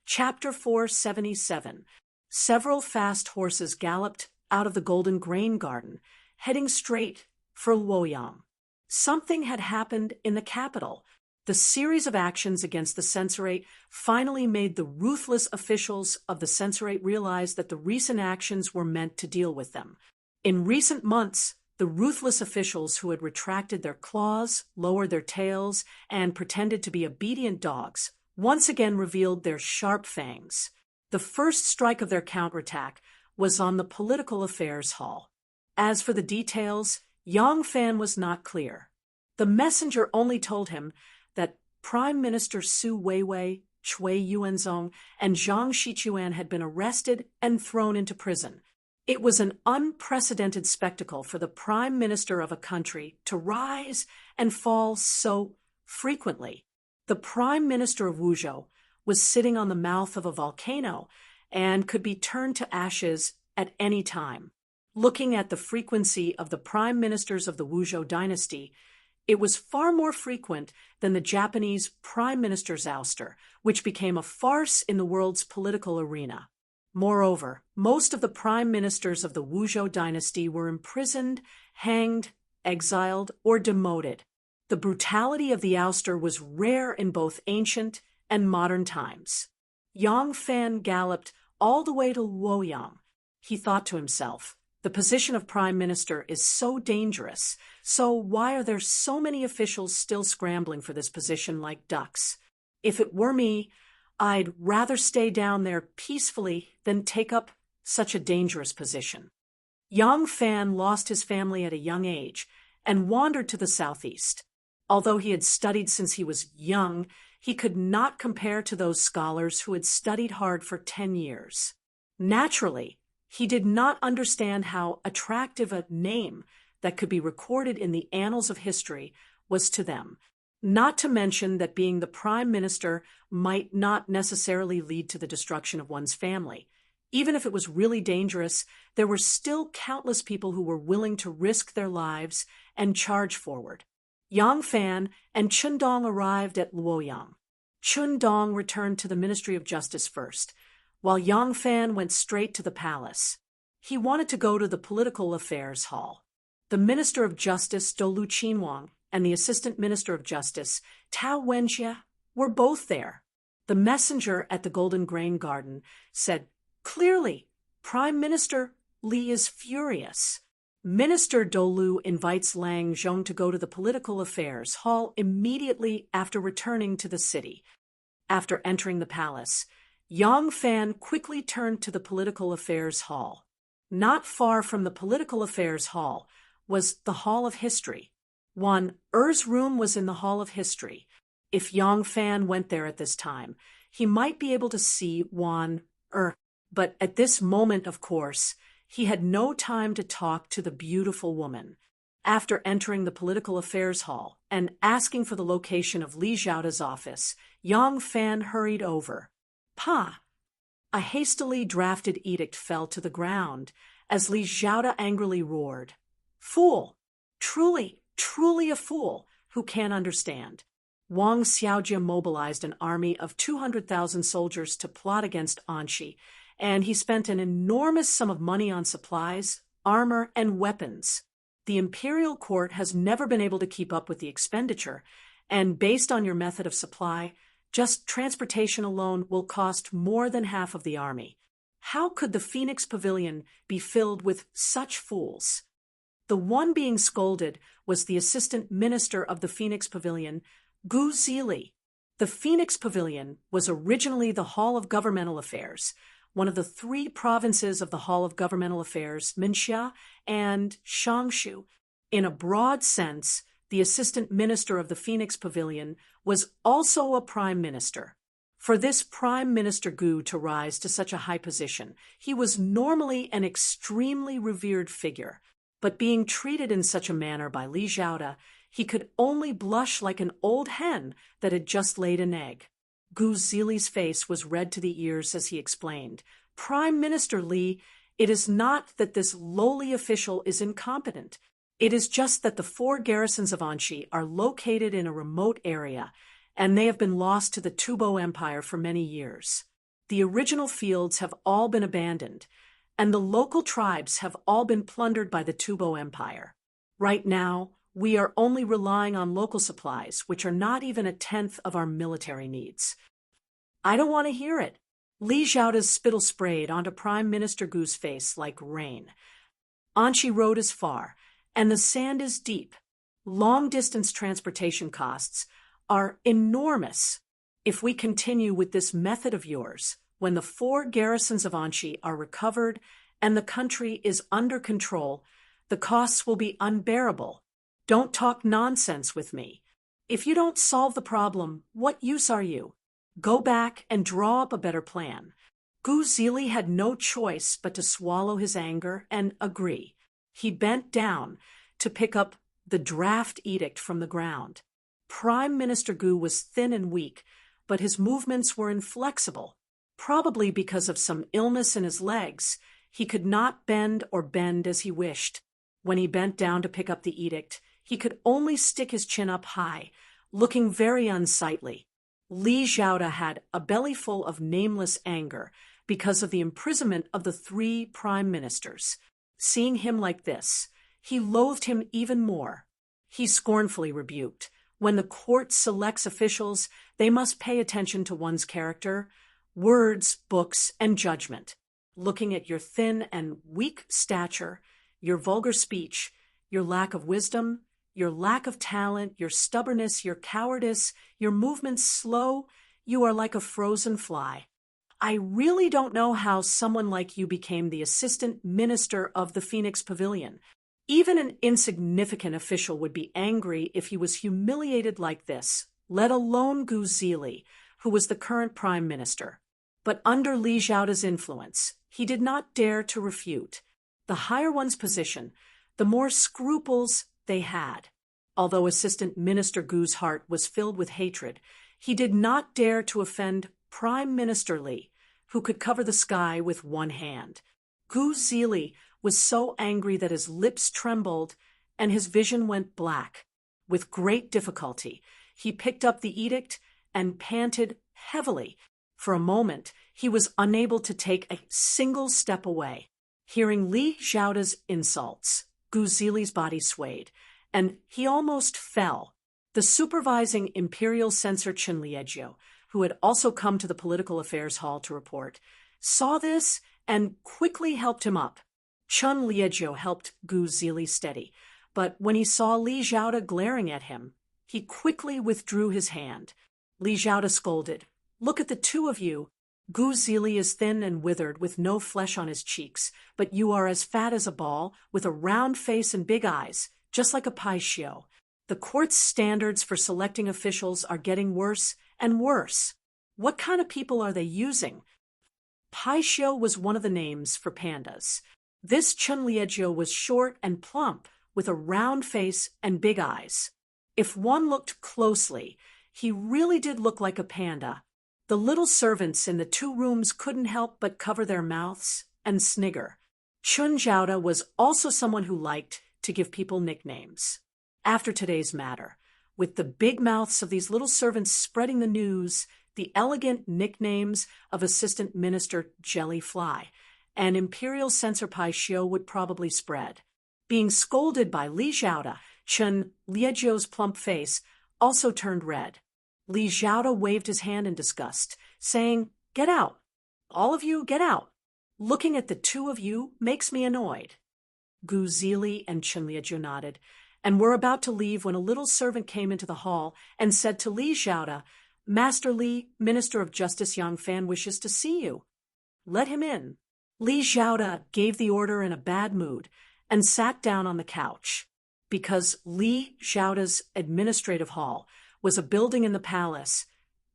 Chapter 477. Several fast horses galloped out of the Golden Grain Garden, heading straight for Luoyang. Something had happened in the capital. The series of actions against the censorate finally made the ruthless officials of the censorate realize that the recent actions were meant to deal with them. In recent months, the ruthless officials who had retracted their claws, lowered their tails, and pretended to be obedient dogs once again revealed their sharp fangs. The first strike of their counterattack was on the Political Affairs Hall. As for the details, Yang Fan was not clear. The messenger only told him that Prime Minister Su Weiwei, Cui Yuanzong, and Zhang Shichuan had been arrested and thrown into prison. It was an unprecedented spectacle for the prime minister of a country to rise and fall so frequently. The prime minister of Wuzhou was sitting on the mouth of a volcano and could be turned to ashes at any time. Looking at the frequency of the prime ministers of the Wuzhou dynasty, it was far more frequent than the Japanese prime minister's ouster, which became a farce in the world's political arena. Moreover, most of the prime ministers of the Wuzhou dynasty were imprisoned, hanged, exiled, or demoted. The brutality of the ouster was rare in both ancient and modern times. Yang Fan galloped all the way to Luoyang. He thought to himself, the position of prime minister is so dangerous, so why are there so many officials still scrambling for this position like ducks? If it were me, I'd rather stay down there peacefully than take up such a dangerous position. Yang Fan lost his family at a young age and wandered to the southeast. Although he had studied since he was young, he could not compare to those scholars who had studied hard for 10 years. Naturally, he did not understand how attractive a name that could be recorded in the annals of history was to them, not to mention that being the prime minister might not necessarily lead to the destruction of one's family. Even if it was really dangerous, there were still countless people who were willing to risk their lives and charge forward. Yang Fan and Chun Dong arrived at Luoyang. Chun Dong returned to the Ministry of Justice first, while Yang Fan went straight to the palace. He wanted to go to the Political Affairs Hall. The Minister of Justice, Dolu Qinwang, and the Assistant Minister of Justice, Tao Wenjie, were both there. The messenger at the Golden Grain Garden said, "Clearly, Prime Minister Li is furious." Minister Dolu invites Lang Zhong to go to the Political Affairs Hall immediately after returning to the city. After entering the palace, Yang Fan quickly turned to the Political Affairs Hall. Not far from the Political Affairs Hall was the Hall of History. Er's room was in the Hall of History. If Yang Fan went there at this time, he might be able to see Er. But at this moment, of course, he had no time to talk to the beautiful woman. After entering the Political Affairs Hall and asking for the location of Li Zhaoda's office, Yang Fan hurried over. "Pa!" A hastily drafted edict fell to the ground as Li Zhaoda angrily roared. "Fool! Truly, truly a fool who can't understand." Wang Xiaojia mobilized an army of 200,000 soldiers to plot against Anxi, and he spent an enormous sum of money on supplies, armor, and weapons. The imperial court has never been able to keep up with the expenditure, and based on your method of supply, just transportation alone will cost more than half of the army. How could the Phoenix Pavilion be filled with such fools? The one being scolded was the assistant minister of the Phoenix Pavilion, Gu Zili. The Phoenix Pavilion was originally the Hall of Governmental Affairs, one of the 3 provinces of the Hall of Governmental Affairs, Minxia and Shangshu. In a broad sense, the assistant minister of the Phoenix Pavilion was also a prime minister. For this prime minister Gu to rise to such a high position, he was normally an extremely revered figure, but being treated in such a manner by Li Zhaoda, he could only blush like an old hen that had just laid an egg. Gu Zili's face was red to the ears as he explained, "Prime Minister Li, it is not that this lowly official is incompetent. It is just that the 4 garrisons of Anxi are located in a remote area, and they have been lost to the Tubo Empire for many years. The original fields have all been abandoned, and the local tribes have all been plundered by the Tubo Empire. Right now, we are only relying on local supplies, which are not even a tenth of our military needs. I don't want to hear it. Li Xiaoda's spittle sprayed onto Prime Minister Gu's face like rain. Anchi Road is far, and the sand is deep. Long-distance transportation costs are enormous. If we continue with this method of yours, when the 4 garrisons of Anchi are recovered and the country is under control, the costs will be unbearable. Don't talk nonsense with me. If you don't solve the problem, what use are you? Go back and draw up a better plan. Gu Zili had no choice but to swallow his anger and agree. He bent down to pick up the draft edict from the ground. Prime Minister Gu was thin and weak, but his movements were inflexible. Probably because of some illness in his legs, he could not bend or bend as he wished. When he bent down to pick up the edict, he could only stick his chin up high, looking very unsightly. Li Xiaoda had a bellyful of nameless anger because of the imprisonment of the 3 prime ministers. Seeing him like this, he loathed him even more. He scornfully rebuked, "When the court selects officials, they must pay attention to one's character, words, books, and judgment. Looking at your thin and weak stature, your vulgar speech, your lack of wisdom, your lack of talent, your stubbornness, your cowardice, your movements slow, you are like a frozen fly. I really don't know how someone like you became the assistant minister of the Phoenix Pavilion. Even an insignificant official would be angry if he was humiliated like this, let alone Gu Zili, who was the current prime minister. But under Li Xiaoda's influence, he did not dare to refute. The higher one's position, the more scruples they had. Although Assistant Minister Gu's heart was filled with hatred, he did not dare to offend Prime Minister Li, who could cover the sky with one hand. Gu Zili was so angry that his lips trembled and his vision went black. With great difficulty, he picked up the edict and panted heavily. For a moment, he was unable to take a single step away. Hearing Li Xiaoda's insults, Gu Zili's body swayed, and he almost fell. The supervising imperial censor Chen Liegio, who had also come to the political affairs hall to report, saw this and quickly helped him up. Chen Liegio helped Gu Zili steady, but when he saw Li Xiaoda glaring at him, he quickly withdrew his hand. Li Xiaoda scolded, "Look at the 2 of you. Gu Zili is thin and withered with no flesh on his cheeks, but you are as fat as a ball, with a round face and big eyes, just like a pai xiu. The court's standards for selecting officials are getting worse and worse. What kind of people are they using?" Pai xiu was one of the names for pandas. This Chen Liegio was short and plump, with a round face and big eyes. If one looked closely, he really did look like a panda. The little servants in the 2 rooms couldn't help but cover their mouths and snigger. Chun Jiaoda was also someone who liked to give people nicknames. After today's matter, with the big mouths of these little servants spreading the news, the elegant nicknames of Assistant Minister Jellyfly and Imperial Censor Pai Xiu would probably spread. Being scolded by Li Xiaoda, Chen Liegio's plump face also turned red. Li Xiaoda waved his hand in disgust, saying, "Get out. All of you, get out. Looking at the 2 of you makes me annoyed." Gu Zili and Chen Liegio nodded, and were about to leave when a little servant came into the hall and said to Li Xiaoda, "Master Li, Minister of Justice Yang Fan wishes to see you. Let him in." Li Xiaoda gave the order in a bad mood and sat down on the couch. Because Li Xiaoda's administrative hall was a building in the palace,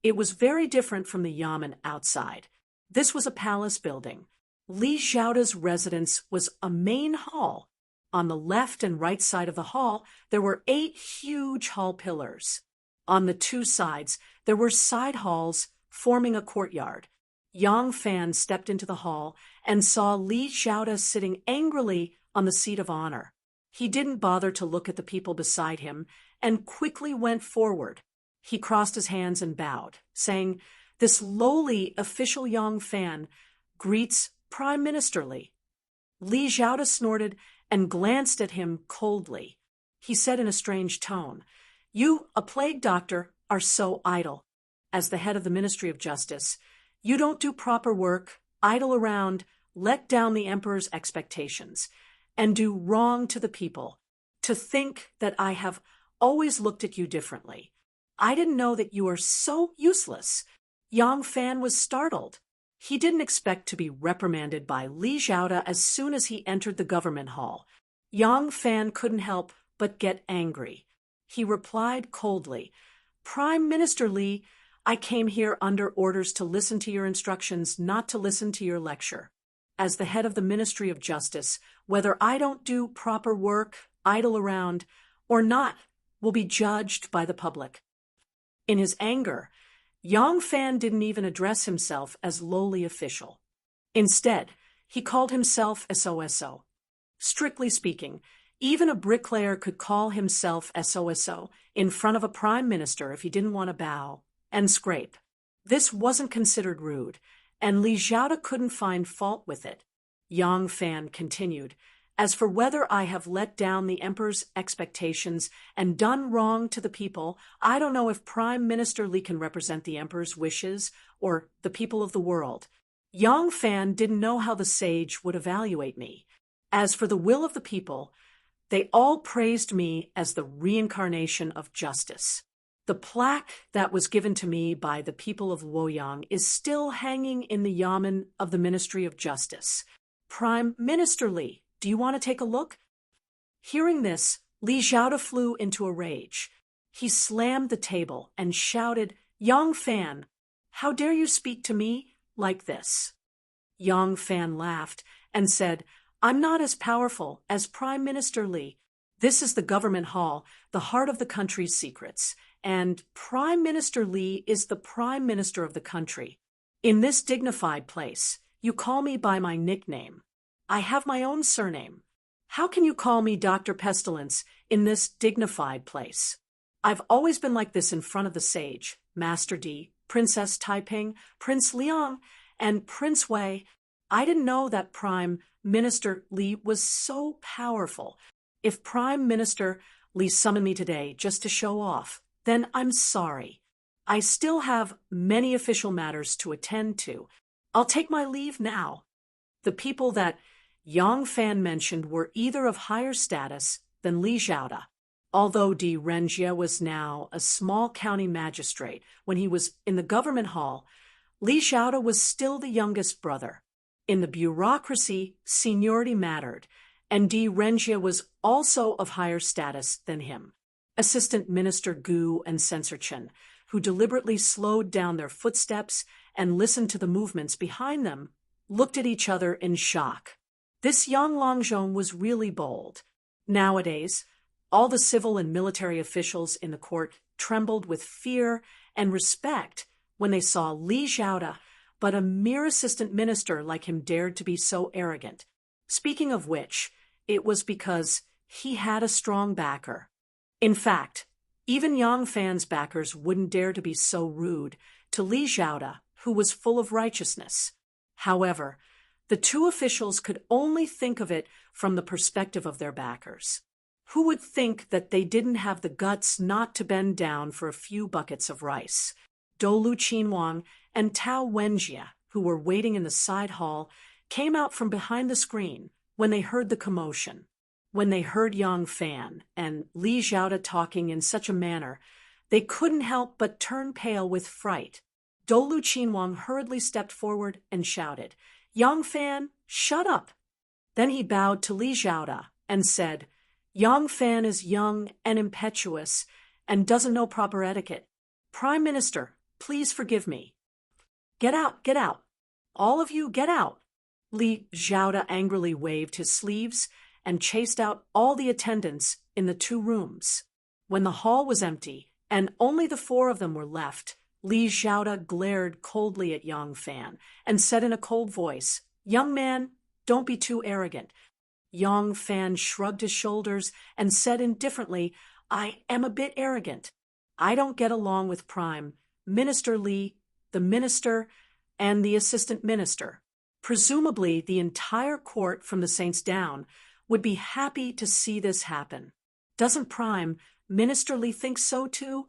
it was very different from the yamen outside. This was a palace building. Li Xiaoda's residence was a main hall. On the left and right side of the hall, there were 8 huge hall pillars. On the 2 sides, there were side halls forming a courtyard. Yang Fan stepped into the hall and saw Li Xiaoda sitting angrily on the seat of honor. He didn't bother to look at the people beside him and quickly went forward. He crossed his hands and bowed, saying, This lowly official Yang Fan greets Prime Minister Li. Li Zhaoda snorted and glanced at him coldly. He said in a strange tone, "You, a plague doctor, are so idle. As the head of the Ministry of Justice, you don't do proper work, idle around, let down the emperor's expectations, and do wrong to the people. To think that I have always looked at you differently. I didn't know that you are so useless." Yang Fan was startled. He didn't expect to be reprimanded by Li Zhaoda as soon as he entered the government hall. Yang Fan couldn't help but get angry. He replied coldly, "Prime Minister Li, I came here under orders to listen to your instructions, not to listen to your lecture. As the head of the Ministry of Justice, whether I don't do proper work, idle around, or not, will be judged by the public." In his anger, Yang Fan didn't even address himself as lowly official. Instead, he called himself SOSO. Strictly speaking, even a bricklayer could call himself SOSO in front of a prime minister if he didn't want to bow and scrape. This wasn't considered rude, and Li Zhaoda couldn't find fault with it. Yang Fan continued, "As for whether I have let down the emperor's expectations and done wrong to the people, I don't know if Prime Minister Li can represent the emperor's wishes or the people of the world. Yang Fan didn't know how the sage would evaluate me. As for the will of the people, they all praised me as the reincarnation of justice. The plaque that was given to me by the people of Luoyang is still hanging in the yamen of the Ministry of Justice. Prime Minister Li, do you want to take a look?" Hearing this, Li Zhaoda flew into a rage. He slammed the table and shouted, "Yang Fan, how dare you speak to me like this?" Yang Fan laughed and said, "I'm not as powerful as Prime Minister Li. This is the government hall, the heart of the country's secrets, and Prime Minister Li is the Prime Minister of the country. In this dignified place, you call me by my nickname. I have my own surname. How can you call me Dr. Pestilence in this dignified place? I've always been like this in front of the sage, Master Di, Princess Taiping, Prince Liang, and Prince Wei. I didn't know that Prime Minister Li was so powerful. If Prime Minister Li summoned me today just to show off, then I'm sorry. I still have many official matters to attend to. I'll take my leave now." The people that Yang Fan mentioned were either of higher status than Li Zhaoda. Although Di Renjie was now a small county magistrate when he was in the government hall, Li Zhaoda was still the youngest brother. In the bureaucracy, seniority mattered, and Di Renjie was also of higher status than him. Assistant Minister Gu and Censor Chen, who deliberately slowed down their footsteps and listened to the movements behind them, looked at each other in shock. This young Longzhong was really bold. Nowadays, all the civil and military officials in the court trembled with fear and respect when they saw Li Zhaoda, but a mere assistant minister like him dared to be so arrogant. Speaking of which, it was because he had a strong backer. In fact, even Yang Fan's backers wouldn't dare to be so rude to Li Zhaoda, who was full of righteousness. However, the two officials could only think of it from the perspective of their backers. Who would think that they didn't have the guts not to bend down for a few buckets of rice? Dolu Qinwang and Tao Wenjie, who were waiting in the side hall, came out from behind the screen when they heard the commotion. When they heard Yang Fan and Li Zhaoda talking in such a manner, they couldn't help but turn pale with fright. Dolu Qinwang hurriedly stepped forward and shouted, "Yang Fan, shut up!" Then he bowed to Li Zhaoda and said, "Yang Fan is young and impetuous and doesn't know proper etiquette. Prime Minister, please forgive me." Get out, get out. All of you, get out." Li Zhaoda angrily waved his sleeves and chased out all the attendants in the 2 rooms. When the hall was empty and only the 4 of them were left, Li Zhaoda glared coldly at Yang Fan and said in a cold voice, "Young man, don't be too arrogant." Yang Fan shrugged his shoulders and said indifferently, "I am a bit arrogant. I don't get along with Prime Minister Li the minister, and the assistant minister. Presumably, the entire court from the saints down would be happy to see this happen. Doesn't Prime Minister Li think so too?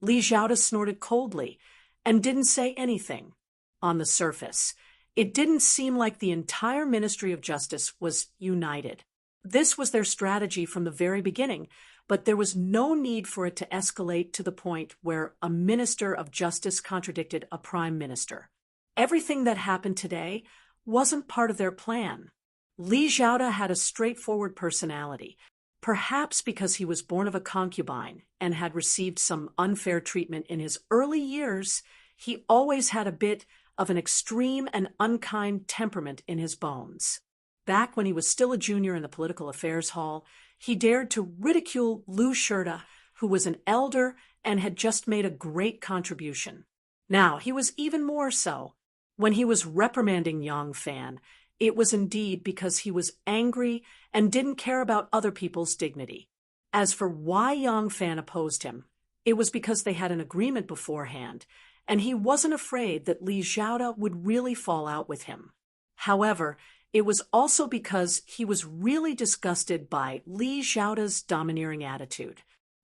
Li Xiaoda snorted coldly and didn't say anything. On the surface, it didn't seem like the entire Ministry of Justice was united. This was their strategy from the very beginning, but there was no need for it to escalate to the point where a Minister of Justice contradicted a Prime Minister. Everything that happened today wasn't part of their plan. Li Xiaoda had a straightforward personality, perhaps because he was born of a concubine and had received some unfair treatment in his early years. He always had a bit of an extreme and unkind temperament in his bones. Back when he was still a junior in the Political Affairs Hall, he dared to ridicule Lu Shirda, who was an elder and had just made a great contribution. Now, he was even more so. When he was reprimanding Yang Fan, it was indeed because he was angry and didn't care about other people's dignity. As for why Yang Fan opposed him, it was because they had an agreement beforehand, and he wasn't afraid that Li Xiaoda would really fall out with him. However, it was also because he was really disgusted by Li Xiaoda's domineering attitude.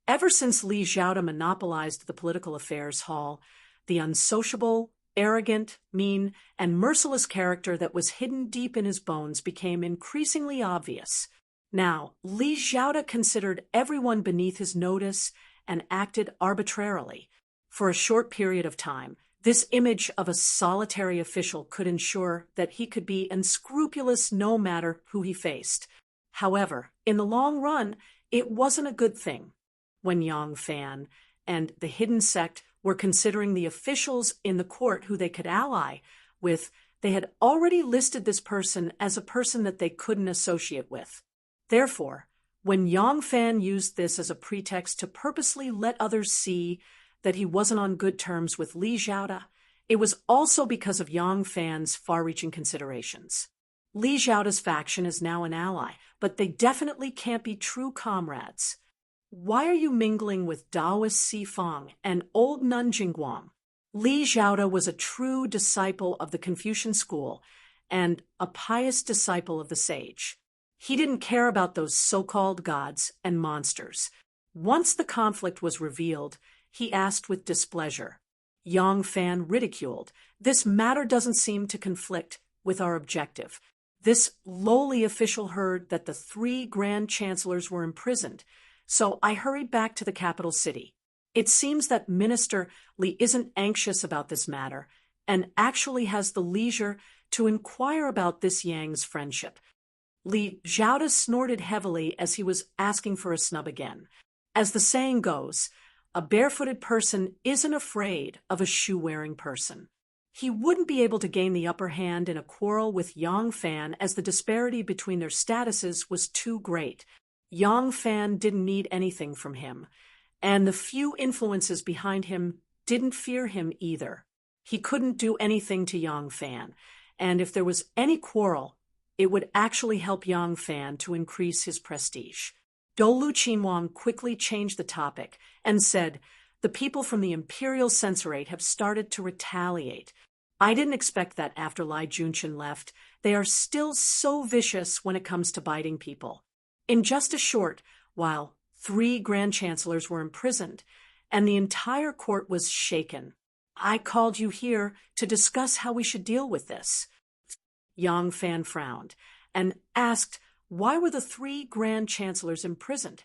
Ever since Li Xiaoda monopolized the Political Affairs Hall, the unsociable, arrogant, mean, and merciless character that was hidden deep in his bones became increasingly obvious. Now, Li Xiaoda considered everyone beneath his notice and acted arbitrarily. For a short period of time, this image of a solitary official could ensure that he could be unscrupulous no matter who he faced. However, in the long run, it wasn't a good thing. When Yang Fan and the hidden sect were considering the officials in the court who they could ally with, they had already listed this person as a person that they couldn't associate with. Therefore, when Yang Fan used this as a pretext to purposely let others see that he wasn't on good terms with Li Xiaoda, it was also because of Yang Fan's far-reaching considerations. Li Xiaoda's faction is now an ally, but they definitely can't be true comrades. Why are you mingling with Taoist Xifeng and old Nun Jingguang? Li Xiaoda was a true disciple of the Confucian school and a pious disciple of the sage. He didn't care about those so-called gods and monsters. Once the conflict was revealed, he asked with displeasure. Yang Fan ridiculed. This matter doesn't seem to conflict with our objective. This lowly official heard that the 3 grand chancellors were imprisoned, so I hurried back to the capital city. It seems that Minister Li isn't anxious about this matter and actually has the leisure to inquire about this Yang's friendship. Li Xiaoda snorted heavily as he was asking for a snub again. As the saying goes, a barefooted person isn't afraid of a shoe-wearing person. He wouldn't be able to gain the upper hand in a quarrel with Yang Fan as the disparity between their statuses was too great. Yang Fan didn't need anything from him, and the few influences behind him didn't fear him either. He couldn't do anything to Yang Fan, and if there was any quarrel, it would actually help Yang Fan to increase his prestige. Dolu Qinhuang quickly changed the topic and said, "The people from the Imperial Censorate have started to retaliate. I didn't expect that after Lai Junqian left. They are still so vicious when it comes to biting people." In just a short while, 3 grand chancellors were imprisoned, and the entire court was shaken. I called you here to discuss how we should deal with this. Yang Fan frowned and asked, why were the 3 grand chancellors imprisoned?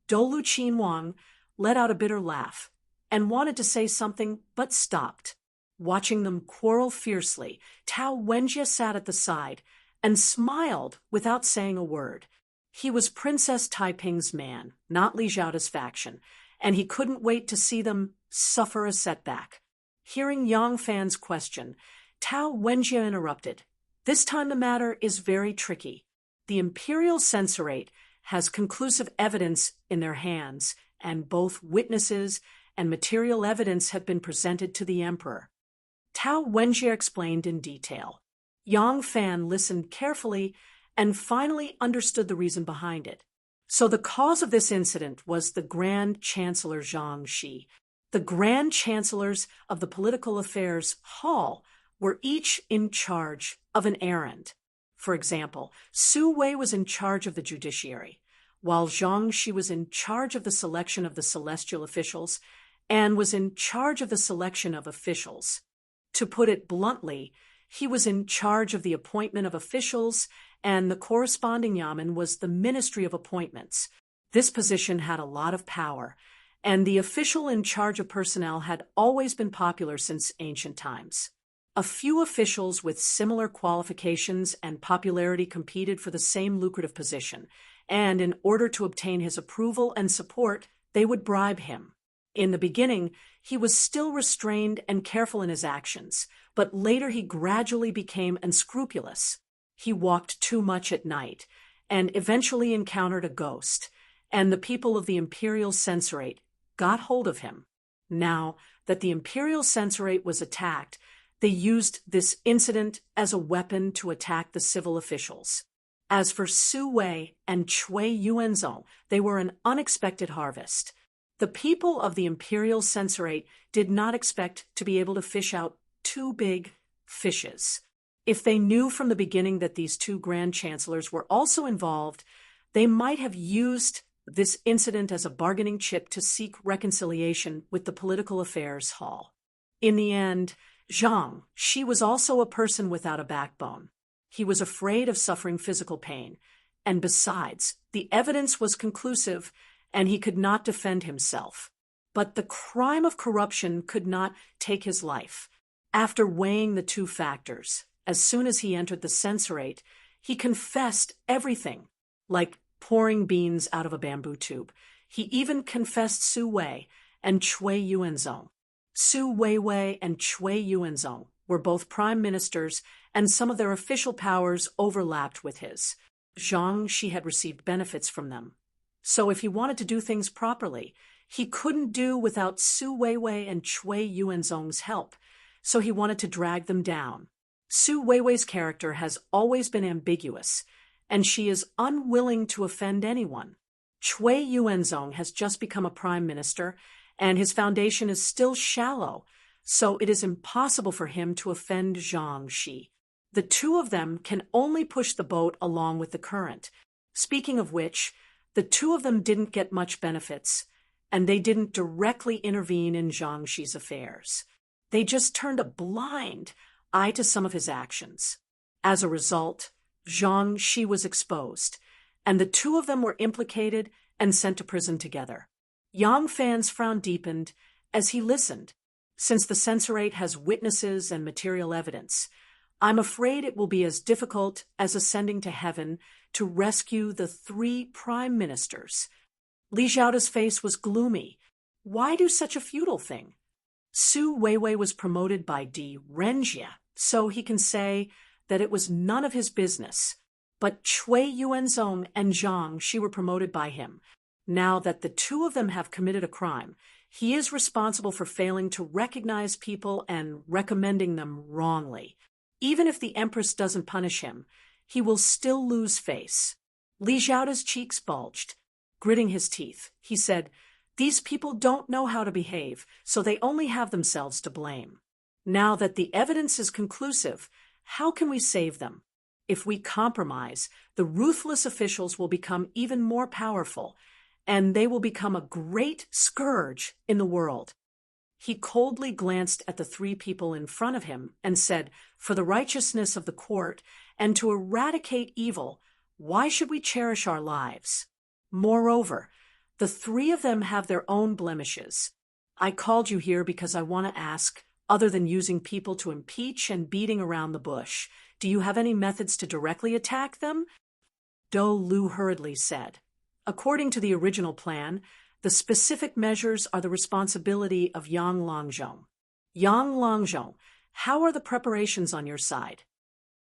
Dolu Qinhuang let out a bitter laugh and wanted to say something but stopped. Watching them quarrel fiercely, Tao Wenjie sat at the side and smiled without saying a word. He was Princess Taiping's man, not Li Xiaoda's faction, and he couldn't wait to see them suffer a setback. Hearing Yang Fan's question, Tao Wenjie interrupted. This time the matter is very tricky. The Imperial Censorate has conclusive evidence in their hands, and both witnesses and material evidence have been presented to the Emperor. Tao Wenjie explained in detail. Yang Fan listened carefully and finally understood the reason behind it. So the cause of this incident was the Grand Chancellor Zhang Shi. The grand chancellors of the political affairs hall were each in charge of an errand. For example, Su Wei was in charge of the judiciary, while Zhang Shi was in charge of the selection of the celestial officials and was in charge of the selection of officials. To put it bluntly, he was in charge of the appointment of officials, and the corresponding yamen was the Ministry of Appointments. This position had a lot of power, and the official in charge of personnel had always been popular since ancient times. A few officials with similar qualifications and popularity competed for the same lucrative position, and in order to obtain his approval and support, they would bribe him. In the beginning, he was still restrained and careful in his actions, but later he gradually became unscrupulous. He walked too much at night, and eventually encountered a ghost, and the people of the imperial censorate got hold of him. Now that the imperial censorate was attacked, they used this incident as a weapon to attack the civil officials. As for Su Wei and Cui Yuanzong, they were an unexpected harvest. The people of the imperial censorate did not expect to be able to fish out two big fishes. If they knew from the beginning that these two grand chancellors were also involved, they might have used this incident as a bargaining chip to seek reconciliation with the political affairs hall. In the end, Zhang Shi was also a person without a backbone. He was afraid of suffering physical pain, and besides, the evidence was conclusive, and he could not defend himself. But the crime of corruption could not take his life. After weighing the two factors, as soon as he entered the censorate, he confessed everything, like pouring beans out of a bamboo tube. He even confessed Su Wei and Cui Yuanzong. Su Weiwei and Cui Yuanzong were both prime ministers, and some of their official powers overlapped with his. Zhang Shi had received benefits from them. So if he wanted to do things properly, he couldn't do without Su Weiwei and Cui Yuanzong's help, so he wanted to drag them down. Su Weiwei's character has always been ambiguous, and she is unwilling to offend anyone. Cui Yuanzong has just become a prime minister, and his foundation is still shallow, so it is impossible for him to offend Zhang Shi. The two of them can only push the boat along with the current. Speaking of which, the two of them didn't get much benefits, and they didn't directly intervene in Zhang Shi's affairs. They just turned a blind eye to some of his actions. As a result, Zhang Shi was exposed, and the two of them were implicated and sent to prison together. Yang Fan's frown deepened as he listened. Since the censorate has witnesses and material evidence, I'm afraid it will be as difficult as ascending to heaven to rescue the three prime ministers. Li Zhaoda's face was gloomy. Why do such a futile thing? Su Weiwei was promoted by Di Renjia, so he can say that it was none of his business. But Cui Yuanzong and Zhang Shi were promoted by him. Now that the two of them have committed a crime, he is responsible for failing to recognize people and recommending them wrongly. Even if the Empress doesn't punish him, he will still lose face. Li Zhaoda's cheeks bulged. Gritting his teeth, he said, "These people don't know how to behave, so they only have themselves to blame. Now that the evidence is conclusive, how can we save them? If we compromise, the ruthless officials will become even more powerful, and they will become a great scourge in the world." He coldly glanced at the three people in front of him and said, "For the righteousness of the court and to eradicate evil, why should we cherish our lives? Moreover, the three of them have their own blemishes. I called you here because I want to ask, other than using people to impeach and beating around the bush, do you have any methods to directly attack them?" Do Lu hurriedly said, "According to the original plan, the specific measures are the responsibility of Yang Longzhong. Yang Longzhong, how are the preparations on your side?"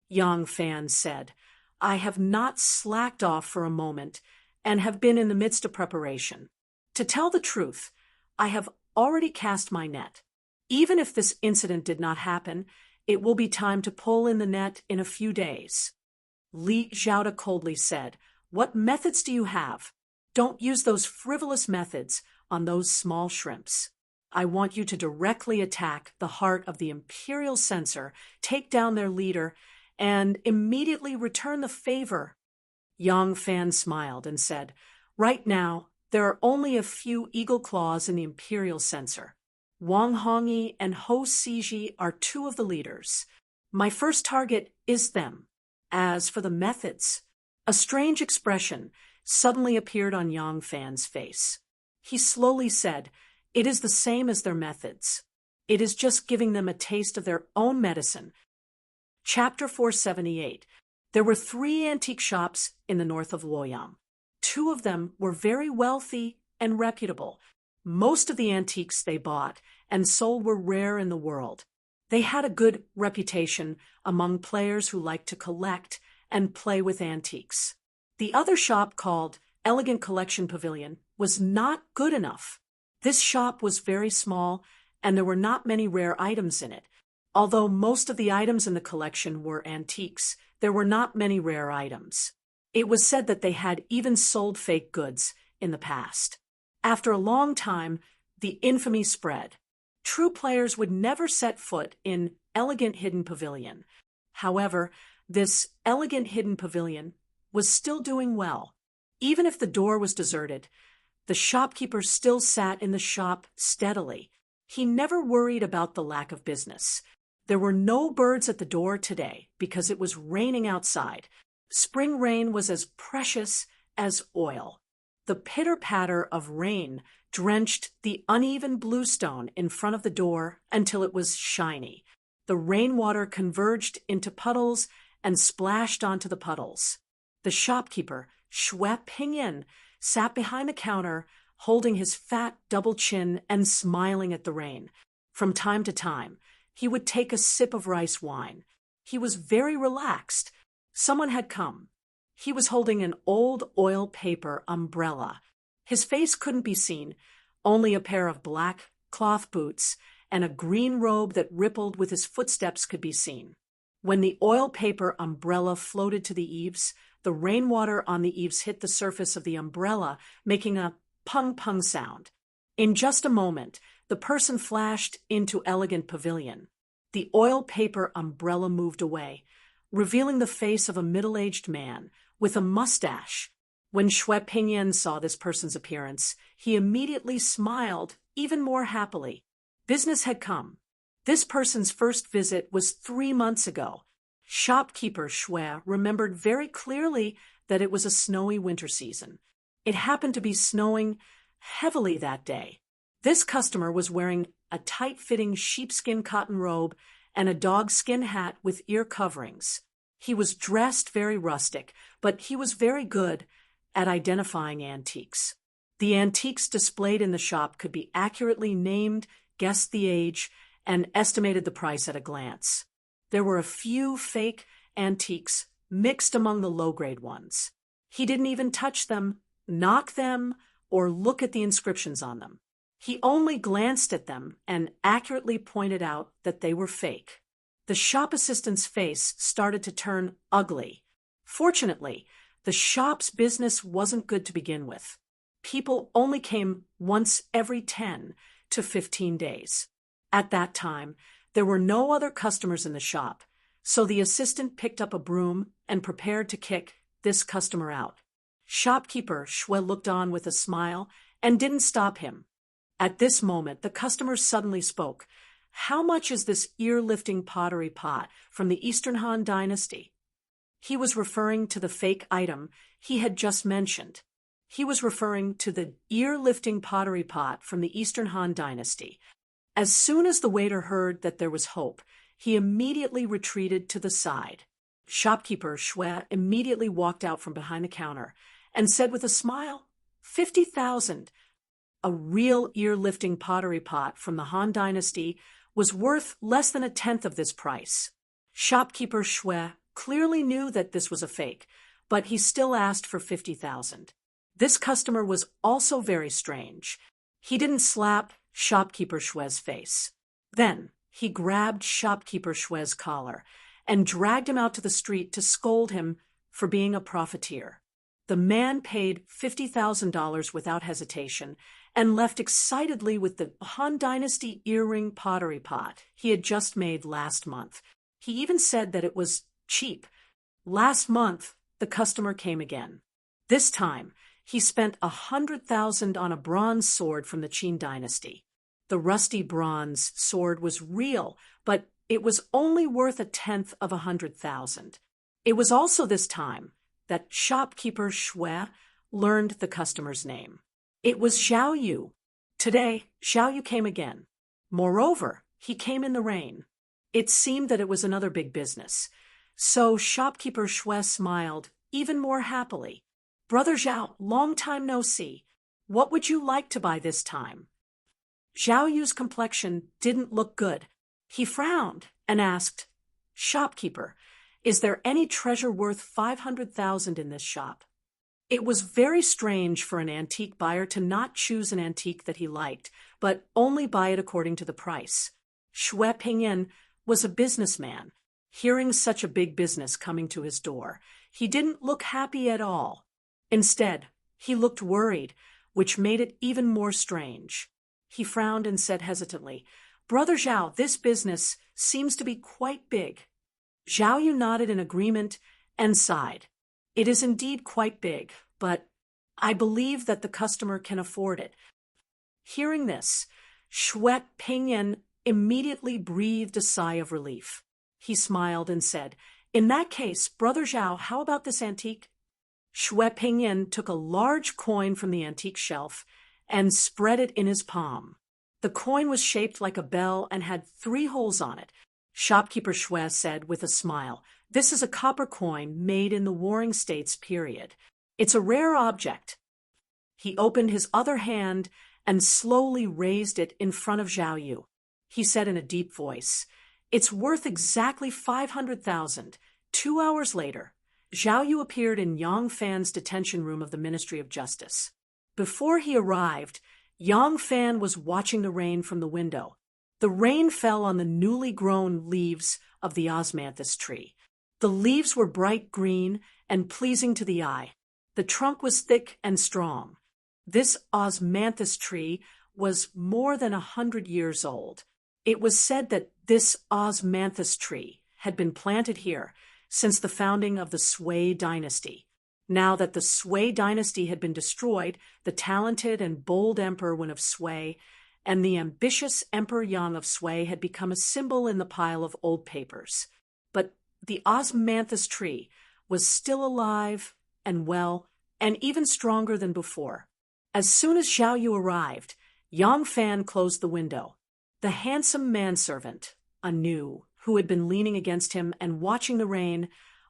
Yang Fan said, "I have not slacked off for a moment and have been in the midst of preparation. To tell the truth, I have already cast my net. Even if this incident did not happen, it will be time to pull in the net in a few days." Li Zhaoda coldly said, "What methods do you have? Don't use those frivolous methods on those small shrimps." I want you to directly attack the heart of the imperial censor, take down their leader, and immediately return the favor." Yang Fan smiled and said, "Right now, there are only a few eagle claws in the imperial censor. Wang Hongyi and Ho Siji are two of the leaders. My first target is them. As for the methods," a strange expression suddenly appeared on Yang Fan's face. He slowly said, "It is the same as their methods. It is just giving them a taste of their own medicine." Chapter 478. There were 3 antique shops in the north of Luoyang. 2 of them were very wealthy and reputable. Most of the antiques they bought and sold were rare in the world. They had a good reputation among players who liked to collect and play with antiques. The other shop, called Elegant Collection Pavilion, was not good enough. This shop was very small, and there were not many rare items in it. Although most of the items in the collection were antiques, there were not many rare items. It was said that they had even sold fake goods in the past. After a long time, the infamy spread. True players would never set foot in Elegant Hidden Pavilion. However, this Elegant Hidden Pavilion was still doing well. Even if the door was deserted, the shopkeeper still sat in the shop steadily. He never worried about the lack of business. There were no birds at the door today because it was raining outside. Spring rain was as precious as oil. The pitter-patter of rain drenched the uneven bluestone in front of the door until it was shiny. The rainwater converged into puddles and splashed onto the puddles. The shopkeeper, Xue Pingyan, sat behind the counter, holding his fat double chin and smiling at the rain. From time to time, he would take a sip of rice wine. He was very relaxed. Someone had come. He was holding an old oil paper umbrella. His face couldn't be seen, only a pair of black cloth boots and a green robe that rippled with his footsteps could be seen. When the oil paper umbrella floated to the eaves, the rainwater on the eaves hit the surface of the umbrella, making a pung-pung sound. In just a moment, the person flashed into Elegant Pavilion. The oil paper umbrella moved away, revealing the face of a middle-aged man with a mustache. When Xue Pingyan saw this person's appearance, he immediately smiled even more happily. Business had come. This person's first visit was 3 months ago. Shopkeeper Xue remembered very clearly that it was a snowy winter season. It happened to be snowing heavily that day. This customer was wearing a tight-fitting sheepskin cotton robe and a dogskin hat with ear coverings. He was dressed very rustic, but he was very good at identifying antiques. The antiques displayed in the shop could be accurately named, guessed the age, and estimated the price at a glance. There were a few fake antiques mixed among the low-grade ones. He didn't even touch them, knock them, or look at the inscriptions on them. He only glanced at them and accurately pointed out that they were fake. The shop assistant's face started to turn ugly. Fortunately, the shop's business wasn't good to begin with. People only came once every 10 to 15 days. At that time, there were no other customers in the shop, so the assistant picked up a broom and prepared to kick this customer out. Shopkeeper Xue looked on with a smile and didn't stop him. At this moment, the customer suddenly spoke. "How much is this ear-lifting pottery pot from the Eastern Han Dynasty?" He was referring to the fake item he had just mentioned. He was referring to the ear-lifting pottery pot from the Eastern Han Dynasty. As soon as the waiter heard that there was hope, he immediately retreated to the side. Shopkeeper Xue immediately walked out from behind the counter and said with a smile, 50,000. A real ear-lifting pottery pot from the Han Dynasty was worth less than a tenth of this price. Shopkeeper Xue clearly knew that this was a fake, but he still asked for 50,000. This customer was also very strange. He didn't slap Shopkeeper Xue's face. Then he grabbed Shopkeeper Xue's collar and dragged him out to the street to scold him for being a profiteer. The man paid $50,000 without hesitation and left excitedly with the Han Dynasty earring pottery pot he had just made last month. He even said that it was cheap. Last month, the customer came again. This time, he spent 100,000 on a bronze sword from the Qin dynasty. The rusty bronze sword was real, but it was only worth 1/10 of 100,000. It was also this time that shopkeeper Shui learned the customer's name. It was Xiao Yu. Today, Xiao Yu came again. Moreover, he came in the rain. It seemed that it was another big business. So shopkeeper Shui smiled even more happily. "Brother Zhao, long time no see. What would you like to buy this time?" Zhao Yu's complexion didn't look good. He frowned and asked, "Shopkeeper, is there any treasure worth 500,000 in this shop?" It was very strange for an antique buyer to not choose an antique that he liked, but only buy it according to the price. Shui Pingyan was a businessman. Hearing such a big business coming to his door, he didn't look happy at all. Instead, he looked worried, which made it even more strange. He frowned and said hesitantly, "Brother Zhao, this business seems to be quite big." Zhao Yu nodded in agreement and sighed. "It is indeed quite big, but I believe that the customer can afford it." Hearing this, Shui Pingyan immediately breathed a sigh of relief. He smiled and said, "In that case, Brother Zhao, how about this antique?" Shui Pingyan took a large coin from the antique shelf and spread it in his palm. The coin was shaped like a bell and had 3 holes on it. Shopkeeper Shui said with a smile, "This is a copper coin made in the Warring States period. It's a rare object." He opened his other hand and slowly raised it in front of Zhao Yu. He said in a deep voice, "It's worth exactly 500,000. 2 hours later, Zhao Yu appeared in Yang Fan's detention room of the Ministry of Justice. Before he arrived, Yang Fan was watching the rain from the window. The rain fell on the newly grown leaves of the osmanthus tree. The leaves were bright green and pleasing to the eye. The trunk was thick and strong. This osmanthus tree was more than 100 years old. It was said that this osmanthus tree had been planted here since the founding of the Sui dynasty. Now that the Sui dynasty had been destroyed, the talented and bold Emperor Wen of Sui and the ambitious Emperor Yang of Sui had become a symbol in the pile of old papers. But the osmanthus tree was still alive and well and even stronger than before. As soon as Zhao Yu arrived, Yang Fan closed the window. The handsome manservant, Anu, who had been leaning against him and watching the rain,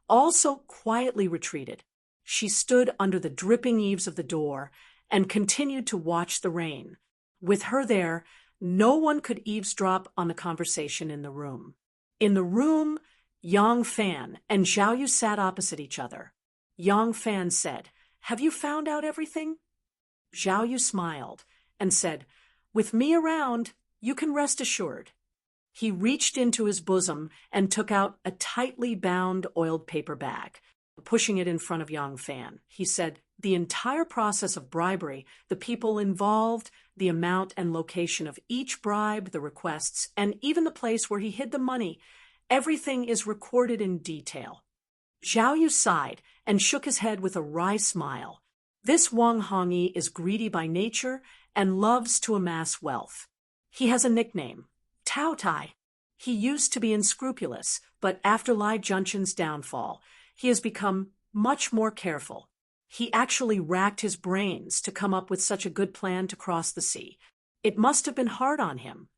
also quietly retreated. She stood under the dripping eaves of the door and continued to watch the rain. With her there, no one could eavesdrop on the conversation in the room. In the room, Yang Fan and Zhao Yu sat opposite each other. Yang Fan said, "Have you found out everything?" Zhao Yu smiled and said, "With me around, you can rest assured." He reached into his bosom and took out a tightly bound oiled paper bag. Pushing it in front of Yang Fan, he said, "The entire process of bribery, the people involved, the amount and location of each bribe, the requests, and even the place where he hid the money, everything is recorded in detail." Zhao Yu sighed and shook his head with a wry smile. This Wang Hongyi is greedy by nature and loves to amass wealth. He has a nickname, Tao Tai. He used to be unscrupulous, but after Lai Junqian's downfall, he has become much more careful. He actually racked his brains to come up with such a good plan to cross the sea. It must have been hard on him.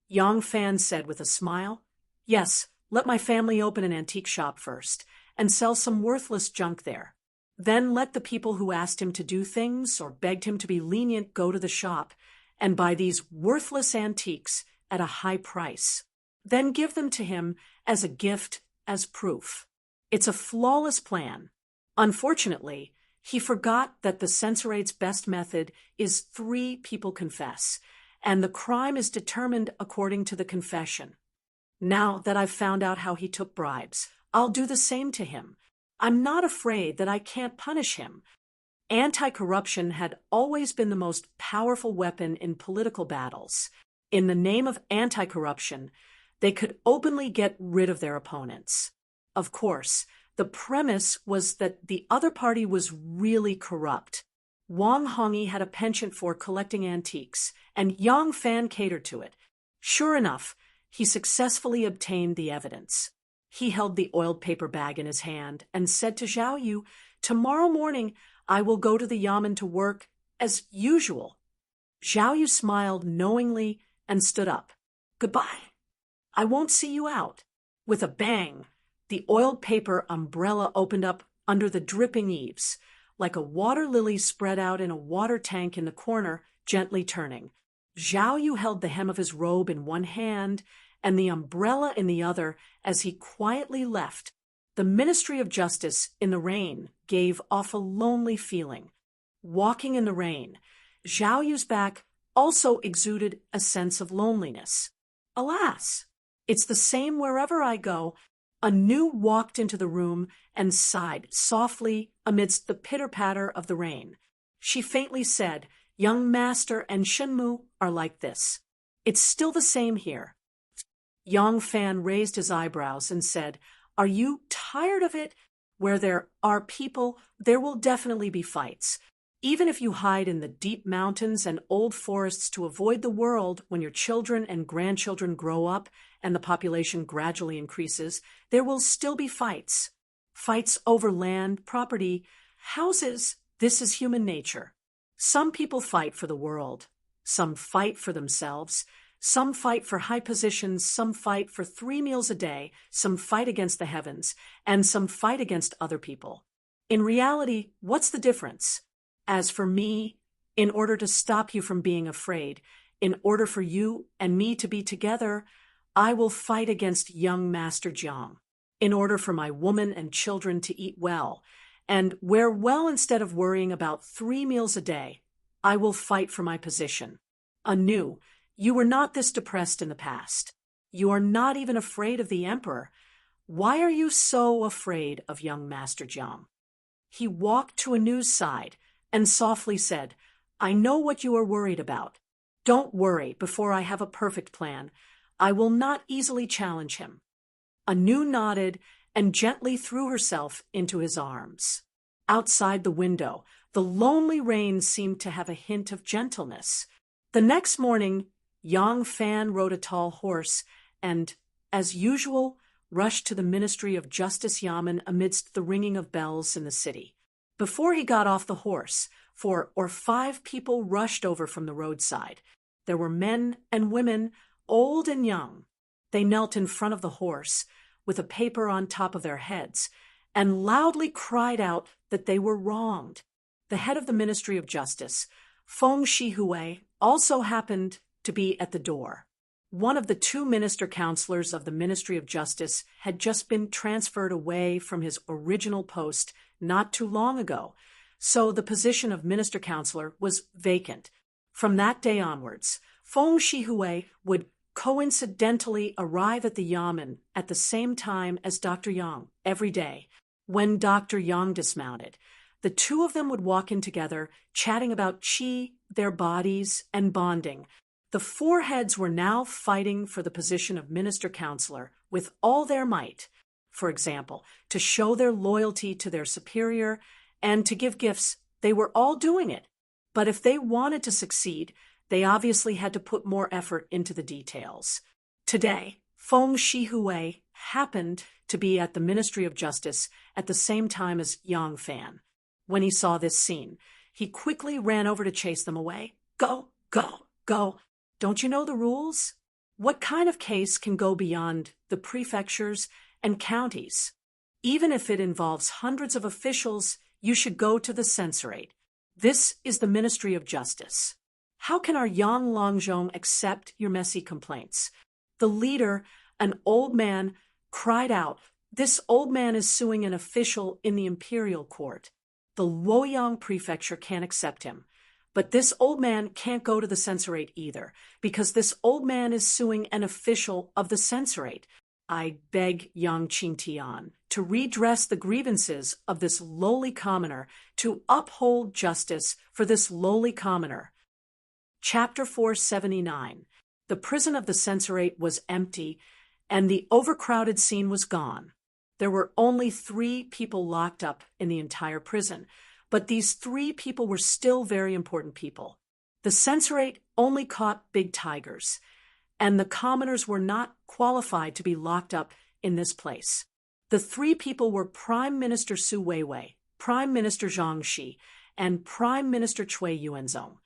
Yang Fan said with a smile, "Yes, let my family open an antique shop first and sell some worthless junk there. Then let the people who asked him to do things or begged him to be lenient go to the shop and buy these worthless antiques at a high price. Then give them to him as a gift, as proof. It's a flawless plan. Unfortunately, he forgot that the censurate's best method is 3 people confess, and the crime is determined according to the confession. Now that I've found out how he took bribes, I'll do the same to him. I'm not afraid that I can't punish him." Anti-corruption had always been the most powerful weapon in political battles. In the name of anti-corruption, they could openly get rid of their opponents. Of course, the premise was that the other party was really corrupt. Wang Hongyi had a penchant for collecting antiques, and Yang Fan catered to it. Sure enough, he successfully obtained the evidence. He held the oiled paper bag in his hand and said to Zhao Yu, "Tomorrow morning, I will go to the yamen to work as usual." Zhao Yu smiled knowingly and stood up. "Goodbye. I won't see you out." With a bang, the oiled paper umbrella opened up under the dripping eaves, like a water lily spread out in a water tank in the corner, gently turning. Zhao Yu held the hem of his robe in one hand and the umbrella in the other as he quietly left. The Ministry of Justice in the rain gave off a lonely feeling. Walking in the rain, Zhao Yu's back also exuded a sense of loneliness. Alas, it's the same wherever I go. Anu walked into the room and sighed softly amidst the pitter-patter of the rain. She faintly said, "Young Master and Shenmu are like this. It's still the same here." Yang Fan raised his eyebrows and said, "Are you tired of it? Where there are people, there will definitely be fights. Even if you hide in the deep mountains and old forests to avoid the world when your children and grandchildren grow up and the population gradually increases, there will still be fights. Fights over land, property, houses. This is human nature. Some people fight for the world. Some fight for themselves. Some fight for high positions, some fight for 3 meals a day, some fight against the heavens, and some fight against other people. In reality, what's the difference? As for me, in order to stop you from being afraid, in order for you and me to be together, I will fight against young Master Jiang. In order for my woman and children to eat well, and wear well instead of worrying about 3 meals a day, I will fight for my position. Anu, you were not this depressed in the past. You are not even afraid of the emperor. Why are you so afraid of young Master Jiang?" He walked to Anu's side and softly said, "I know what you are worried about. Don't worry before I have a perfect plan. I will not easily challenge him." Anu nodded and gently threw herself into his arms. Outside the window, the lonely rain seemed to have a hint of gentleness. The next morning, Yang Fan rode a tall horse and, as usual, rushed to the Ministry of Justice Yamen amidst the ringing of bells in the city. Before he got off the horse, 4 or 5 people rushed over from the roadside. There were men and women, old and young. They knelt in front of the horse, with a paper on top of their heads, and loudly cried out that they were wronged. The head of the Ministry of Justice, Feng Shihui, also happened to be at the door. One of the 2 minister counselors of the Ministry of Justice had just been transferred away from his original post not too long ago, so the position of minister counselor was vacant. From that day onwards, Feng Shihui would coincidentally arrive at the yamen at the same time as Dr. Yang every day. When Dr. Yang dismounted, the 2 of them would walk in together, chatting about qi, their bodies, and bonding. The 4 heads were now fighting for the position of minister counselor with all their might. For example, to show their loyalty to their superior and to give gifts. They were all doing it. But if they wanted to succeed, they obviously had to put more effort into the details. Today, Feng Shihui happened to be at the Ministry of Justice at the same time as Yang Fan. When he saw this scene, he quickly ran over to chase them away. "Go, go, go. Don't you know the rules? What kind of case can go beyond the prefectures and counties? Even if it involves hundreds of officials, you should go to the censorate. This is the Ministry of Justice. How can our Yang Longzhong accept your messy complaints?" The leader, an old man, cried out, "This old man is suing an official in the imperial court. The Luoyang prefecture can't accept him. But this old man can't go to the censorate either, because this old man is suing an official of the censorate. I beg Yang Qingtian to redress the grievances of this lowly commoner, to uphold justice for this lowly commoner. Chapter 479. The prison of the censorate was empty, and the overcrowded scene was gone. There were only 3 people locked up in the entire prison, but these 3 people were still very important people. The censorate only caught big tigers, and the commoners were not qualified to be locked up in this place. The 3 people were Prime Minister Su Weiwei, Prime Minister Zhang Shi, and Prime Minister Cui Yuanzong.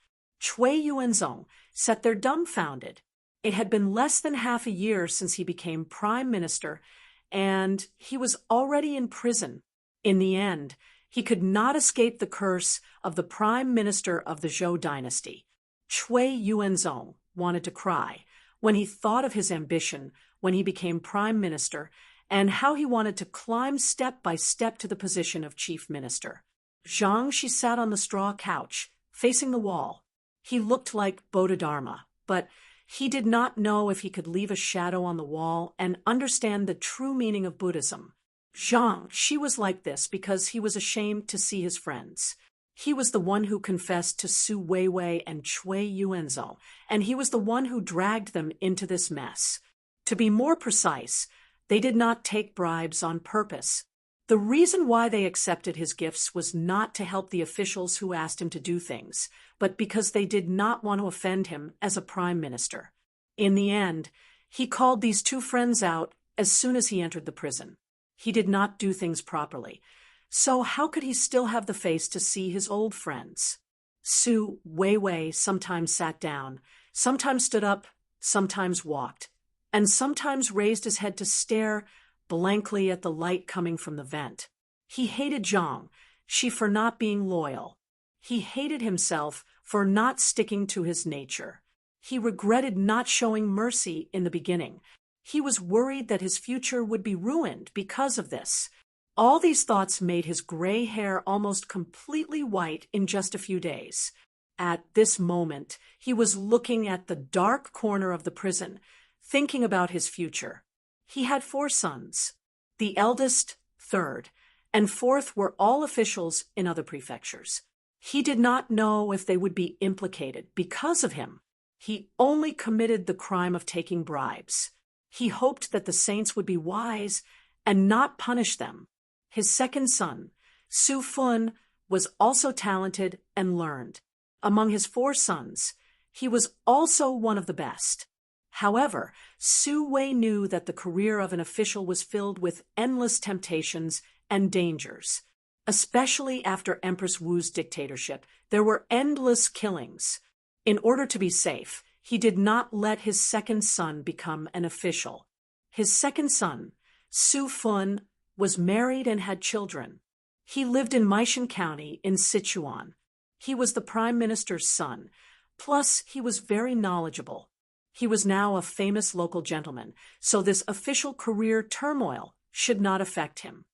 Cui Yuanzong sat there dumbfounded. It had been less than half a year since he became prime minister, and he was already in prison. In the end, he could not escape the curse of the prime minister of the Zhou dynasty. Cui Yuanzong wanted to cry when he thought of his ambition when he became prime minister and how he wanted to climb step by step to the position of chief minister. Zhang Shi sat on the straw couch, facing the wall. He looked like Bodhidharma, but he did not know if he could leave a shadow on the wall and understand the true meaning of Buddhism. Zhang Shi was like this because he was ashamed to see his friends. He was the one who confessed to Su Weiwei and Cui Yuanzong, and he was the one who dragged them into this mess. To be more precise, they did not take bribes on purpose. The reason why they accepted his gifts was not to help the officials who asked him to do things, but because they did not want to offend him as a prime minister. In the end, he called these 2 friends out as soon as he entered the prison. He did not do things properly, so how could he still have the face to see his old friends? Su Weiwei sometimes sat down, sometimes stood up, sometimes walked, and sometimes raised his head to stare blankly at the light coming from the vent. He hated Zhang Shi for not being loyal. He hated himself for not sticking to his nature. He regretted not showing mercy in the beginning. He was worried that his future would be ruined because of this. All these thoughts made his gray hair almost completely white in just a few days. At this moment, he was looking at the dark corner of the prison, thinking about his future. He had 4 sons. The eldest, 3rd, and 4th were all officials in other prefectures. He did not know if they would be implicated because of him. He only committed the crime of taking bribes. He hoped that the saints would be wise and not punish them. His 2nd son, Su Fun, was also talented and learned. Among his 4 sons, he was also one of the best. However, Su Wei knew that the career of an official was filled with endless temptations and dangers. Especially after Empress Wu's dictatorship, there were endless killings. In order to be safe, he did not let his 2nd son become an official. His 2nd son, Su Fun, was married and had children. He lived in Meishan County in Sichuan. He was the prime minister's son, plus he was very knowledgeable. He was now a famous local gentleman, so this official career turmoil should not affect him.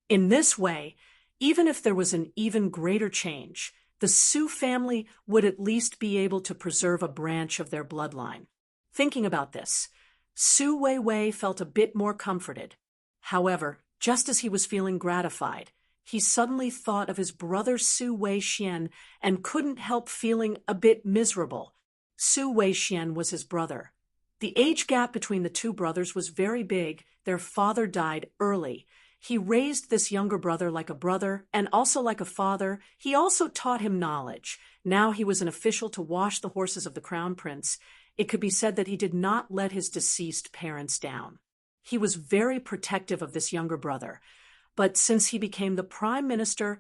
In this way, even if there was an even greater change, the Su family would at least be able to preserve a branch of their bloodline. Thinking about this, Su Weiwei felt a bit more comforted. However, just as he was feeling gratified, he suddenly thought of his brother Su Weixian and couldn't help feeling a bit miserable. Su Weixian was his brother. The age gap between the 2 brothers was very big. Their father died early. He raised this younger brother like a brother and also like a father. He also taught him knowledge. Now he was an official to wash the horses of the crown prince. It could be said that he did not let his deceased parents down. He was very protective of this younger brother. But since he became the prime minister,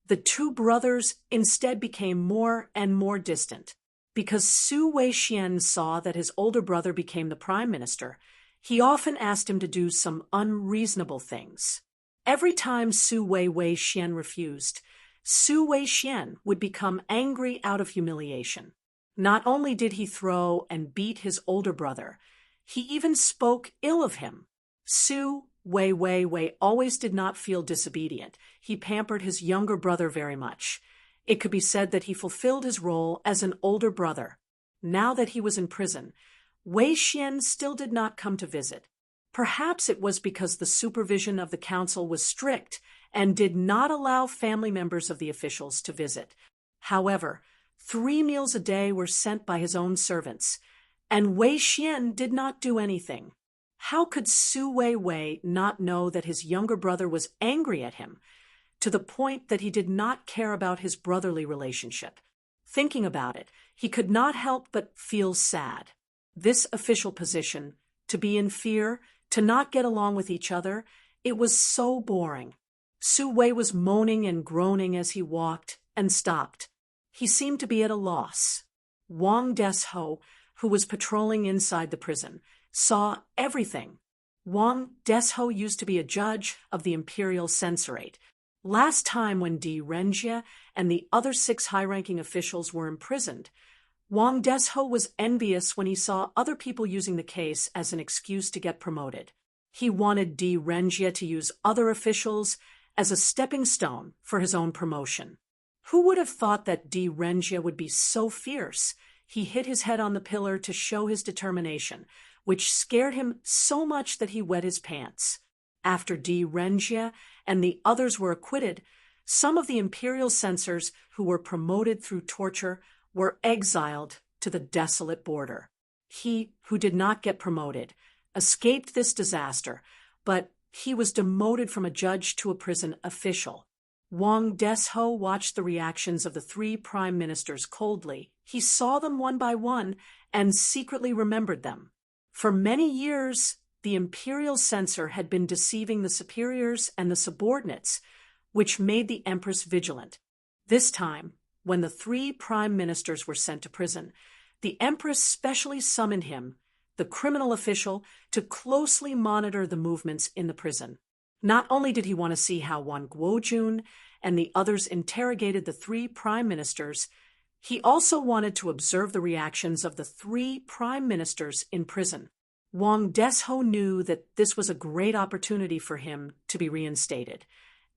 the 2 brothers instead became more and more distant. Because Su Weixian saw that his older brother became the prime minister, he often asked him to do some unreasonable things. Every time Su Weixian refused, Su Weixian would become angry out of humiliation. Not only did he throw and beat his older brother, he even spoke ill of him. Su Weiwei always did not feel disobedient. He pampered his younger brother very much. It could be said that he fulfilled his role as an older brother. Now that he was in prison, Wei Xian still did not come to visit. Perhaps it was because the supervision of the council was strict and did not allow family members of the officials to visit. However, 3 meals a day were sent by his own servants, and Wei Xian did not do anything. How could Su Weiwei not know that his younger brother was angry at him, to the point that he did not care about his brotherly relationship? Thinking about it, he could not help but feel sad. This official position, to be in fear, to not get along with each other, it was so boring. Su Wei was moaning and groaning as he walked and stopped. He seemed to be at a loss. Wang Desho, who was patrolling inside the prison, saw everything. Wang Desho used to be a judge of the Imperial Censorate. Last time when Di Renjie and the other 6 high-ranking officials were imprisoned, Wang Desho was envious when he saw other people using the case as an excuse to get promoted. He wanted Di Renjie to use other officials as a stepping stone for his own promotion. Who would have thought that Di Renjie would be so fierce? He hit his head on the pillar to show his determination, which scared him so much that he wet his pants. After Di Renjie and the others were acquitted, some of the imperial censors who were promoted through torture were exiled to the desolate border. He, who did not get promoted, escaped this disaster, but he was demoted from a judge to a prison official. Wang Desho watched the reactions of the 3 prime ministers coldly. He saw them one by one and secretly remembered them. For many years, the imperial censor had been deceiving the superiors and the subordinates, which made the empress vigilant. This time, when the 3 prime ministers were sent to prison, the empress specially summoned him, the criminal official, to closely monitor the movements in the prison. Not only did he want to see how Wang Guojun and the others interrogated the 3 prime ministers, he also wanted to observe the reactions of the 3 prime ministers in prison. Wang Desho knew that this was a great opportunity for him to be reinstated,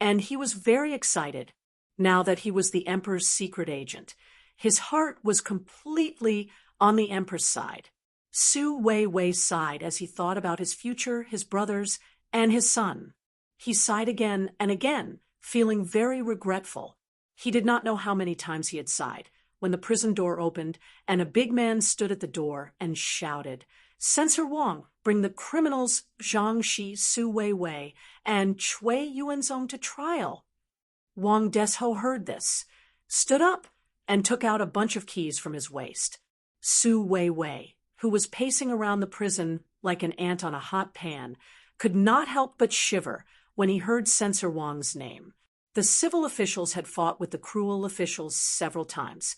and he was very excited now that he was the emperor's secret agent. His heart was completely on the empress side. Su Weiwei sighed as he thought about his future, his brothers, and his son. He sighed again and again, feeling very regretful. He did not know how many times he had sighed when the prison door opened and a big man stood at the door and shouted, "Censor Wang, bring the criminals Zhang Shi, Su Weiwei, and Cui Yuanzong to trial." Wang Desho heard this, stood up, and took out a bunch of keys from his waist. Su Weiwei, who was pacing around the prison like an ant on a hot pan, could not help but shiver when he heard Censor Wang's name. The civil officials had fought with the cruel officials several times,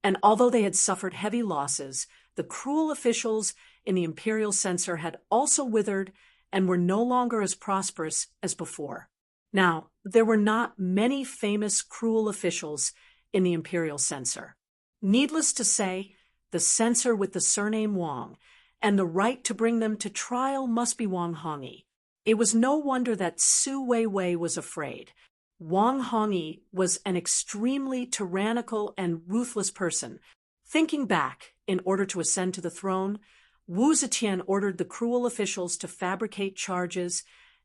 and although they had suffered heavy losses, the cruel officials in the imperial censor had also withered and were no longer as prosperous as before. Now, there were not many famous cruel officials in the imperial censor. Needless to say, the censor with the surname Wang and the right to bring them to trial must be Wang Hongyi. It was no wonder that Su Weiwei was afraid. Wang Hongyi was an extremely tyrannical and ruthless person. Thinking back, in order to ascend to the throne, Wu Zetian ordered the cruel officials to fabricate charges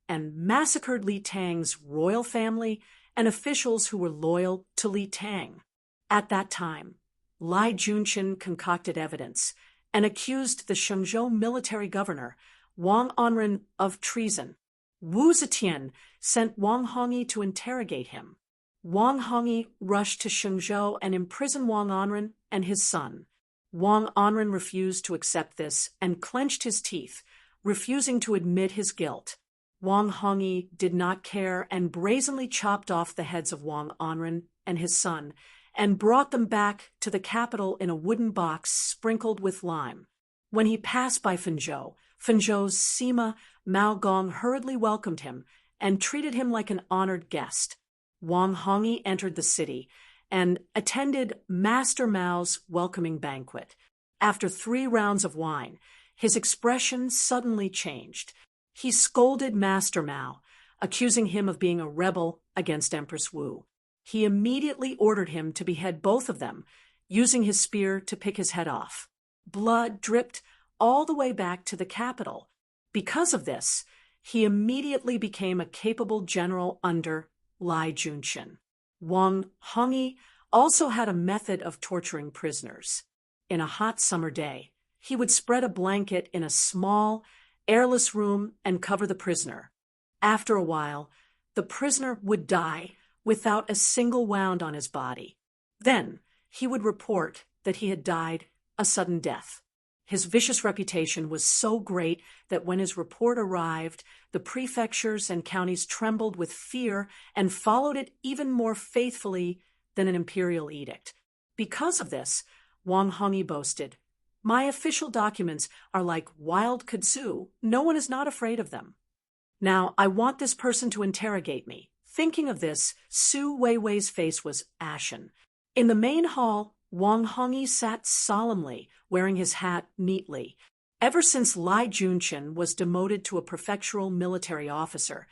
and massacred Li Tang's royal family and officials who were loyal to Li Tang. At that time, Lai Junqian concocted evidence and accused the Shenzhou military governor, Wang Anren, of treason. Wu Zetian sent Wang Hongyi to interrogate him. Wang Hongyi rushed to Shenzhou and imprisoned Wang Anren and his son. Wang Anren refused to accept this and clenched his teeth, refusing to admit his guilt. Wang Hongyi did not care and brazenly chopped off the heads of Wang Anren and his son and brought them back to the capital in a wooden box sprinkled with lime. When he passed by Fenzhou, Fenzhou's Sima Mao Gong hurriedly welcomed him and treated him like an honored guest. Wang Hongyi entered the city and attended Master Mao's welcoming banquet. After 3 rounds of wine, his expression suddenly changed. He scolded Master Mao, accusing him of being a rebel against Empress Wu. He immediately ordered him to behead both of them, using his spear to pick his head off. Blood dripped all the way back to the capital. Because of this, he immediately became a capable general under Lai Junshin. Wang Hongyi also had a method of torturing prisoners. In a hot summer day, he would spread a blanket in a small, airless room and cover the prisoner. After a while, the prisoner would die without a single wound on his body. Then, he would report that he had died a sudden death. His vicious reputation was so great that when his report arrived, the prefectures and counties trembled with fear and followed it even more faithfully than an imperial edict. Because of this, Wang Hongyi boasted, "My official documents are like wild kudzu. No one is not afraid of them. Now, I want this person to interrogate me." Thinking of this, Su Weiwei's face was ashen. In the main hall, Wang Hongyi sat solemnly, wearing his hat neatly. Ever since Lai Junshin was demoted to a prefectural military officer,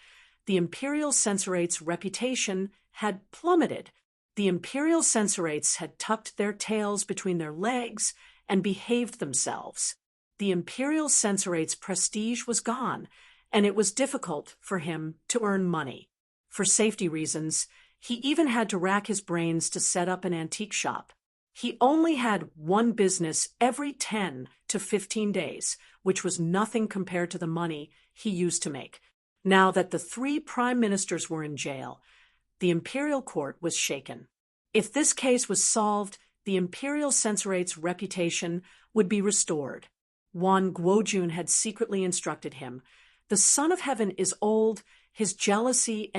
the imperial censorate's reputation had plummeted. The imperial censorates had tucked their tails between their legs and behaved themselves. The imperial censorate's prestige was gone, and it was difficult for him to earn money. For safety reasons, he even had to rack his brains to set up an antique shop. He only had one business every 10 to 15 days, which was nothing compared to the money he used to make. Now that the 3 prime ministers were in jail, the imperial court was shaken. If this case was solved, the imperial censorate's reputation would be restored. Wan Guojun had secretly instructed him, "The Son of Heaven is old, his jealousy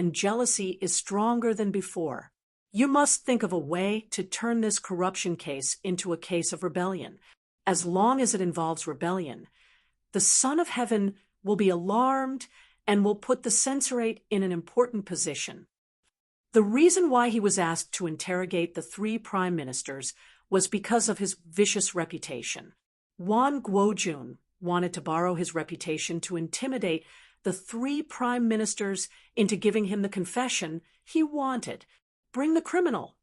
is stronger than before. You must think of a way to turn this corruption case into a case of rebellion. As long as it involves rebellion, the Son of Heaven will be alarmed and will put the censorate in an important position." The reason why he was asked to interrogate the 3 prime ministers was because of his vicious reputation. Wan Guojun wanted to borrow his reputation to intimidate the 3 prime ministers into giving him the confession he wanted. Bring the criminal.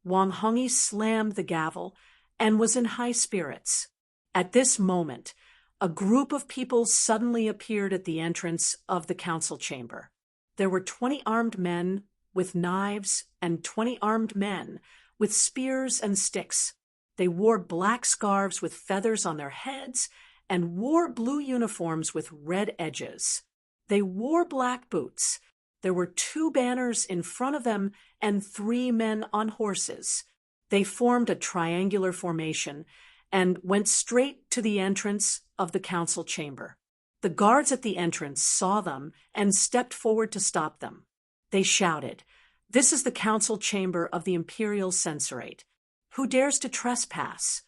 Wang Hongyi slammed the gavel and was in high spirits. At this moment, a group of people suddenly appeared at the entrance of the council chamber. There were 20 armed men with knives and 20 armed men with spears and sticks. They wore black scarves with feathers on their heads and wore blue uniforms with red edges. They wore black boots. There were 2 banners in front of them and 3 men on horses. They formed a triangular formation and went straight to the entrance of the council chamber. The guards at the entrance saw them and stepped forward to stop them. They shouted, "This is the council chamber of the imperial censorate. Who dares to trespass?"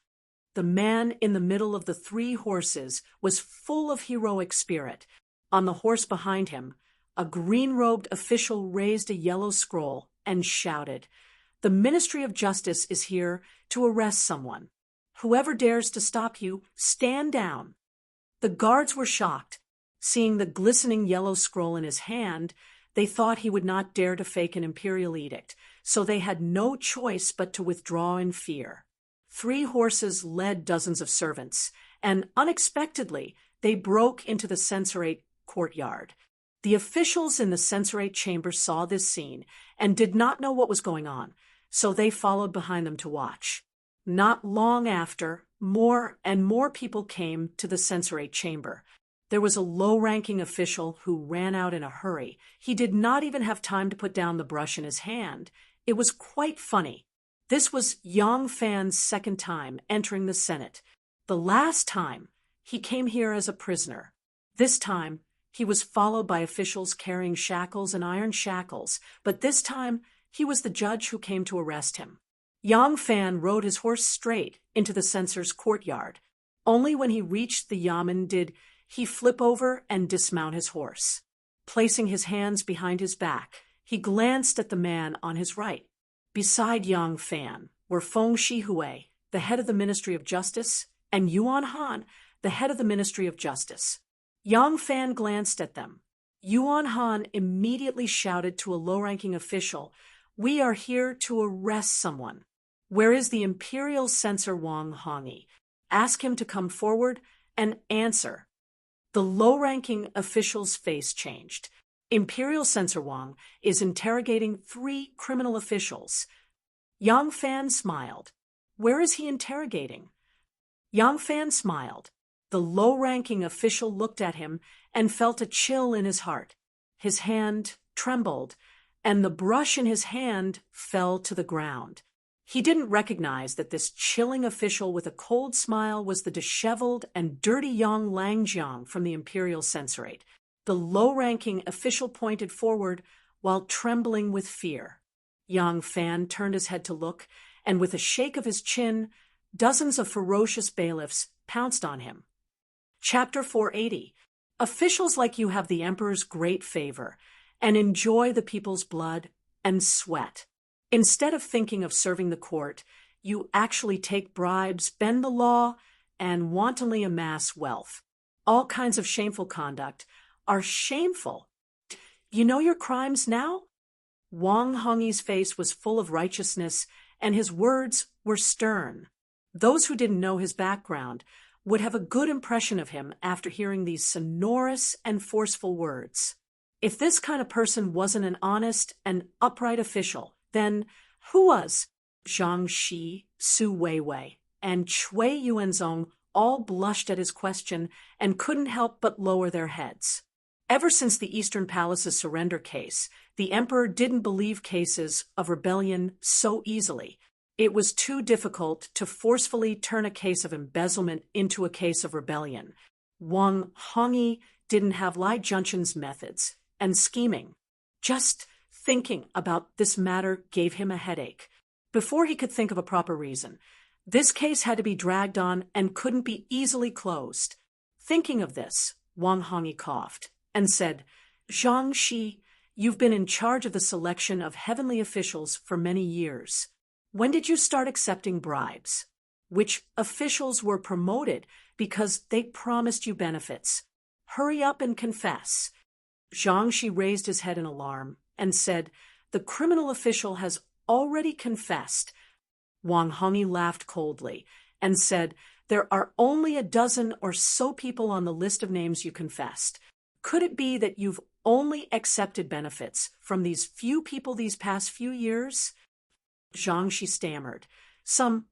The man in the middle of the 3 horses was full of heroic spirit. On the horse behind him, a green-robed official raised a yellow scroll and shouted, "The Ministry of Justice is here to arrest someone. Whoever dares to stop you, stand down." The guards were shocked. Seeing the glistening yellow scroll in his hand, they thought he would not dare to fake an imperial edict, so they had no choice but to withdraw in fear. 3 horses led dozens of servants, and unexpectedly, they broke into the censorate courtyard. The officials in the censorate chamber saw this scene and did not know what was going on, so they followed behind them to watch. Not long after, more and more people came to the censorate chamber. There was a low-ranking official who ran out in a hurry. He did not even have time to put down the brush in his hand. It was quite funny. This was Yang Fan's 2nd time entering the Senate. The last time, he came here as a prisoner. This time, he was followed by officials carrying shackles and iron shackles, but this time, he was the judge who came to arrest him. Yang Fan rode his horse straight into the censor's courtyard. Only when he reached the yamen did he flip over and dismount his horse. Placing his hands behind his back, he glanced at the man on his right. Beside Yang Fan were Feng Shihui, the head of the Ministry of Justice, and Yuan Han, the head of the Ministry of Justice. Yang Fan glanced at them. Yuan Han immediately shouted to a low-ranking official, "We are here to arrest someone. Where is the imperial censor Wang Hongyi? Ask him to come forward and answer." The low-ranking official's face changed. Imperial Censor Wang is interrogating 3 criminal officials. Yang Fan smiled. Where is he interrogating? Yang Fan smiled. The low-ranking official looked at him and felt a chill in his heart. His hand trembled, and the brush in his hand fell to the ground. He didn't recognize that this chilling official with a cold smile was the disheveled and dirty young Langjiang from the Imperial Censorate. The low-ranking official pointed forward while trembling with fear. Yang Fan turned his head to look, and with a shake of his chin, dozens of ferocious bailiffs pounced on him. Chapter 480. Officials like you have the Emperor's great favor and enjoy the people's blood and sweat. Instead of thinking of serving the court, you actually take bribes, bend the law, and wantonly amass wealth. All kinds of shameful conduct are shameful. You know your crimes now? Wang Hongyi's face was full of righteousness, and his words were stern. Those who didn't know his background would have a good impression of him after hearing these sonorous and forceful words. If this kind of person wasn't an honest and upright official, then who was? Zhang Shi, Su Weiwei, and Cui Yuanzong all blushed at his question and couldn't help but lower their heads. Ever since the Eastern Palace's surrender case, the emperor didn't believe cases of rebellion so easily. It was too difficult to forcefully turn a case of embezzlement into a case of rebellion. Wang Hongyi didn't have Lai Junqian's methods and scheming. Just thinking about this matter gave him a headache. Before he could think of a proper reason, this case had to be dragged on and couldn't be easily closed. Thinking of this, Wang Hongyi coughed and said, Zhang Shi, you've been in charge of the selection of heavenly officials for many years. When did you start accepting bribes? Which officials were promoted because they promised you benefits? Hurry up and confess. Zhang Shi raised his head in alarm and said, the criminal official has already confessed. Wang Hongyi laughed coldly and said, there are only a dozen or so people on the list of names you confessed. Could it be that you've only accepted benefits from these few people these past few years? Zhang Shi stammered. Some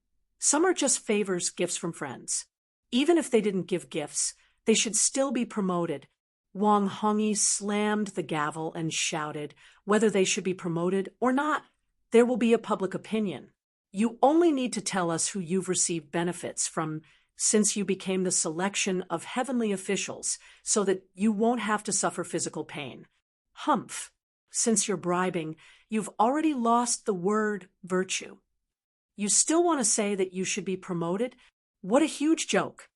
are just favors, gifts from friends. Even if they didn't give gifts, they should still be promoted. Wang Hongyi slammed the gavel and shouted, whether they should be promoted or not, there will be a public opinion. You only need to tell us who you've received benefits from since you became the selection of heavenly officials so that you won't have to suffer physical pain. Humph. Since you're bribing, you've already lost the word virtue. You still want to say that you should be promoted? What a huge joke.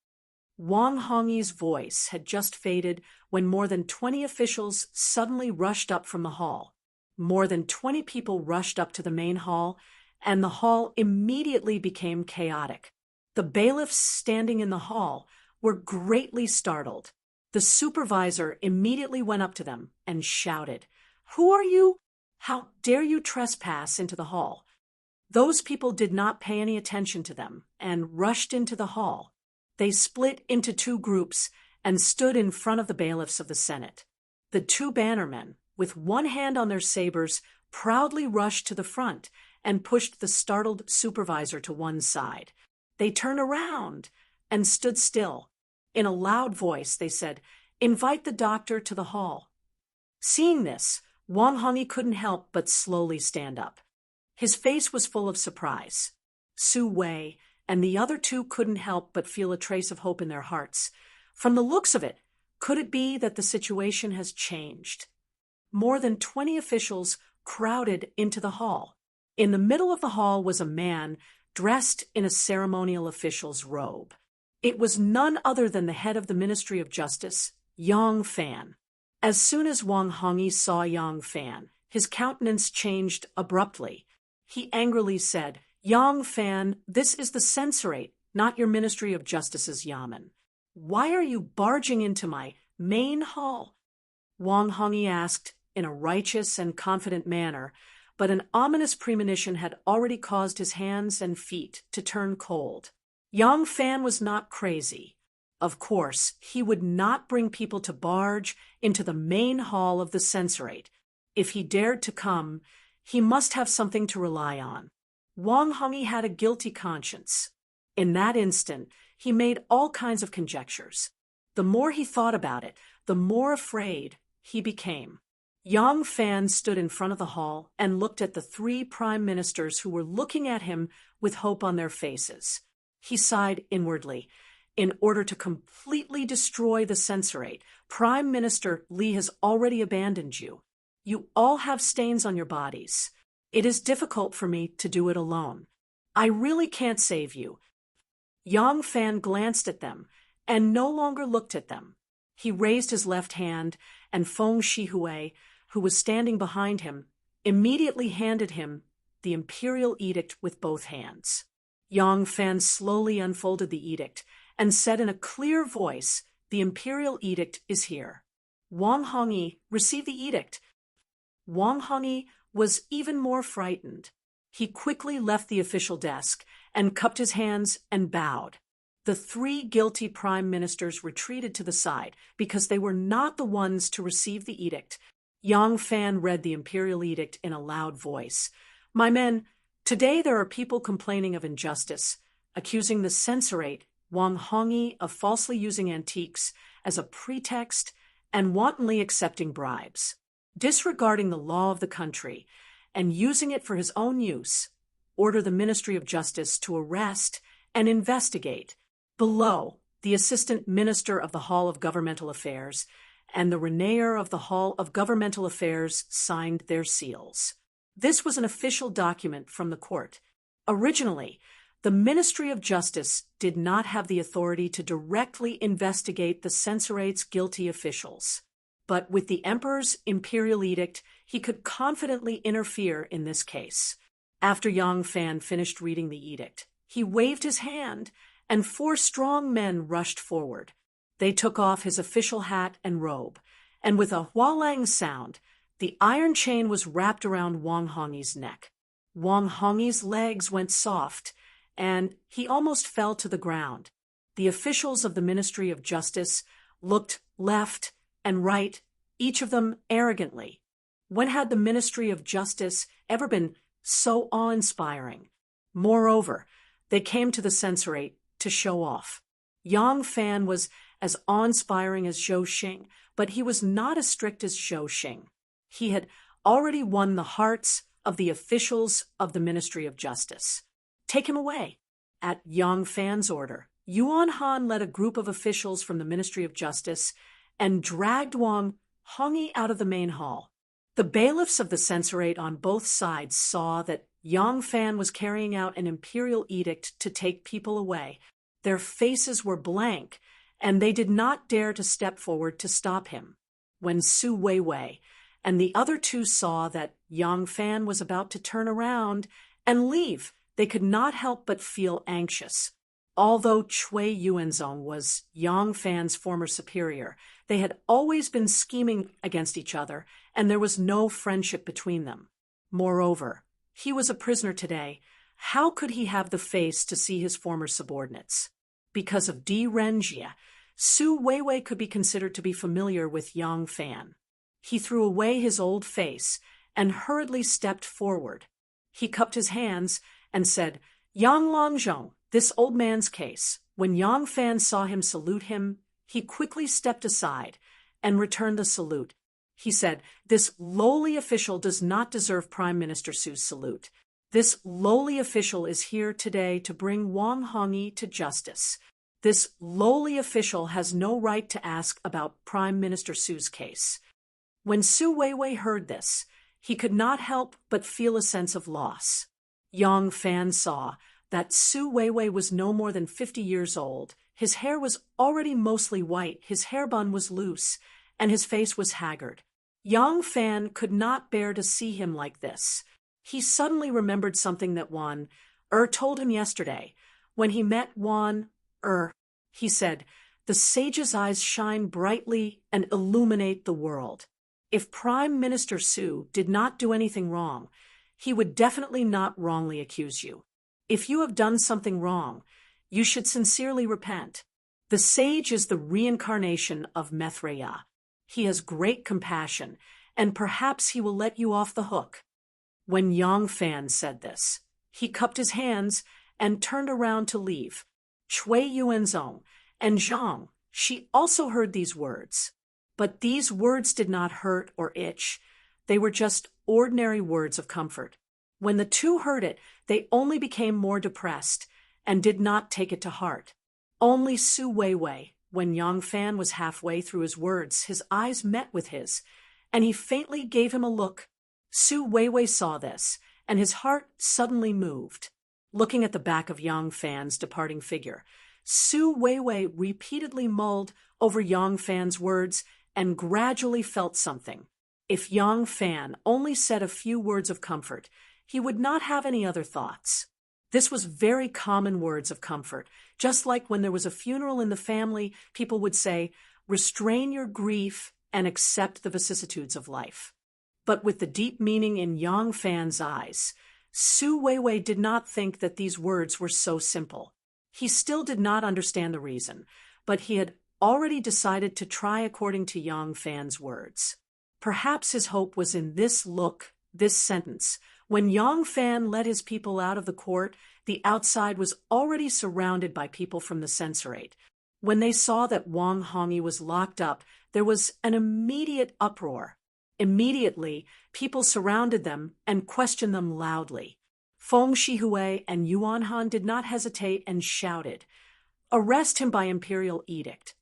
Wang Hongyi's voice had just faded when more than 20 officials suddenly rushed up from the hall. More than 20 people rushed up to the main hall, and the hall immediately became chaotic. The bailiffs standing in the hall were greatly startled. The supervisor immediately went up to them and shouted, Who are you? How dare you trespass into the hall? Those people did not pay any attention to them and rushed into the hall. They split into 2 groups and stood in front of the bailiffs of the Senate. The 2 bannermen, with one hand on their sabers, proudly rushed to the front and pushed the startled supervisor to one side. They turned around and stood still. In a loud voice, they said, Invite the doctor to the hall. Seeing this, Wang Hongyi couldn't help but slowly stand up. His face was full of surprise. Su Wei and the other 2 couldn't help but feel a trace of hope in their hearts. From the looks of it, could it be that the situation has changed? More than 20 officials crowded into the hall. In the middle of the hall was a man dressed in a ceremonial official's robe. It was none other than the head of the Ministry of Justice, Yang Fan. As soon as Wang Hongyi saw Yang Fan, his countenance changed abruptly. He angrily said, Yang Fan, this is the censorate, not your Ministry of Justice's yamen. Why are you barging into my main hall? Wang Hongyi asked in a righteous and confident manner, but an ominous premonition had already caused his hands and feet to turn cold. Yang Fan was not crazy. Of course, he would not bring people to barge into the main hall of the censorate. If he dared to come, he must have something to rely on. Wang Hongyi had a guilty conscience. In that instant, he made all kinds of conjectures. The more he thought about it, the more afraid he became. Yang Fan stood in front of the hall and looked at the 3 prime ministers who were looking at him with hope on their faces. He sighed inwardly. In order to completely destroy the censorate, Prime Minister Li has already abandoned you. You all have stains on your bodies. It is difficult for me to do it alone. I really can't save you. Yang Fan glanced at them and no longer looked at them. He raised his left hand, and Feng Shihui, who was standing behind him, immediately handed him the imperial edict with both hands. Yang Fan slowly unfolded the edict and said in a clear voice, "The imperial edict is here." Wang Hongyi received the edict. Wang Hongyi was even more frightened. He quickly left the official desk and cupped his hands and bowed. The 3 guilty prime ministers retreated to the side because they were not the ones to receive the edict. Yang Fan read the imperial edict in a loud voice. "My men, today there are people complaining of injustice, accusing the censorate Wang Hongyi of falsely using antiques as a pretext and wantonly accepting bribes, disregarding the law of the country, and using it for his own use. Order the Ministry of Justice to arrest and investigate." Below, the Assistant Minister of the Hall of Governmental Affairs and the Renayer of the Hall of Governmental Affairs signed their seals. This was an official document from the court. Originally, the Ministry of Justice did not have the authority to directly investigate the censorate's guilty officials. But with the Emperor's imperial edict, he could confidently interfere in this case. After Yang Fan finished reading the edict, he waved his hand, and 4 strong men rushed forward. They took off his official hat and robe, and with a hualang sound, the iron chain was wrapped around Wang Hongyi's neck. Wang Hongyi's legs went soft, and he almost fell to the ground. The officials of the Ministry of Justice looked left and right, each of them arrogantly. When had the Ministry of Justice ever been so awe-inspiring? Moreover, they came to the censorate to show off. Yang Fan was as awe-inspiring as Zhou Xing, but he was not as strict as Zhou Xing. He had already won the hearts of the officials of the Ministry of Justice. "Take him away." At Yang Fan's order, Yuan Han led a group of officials from the Ministry of Justice and dragged Wang Hongyi out of the main hall. The bailiffs of the censorate on both sides saw that Yang Fan was carrying out an imperial edict to take people away. Their faces were blank, and they did not dare to step forward to stop him. When Su Weiwei and the other 2 saw that Yang Fan was about to turn around and leave, they could not help but feel anxious. Although Cui Yuanzong was Yang Fan's former superior, they had always been scheming against each other, and there was no friendship between them. Moreover, he was a prisoner today. How could he have the face to see his former subordinates? Because of Di Renjie, Su Weiwei could be considered to be familiar with Yang Fan. He threw away his old face and hurriedly stepped forward. He cupped his hands and said, "Yang Longzhong, this old man's case." When Yang Fan saw him salute him, he quickly stepped aside and returned the salute. He said, "This lowly official does not deserve Prime Minister Su's salute. This lowly official is here today to bring Wang Hongyi to justice. This lowly official has no right to ask about Prime Minister Su's case." When Su Weiwei heard this, he could not help but feel a sense of loss. Yang Fan saw that Su Weiwei was no more than 50 years old. His hair was already mostly white, his hair bun was loose, and his face was haggard. Yang Fan could not bear to see him like this. He suddenly remembered something that Wan told him yesterday. When he met Wan he said, "The sage's eyes shine brightly and illuminate the world." If Prime Minister Su did not do anything wrong, he would definitely not wrongly accuse you. If you have done something wrong, you should sincerely repent. The sage is the reincarnation of Mithreya. He has great compassion, and perhaps he will let you off the hook." When Yang Fan said this, he cupped his hands and turned around to leave. Cui Yuanzong and Zhang, she also heard these words. But these words did not hurt or itch. They were just ordinary words of comfort. When the two heard it, they only became more depressed and did not take it to heart. Only Su Weiwei, when Yang Fan was halfway through his words, his eyes met with his, and he faintly gave him a look. Su Weiwei saw this, and his heart suddenly moved. Looking at the back of Yang Fan's departing figure, Su Weiwei repeatedly mulled over Yang Fan's words and gradually felt something. If Yang Fan only said a few words of comfort, he would not have any other thoughts. This was very common words of comfort, just like when there was a funeral in the family, people would say, "Restrain your grief and accept the vicissitudes of life." But with the deep meaning in Yang Fan's eyes, Su Weiwei did not think that these words were so simple. He still did not understand the reason, but he had already decided to try according to Yang Fan's words. Perhaps his hope was in this look, this sentence. When Yang Fan led his people out of the court, the outside was already surrounded by people from the censorate. When they saw that Wang Hongyi was locked up, there was an immediate uproar. Immediately, people surrounded them and questioned them loudly. Feng Shihui and Yuan Han did not hesitate and shouted, "Arrest him by imperial edict."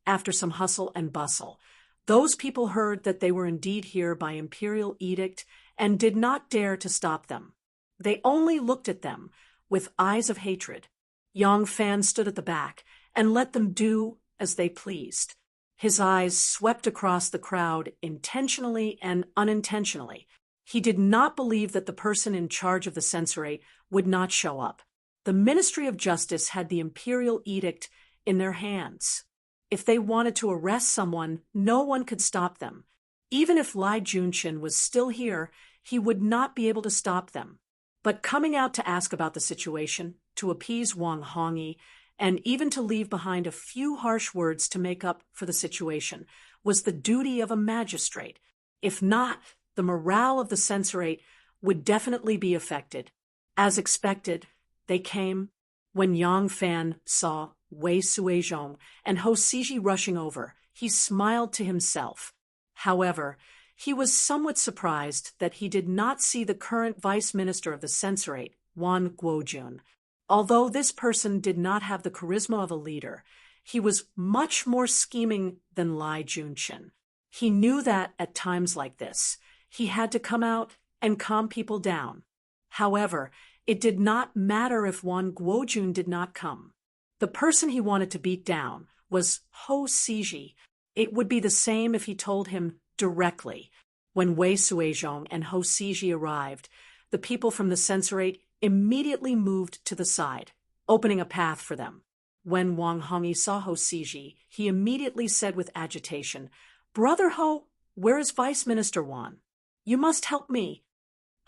After some hustle and bustle, those people heard that they were indeed here by imperial edict and did not dare to stop them. They only looked at them with eyes of hatred. Yang Fan stood at the back and let them do as they pleased. His eyes swept across the crowd intentionally and unintentionally. He did not believe that the person in charge of the censorate would not show up. The Ministry of Justice had the imperial edict in their hands. If they wanted to arrest someone, no one could stop them. Even if Lai Junqin was still here, he would not be able to stop them. But coming out to ask about the situation, to appease Wang Hongyi, and even to leave behind a few harsh words to make up for the situation, was the duty of a magistrate. If not, the morale of the censorate would definitely be affected. As expected, they came. When Yang Fan saw Wei Suizhong and Ho Siji rushing over, he smiled to himself. However, he was somewhat surprised that he did not see the current vice minister of the censorate, Wan Guojun. Although this person did not have the charisma of a leader, he was much more scheming than Lai Junqin. He knew that at times like this, he had to come out and calm people down. However, it did not matter if Wan Guojun did not come. The person he wanted to beat down was Ho Siji. It would be the same if he told him directly. When Wei Suizhong and Ho Siji arrived, the people from the censorate immediately moved to the side, opening a path for them. When Wang Hongyi saw Ho Siji, he immediately said with agitation, "Brother Ho, where is Vice Minister Wan? You must help me."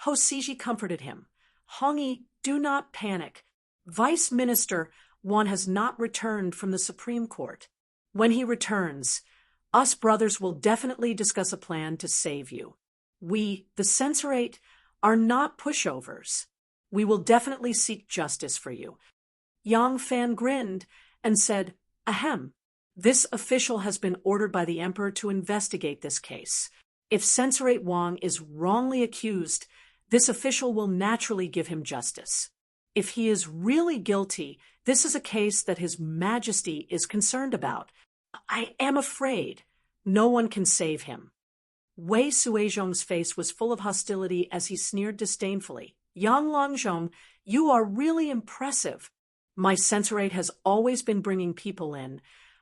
Ho Siji comforted him. "Hongyi, do not panic. Vice Minister Wan has not returned from the Supreme Court. When he returns, us brothers will definitely discuss a plan to save you. We, the censorate, are not pushovers. We will definitely seek justice for you." Yang Fan grinned and said, "Ahem. This official has been ordered by the emperor to investigate this case. If censorate Wang is wrongly accused, this official will naturally give him justice. If he is really guilty, this is a case that His Majesty is concerned about. I am afraid no one can save him." Wei Suizhong's face was full of hostility as he sneered disdainfully. "Yang Longzhong, you are really impressive. My censorate has always been bringing people in,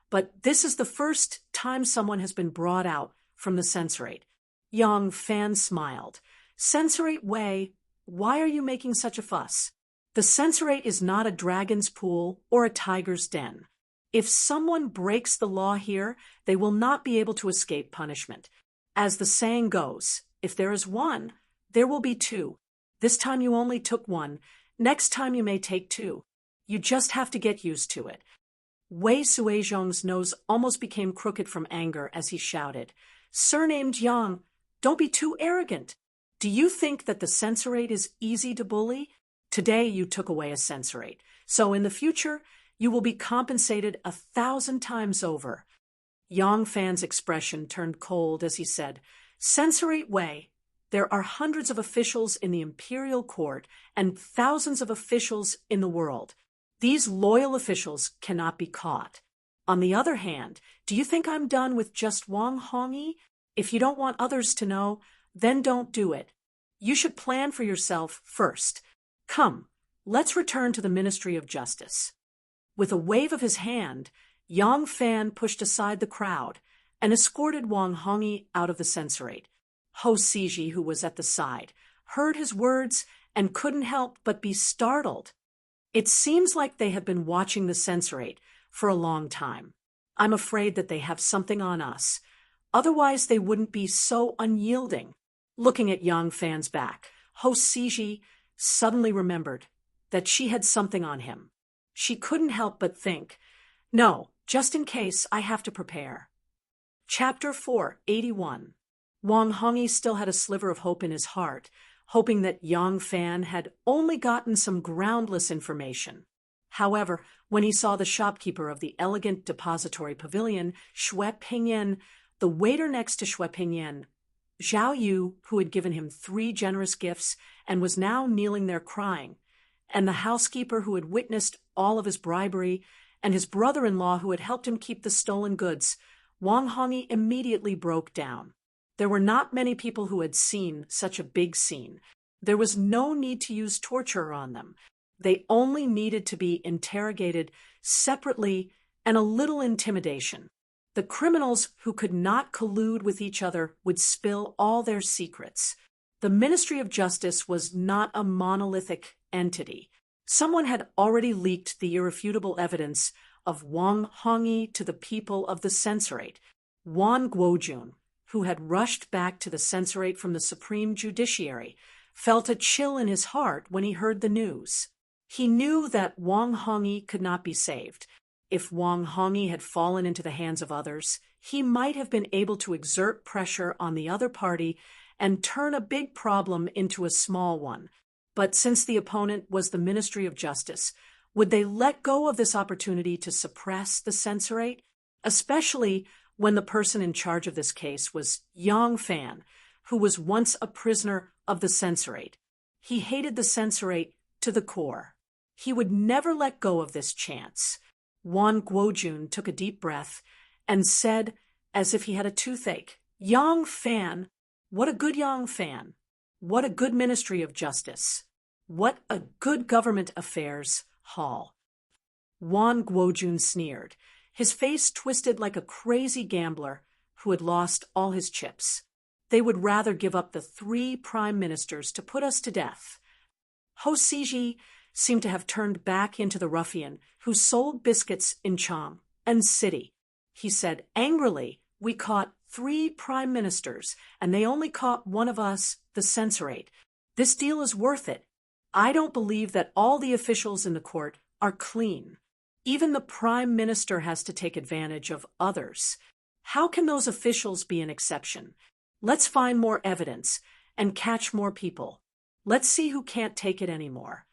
but this is the first time someone has been brought out from the censorate." Yang Fan smiled. "Censorate Wei, why are you making such a fuss? The censorate is not a dragon's pool or a tiger's den. If someone breaks the law here, they will not be able to escape punishment. As the saying goes, if there is one, there will be two. This time you only took one. Next time you may take two. You just have to get used to it." Wei Suizhong's nose almost became crooked from anger as he shouted, "Surnamed Yang, don't be too arrogant. Do you think that the censorate is easy to bully? Today you took away a censorate, so in the future you will be compensated 1,000 times over." Yang Fan's expression turned cold as he said, "Censorate Wei. There are hundreds of officials in the imperial court and thousands of officials in the world. These loyal officials cannot be caught. On the other hand, do you think I'm done with just Wang Hongyi? If you don't want others to know, then don't do it. You should plan for yourself first. Come, let's return to the Ministry of Justice." With a wave of his hand, Yang Fan pushed aside the crowd and escorted Wang Hongyi out of the censorate. Ho Siji, who was at the side, heard his words and couldn't help but be startled. "It seems like they have been watching the censorate for a long time. I'm afraid that they have something on us. Otherwise, they wouldn't be so unyielding." Looking at Yang Fan's back, Ho Siji suddenly remembered that she had something on him. She couldn't help but think, "No, just in case, I have to prepare." Chapter 481. Wang Hongyi still had a sliver of hope in his heart, hoping that Yang Fan had only gotten some groundless information. However, when he saw the shopkeeper of the elegant depository pavilion, Xue Pingyan, the waiter next to Xue Pingyan, Zhao Yu, who had given him 3 generous gifts and was now kneeling there crying, and the housekeeper who had witnessed all of his bribery, and his brother-in-law who had helped him keep the stolen goods, Wang Hongyi immediately broke down. There were not many people who had seen such a big scene. There was no need to use torture on them. They only needed to be interrogated separately and a little intimidation. The criminals who could not collude with each other would spill all their secrets. The Ministry of Justice was not a monolithic entity. Someone had already leaked the irrefutable evidence of Wang Hongyi to the people of the censorate. Wan Guojun, who had rushed back to the censorate from the Supreme Judiciary, felt a chill in his heart when he heard the news. He knew that Wang Hongyi could not be saved. If Wang Hongyi had fallen into the hands of others, he might have been able to exert pressure on the other party and turn a big problem into a small one. But since the opponent was the Ministry of Justice, would they let go of this opportunity to suppress the censorate? Especially when the person in charge of this case was Yang Fan, who was once a prisoner of the censorate. He hated the censorate to the core. He would never let go of this chance. Wan Guojun took a deep breath and said, as if he had a toothache, "Yang Fan, what a good Yang Fan. What a good Ministry of Justice. What a good government affairs hall." Wan Guojun sneered, his face twisted like a crazy gambler who had lost all his chips. "They would rather give up the 3 prime ministers to put us to death." Ho Siji seemed to have turned back into the ruffian who sold biscuits in Chang and City. He said angrily, "We caught 3 prime ministers, and they only caught one of us, the censorate. This deal is worth it. I don't believe that all the officials in the court are clean. Even the prime minister has to take advantage of others. How can those officials be an exception? Let's find more evidence and catch more people. Let's see who can't take it anymore."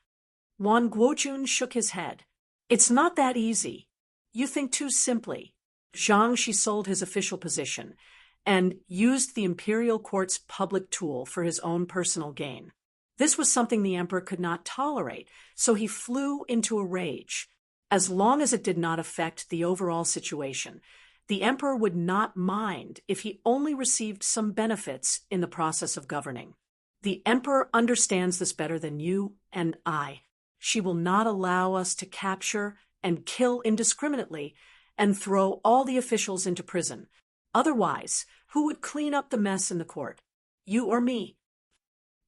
Wan Guojun shook his head. "It's not that easy. You think too simply." Zhang Shi sold his official position and used the imperial court's public tool for his own personal gain. This was something the emperor could not tolerate, so he flew into a rage. As long as it did not affect the overall situation, the emperor would not mind if he only received some benefits in the process of governing. The emperor understands this better than you and I. She will not allow us to capture and kill indiscriminately and throw all the officials into prison. Otherwise, who would clean up the mess in the court? You or me?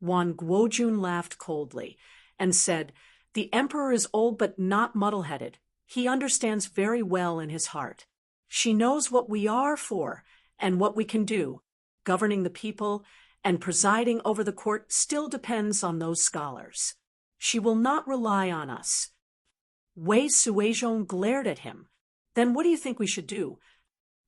Wan Guojun laughed coldly and said, "The emperor is old but not muddle-headed. He understands very well in his heart. She knows what we are for and what we can do. Governing the people and presiding over the court still depends on those scholars. She will not rely on us." Wei Suizhong glared at him. Then what do you think we should do?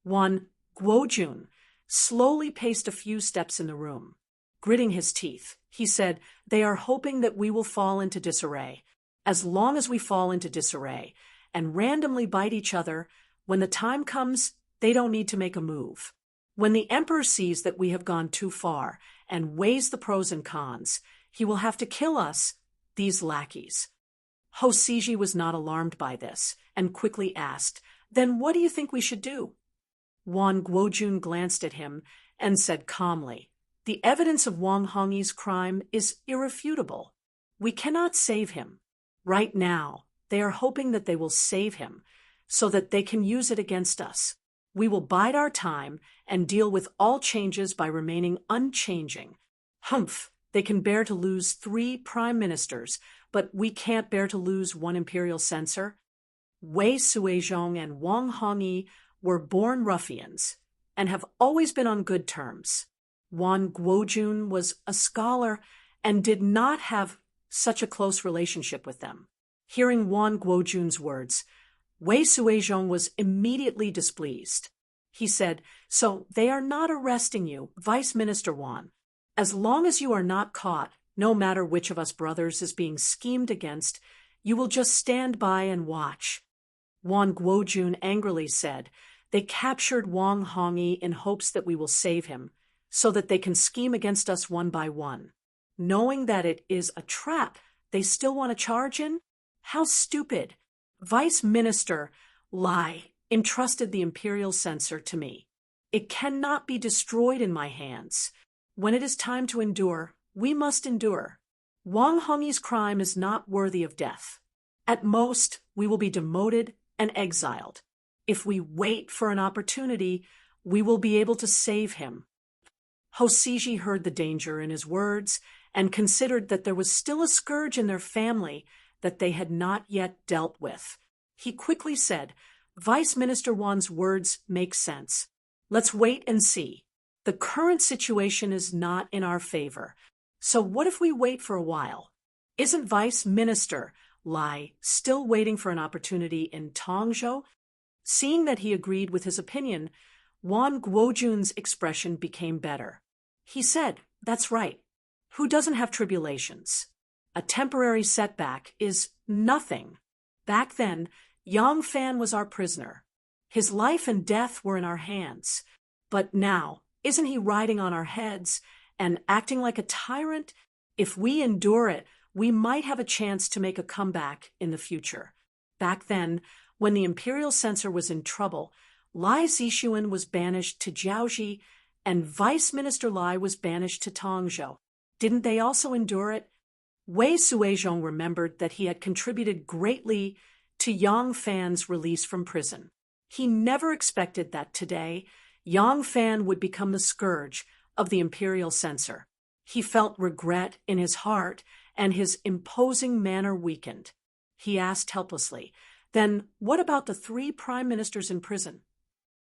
Wang Guojun slowly paced a few steps in the room. Gritting his teeth, he said, "They are hoping that we will fall into disarray. As long as we fall into disarray and randomly bite each other, when the time comes, they don't need to make a move. When the emperor sees that we have gone too far and weighs the pros and cons, he will have to kill us, these lackeys." Hosiji was not alarmed by this and quickly asked, "Then what do you think we should do?" Wang Guojun glanced at him and said calmly, "The evidence of Wang Hongyi's crime is irrefutable. We cannot save him. Right now, they are hoping that they will save him so that they can use it against us. We will bide our time and deal with all changes by remaining unchanging. Humph, they can bear to lose 3 prime ministers, but we can't bear to lose 1 imperial censor." Wei Suizhong and Wang Hongyi were born ruffians and have always been on good terms. Wang Guojun was a scholar and did not have such a close relationship with them. Hearing Wang Guojun's words, Wei Suizhong was immediately displeased. He said, "So they are not arresting you, Vice Minister Wang. As long as you are not caught, no matter which of us brothers is being schemed against, you will just stand by and watch." Wang Guojun angrily said, "They captured Wang Hongyi in hopes that we will save him, so that they can scheme against us one by one. Knowing that it is a trap, they still want to charge in? How stupid! Vice Minister Lai entrusted the imperial censor to me. It cannot be destroyed in my hands. When it is time to endure, we must endure. Wang Hongyi's crime is not worthy of death. At most, we will be demoted and exiled. If we wait for an opportunity, we will be able to save him." Hosiji heard the danger in his words and considered that there was still a scourge in their family that they had not yet dealt with. He quickly said, "Vice Minister Wan's words make sense. Let's wait and see. The current situation is not in our favor. So what if we wait for a while? Isn't Vice Minister Lai still waiting for an opportunity in Tongzhou?" Seeing that he agreed with his opinion, Wang Guojun's expression became better. He said, "That's right. Who doesn't have tribulations? A temporary setback is nothing. Back then, Yang Fan was our prisoner. His life and death were in our hands. But now, isn't he riding on our heads and acting like a tyrant? If we endure it, we might have a chance to make a comeback in the future. Back then, when the imperial censor was in trouble, Lai Zixuan was banished to Jiaoji, and Vice Minister Lai was banished to Tongzhou. Didn't they also endure it?" Wei Suizhong remembered that he had contributed greatly to Yang Fan's release from prison. He never expected that today Yang Fan would become the scourge of the imperial censor. He felt regret in his heart, and his imposing manner weakened. He asked helplessly, "Then what about the 3 prime ministers in prison?"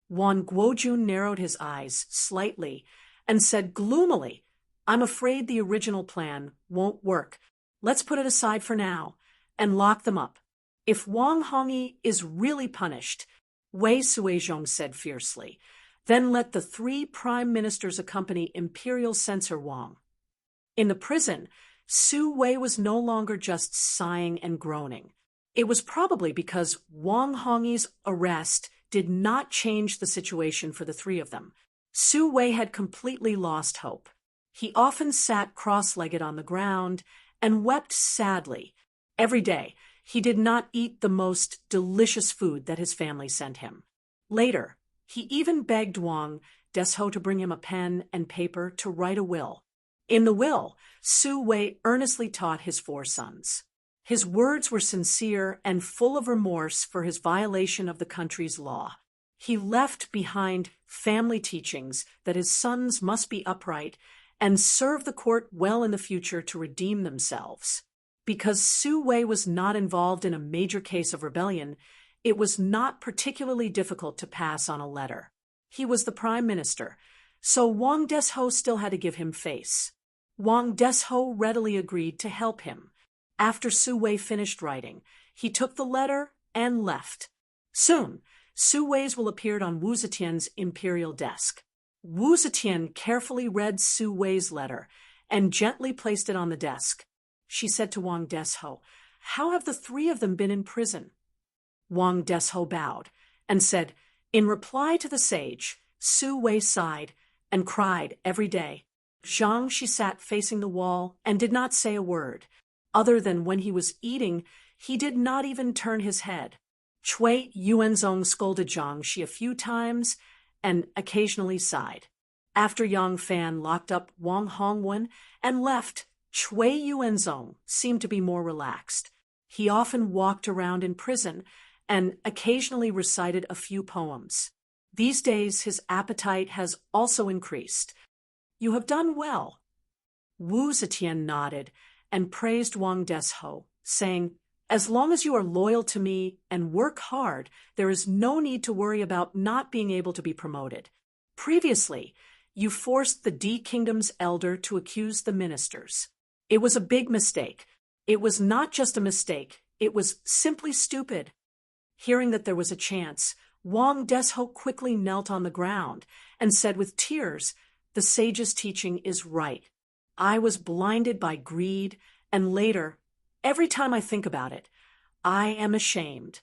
Wang Guojun narrowed his eyes slightly and said gloomily, "I'm afraid the original plan won't work. Let's put it aside for now and lock them up. If Wang Hongyi is really punished," Wei Suizhong said fiercely, "then let the 3 prime ministers accompany imperial censor Wang." In the prison, Su Wei was no longer just sighing and groaning. It was probably because Wang Hongyi's arrest did not change the situation for the 3 of them. Su Wei had completely lost hope. He often sat cross-legged on the ground and wept sadly. Every day, he did not eat the most delicious food that his family sent him. Later, he even begged Wang Desho to bring him a pen and paper to write a will. In the will, Su Wei earnestly taught his 4 sons. His words were sincere and full of remorse for his violation of the country's law. He left behind family teachings that his sons must be upright and serve the court well in the future to redeem themselves. Because Su Wei was not involved in a major case of rebellion, it was not particularly difficult to pass on a letter. He was the prime minister, so Wang Desho still had to give him face. Wang Desho readily agreed to help him. After Su Wei finished writing, he took the letter and left. Soon, Su Wei's will appeared on Wu Zetian's imperial desk. Wu Zetian carefully read Su Wei's letter and gently placed it on the desk. She said to Wang Desho, "How have the three of them been in prison?" Wang Desho bowed and said, "In reply to the sage, Su Wei sighed and cried every day." Zhang Shi sat facing the wall and did not say a word, other than when he was eating, he did not even turn his head. Cui Yuanzong scolded Zhang Shi a few times and occasionally sighed. After Yang Fan locked up Wang Hongwen and left, Cui Yuanzong seemed to be more relaxed. He often walked around in prison and occasionally recited a few poems. These days his appetite has also increased. "You have done well." Wu Zetian nodded and praised Wang Desho, saying, "As long as you are loyal to me and work hard, there is no need to worry about not being able to be promoted. Previously, you forced the D Kingdom's elder to accuse the ministers. It was a big mistake. It was not just a mistake, it was simply stupid." Hearing that there was a chance, Wang Desho quickly knelt on the ground and said with tears, "The sage's teaching is right. I was blinded by greed, and later, every time I think about it, I am ashamed.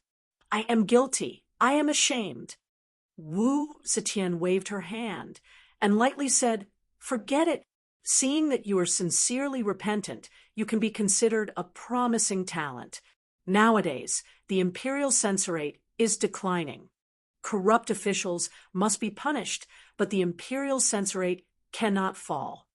I am guilty. I am ashamed." Wu Zetian waved her hand and lightly said, "Forget it. Seeing that you are sincerely repentant, you can be considered a promising talent. Nowadays, the imperial censorate is declining. Corrupt officials must be punished, but the imperial censorate cannot fall.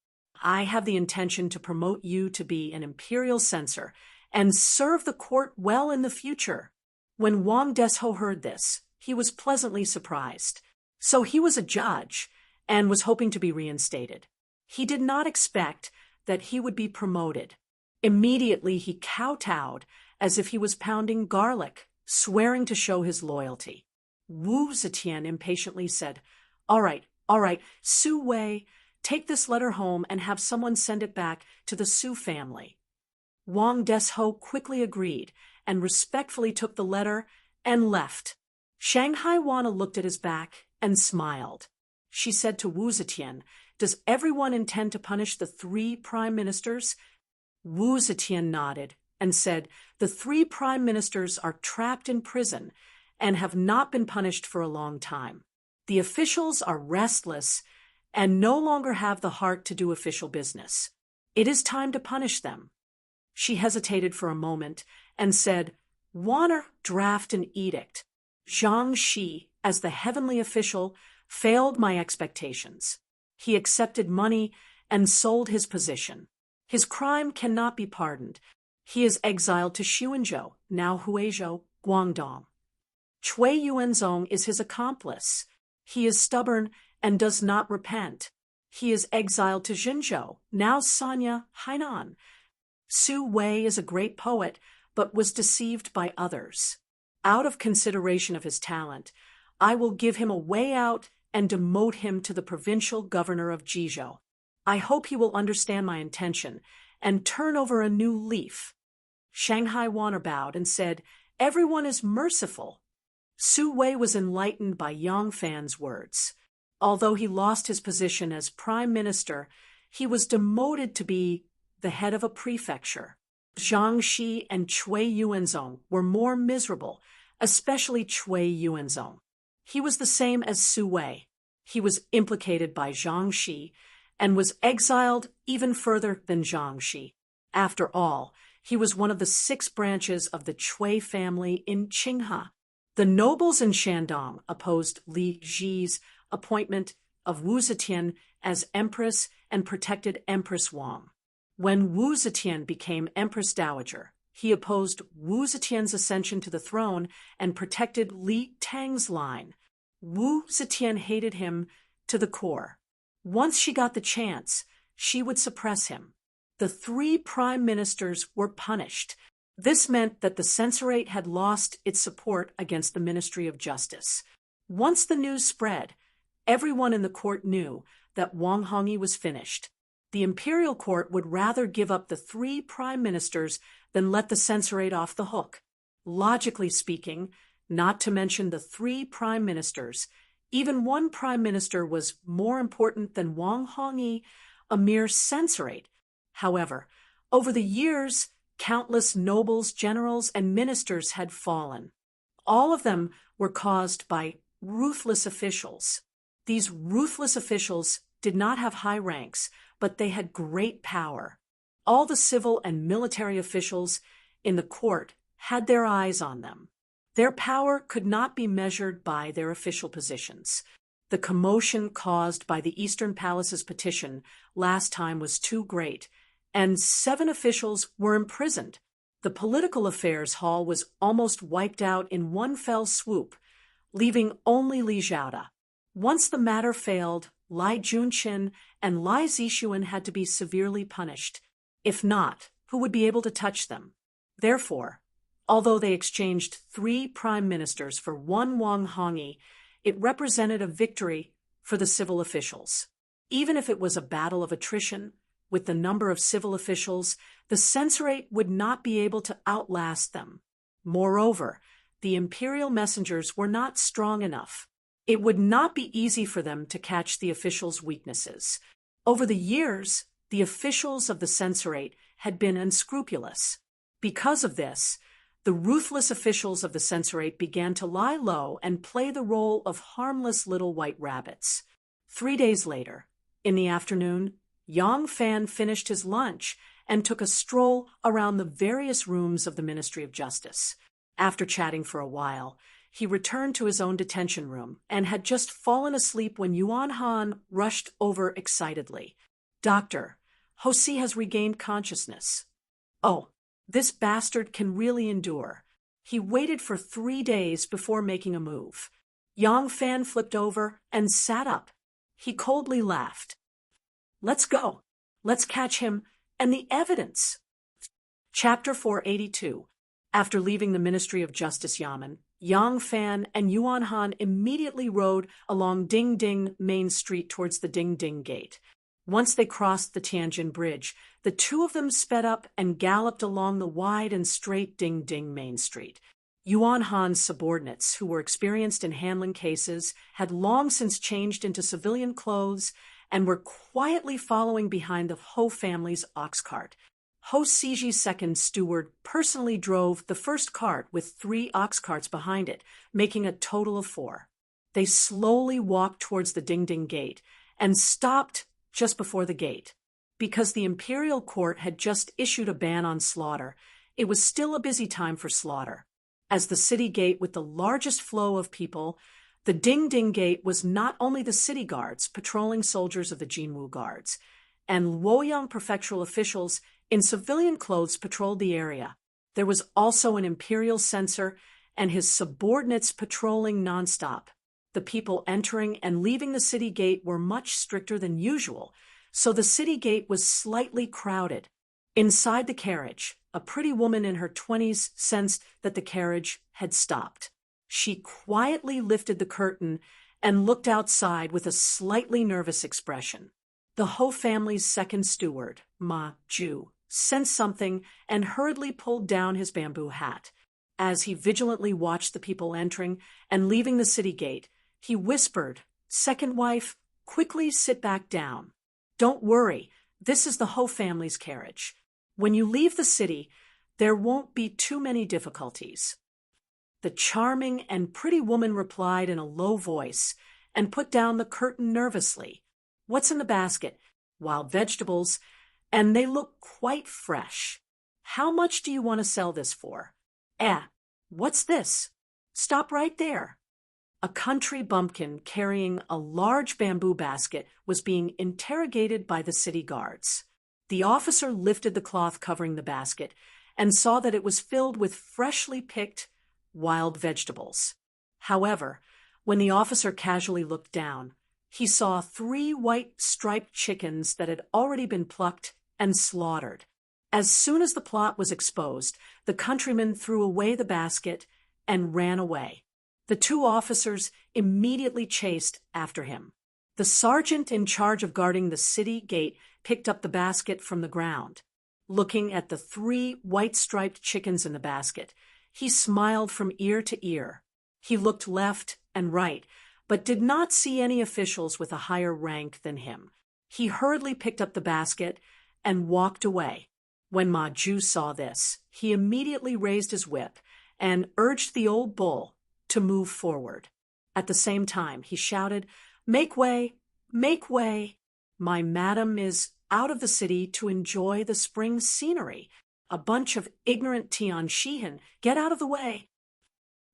I have the intention to promote you to be an imperial censor and serve the court well in the future." When Wang Desho heard this, he was pleasantly surprised. So he was a judge and was hoping to be reinstated. He did not expect that he would be promoted. Immediately he kowtowed as if he was pounding garlic, swearing to show his loyalty. Wu Zetian impatiently said, all right, Su Wei, take this letter home and have someone send it back to the Su family." Wang Desho quickly agreed and respectfully took the letter and left. Shanghai Wana looked at his back and smiled. She said to Wu Zetian, "Does everyone intend to punish the 3 prime ministers?" Wu Zetian nodded and said, "The 3 prime ministers are trapped in prison and have not been punished for a long time. The officials are restless and no longer have the heart to do official business. It is time to punish them." She hesitated for a moment and said, "Wanna draft an edict. Zhang Shi, as the heavenly official, failed my expectations. He accepted money and sold his position. His crime cannot be pardoned. He is exiled to Xuanzhou, now Huizhou, Guangdong. Cui Yuanzong is his accomplice. He is stubborn and does not repent. He is exiled to Jinzhou, now Sanya, Hainan. Su Wei is a great poet, but was deceived by others. Out of consideration of his talent, I will give him a way out and demote him to the provincial governor of Jizhou. I hope he will understand my intention and turn over a new leaf." Shanghai Wana bowed and said, "Everyone is merciful." Su Wei was enlightened by Yang Fan's words. Although he lost his position as prime minister, he was demoted to be the head of a prefecture. Zhang Shi and Cui Yuanzong were more miserable, especially Cui Yuanzong. He was the same as Su Wei. He was implicated by Zhang Shi and was exiled even further than Zhang Shi. After all, he was one of the 6 branches of the Cui family in Qinghe. The nobles in Shandong opposed Li Ji's appointment of Wu Zetian as empress and protected Empress Wang. When Wu Zetian became Empress Dowager, he opposed Wu Zetian's ascension to the throne and protected Li Tang's line. Wu Zetian hated him to the core. Once she got the chance, she would suppress him. The 3 prime ministers were punished. This meant that the censorate had lost its support against the Ministry of Justice. Once the news spread, everyone in the court knew that Wang Hongyi was finished. The imperial court would rather give up the 3 prime ministers than let the censorate off the hook. Logically speaking, not to mention the 3 prime ministers. Even one prime minister was more important than Wang Hongyi, a mere censorate. However, over the years, countless nobles, generals, and ministers had fallen. All of them were caused by ruthless officials. These ruthless officials did not have high ranks, but they had great power. All the civil and military officials in the court had their eyes on them. Their power could not be measured by their official positions. The commotion caused by the Eastern Palace's petition last time was too great, and 7 officials were imprisoned. The political affairs hall was almost wiped out in one fell swoop, leaving only Li Zhaoda. Once the matter failed, Lai Junqin and Lai Zixuan had to be severely punished. If not, who would be able to touch them? Therefore, although they exchanged 3 prime ministers for one Wang Hongyi, it represented a victory for the civil officials. Even if it was a battle of attrition, with the number of civil officials, the censorate would not be able to outlast them. Moreover, the imperial messengers were not strong enough. It would not be easy for them to catch the officials' weaknesses. Over the years, the officials of the censorate had been unscrupulous. Because of this, the ruthless officials of the censorate began to lie low and play the role of harmless little white rabbits. 3 days later, in the afternoon, Yang Fan finished his lunch and took a stroll around the various rooms of the Ministry of Justice. After chatting for a while, he returned to his own detention room and had just fallen asleep when Yuan Han rushed over excitedly. "Doctor, Hosi has regained consciousness." "Oh, this bastard can really endure." He waited for 3 days before making a move. Yang Fan flipped over and sat up. He coldly laughed. "Let's go. Let's catch him and the evidence." Chapter 482. After leaving the Ministry of Justice Yamen, Yang Fan and Yuan Han immediately rode along Ding Ding Main Street towards the Ding Ding Gate. Once they crossed the Tianjin Bridge, the 2 of them sped up and galloped along the wide and straight Ding Ding Main Street. Yuan Han's subordinates, who were experienced in handling cases, had long since changed into civilian clothes and were quietly following behind the Ho family's ox cart. Ho Siji's second steward personally drove the first cart with 3 ox carts behind it, making a total of 4. They slowly walked towards the Ding Ding Gate and stopped just before the gate. Because the imperial court had just issued a ban on slaughter, it was still a busy time for slaughter. As the city gate with the largest flow of people, the Ding Ding Gate was not only the city guards, patrolling soldiers of the Jinwu Guards, and Luoyang prefectural officials in civilian clothes patrolled the area. There was also an imperial censor and his subordinates patrolling nonstop. The people entering and leaving the city gate were much stricter than usual, so the city gate was slightly crowded. Inside the carriage, a pretty woman in her 20s sensed that the carriage had stopped. She quietly lifted the curtain and looked outside with a slightly nervous expression. The Ho family's second steward, Ma Ju, sensed something and hurriedly pulled down his bamboo hat. As he vigilantly watched the people entering and leaving the city gate, he whispered, "Second wife, quickly sit back down. Don't worry, this is the Ho family's carriage. When you leave the city, there won't be too many difficulties." The charming and pretty woman replied in a low voice and put down the curtain nervously. "What's in the basket?" "Wild vegetables, and they look quite fresh." "How much do you want to sell this for?" What's this?" "Stop right there." A country bumpkin carrying a large bamboo basket was being interrogated by the city guards. The officer lifted the cloth covering the basket and saw that it was filled with freshly picked wild vegetables. However, when the officer casually looked down, he saw 3 white striped chickens that had already been plucked and slaughtered. As soon as the plot was exposed, the countryman threw away the basket and ran away. The 2 officers immediately chased after him. The sergeant in charge of guarding the city gate picked up the basket from the ground. Looking at the 3 white striped chickens in the basket, he smiled from ear to ear. He looked left and right, but did not see any officials with a higher rank than him. He hurriedly picked up the basket and walked away. When Ma Ju saw this, he immediately raised his whip and urged the old bull to move forward. At the same time, he shouted, "Make way! Make way! My madam is out of the city to enjoy the spring scenery. A bunch of ignorant Tianshihan, get out of the way!"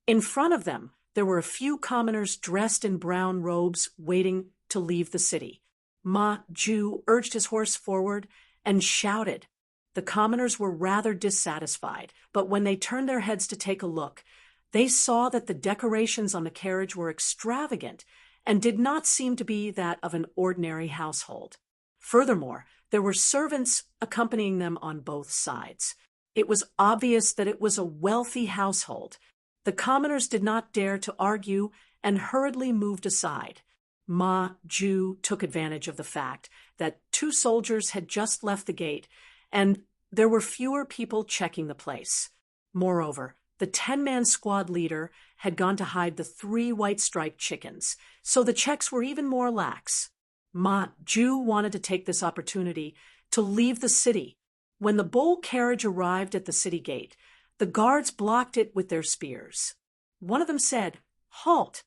In front of them, there were a few commoners dressed in brown robes waiting to leave the city. Ma Ju urged his horse forward and shouted. The commoners were rather dissatisfied, but when they turned their heads to take a look, they saw that the decorations on the carriage were extravagant and did not seem to be that of an ordinary household. Furthermore, there were servants accompanying them on both sides. It was obvious that it was a wealthy household. The commoners did not dare to argue and hurriedly moved aside. Ma Ju took advantage of the fact that 2 soldiers had just left the gate and there were fewer people checking the place. Moreover, the 10-man squad leader had gone to hide the 3 white-striped chickens, so the checks were even more lax. Ma Ju wanted to take this opportunity to leave the city. When the bull carriage arrived at the city gate, the guards blocked it with their spears. One of them said, "Halt!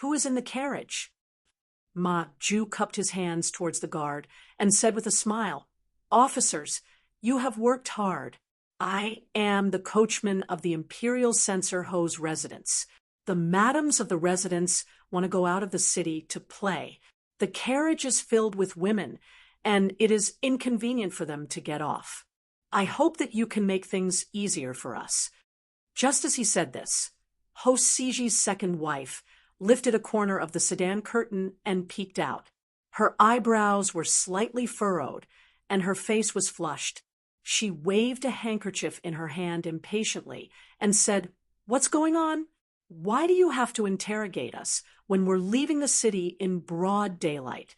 Who is in the carriage?" Ma Ju cupped his hands towards the guard and said with a smile, "Officers, you have worked hard. I am the coachman of the Imperial Censor Ho's residence. The madams of the residence want to go out of the city to play. The carriage is filled with women, and it is inconvenient for them to get off. I hope that you can make things easier for us." Just as he said this, Ho Siji's second wife lifted a corner of the sedan curtain and peeked out. Her eyebrows were slightly furrowed, and her face was flushed. She waved a handkerchief in her hand impatiently and said, "What's going on? Why do you have to interrogate us when we're leaving the city in broad daylight?"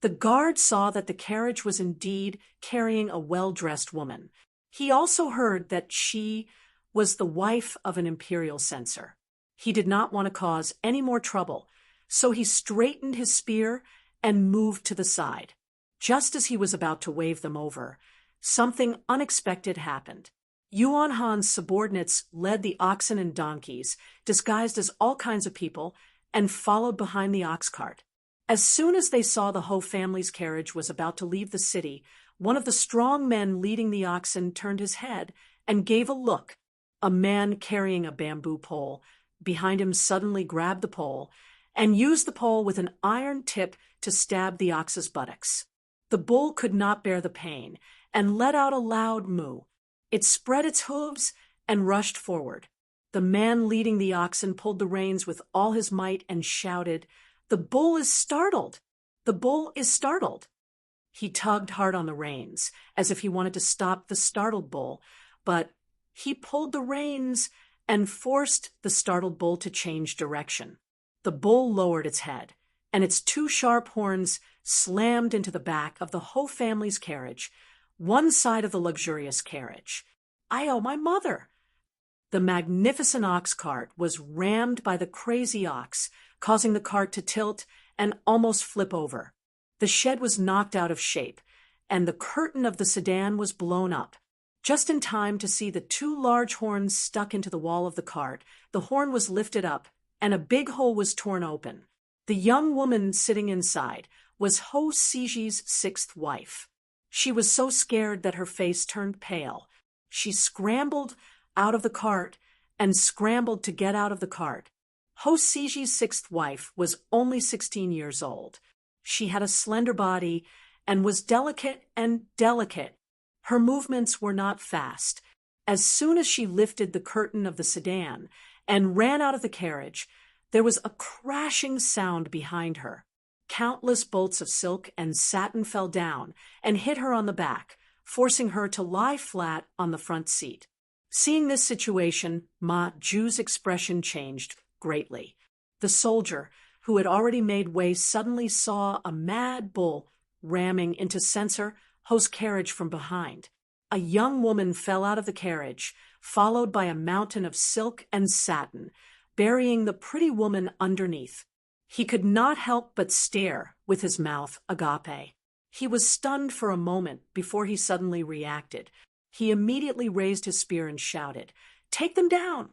The guard saw that the carriage was indeed carrying a well-dressed woman. He also heard that she was the wife of an imperial censor. He did not want to cause any more trouble, so he straightened his spear and moved to the side. Just as he was about to wave them over, something unexpected happened. Yuan Han's subordinates led the oxen and donkeys, disguised as all kinds of people, and followed behind the ox cart. As soon as they saw the Ho family's carriage was about to leave the city, one of the strong men leading the oxen turned his head and gave a look. A man carrying a bamboo pole behind him suddenly grabbed the pole and used the pole with an iron tip to stab the ox's buttocks. The bull could not bear the pain and let out a loud moo. It spread its hooves and rushed forward. The man leading the oxen pulled the reins with all his might and shouted, "The bull is startled! The bull is startled!" He tugged hard on the reins, as if he wanted to stop the startled bull, but he pulled the reins and forced the startled bull to change direction. The bull lowered its head, and its 2 sharp horns slammed into the back of the Ho family's carriage, one side of the luxurious carriage. "Oh, my mother!" The magnificent ox cart was rammed by the crazy ox, causing the cart to tilt and almost flip over. The shed was knocked out of shape, and the curtain of the sedan was blown up. Just in time to see the 2 large horns stuck into the wall of the cart, the horn was lifted up, and a big hole was torn open. The young woman sitting inside was Ho Siji's 6th wife. She was so scared that her face turned pale. She scrambled out of the cart and scrambled to get out of the cart. Ho Siji's 6th wife was only 16 years old. She had a slender body and was delicate. Her movements were not fast. As soon as she lifted the curtain of the sedan and ran out of the carriage, there was a crashing sound behind her. Countless bolts of silk and satin fell down and hit her on the back, forcing her to lie flat on the front seat. Seeing this situation, Ma Ju's expression changed greatly. The soldier, who had already made way, suddenly saw a mad bull ramming into Censor Ho's carriage from behind. A young woman fell out of the carriage, followed by a mountain of silk and satin. burying the pretty woman underneath. He could not help but stare with his mouth agape. He was stunned for a moment before he suddenly reacted. He immediately raised his spear and shouted, "Take them down!"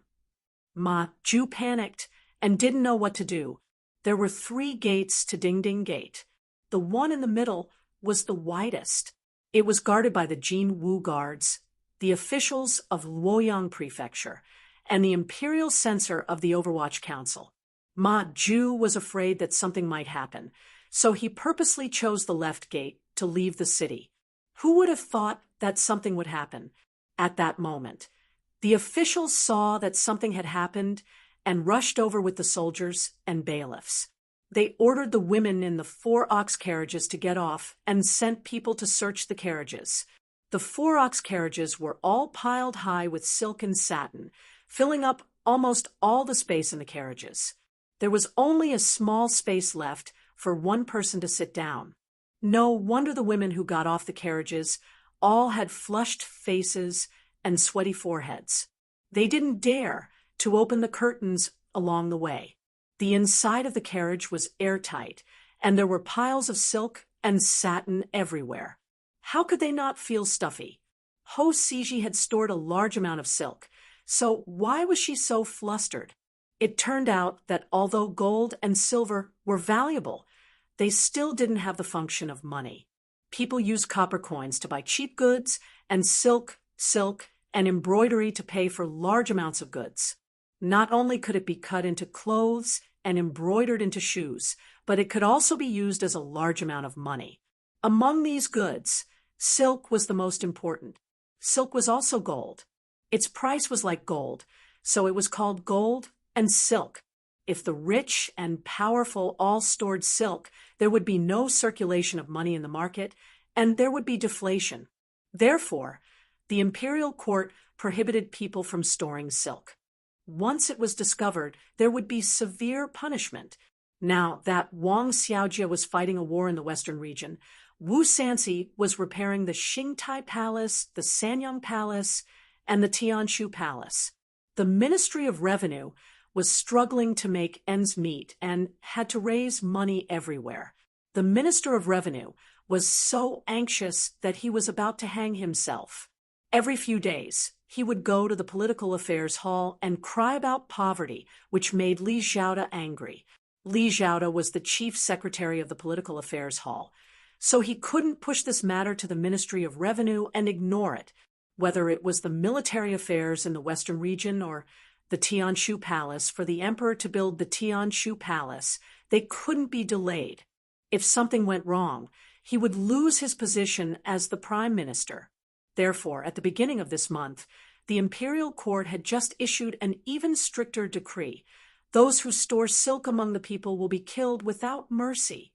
Ma Ju panicked and didn't know what to do. There were 3 gates to Ding Ding Gate. The one in the middle was the widest. It was guarded by the Jin Wu guards, the officials of Luoyang Prefecture, and the imperial censor of the Overwatch Council. Ma Ju was afraid that something might happen, so he purposely chose the left gate to leave the city. Who would have thought that something would happen at that moment? The officials saw that something had happened and rushed over with the soldiers and bailiffs. They ordered the women in the 4 ox carriages to get off and sent people to search the carriages. The 4 ox carriages were all piled high with silk and satin, filling up almost all the space in the carriages. There was only a small space left for one person to sit down. No wonder the women who got off the carriages all had flushed faces and sweaty foreheads. They didn't dare to open the curtains along the way. The inside of the carriage was airtight, and there were piles of silk and satin everywhere. How could they not feel stuffy? Ho Siji had stored a large amount of silk, so why was she so flustered? It turned out that although gold and silver were valuable, they still didn't have the function of money. People used copper coins to buy cheap goods and silk, and embroidery to pay for large amounts of goods. Not only could it be cut into clothes and embroidered into shoes, but it could also be used as a large amount of money. Among these goods, silk was the most important. Silk was also gold. Its price was like gold, so it was called gold and silk. If the rich and powerful all stored silk, there would be no circulation of money in the market, and there would be deflation. Therefore, the imperial court prohibited people from storing silk. Once it was discovered, there would be severe punishment. Now that Wang Xiaojie was fighting a war in the western region, Wu Sanxi was repairing the Xingtai Palace, the Sanyang Palace, and the Tianshu Palace. The Ministry of Revenue was struggling to make ends meet and had to raise money everywhere. The Minister of Revenue was so anxious that he was about to hang himself. Every few days, he would go to the Political Affairs Hall and cry about poverty, which made Li Xiaoda angry. Li Xiaoda was the chief secretary of the Political Affairs Hall, so he couldn't push this matter to the Ministry of Revenue and ignore it. Whether it was the military affairs in the western region or the Tianshu Palace, for the emperor to build the Tianshu Palace, they couldn't be delayed. If something went wrong, he would lose his position as the prime minister. Therefore, at the beginning of this month, the imperial court had just issued an even stricter decree. Those who store silk among the people will be killed without mercy.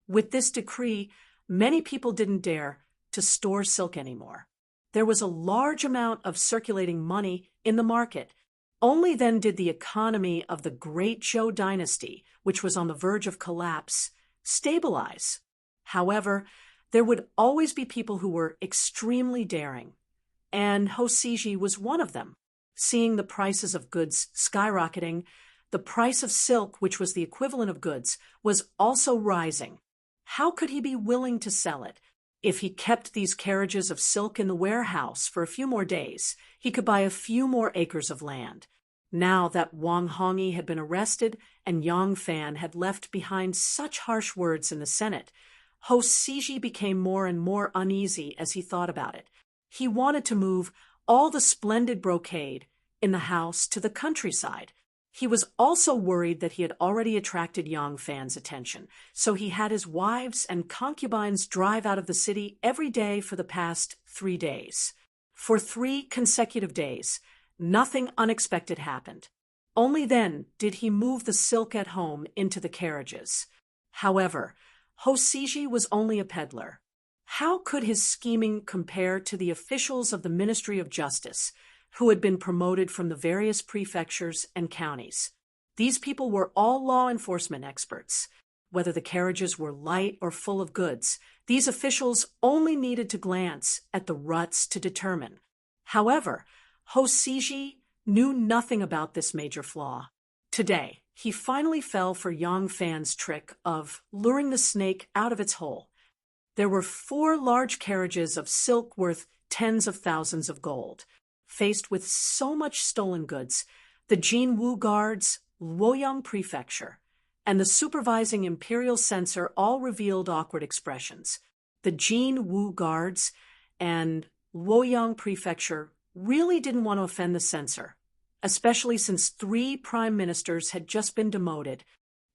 With this decree, many people didn't dare to store silk anymore. There was a large amount of circulating money in the market. Only then did the economy of the Great Zhou dynasty, which was on the verge of collapse, stabilize. However, there would always be people who were extremely daring, and Ho Siji was one of them. Seeing the prices of goods skyrocketing, the price of silk, which was the equivalent of goods, was also rising. How could he be willing to sell it? If he kept these carriages of silk in the warehouse for a few more days, he could buy a few more acres of land. Now that Wang Hongyi had been arrested and Yang Fan had left behind such harsh words in the Senate, Ho Siji became more and more uneasy as he thought about it. He wanted to move all the splendid brocade in the house to the countryside. He was also worried that he had already attracted Yang Fan's attention, so he had his wives and concubines drive out of the city every day for the past 3 days. For 3 consecutive days, nothing unexpected happened. Only then did he move the silk at home into the carriages. However, Ho Siji was only a peddler. How could his scheming compare to the officials of the Ministry of Justice, who had been promoted from the various prefectures and counties? These people were all law enforcement experts. Whether the carriages were light or full of goods, these officials only needed to glance at the ruts to determine. However, Ho Siji knew nothing about this major flaw. Today, he finally fell for Yang Fan's trick of luring the snake out of its hole. There were 4 large carriages of silk worth tens of thousands of gold. Faced with so much stolen goods, the Jinwu guards, Luoyang Prefecture, and the supervising imperial censor all revealed awkward expressions. The Jinwu guards and Luoyang Prefecture really didn't want to offend the censor, especially since 3 prime ministers had just been demoted.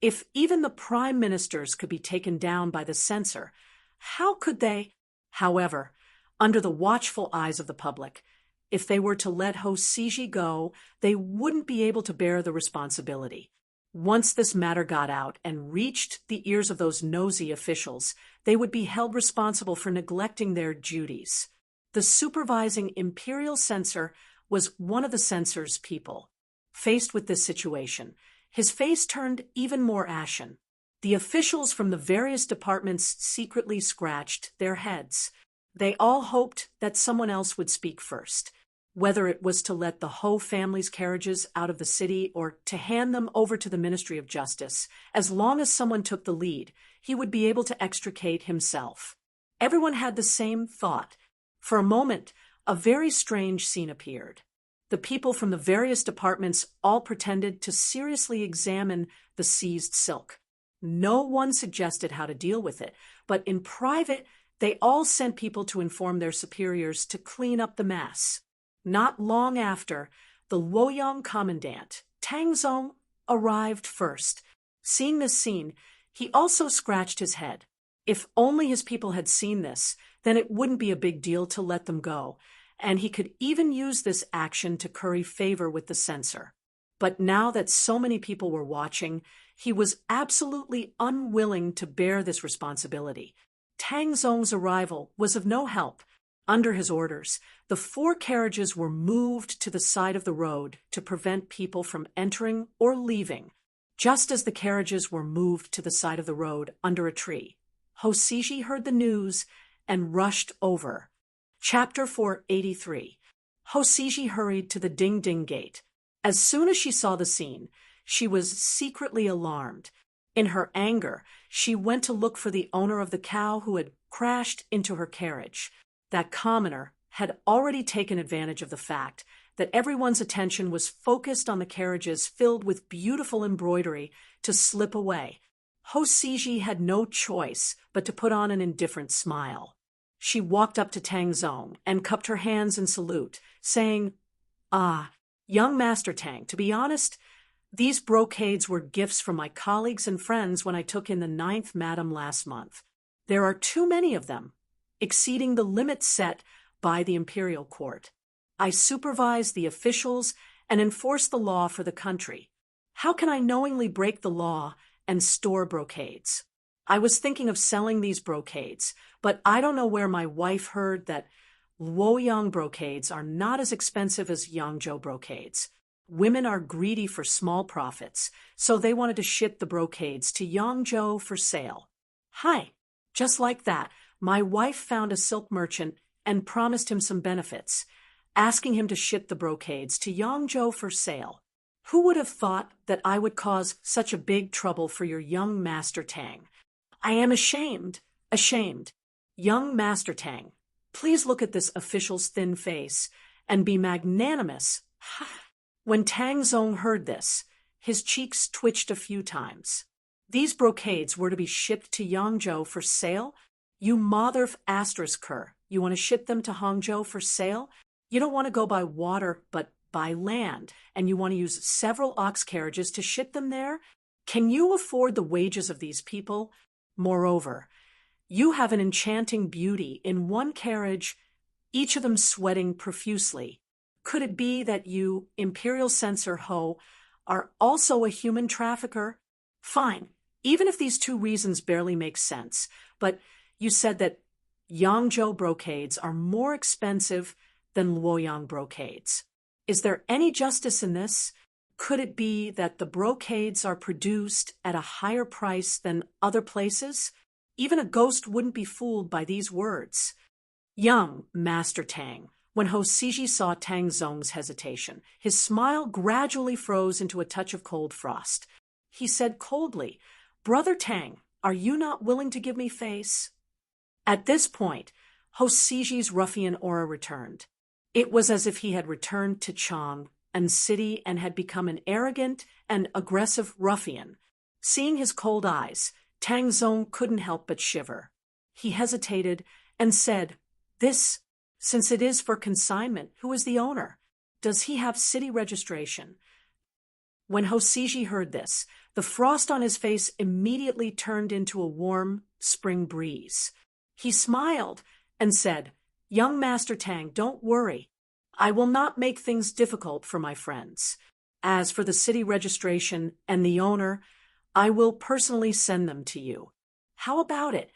If even the prime ministers could be taken down by the censor, how could they? However, under the watchful eyes of the public, if they were to let Ho Siji go, they wouldn't be able to bear the responsibility. Once this matter got out and reached the ears of those nosy officials, they would be held responsible for neglecting their duties. The supervising imperial censor was one of the censor's people. Faced with this situation, his face turned even more ashen. The officials from the various departments secretly scratched their heads. They all hoped that someone else would speak first, whether it was to let the Ho family's carriages out of the city or to hand them over to the Ministry of Justice. As long as someone took the lead, he would be able to extricate himself. Everyone had the same thought. For a moment, a very strange scene appeared. The people from the various departments all pretended to seriously examine the seized silk. No one suggested how to deal with it, but in private, they all sent people to inform their superiors to clean up the mess. Not long after, the Luoyang commandant, Tang Zong, arrived first. Seeing this scene, he also scratched his head. If only his people had seen this, then it wouldn't be a big deal to let them go, and he could even use this action to curry favor with the censor. But now that so many people were watching, he was absolutely unwilling to bear this responsibility. Tang Zong's arrival was of no help. Under his orders, the 4 carriages were moved to the side of the road to prevent people from entering or leaving. Just as the carriages were moved to the side of the road under a tree, Ho Siji heard the news and rushed over. Chapter 483. Ho Siji hurried to the ding-ding gate. As soon as she saw the scene, she was secretly alarmed. In her anger, she went to look for the owner of the cow who had crashed into her carriage. That commoner had already taken advantage of the fact that everyone's attention was focused on the carriages filled with beautiful embroidery to slip away. Ho Siji had no choice but to put on an indifferent smile. She walked up to Tang Zong and cupped her hands in salute, saying, "Ah, young Master Tang, to be honest, these brocades were gifts from my colleagues and friends when I took in the 9th Madam last month. There are too many of them, exceeding the limit set by the imperial court. I supervise the officials and enforce the law for the country. How can I knowingly break the law and store brocades? I was thinking of selling these brocades, but I don't know where my wife heard that Luoyang brocades are not as expensive as Yangzhou brocades. Women are greedy for small profits, so they wanted to ship the brocades to Yangzhou for sale. Hi, just like that, my wife found a silk merchant and promised him some benefits, asking him to ship the brocades to Yangzhou for sale. Who would have thought that I would cause such a big trouble for your young Master Tang? I am ashamed. Young Master Tang, please look at this official's thin face and be magnanimous." When Tang Zong heard this, his cheeks twitched a few times. These brocades were to be shipped to Yangzhou for sale? You mother ***, you want to ship them to Hangzhou for sale? You don't want to go by water, but by land, and you want to use several ox carriages to ship them there? Can you afford the wages of these people? Moreover, you have an enchanting beauty in one carriage, each of them sweating profusely. Could it be that you, Imperial Censor Ho, are also a human trafficker? Fine, even if these 2 reasons barely make sense, but you said that Yangzhou brocades are more expensive than Luoyang brocades. Is there any justice in this? Could it be that the brocades are produced at a higher price than other places? Even a ghost wouldn't be fooled by these words. Young Master Tang, When Hosiji saw Tang Zong's hesitation, his smile gradually froze into a touch of cold frost. He said coldly, "Brother Tang, are you not willing to give me face?" At this point, Hosiji's ruffian aura returned. It was as if he had returned to Chang and city and had become an arrogant and aggressive ruffian. Seeing his cold eyes, Tang Zong couldn't help but shiver. He hesitated and said, Since it is for consignment, who is the owner? Does he have city registration?" When Hosiji heard this, the frost on his face immediately turned into a warm spring breeze. He smiled and said, "Young Master Tang, don't worry. I will not make things difficult for my friends. As for the city registration and the owner, I will personally send them to you. How about it?"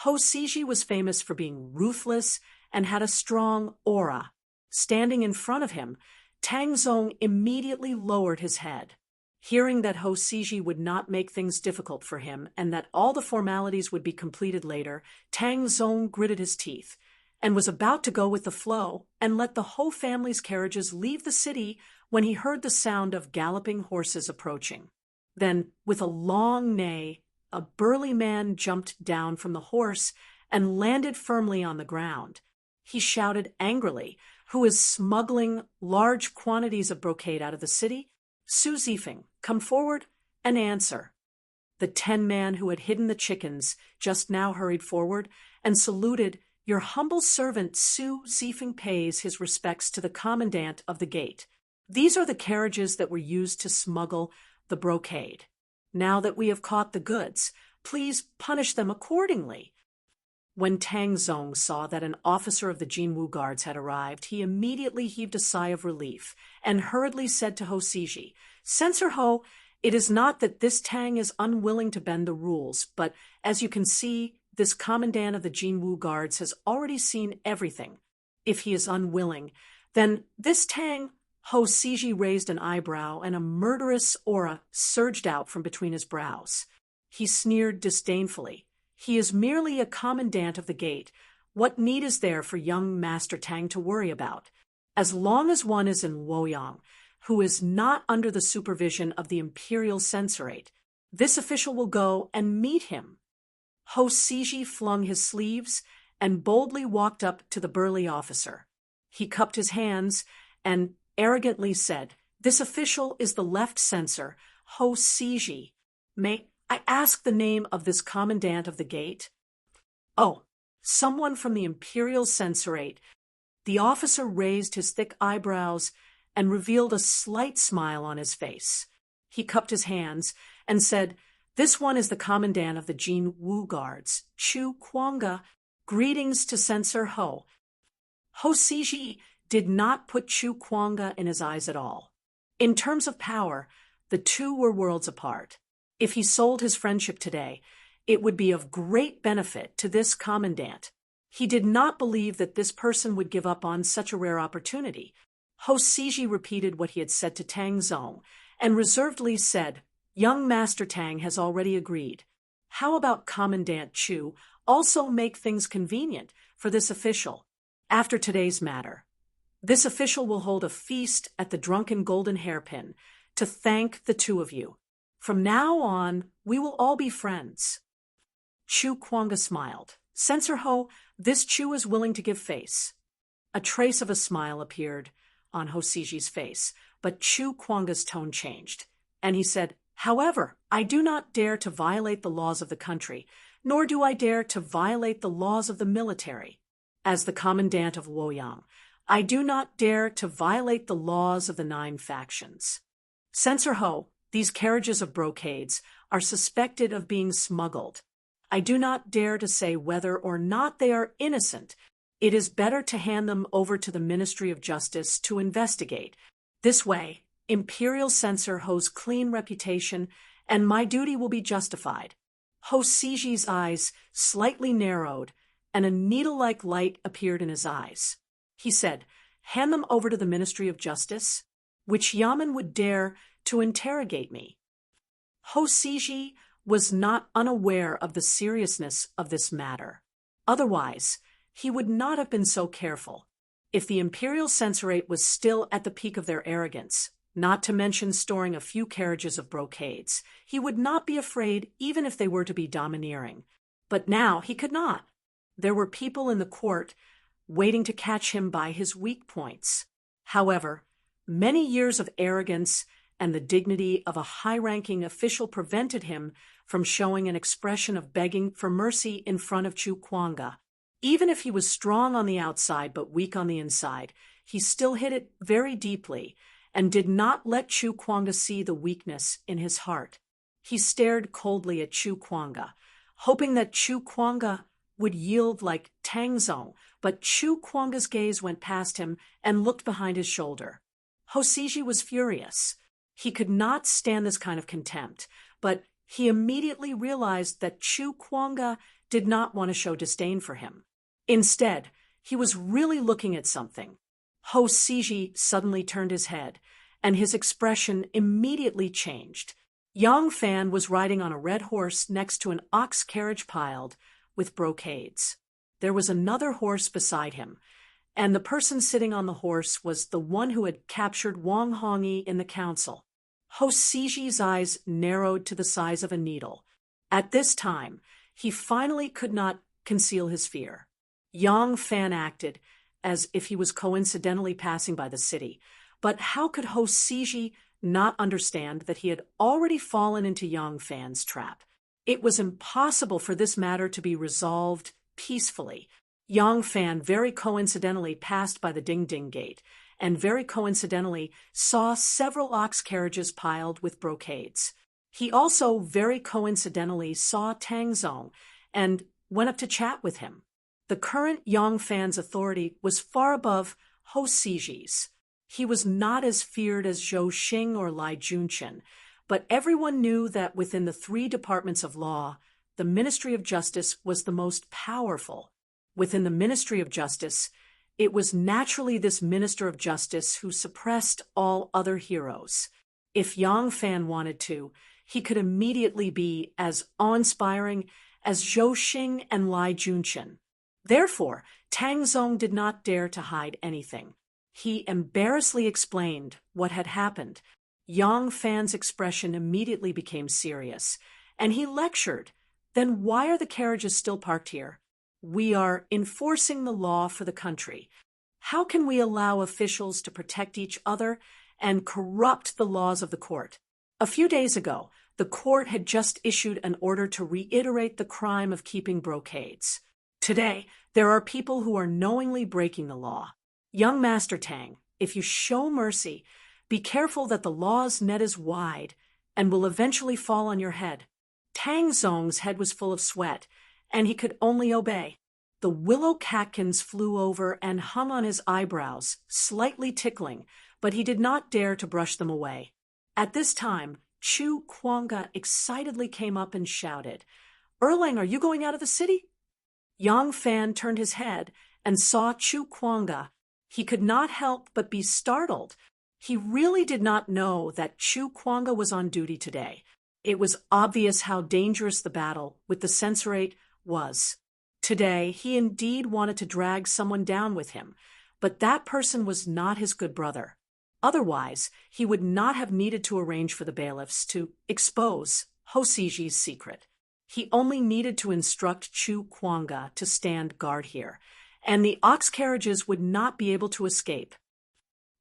Hosiji was famous for being ruthless and had a strong aura. Standing in front of him, Tang Zong immediately lowered his head. Hearing that Hosiji would not make things difficult for him and that all the formalities would be completed later, Tang Zong gritted his teeth and was about to go with the flow and let the whole family's carriages leave the city when he heard the sound of galloping horses approaching. Then, with a long neigh, a burly man jumped down from the horse and landed firmly on the ground. He shouted angrily, "Who is smuggling large quantities of brocade out of the city? Su Zifeng, come forward and answer." The 10-man who had hidden the chickens just now hurried forward and saluted. "Your humble servant Su Zifeng pays his respects to the commandant of the gate. These are the carriages that were used to smuggle the brocade. Now that we have caught the goods, please punish them accordingly." When Tang Zong saw that an officer of the Jinwu guards had arrived, he immediately heaved a sigh of relief and hurriedly said to Hosiji, "Censor Ho, it is not that this Tang is unwilling to bend the rules, but as you can see, this commandant of the Jinwu guards has already seen everything. If he is unwilling, then this Tang—" Hosiji raised an eyebrow and a murderous aura surged out from between his brows. He sneered disdainfully. "He is merely a commandant of the gate. What need is there for young Master Tang to worry about? As long as one is in Luoyang, who is not under the supervision of the imperial censorate, this official will go and meet him." Hosiji flung his sleeves and boldly walked up to the burly officer. He cupped his hands and arrogantly said, "This official is the left censor, Hosiji. May I ask the name of this commandant of the gate?" "Oh, someone from the imperial censorate." The officer raised his thick eyebrows and revealed a slight smile on his face. He cupped his hands and said, "This one is the commandant of the Jinwu guards, Chu Kuanga. Greetings to Censor Ho." Hosiji did not put Chu Kuanga in his eyes at all. In terms of power, the two were worlds apart. If he sold his friendship today, it would be of great benefit to this commandant. He did not believe that this person would give up on such a rare opportunity. Hosiji repeated what he had said to Tang Zong and reservedly said, "Young Master Tang has already agreed. How about Commandant Chu also make things convenient for this official? After today's matter, this official will hold a feast at the Drunken Golden Hairpin to thank the two of you. From now on, we will all be friends." Chu Kuanga smiled. "Censor Ho, this Chu is willing to give face." A trace of a smile appeared on Hosiji's face, but Chu Kuanga's tone changed, and he said, "However, I do not dare to violate the laws of the country, nor do I dare to violate the laws of the military. As the commandant of Luoyang, I do not dare to violate the laws of the 9 factions. Censor Ho, these carriages of brocades are suspected of being smuggled. I do not dare to say whether or not they are innocent. It is better to hand them over to the Ministry of Justice to investigate. This way, Imperial Censor Ho's clean reputation and my duty will be justified." Hosiji's eyes slightly narrowed, and a needle-like light appeared in his eyes. He said, "Hand them over to the Ministry of Justice? Which Yamen would dare to interrogate me?" Hosiji was not unaware of the seriousness of this matter. Otherwise, he would not have been so careful. If the imperial censorate was still at the peak of their arrogance, not to mention storing a few carriages of brocades, he would not be afraid even if they were to be domineering. But now he could not. There were people in the court waiting to catch him by his weak points. However, many years of arrogance and the dignity of a high-ranking official prevented him from showing an expression of begging for mercy in front of Chu Kuanga. Even if he was strong on the outside but weak on the inside, he still hid it very deeply and did not let Chu Kuanga see the weakness in his heart. He stared coldly at Chu Kuanga, hoping that Chu Kuanga would yield like Tang Zong, but Chu Kuanga's gaze went past him and looked behind his shoulder. Hosiji was furious. He could not stand this kind of contempt, but he immediately realized that Chu Kuanga did not want to show disdain for him. Instead, he was really looking at something. Hosiji suddenly turned his head, and his expression immediately changed. Yang Fan was riding on a red horse next to an ox carriage piled with brocades. There was another horse beside him, and the person sitting on the horse was the one who had captured Wang Hongyi in the council. Hosiji's eyes narrowed to the size of a needle. At this time, he finally could not conceal his fear. Yang Fan acted as if he was coincidentally passing by the city, but how could Hosiji not understand that he had already fallen into Yang Fan's trap? It was impossible for this matter to be resolved peacefully. Yang Fan very coincidentally passed by the Ding-Ding Gate, and very coincidentally saw several ox carriages piled with brocades. He also very coincidentally saw Tang Zong and went up to chat with him. The current Yang Fan's authority was far above Hosiji's. He was not as feared as Zhou Xing or Lai Junchen, but everyone knew that within the three departments of law, the Ministry of Justice was the most powerful. Within the Ministry of Justice, it was naturally this Minister of Justice who suppressed all other heroes. If Yang Fan wanted to, he could immediately be as awe-inspiring as Zhou Xing and Lai Junchen. Therefore, Tang Zong did not dare to hide anything. He embarrassedly explained what had happened. Yang Fan's expression immediately became serious, and he lectured. Then why are the carriages still parked here? We are enforcing the law for the country. How can we allow officials to protect each other and corrupt the laws of the court? A few days ago, the court had just issued an order to reiterate the crime of keeping brocades. Today, there are people who are knowingly breaking the law. Young Master Tang, if you show mercy, be careful that the law's net is wide and will eventually fall on your head. Tang Zong's head was full of sweat, and he could only obey. The willow catkins flew over and hung on his eyebrows, slightly tickling, but he did not dare to brush them away. At this time, Chu Kuanga excitedly came up and shouted, "Erlang, are you going out of the city?" Yang Fan turned his head and saw Chu Kuanga. He could not help but be startled. He really did not know that Chu Kuanga was on duty today. It was obvious how dangerous the battle with the censorate was. Today, he indeed wanted to drag someone down with him, but that person was not his good brother. Otherwise, he would not have needed to arrange for the bailiffs to expose Hosiji's secret. He only needed to instruct Chu Kuanga to stand guard here, and the ox carriages would not be able to escape.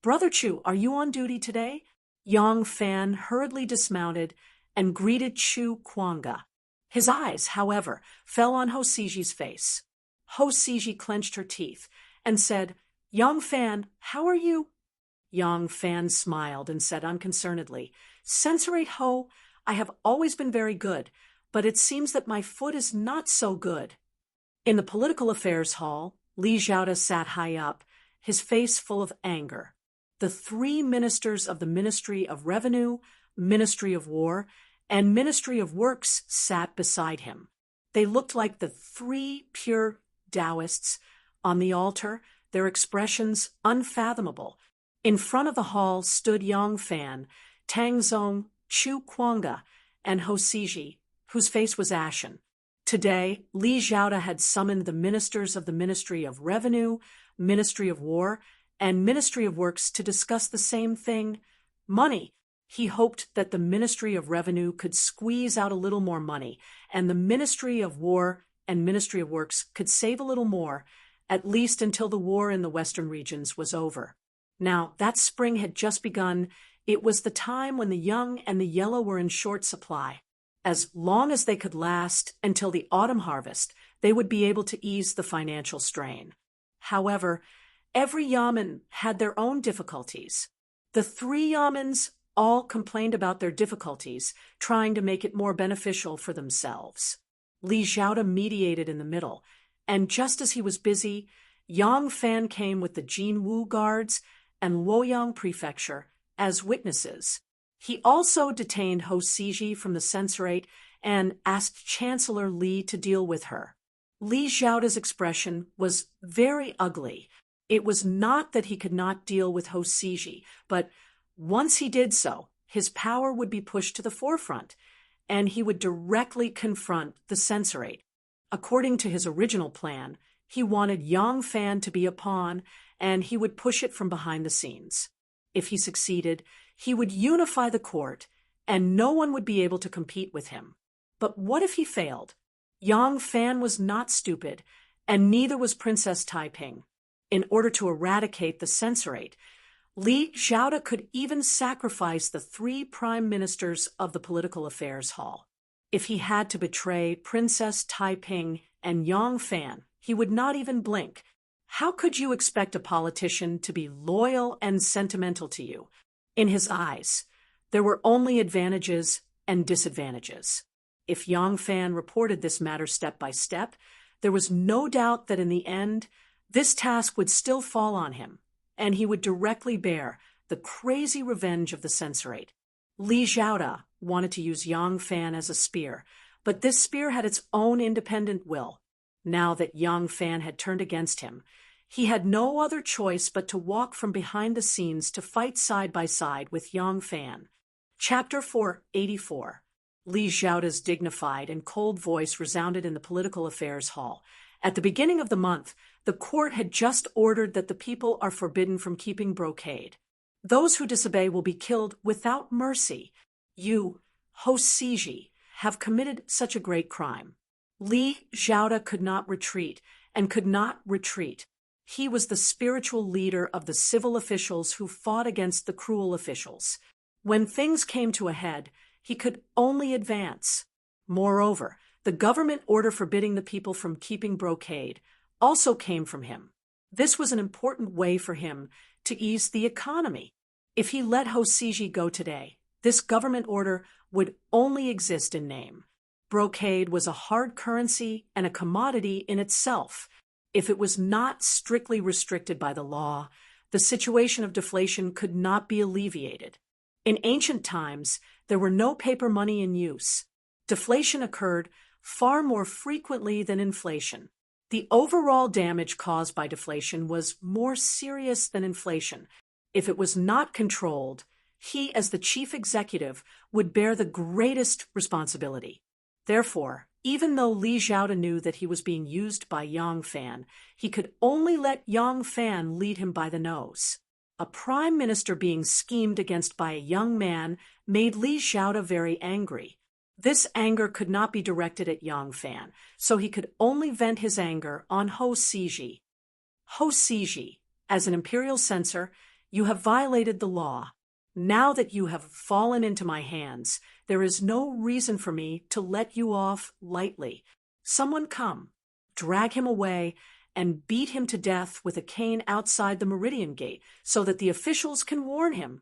"Brother Chu, are you on duty today?" Yang Fan hurriedly dismounted and greeted Chu Kuanga. His eyes, however, fell on Hosiji's face. Hosiji clenched her teeth and said, "Yang Fan, how are you?" Yang Fan smiled and said unconcernedly, "Censorate Ho, I have always been very good, but it seems that my foot is not so good." In the Political Affairs Hall, Li Zhaoda sat high up, his face full of anger. The three ministers of the Ministry of Revenue, Ministry of War, and Ministry of Works sat beside him. They looked like the three pure Taoists on the altar, their expressions unfathomable. In front of the hall stood Yang Fan, Tang Zong, Chu Kuanga, and Hosiji, whose face was ashen. Today, Li Zhaoda had summoned the ministers of the Ministry of Revenue, Ministry of War, and Ministry of Works to discuss the same thing: money. He hoped that the Ministry of Revenue could squeeze out a little more money, and the Ministry of War and Ministry of Works could save a little more, at least until the war in the western regions was over. Now, that spring had just begun. It was the time when the young and the yellow were in short supply. As long as they could last until the autumn harvest, they would be able to ease the financial strain. However, every yamen had their own difficulties. The 3 yamens all complained about their difficulties, trying to make it more beneficial for themselves. Li Xiaoda mediated in the middle, and just as he was busy, Yang Fan came with the Jinwu guards and Luoyang Prefecture as witnesses. He also detained Ho Siji from the censorate and asked Chancellor Li to deal with her. Li Xiaoda's expression was very ugly. It was not that he could not deal with Ho Siji, but once he did so, his power would be pushed to the forefront, and he would directly confront the censorate. According to his original plan, he wanted Yang Fan to be a pawn, and he would push it from behind the scenes. If he succeeded, he would unify the court, and no one would be able to compete with him. But what if he failed? Yang Fan was not stupid, and neither was Princess Taiping. In order to eradicate the censorate, Li Xiaoda could even sacrifice the 3 prime ministers of the political affairs hall. If he had to betray Princess Taiping and Yang Fan, he would not even blink. How could you expect a politician to be loyal and sentimental to you? In his eyes, there were only advantages and disadvantages. If Yang Fan reported this matter step by step, there was no doubt that in the end, this task would still fall on him, and he would directly bear the crazy revenge of the censorate. Li Xiaoda wanted to use Yang Fan as a spear, but this spear had its own independent will. Now that Yang Fan had turned against him, he had no other choice but to walk from behind the scenes to fight side by side with Yang Fan. Chapter 484. Li Xiaoda's dignified and cold voice resounded in the political affairs hall. At the beginning of the month, the court had just ordered that the people are forbidden from keeping brocade. Those who disobey will be killed without mercy. You, Ho Siji, have committed such a great crime. Li Xiaoda could not retreat, and could not retreat. He was the spiritual leader of the civil officials who fought against the cruel officials. When things came to a head, he could only advance. Moreover, the government order forbidding the people from keeping brocade also came from him. This was an important way for him to ease the economy. If he let Ho Siji go today, this government order would only exist in name. Brocade was a hard currency and a commodity in itself. If it was not strictly restricted by the law, the situation of deflation could not be alleviated. In ancient times, there were no paper money in use. Deflation occurred far more frequently than inflation. The overall damage caused by deflation was more serious than inflation. If it was not controlled, he, as the chief executive, would bear the greatest responsibility. Therefore, even though Li Xiaoda knew that he was being used by Yang Fan, he could only let Yang Fan lead him by the nose. A prime minister being schemed against by a young man made Li Xiaoda very angry. This anger could not be directed at Yang Fan, so he could only vent his anger on Ho Siji. Ho Siji, as an imperial censor, you have violated the law. Now that you have fallen into my hands, there is no reason for me to let you off lightly. Someone come, drag him away, and beat him to death with a cane outside the Meridian Gate so that the officials can warn him.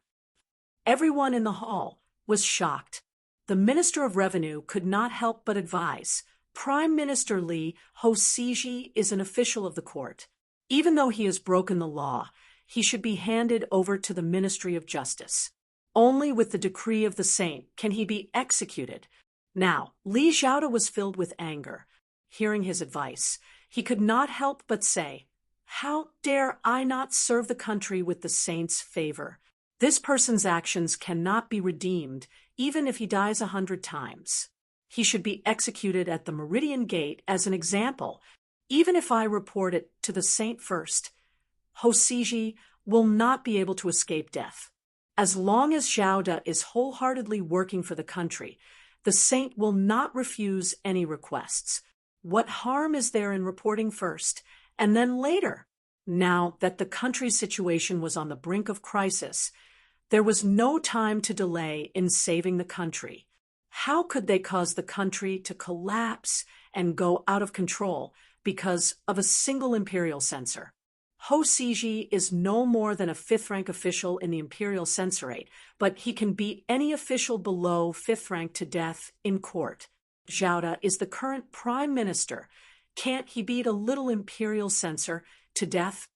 Everyone in the hall was shocked. The Minister of Revenue could not help but advise. Prime Minister Li, Ho Siji is an official of the court. Even though he has broken the law, he should be handed over to the Ministry of Justice. Only with the decree of the saint can he be executed. Now, Li Xiaoda was filled with anger. Hearing his advice, he could not help but say, "How dare I not serve the country with the saint's favor? This person's actions cannot be redeemed, even if he dies 100 times. He should be executed at the Meridian Gate as an example. Even if I report it to the saint first, Hosiji will not be able to escape death. As long as Zhao De is wholeheartedly working for the country, the saint will not refuse any requests. What harm is there in reporting first, and then later? Now that the country's situation was on the brink of crisis, there was no time to delay in saving the country. How could they cause the country to collapse and go out of control because of a single imperial censor? Hosiji is no more than a fifth-rank official in the imperial censorate, but he can beat any official below fifth rank to death in court. Zhao De is the current prime minister. Can't he beat a little imperial censor to death?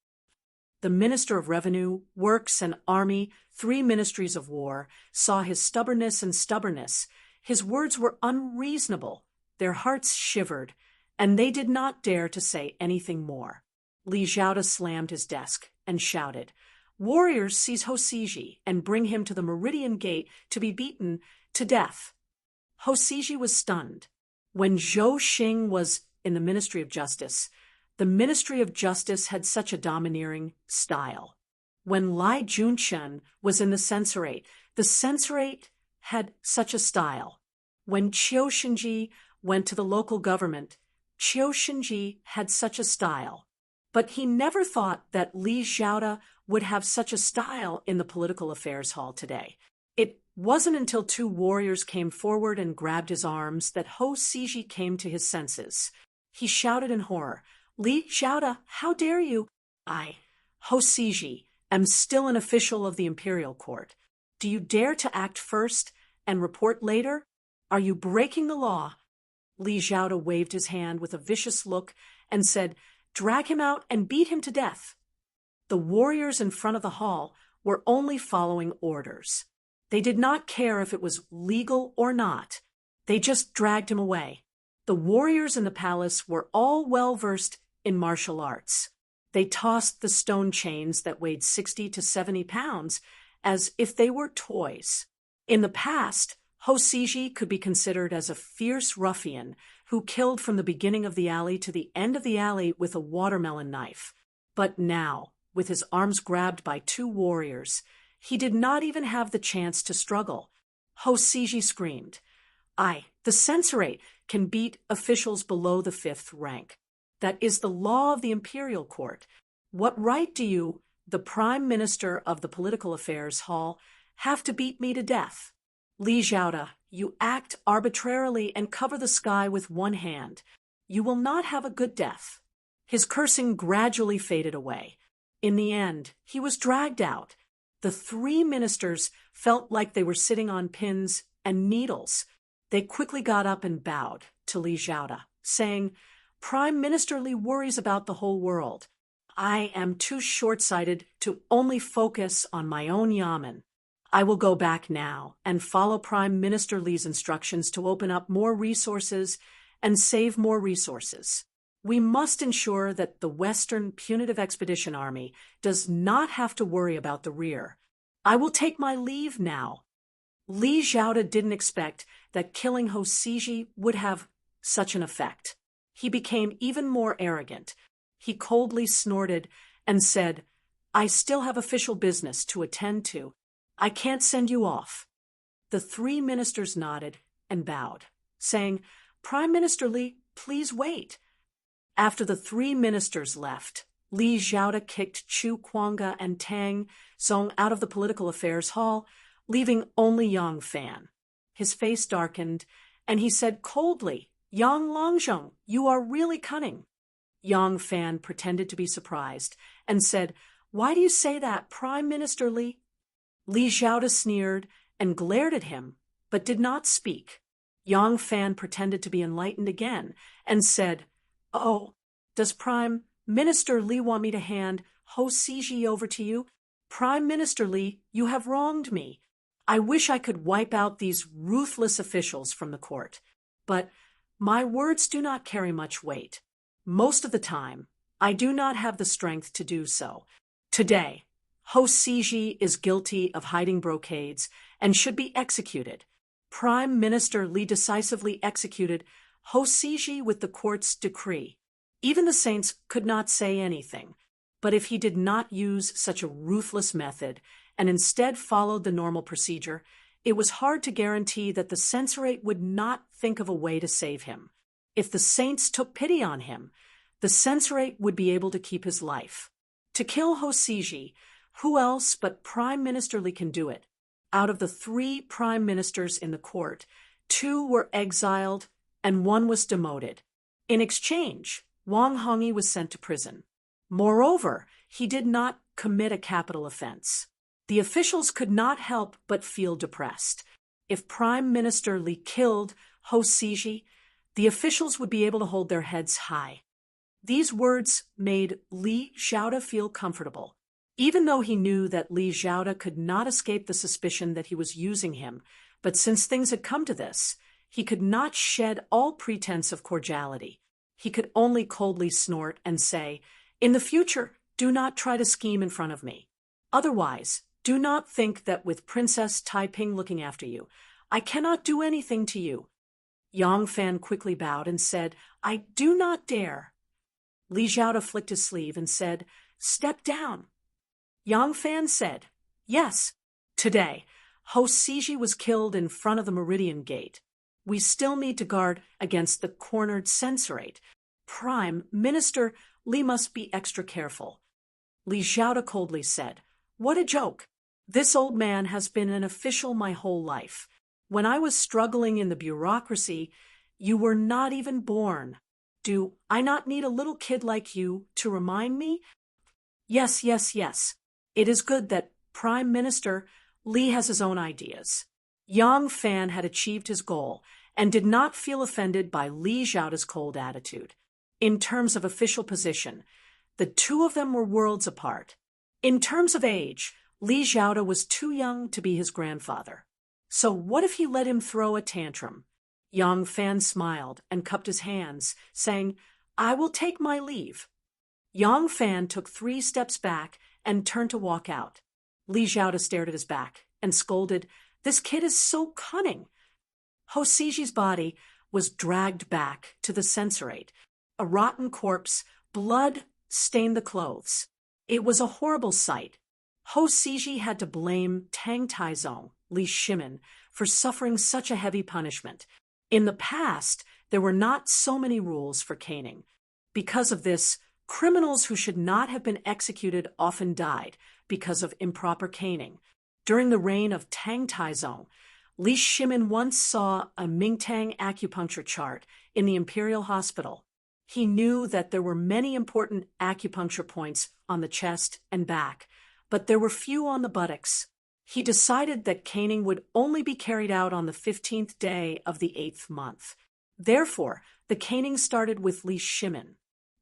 The Minister of Revenue, Works, and Army, 3 ministries of war, saw his stubbornness. His words were unreasonable. Their hearts shivered, and they did not dare to say anything more. Li Zhao slammed his desk and shouted, "Warriors, seize Hosiji and bring him to the Meridian Gate to be beaten to death." Hosiji was stunned. When Zhou Xing was in the Ministry of Justice, the Ministry of Justice had such a domineering style. When Lai Junchen was in the censorate had such a style. When Qiu Shenji went to the local government, Qiu Shenji had such a style. But he never thought that Li Zhao would have such a style in the political affairs hall today. It wasn't until 2 warriors came forward and grabbed his arms that Hosiji came to his senses. He shouted in horror, "Li Zhao, how dare you? I, Hosiji, am still an official of the imperial court. Do you dare to act first and report later? Are you breaking the law?" Li Zhao waved his hand with a vicious look and said, "Drag him out and beat him to death." The warriors in front of the hall were only following orders. They did not care if it was legal or not. They just dragged him away. The warriors in the palace were all well-versed in martial arts. They tossed the stone chains that weighed 60 to 70 pounds as if they were toys. In the past, Hosiji could be considered as a fierce ruffian who killed from the beginning of the alley to the end of the alley with a watermelon knife. But now, with his arms grabbed by 2 warriors, he did not even have the chance to struggle. Hosiji screamed, the censorate can beat officials below the 5th rank. That is the law of the imperial court. What right do you, the prime minister of the political affairs hall, have to beat me to death? Li Zhao, you act arbitrarily and cover the sky with one hand. You will not have a good death. His cursing gradually faded away. In the end, he was dragged out. The 3 ministers felt like they were sitting on pins and needles. They quickly got up and bowed to Li Zhao, saying, "Prime Minister Li worries about the whole world. I am too short-sighted to only focus on my own yamen. I will go back now and follow Prime Minister Li's instructions to open up more resources and save more resources. We must ensure that the Western Punitive Expedition Army does not have to worry about the rear. I will take my leave now." Li Zhao didn't expect that killing Hosiji would have such an effect. He became even more arrogant. He coldly snorted and said, "I still have official business to attend to. I can't send you off." The 3 ministers nodded and bowed, saying, "Prime Minister Li, please wait." After the 3 ministers left, Li Zhao kicked Chu Kuanga and Tang Zong out of the political affairs hall, leaving only Yang Fan. His face darkened, and he said coldly, "Yang Longzhong, you are really cunning." Yang Fan pretended to be surprised and said, "Why do you say that, Prime Minister Li?" Li Zhao sneered and glared at him, but did not speak. Yang Fan pretended to be enlightened again and said, "Oh, does Prime Minister Li want me to hand Hosiji over to you? Prime Minister Li, you have wronged me. I wish I could wipe out these ruthless officials from the court. But my words do not carry much weight. Most of the time, I do not have the strength to do so. Today, Hosiji is guilty of hiding brocades and should be executed. Prime Minister Li decisively executed Hosiji with the court's decree. Even the saints could not say anything. But if he did not use such a ruthless method and instead followed the normal procedure, it was hard to guarantee that the censorate would not think of a way to save him. If the saints took pity on him, the censorate would be able to keep his life. To kill Hoshiji, who else but Prime Minister Li can do it? Out of the 3 prime ministers in the court, 2 were exiled and 1 was demoted. In exchange, Wang Hongyi was sent to prison. Moreover, he did not commit a capital offense. The officials could not help but feel depressed. If Prime Minister Li killed Hoshiji, the officials would be able to hold their heads high. These words made Li Xiaoda feel comfortable. Even though he knew that Li Xiaoda could not escape the suspicion that he was using him, but since things had come to this, he could not shed all pretense of cordiality. He could only coldly snort and say, "In the future, do not try to scheme in front of me. Otherwise, do not think that with Princess Taiping looking after you, I cannot do anything to you." Yang Fan quickly bowed and said, "I do not dare." Li Xiaoda flicked his sleeve and said, "Step down." Yang Fan said, "Yes, today, Hoshiji was killed in front of the Meridian Gate. We still need to guard against the cornered censorate. Prime Minister Li must be extra careful." Li Xiaoda coldly said, "What a joke. This old man has been an official my whole life. When I was struggling in the bureaucracy, you were not even born. Do I not need a little kid like you to remind me? Yes, yes, yes. It is good that Prime Minister Li has his own ideas." Yang Fan had achieved his goal and did not feel offended by Li Xiaoda's cold attitude. In terms of official position, the 2 of them were worlds apart. In terms of age, Li Xiaoda was too young to be his grandfather. So what if he let him throw a tantrum? Yang Fan smiled and cupped his hands, saying, "I will take my leave." Yang Fan took 3 steps back and turned to walk out. Li Xiaoda stared at his back and scolded, "This kid is so cunning." Hoshiji's body was dragged back to the censorate. A rotten corpse, blood stained the clothes. It was a horrible sight. Hoshiji had to blame Tang Taizong, Li Shimin, for suffering such a heavy punishment. In the past, there were not so many rules for caning. Because of this, criminals who should not have been executed often died because of improper caning. During the reign of Tang Taizong, Li Shimin once saw a Mingtang acupuncture chart in the Imperial Hospital. He knew that there were many important acupuncture points on the chest and back, but there were few on the buttocks. He decided that caning would only be carried out on the 15th day of the 8th month. Therefore, the caning started with Li Shimin.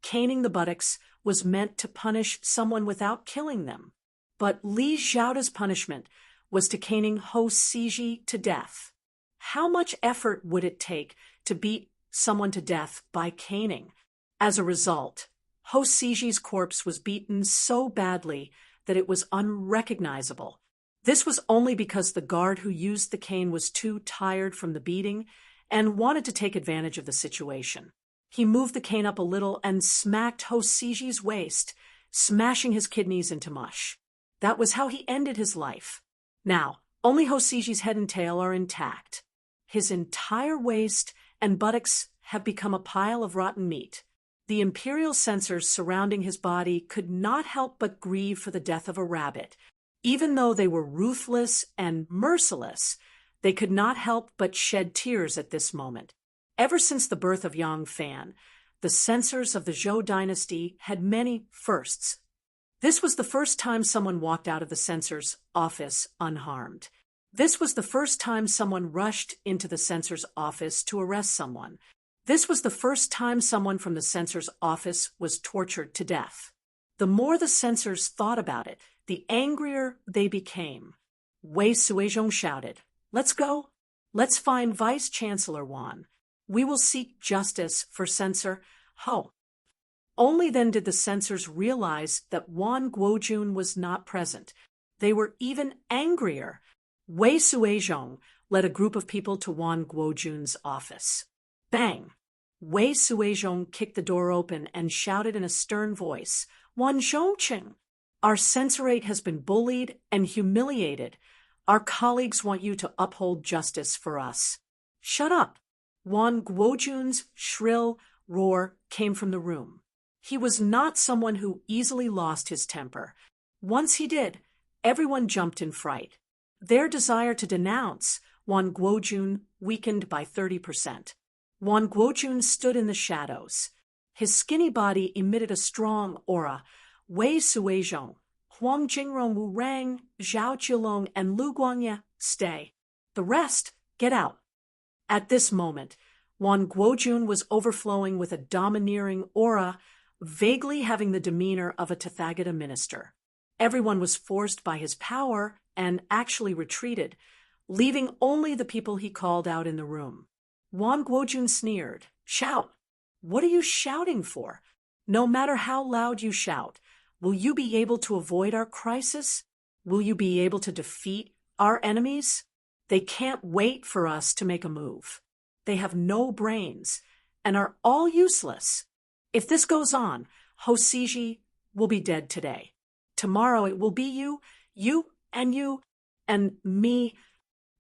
Caning the buttocks was meant to punish someone without killing them. But Li Xiaoda's punishment was to caning Hoshiji to death. How much effort would it take to beat someone to death by caning? As a result, Hoshiji's corpse was beaten so badly that it was unrecognizable. This was only because the guard who used the cane was too tired from the beating and wanted to take advantage of the situation. He moved the cane up a little and smacked Hoshiji's waist, smashing his kidneys into mush. That was how he ended his life. Now, only Hoshiji's head and tail are intact. His entire waist and buttocks have become a pile of rotten meat. The imperial censors surrounding his body could not help but grieve for the death of a rabbit. Even though they were ruthless and merciless, they could not help but shed tears at this moment. Ever since the birth of Yang Fan, the censors of the Zhou dynasty had many firsts. This was the first time someone walked out of the censor's office unharmed. This was the first time someone rushed into the censor's office to arrest someone. This was the first time someone from the censor's office was tortured to death. The more the censors thought about it, the angrier they became. Wei Suizhong shouted, "Let's go. Let's find Vice Chancellor Wan. We will seek justice for Censor Ho." Only then did the censors realize that Wan Guojun was not present. They were even angrier. Wei Suizhong led a group of people to Wan Guojun's office. Bang! Wei Suizhong kicked the door open and shouted in a stern voice, Wan Zhongqing, our censorate has been bullied and humiliated. Our colleagues want you to uphold justice for us. Shut up. Wan Guojun's shrill roar came from the room. He was not someone who easily lost his temper. Once he did, everyone jumped in fright. Their desire to denounce Wan Guojun weakened by 30%. Wan Guojun stood in the shadows. His skinny body emitted a strong aura. Wei Suizhong, Huang Jingrong Wu Rang, Zhao Jilong, and Lu Guangye, stay. The rest, get out. At this moment, Wan Guojun was overflowing with a domineering aura, vaguely having the demeanor of a Tathagata minister. Everyone was forced by his power and actually retreated, leaving only the people he called out in the room. Wan Guojun sneered. Shout! What are you shouting for? No matter how loud you shout, will you be able to avoid our crisis? Will you be able to defeat our enemies? They can't wait for us to make a move. They have no brains and are all useless. If this goes on, Hosiji will be dead today. Tomorrow it will be you, and me.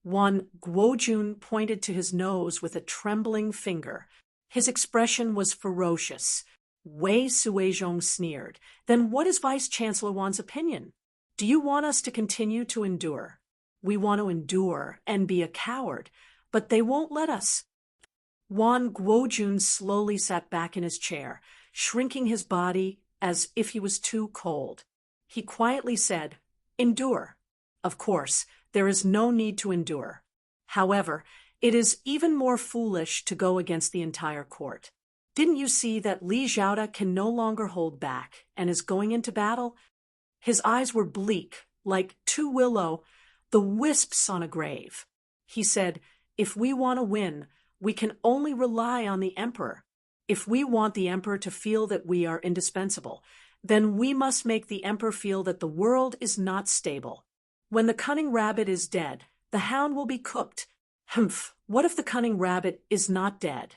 Wan Guojun pointed to his nose with a trembling finger. His expression was ferocious. Wei Suizhong sneered. Then what is Vice-Chancellor Wan's opinion? Do you want us to continue to endure? We want to endure and be a coward, but they won't let us. Wan Guojun slowly sat back in his chair, shrinking his body as if he was too cold. He quietly said, Endure. Of course, there is no need to endure. However, it is even more foolish to go against the entire court. Didn't you see that Li Zhaoda can no longer hold back and is going into battle? His eyes were bleak, like two willow, the wisps on a grave. He said, if we want to win, we can only rely on the emperor. If we want the emperor to feel that we are indispensable, then we must make the emperor feel that the world is not stable. When the cunning rabbit is dead, the hound will be cooked. Humph, what if the cunning rabbit is not dead?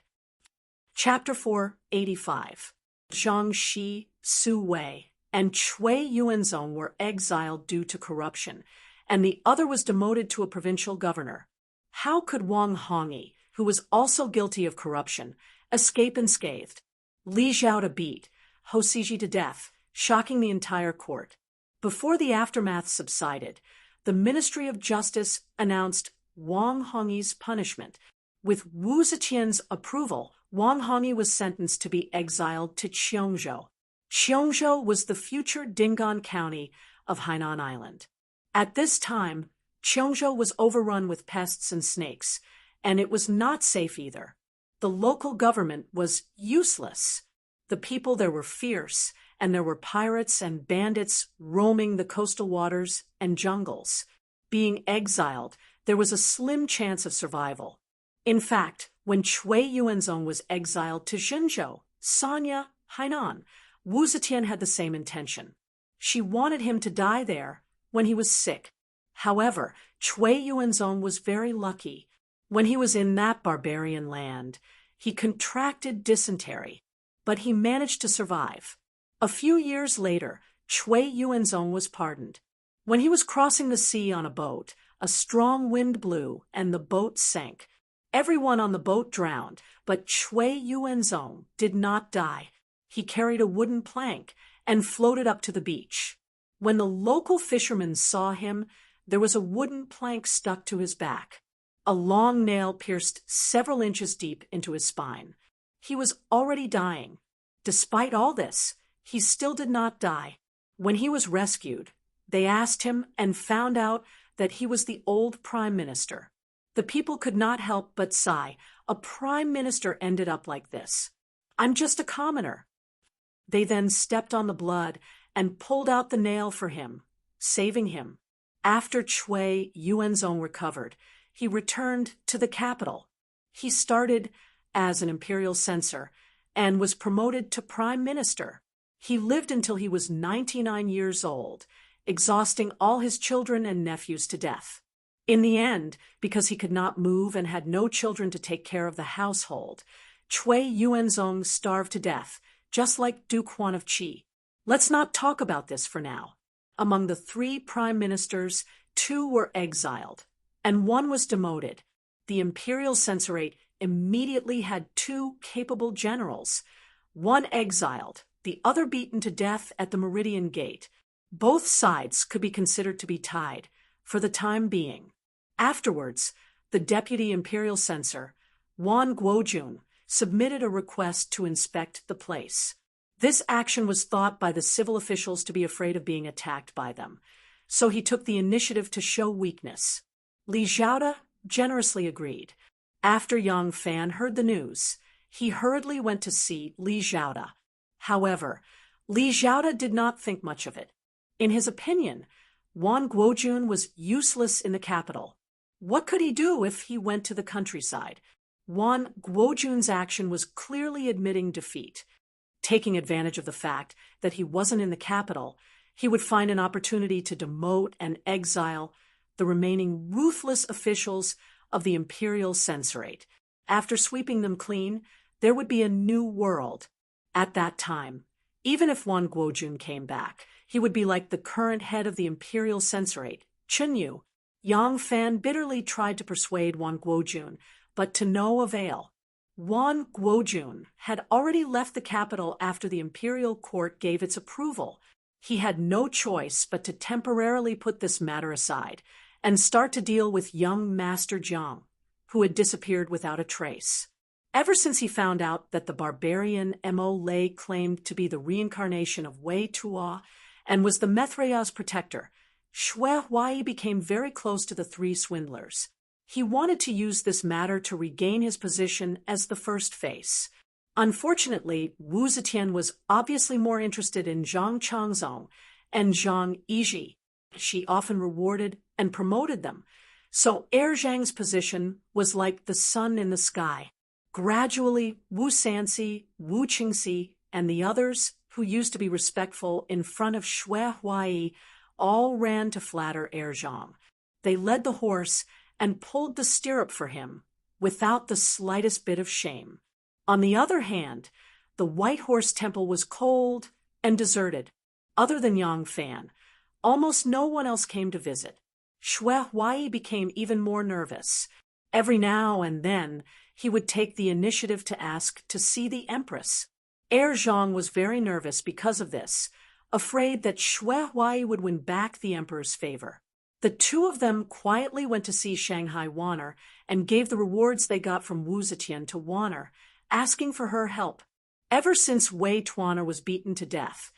Chapter 485. Zhang Shi, Su Wei, and Cui Yuanzong were exiled due to corruption, and the other was demoted to a provincial governor. How could Wang Hongyi, who was also guilty of corruption, escape unscathed? Li Zhaoda beat Hosiji to death, shocking the entire court. Before the aftermath subsided, the Ministry of Justice announced Wang Hongyi's punishment. With Wu Zetian's approval, Wang Hongyi was sentenced to be exiled to Cheongzhou. Cheongzhou was the future Dingan County of Hainan Island. At this time, Cheongzhou was overrun with pests and snakes, and it was not safe either. The local government was useless. The people there were fierce, and there were pirates and bandits roaming the coastal waters and jungles. Being exiled, there was a slim chance of survival. In fact, when Cui Yuanzong was exiled to Zhenzhou, Sanya, Hainan, Wu Zetian had the same intention. She wanted him to die there when he was sick. However, Cui Yuanzong was very lucky. When he was in that barbarian land, he contracted dysentery, but he managed to survive. A few years later, Cui Yuanzong was pardoned. When he was crossing the sea on a boat, a strong wind blew and the boat sank. Everyone on the boat drowned, but Cui Yuanzong did not die. He carried a wooden plank and floated up to the beach. When the local fishermen saw him, there was a wooden plank stuck to his back. A long nail pierced several inches deep into his spine. He was already dying. Despite all this, he still did not die. When he was rescued, they asked him and found out that he was the old prime minister. The people could not help but sigh. A prime minister ended up like this. I'm just a commoner. They then stepped on the blood and pulled out the nail for him, saving him. After Cui Yuanzong recovered, he returned to the capital. He started as an imperial censor and was promoted to prime minister. He lived until he was 99 years old, exhausting all his children and nephews to death. In the end, because he could not move and had no children to take care of the household, Cui Yuanzong starved to death, just like Duke Huan of Qi. Let's not talk about this for now. Among the 3 prime ministers, 2 were exiled, and 1 was demoted. The imperial censorate immediately had 2 capable generals, 1 exiled, the other beaten to death at the Meridian Gate. Both sides could be considered to be tied, for the time being. Afterwards, the deputy imperial censor, Wan Guojun, submitted a request to inspect the place. This action was thought by the civil officials to be afraid of being attacked by them, so he took the initiative to show weakness. Li Xiaoda generously agreed. After Yang Fan heard the news, he hurriedly went to see Li Xiaoda. However, Li Xiaoda did not think much of it. In his opinion, Wan Guojun was useless in the capital. What could he do if he went to the countryside? Wan Guojun's action was clearly admitting defeat. Taking advantage of the fact that he wasn't in the capital, he would find an opportunity to demote and exile the remaining ruthless officials of the imperial censorate. After sweeping them clean, there would be a new world. At that time, even if Wan Guojun came back, he would be like the current head of the imperial censorate, Chen Yu. Yang Fan bitterly tried to persuade Wan Guojun, but to no avail. Wan Guojun had already left the capital after the imperial court gave its approval. He had no choice but to temporarily put this matter aside and start to deal with young Master Jiang, who had disappeared without a trace. Ever since he found out that the barbarian Mo Lei claimed to be the reincarnation of Wei Tuo and was the Mithraea's protector, Xue Huai became very close to the 3 swindlers. He wanted to use this matter to regain his position as the first face. Unfortunately, Wu Zetian was obviously more interested in Zhang Changzong and Zhang Yizhi. She often rewarded and promoted them, so Heir Zhang's position was like the sun in the sky. Gradually, Wu Sanxi, Wu Qingxi, and the others, who used to be respectful in front of Xue Huai, all ran to flatter Heir Zhang. They led the horse and pulled the stirrup for him without the slightest bit of shame. On the other hand, the White Horse Temple was cold and deserted. Other than Yang Fan, almost no one else came to visit. Xue Huai became even more nervous. Every now and then, he would take the initiative to ask to see the Empress. Heir Zhang was very nervous because of this, afraid that Xue Huai would win back the emperor's favor. The 2 of them quietly went to see Shanghai Wanner and gave the rewards they got from Wu Zetian to Wanner, asking for her help. Ever since Wei Tuoner was beaten to death,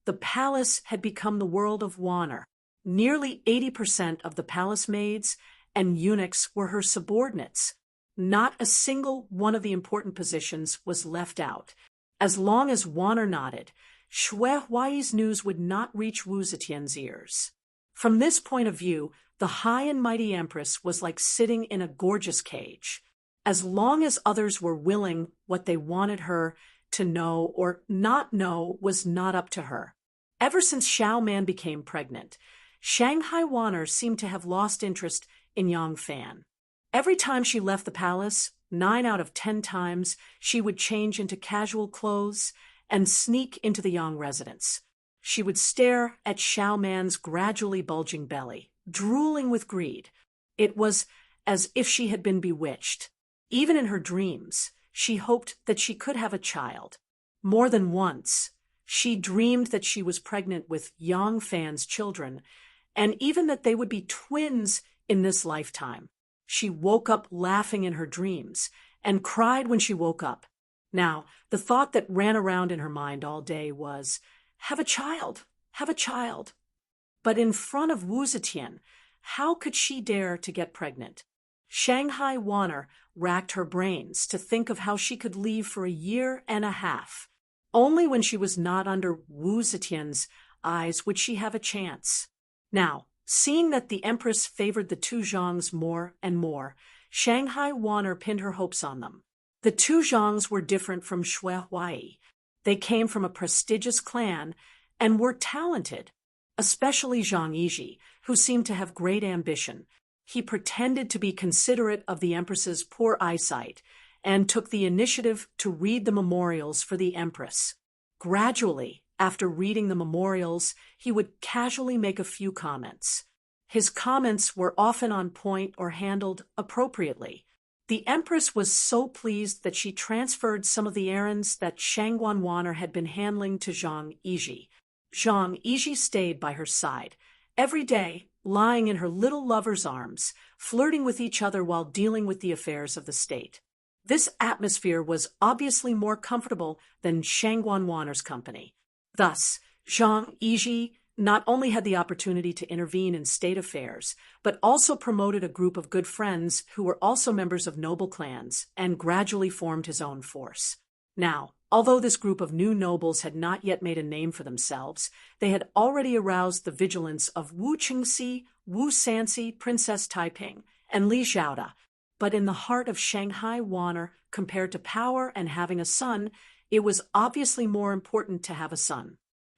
the palace had become the world of Wanner. Nearly 80% of the palace maids and eunuchs were her subordinates. Not a single one of the important positions was left out. As long as Wanner nodded, Xue Huai's news would not reach Wu Zetian's ears. From this point of view, the high and mighty empress was like sitting in a gorgeous cage. As long as others were willing, what they wanted her to know or not know was not up to her. Ever since Xiao Man became pregnant, Shanghai Wanner seemed to have lost interest in Yang Fan. Every time she left the palace, 9 out of 10 times, she would change into casual clothes and sneak into the Yang residence. She would stare at Xiao Man's gradually bulging belly, drooling with greed. It was as if she had been bewitched. Even in her dreams, she hoped that she could have a child. More than once, she dreamed that she was pregnant with Yang Fan's children, and even that they would be twins in this lifetime. She woke up laughing in her dreams and cried when she woke up. Now, the thought that ran around in her mind all day was, have a child, have a child. But in front of Wu Zetian, how could she dare to get pregnant? Shanghai Wanner racked her brains to think of how she could leave for a year and a half. Only when she was not under Wu Zetian's eyes would she have a chance. Now, seeing that the empress favored the 2 Zhangs more and more, Shanghai Wanner pinned her hopes on them. The 2 Zhangs were different from Xue Huai. They came from a prestigious clan and were talented, especially Zhang Yizhi, who seemed to have great ambition. He pretended to be considerate of the empress's poor eyesight and took the initiative to read the memorials for the empress. Gradually, After reading the memorials, he would casually make a few comments. His comments were often on point or handled appropriately. The Empress was so pleased that she transferred some of the errands that Shangguan Wan'er had been handling to Zhang Yiji. Zhang Yiji stayed by her side, every day, lying in her little lover's arms, flirting with each other while dealing with the affairs of the state. This atmosphere was obviously more comfortable than Shangguan Wan'er's company. Thus, Zhang Yiji not only had the opportunity to intervene in state affairs, but also promoted a group of good friends who were also members of noble clans and gradually formed his own force. Now, although this group of new nobles had not yet made a name for themselves, they had already aroused the vigilance of Wu Qingxi, Wu Sanxi, Princess Taiping, and Li Xiaoda. But in the heart of Shanghai Wan'er, compared to power and having a son, it was obviously more important to have a son.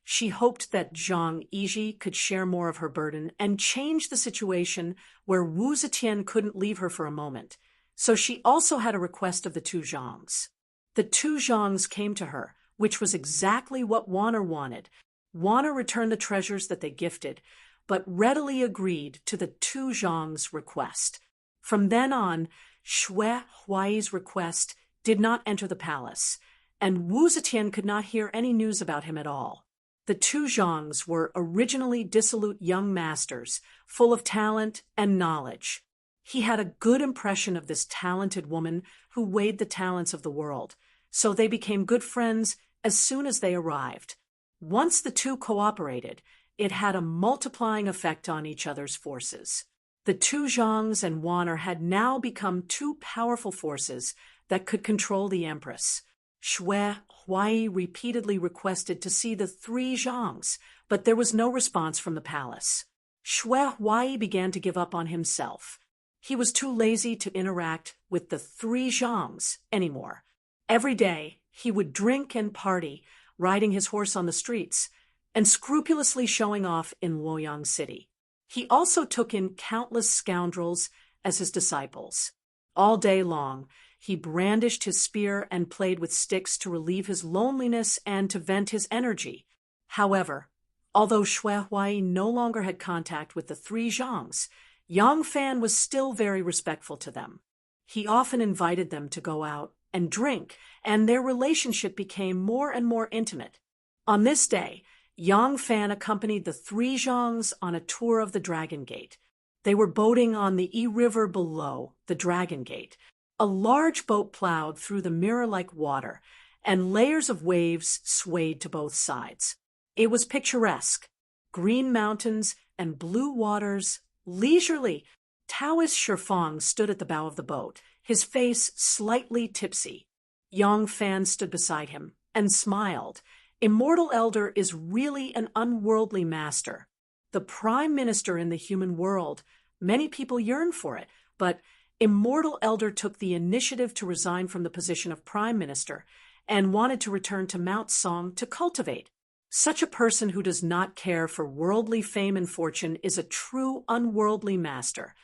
She hoped that Zhang Yiji could share more of her burden and change the situation where Wu Zetian couldn't leave her for a moment. So she also had a request of the two Zhangs. The two Zhangs came to her, which was exactly what Wan'er wanted. Wan'er returned the treasures that they gifted, but readily agreed to the two Zhangs' request. From then on, Xue Huai's request did not enter the palace, and Wu Zetian could not hear any news about him at all. The two Zhangs were originally dissolute young masters, full of talent and knowledge. He had a good impression of this talented woman who weighed the talents of the world, so they became good friends as soon as they arrived. Once the two cooperated, it had a multiplying effect on each other's forces. The two Zhangs and Wan'er had now become two powerful forces that could control the Empress. Xue Huai repeatedly requested to see the three Zhangs, but there was no response from the palace. Xue Huai began to give up on himself. He was too lazy to interact with the three Zhangs anymore. Every day, he would drink and party, riding his horse on the streets, and scrupulously showing off in Luoyang City. He also took in countless scoundrels as his disciples. All day long, he brandished his spear and played with sticks to relieve his loneliness and to vent his energy. However, although Xue Huai no longer had contact with the three Zhangs, Yang Fan was still very respectful to them. He often invited them to go out and drink, and their relationship became more and more intimate. On this day, Yang Fan accompanied the three Zhangs on a tour of the Dragon Gate. They were boating on the Yi River below the Dragon Gate. A large boat plowed through the mirror-like water, and layers of waves swayed to both sides. It was picturesque. Green mountains and blue waters. Leisurely, Taoist Shifang stood at the bow of the boat, his face slightly tipsy. Yang Fan stood beside him and smiled. Immortal Elder is really an unworldly master. The prime minister in the human world. Many people yearn for it, but Immortal Elder took the initiative to resign from the position of prime minister and wanted to return to Mount Song to cultivate. Such a person who does not care for worldly fame and fortune is a true unworldly master.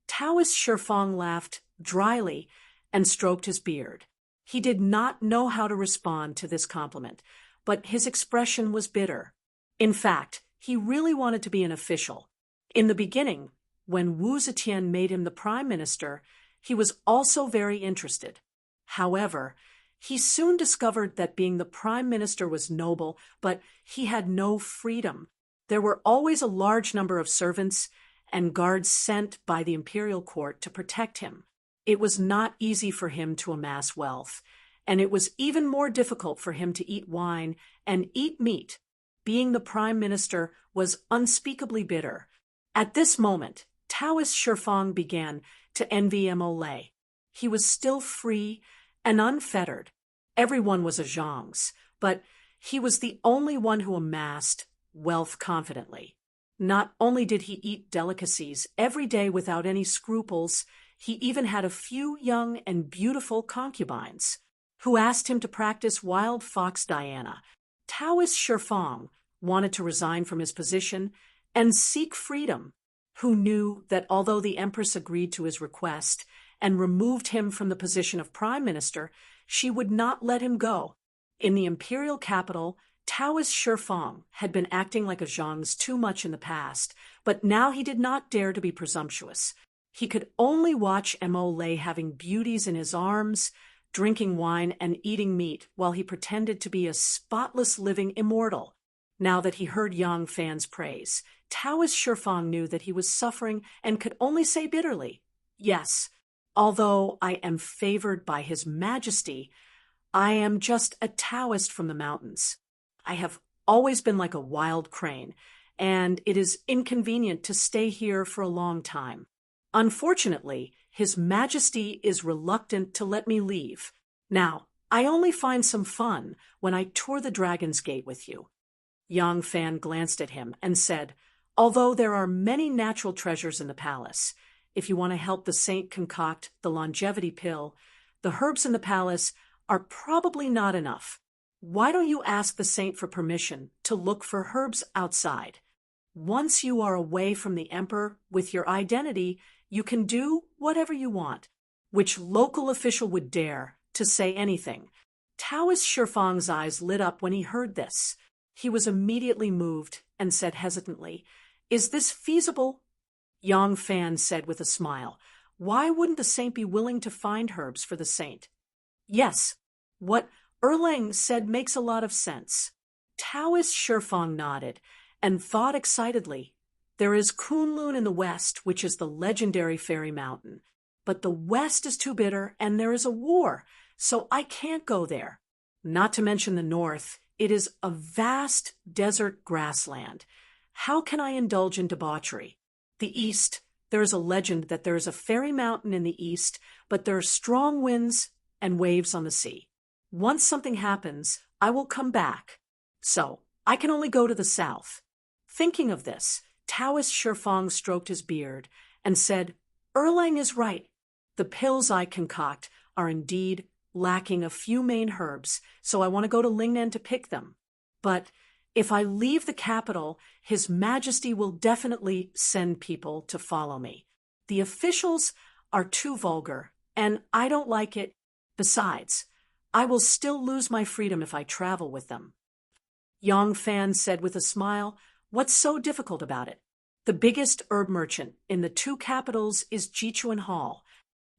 Taoist Shifang laughed dryly and stroked his beard. He did not know how to respond to this compliment, but his expression was bitter. In fact, he really wanted to be an official. In the beginning, when Wu Zetian made him the prime minister, he was also very interested. However, he soon discovered that being the prime minister was noble, but he had no freedom. There were always a large number of servants and guards sent by the imperial court to protect him. It was not easy for him to amass wealth, and it was even more difficult for him to eat wine and eat meat. Being the prime minister was unspeakably bitter. At this moment, Taoist Shifang began to envy Mole. He was still free and unfettered. Everyone was a Zhangs, but he was the only one who amassed wealth confidently. Not only did he eat delicacies every day without any scruples, he even had a few young and beautiful concubines who asked him to practice wild fox Diana. Taoist Shifang wanted to resign from his position and seek freedom, who knew that although the Empress agreed to his request and removed him from the position of prime minister, she would not let him go. In the imperial capital, Taoist Shifang had been acting like a Zhang's too much in the past, but now he did not dare to be presumptuous. He could only watch Mo Lei having beauties in his arms, drinking wine and eating meat while he pretended to be a spotless living immortal. Now that he heard Yang Fan's praise, Taoist Shifang knew that he was suffering and could only say bitterly, "Yes, although I am favored by His Majesty, I am just a Taoist from the mountains. I have always been like a wild crane, and it is inconvenient to stay here for a long time. Unfortunately, His Majesty is reluctant to let me leave. Now, I only find some fun when I tour the Dragon's Gate with you." Yang Fan glanced at him and said, "Although there are many natural treasures in the palace, if you want to help the saint concoct the longevity pill, the herbs in the palace are probably not enough. Why don't you ask the saint for permission to look for herbs outside? Once you are away from the emperor with your identity, you can do whatever you want." Which local official would dare to say anything? Taoist Shifang's eyes lit up when he heard this. He was immediately moved and said hesitantly, "Is this feasible?" Yang Fan said with a smile, "Why wouldn't the saint be willing to find herbs for the saint?" "Yes, what Erlang said makes a lot of sense." Taoist Shifang nodded and thought excitedly. "There is Kunlun in the west, which is the legendary fairy mountain. But the west is too bitter and there is a war, so I can't go there. Not to mention the north. It is a vast desert grassland. How can I indulge in debauchery? The east, there is a legend that there is a fairy mountain in the east, but there are strong winds and waves on the sea. Once something happens, I will come back. So, I can only go to the south." Thinking of this, Taoist Shifang stroked his beard and said, "Erlang is right. The pills I concoct are indeed lacking a few main herbs, so I want to go to Lingnan to pick them. But if I leave the capital, His Majesty will definitely send people to follow me. The officials are too vulgar, and I don't like it. Besides, I will still lose my freedom if I travel with them." Yang Fan said with a smile, "What's so difficult about it? The biggest herb merchant in the two capitals is Jichuan Hall.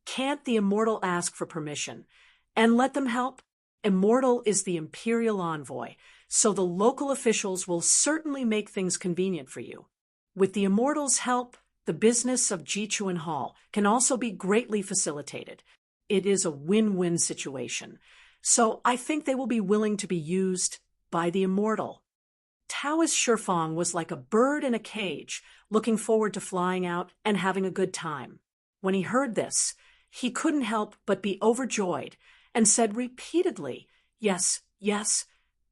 Can't the immortal ask for permission and let them help? Immortal is the imperial envoy, so the local officials will certainly make things convenient for you. With the immortal's help, the business of Jichuan Hall can also be greatly facilitated. It is a win-win situation, so I think they will be willing to be used by the immortal." Taoist Shifang was like a bird in a cage, looking forward to flying out and having a good time. When he heard this, he couldn't help but be overjoyed and said repeatedly, "Yes, yes,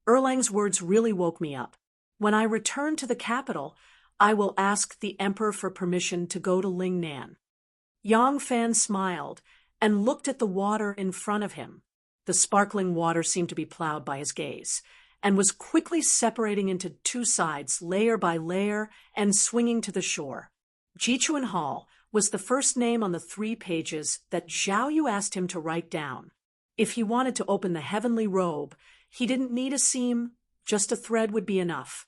Erlang's words really woke me up. When I return to the capital, I will ask the emperor for permission to go to Lingnan." Yang Fan smiled and looked at the water in front of him. The sparkling water seemed to be plowed by his gaze, and was quickly separating into two sides, layer by layer, and swinging to the shore. Jichuan Hall was the first name on the 3 pages that Zhao Yu asked him to write down. If he wanted to open the heavenly robe, he didn't need a seam, just a thread would be enough.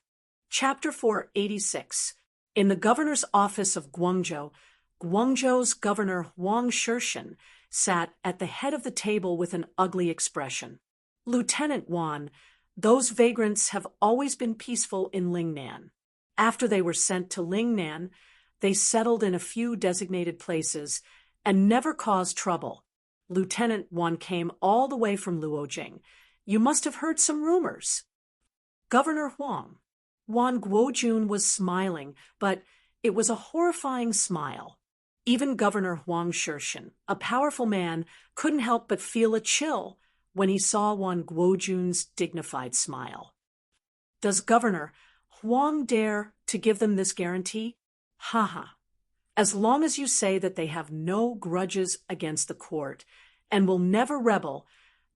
Chapter 486. In the governor's office of Guangzhou, Guangzhou's governor Huang Shirshan sat at the head of the table with an ugly expression. "Lieutenant Wan, those vagrants have always been peaceful in Lingnan. After they were sent to Lingnan, they settled in a few designated places and never caused trouble. Lieutenant Wan came all the way from Luojing. You must have heard some rumors." Governor Huang. Wan Guojun was smiling, but it was a horrifying smile. Even Governor Huang Shirshan, a powerful man, couldn't help but feel a chill when he saw Wan Guojun's dignified smile. Does Governor Huang dare to give them this guarantee? Haha. As long as you say that they have no grudges against the court and will never rebel,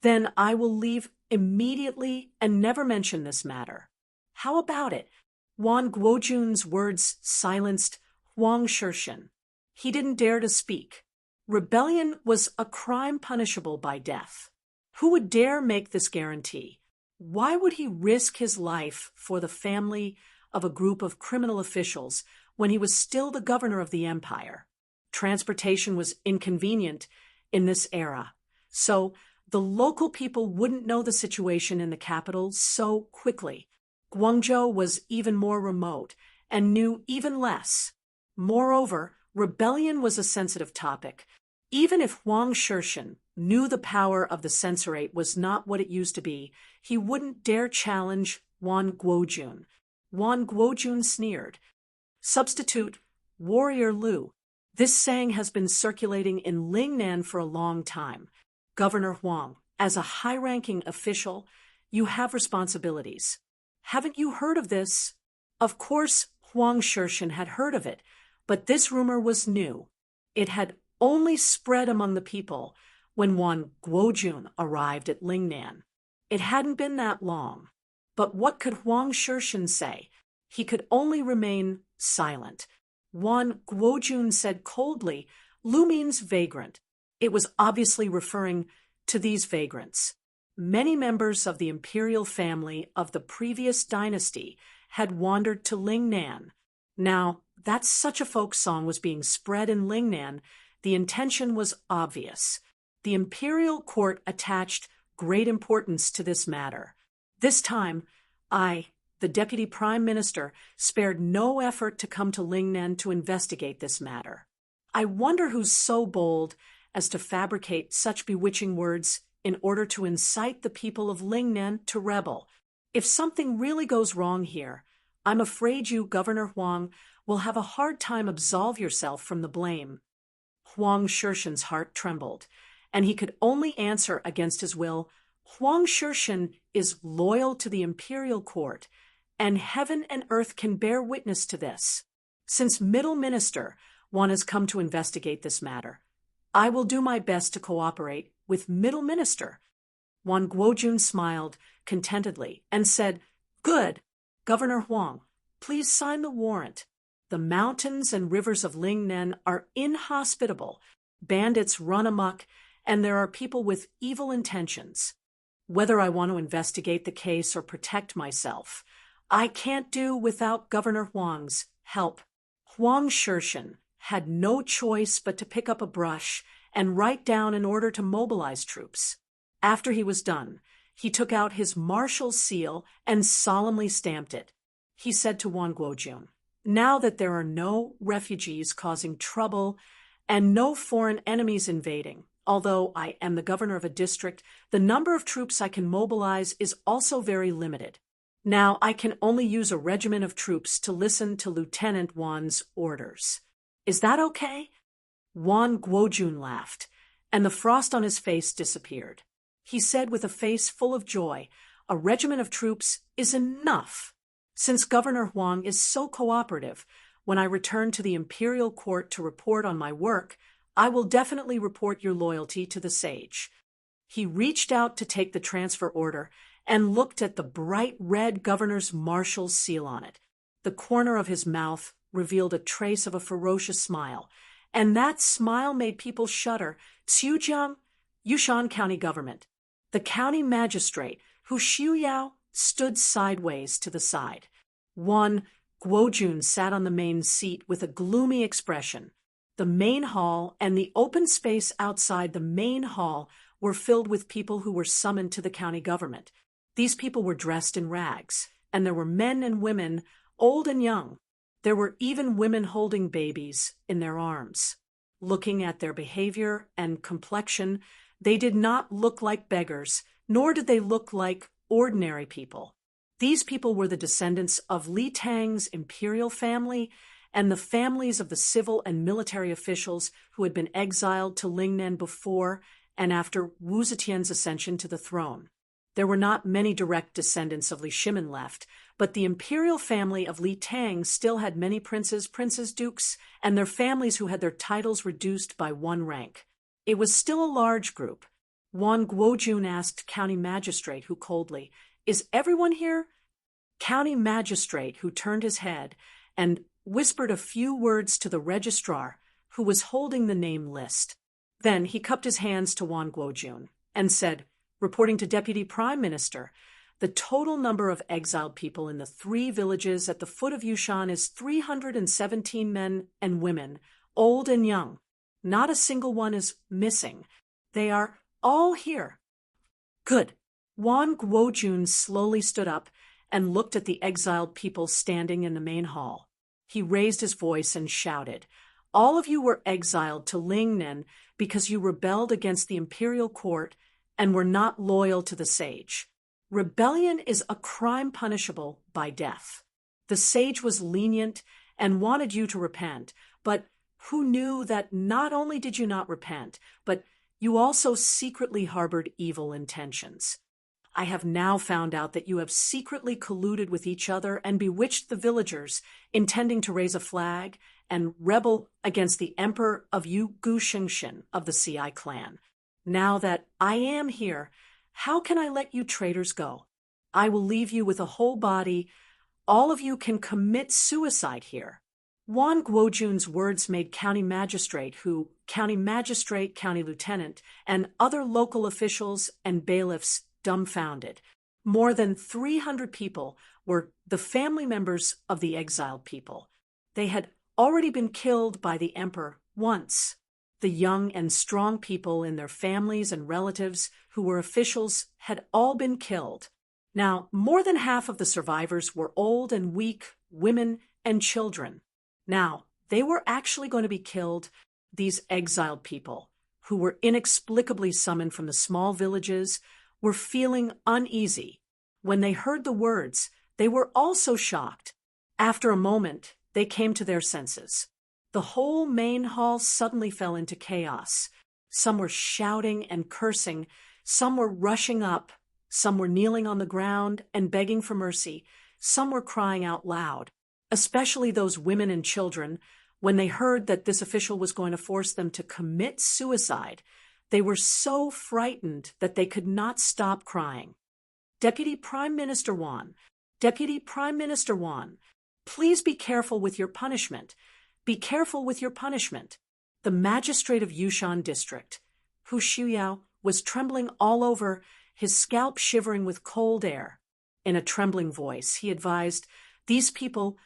then I will leave immediately and never mention this matter. How about it? Wan Guojun's words silenced Huang Shirshan. He didn't dare to speak. Rebellion was a crime punishable by death. Who would dare make this guarantee? Why would he risk his life for the family of a group of criminal officials when he was still the governor of the empire? Transportation was inconvenient in this era, so the local people wouldn't know the situation in the capital so quickly. Guangzhou was even more remote and knew even less. Moreover, rebellion was a sensitive topic. Even if Huang Sheshan knew the power of the censorate was not what it used to be, he wouldn't dare challenge Wan Guojun. Wan Guojun sneered. Substitute Warrior Lu. This saying has been circulating in Lingnan for a long time. Governor Huang, as a high-ranking official, you have responsibilities. Haven't you heard of this? Of course, Huang Sheshan had heard of it, but this rumor was new. It had only spread among the people when Wan Guojun arrived at Lingnan. It hadn't been that long. But what could Huang Sheshan say? He could only remain silent. Wan Guojun said coldly, Lu means vagrant. It was obviously referring to these vagrants. Many members of the imperial family of the previous dynasty had wandered to Lingnan. Now, that such a folk song was being spread in Lingnan, the intention was obvious. The imperial court attached great importance to this matter. This time, the deputy prime minister, spared no effort to come to Lingnan to investigate this matter. I wonder who's so bold as to fabricate such bewitching words in order to incite the people of Lingnan to rebel. If something really goes wrong here, I'm afraid you, Governor Huang, will have a hard time absolve yourself from the blame. Huang Sheshan's heart trembled, and he could only answer against his will, Huang Sheshan is loyal to the imperial court, and heaven and earth can bear witness to this. Since Middle Minister Wan has come to investigate this matter, I will do my best to cooperate with Middle Minister. Wan Guojun smiled contentedly and said, Good, Governor Huang, please sign the warrant. The mountains and rivers of Lingnan are inhospitable. Bandits run amok, and there are people with evil intentions. Whether I want to investigate the case or protect myself, I can't do without Governor Huang's help. Huang Sheshan had no choice but to pick up a brush and write down an order to mobilize troops. After he was done, he took out his marshal's seal and solemnly stamped it. He said to Wan Guojun, Now that there are no refugees causing trouble and no foreign enemies invading, although I am the governor of a district, the number of troops I can mobilize is also very limited. Now I can only use a regiment of troops to listen to Lieutenant Wan's orders. Is that okay? Wan Guojun laughed, and the frost on his face disappeared. He said with a face full of joy, A regiment of troops is enough. Since Governor Huang is so cooperative, when I return to the imperial court to report on my work, I will definitely report your loyalty to the sage. He reached out to take the transfer order and looked at the bright red governor's marshal's seal on it. The corner of his mouth revealed a trace of a ferocious smile, and that smile made people shudder. Xiujiang, Yushan County Government. The county magistrate, Hu Xiuyao, stood sideways to the side. Wan Guojun sat on the main seat with a gloomy expression. The main hall and the open space outside the main hall were filled with people who were summoned to the county government. These people were dressed in rags, and there were men and women, old and young. There were even women holding babies in their arms. Looking at their behavior and complexion, they did not look like beggars, nor did they look like ordinary people. These people were the descendants of Li Tang's imperial family and the families of the civil and military officials who had been exiled to Lingnan before and after Wu Zetian's ascension to the throne. There were not many direct descendants of Li Shimin left, but the imperial family of Li Tang still had many princes, dukes, and their families who had their titles reduced by one rank. It was still a large group. Wan Guojun asked County Magistrate, who coldly, Is everyone here? County Magistrate, who turned his head and whispered a few words to the registrar, who was holding the name list. Then he cupped his hands to Wan Guojun and said, Reporting to Deputy Prime Minister, The total number of exiled people in the 3 villages at the foot of Yushan is 317 men and women, old and young. Not a single one is missing. They are all here. Good. Wan Guojun slowly stood up and looked at the exiled people standing in the main hall. He raised his voice and shouted, "All of you were exiled to Lingnan because you rebelled against the imperial court and were not loyal to the sage. Rebellion is a crime punishable by death. The sage was lenient and wanted you to repent, but who knew that not only did you not repent, but you also secretly harbored evil intentions? I have now found out that you have secretly colluded with each other and bewitched the villagers, intending to raise a flag and rebel against the Emperor of Yu Guxingshin of the CI clan. Now that I am here, how can I let you traitors go? I will leave you with a whole body. All of you can commit suicide here." Wan Guojun's words made county magistrate, county lieutenant, and other local officials and bailiffs dumbfounded. More than 300 people were the family members of the exiled people. They had already been killed by the emperor once. The young and strong people and their families and relatives who were officials had all been killed. Now, more than half of the survivors were old and weak women and children. Now, they were actually going to be killed, these exiled people, who were inexplicably summoned from the small villages, were feeling uneasy. When they heard the words, they were also shocked. After a moment, they came to their senses. The whole main hall suddenly fell into chaos. Some were shouting and cursing, some were rushing up, some were kneeling on the ground and begging for mercy, some were crying out loud, especially those women and children. When they heard that this official was going to force them to commit suicide, they were so frightened that they could not stop crying. Deputy Prime Minister Wan, please be careful with your punishment. Be careful with your punishment. The magistrate of Yushan district, Hu Shuyao, was trembling all over, his scalp shivering with cold air. In a trembling voice, he advised, these people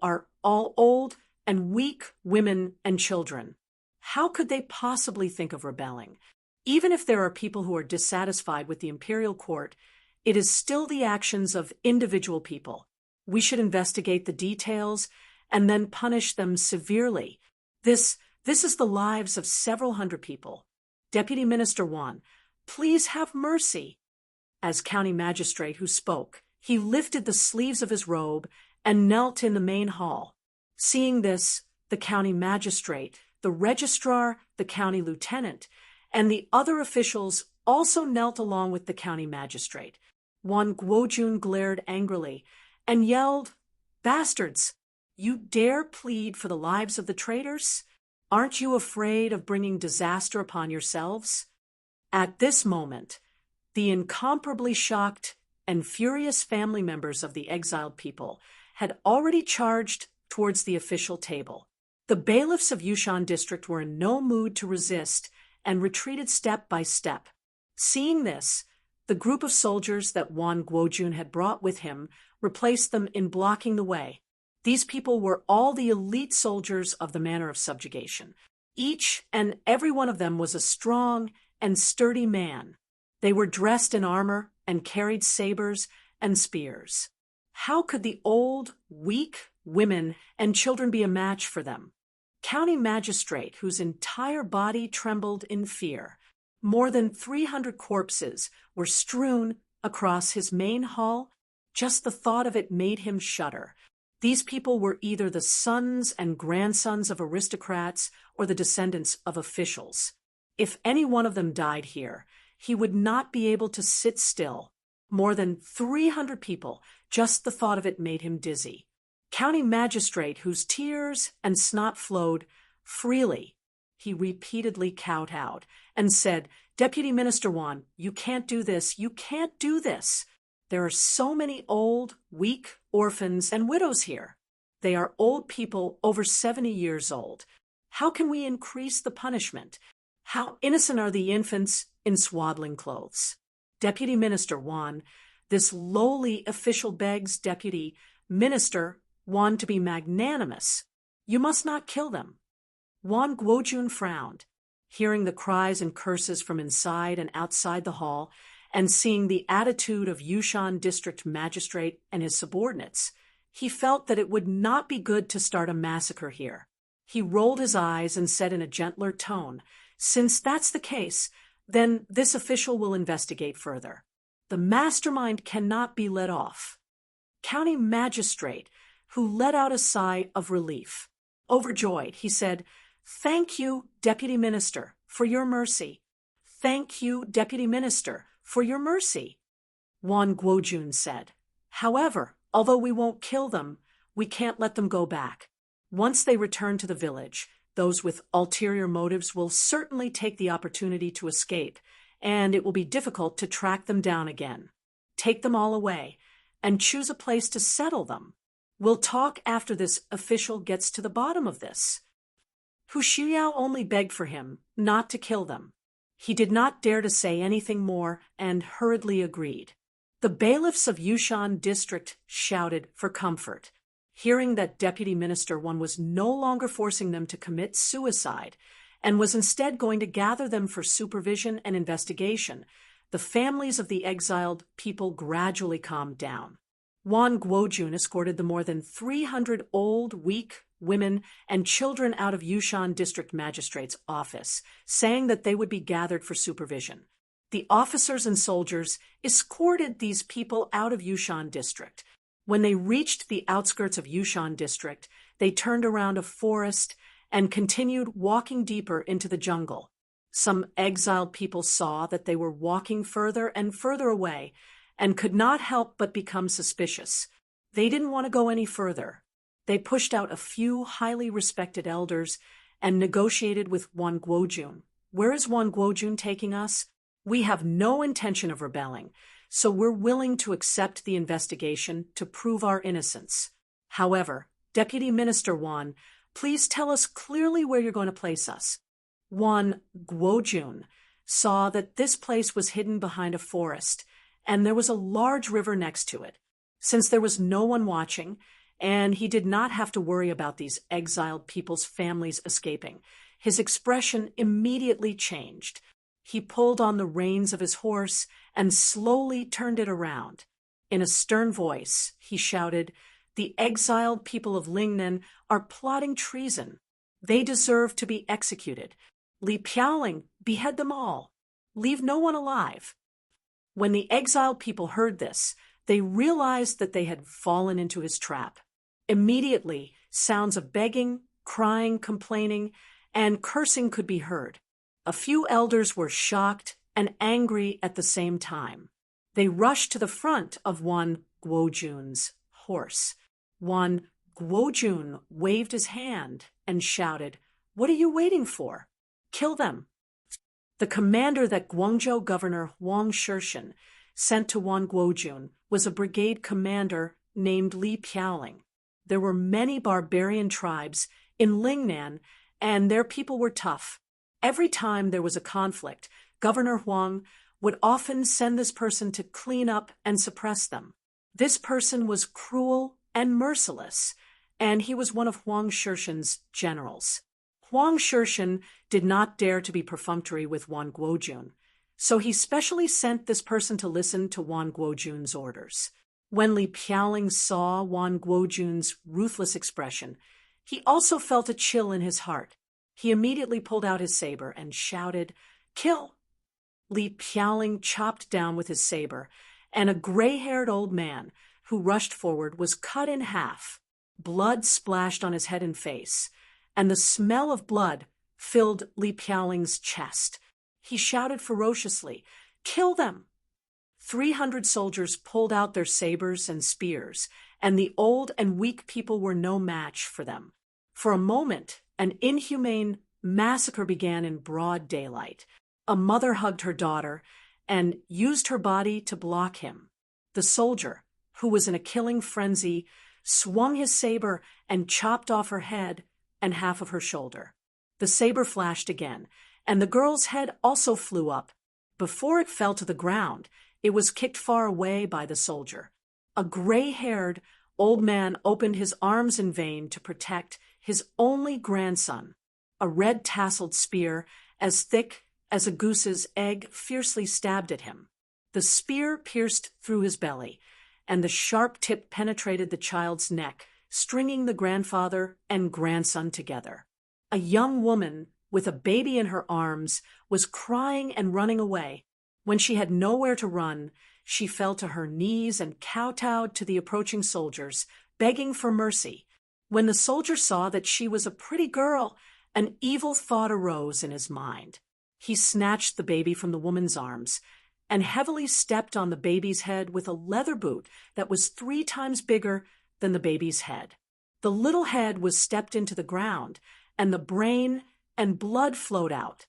are all old and weak women and children. How could they possibly think of rebelling? Even if there are people who are dissatisfied with the imperial court, it is still the actions of individual people. We should investigate the details and then punish them severely. This is the lives of several hundred people. Deputy Minister Wan, please have mercy. As county magistrate who spoke, he lifted the sleeves of his robe and knelt in the main hall. Seeing this, the county magistrate, the registrar, the county lieutenant, and the other officials also knelt along with the county magistrate. Wan Guojun glared angrily and yelled, "Bastards! You dare plead for the lives of the traitors? Aren't you afraid of bringing disaster upon yourselves?" At this moment, the incomparably shocked and furious family members of the exiled people had already charged towards the official table. The bailiffs of Yushan district were in no mood to resist and retreated step by step. Seeing this, the group of soldiers that Wan Guojun had brought with him replaced them in blocking the way. These people were all the elite soldiers of the manner of subjugation. Each and every one of them was a strong and sturdy man. They were dressed in armor and carried sabers and spears. How could the old, weak women and children be a match for them? County magistrate, whose entire body trembled in fear. More than 300 corpses were strewn across his main hall. Just the thought of it made him shudder. These people were either the sons and grandsons of aristocrats or the descendants of officials. If any one of them died here, he would not be able to sit still. More than 300 people, just the thought of it made him dizzy. County magistrate, whose tears and snot flowed freely, he repeatedly kowtowed and said, "Deputy Minister Wan, you can't do this. You can't do this. There are so many old, weak orphans and widows here. They are old people over 70 years old. How can we increase the punishment? How innocent are the infants in swaddling clothes?" Deputy Minister Wan, This lowly official begs Deputy Minister Wan to be magnanimous. You must not kill them. Wan Guojun frowned, hearing the cries and curses from inside and outside the hall, and seeing the attitude of Yushan District Magistrate and his subordinates. He felt that it would not be good to start a massacre here. He rolled his eyes and said in a gentler tone, "Since that's the case, then this official will investigate further. The mastermind cannot be let off." County Magistrate, who let out a sigh of relief. Overjoyed, he said, "Thank you, Deputy Minister, for your mercy. Thank you, Deputy Minister, for your mercy." Wan Guojun said, "However, although we won't kill them, we can't let them go back. Once they return to the village, those with ulterior motives will certainly take the opportunity to escape, and it will be difficult to track them down again. Take them all away, and choose a place to settle them. We'll talk after this official gets to the bottom of this." Hu Xiao only begged for him not to kill them. He did not dare to say anything more and hurriedly agreed. The bailiffs of Yushan District shouted for comfort. Hearing that Deputy Minister Wan was no longer forcing them to commit suicide and was instead going to gather them for supervision and investigation, the families of the exiled people gradually calmed down. Wan Guojun escorted the more than 300 old, weak women and children out of Yushan District Magistrate's office, saying that they would be gathered for supervision. The officers and soldiers escorted these people out of Yushan District. When they reached the outskirts of Yushan District, they turned around a forest and continued walking deeper into the jungle. Some exiled people saw that they were walking further and further away and could not help but become suspicious. They didn't want to go any further. They pushed out a few highly respected elders and negotiated with Wan Guojun. "Where is Wan Guojun taking us? We have no intention of rebelling, so we're willing to accept the investigation to prove our innocence. However, Deputy Minister Wan, please tell us clearly where you're going to place us." Wan Guojun saw that this place was hidden behind a forest, and there was a large river next to it. Since there was no one watching, and he did not have to worry about these exiled people's families escaping, his expression immediately changed. He pulled on the reins of his horse and slowly turned it around. In a stern voice, he shouted, "The exiled people of Lingnan are plotting treason. They deserve to be executed. Li Piaoling, behead them all. Leave no one alive." When the exiled people heard this, they realized that they had fallen into his trap. Immediately, sounds of begging, crying, complaining, and cursing could be heard. A few elders were shocked and angry at the same time. They rushed to the front of Wan Guojun's horse. Wan Guojun waved his hand and shouted, "What are you waiting for? Kill them." The commander that Guangzhou Governor Huang Shishan sent to Wan Guojun was a brigade commander named Li Piaoling. There were many barbarian tribes in Lingnan, and their people were tough. Every time there was a conflict, Governor Huang would often send this person to clean up and suppress them. This person was cruel and merciless, and he was one of Huang Shishan's generals. Huang Shishan did not dare to be perfunctory with Wan Guojun, so he specially sent this person to listen to Wan Guojun's orders. When Li Piaoling saw Wan Guojun's ruthless expression, he also felt a chill in his heart. He immediately pulled out his saber and shouted, "Kill!" Li Piaoling chopped down with his saber, and a gray-haired old man who rushed forward was cut in half. Blood splashed on his head and face, and the smell of blood filled Li Piaoling's chest. He shouted ferociously, "Kill them!" 300 soldiers pulled out their sabers and spears, and the old and weak people were no match for them. For a moment, an inhumane massacre began in broad daylight. A mother hugged her daughter and used her body to block him. The soldier, who was in a killing frenzy, swung his saber and chopped off her head and half of her shoulder. The saber flashed again, and the girl's head also flew up. Before it fell to the ground, It was kicked far away by the soldier. A gray-haired old man opened his arms in vain to protect his only grandson. A red-tasseled spear, as thick as a goose's egg, fiercely stabbed at him. The spear pierced through his belly, and the sharp tip penetrated the child's neck, stringing the grandfather and grandson together. A young woman with a baby in her arms was crying and running away. When she had nowhere to run, she fell to her knees and kowtowed to the approaching soldiers, begging for mercy. When the soldier saw that she was a pretty girl, an evil thought arose in his mind. He snatched the baby from the woman's arms and heavily stepped on the baby's head with a leather boot that was 3 times bigger than the baby's head. The little head was stepped into the ground, and the brain and blood flowed out.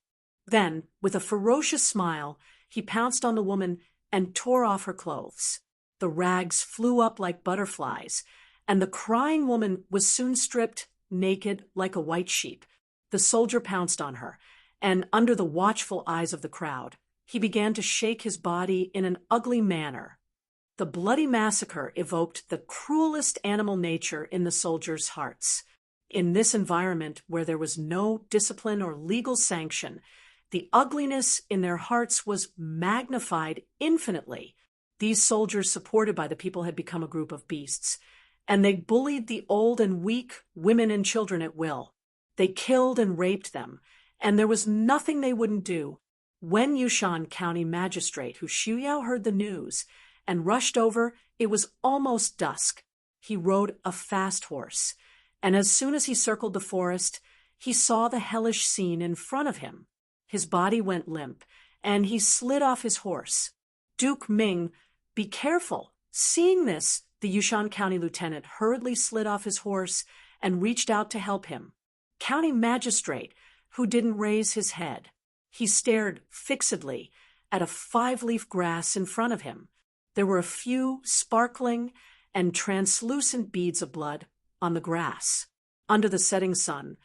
Then, with a ferocious smile, he pounced on the woman and tore off her clothes. The rags flew up like butterflies, and the crying woman was soon stripped naked like a white sheep. The soldier pounced on her, and under the watchful eyes of the crowd, he began to shake his body in an ugly manner. The bloody massacre evoked the cruelest animal nature in the soldiers' hearts. In this environment where there was no discipline or legal sanction, the ugliness in their hearts was magnified infinitely. These soldiers, supported by the people, had become a group of beasts, and they bullied the old and weak, women and children at will. They killed and raped them, and there was nothing they wouldn't do. When Yushan County Magistrate Hu Xiuyao heard the news and rushed over, it was almost dusk. He rode a fast horse, and as soon as he circled the forest, he saw the hellish scene in front of him. His body went limp, and he slid off his horse. Duke Ming, be careful. Seeing this, the Yushan County lieutenant hurriedly slid off his horse and reached out to help him. County Magistrate, who didn't raise his head. He stared fixedly at a 5-leaf grass in front of him. There were a few sparkling and translucent beads of blood on the grass. Under the setting sun,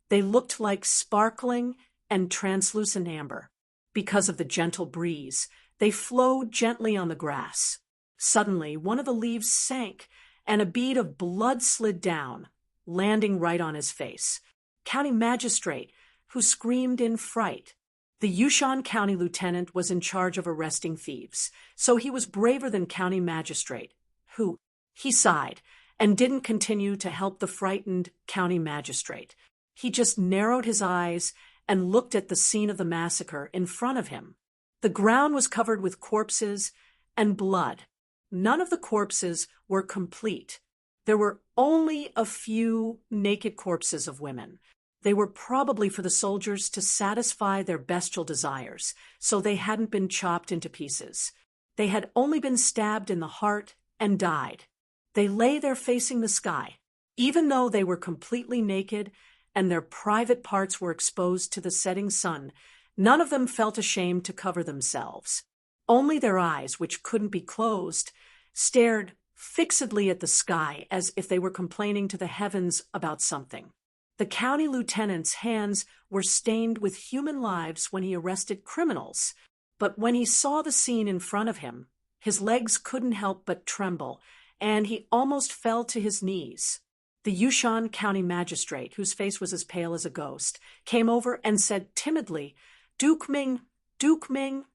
they looked like sparkling and translucent amber. Because of the gentle breeze, they flowed gently on the grass. Suddenly, one of the leaves sank, and a bead of blood slid down, landing right on his face. County Magistrate, who screamed in fright. The Yushan County Lieutenant was in charge of arresting thieves, so he was braver than County Magistrate, who, he sighed, and didn't continue to help the frightened County Magistrate. He just narrowed his eyes and looked at the scene of the massacre in front of him. The ground was covered with corpses and blood. None of the corpses were complete. There were only a few naked corpses of women. They were probably for the soldiers to satisfy their bestial desires, so they hadn't been chopped into pieces. They had only been stabbed in the heart and died. They lay there facing the sky. Even though they were completely naked and their private parts were exposed to the setting sun, none of them felt ashamed to cover themselves. Only their eyes, which couldn't be closed, stared fixedly at the sky as if they were complaining to the heavens about something. The county lieutenant's hands were stained with human lives when he arrested criminals, but when he saw the scene in front of him, his legs couldn't help but tremble, and he almost fell to his knees. The Yushan County Magistrate, whose face was as pale as a ghost, came over and said timidly, "Duke Ming, Duke Ming."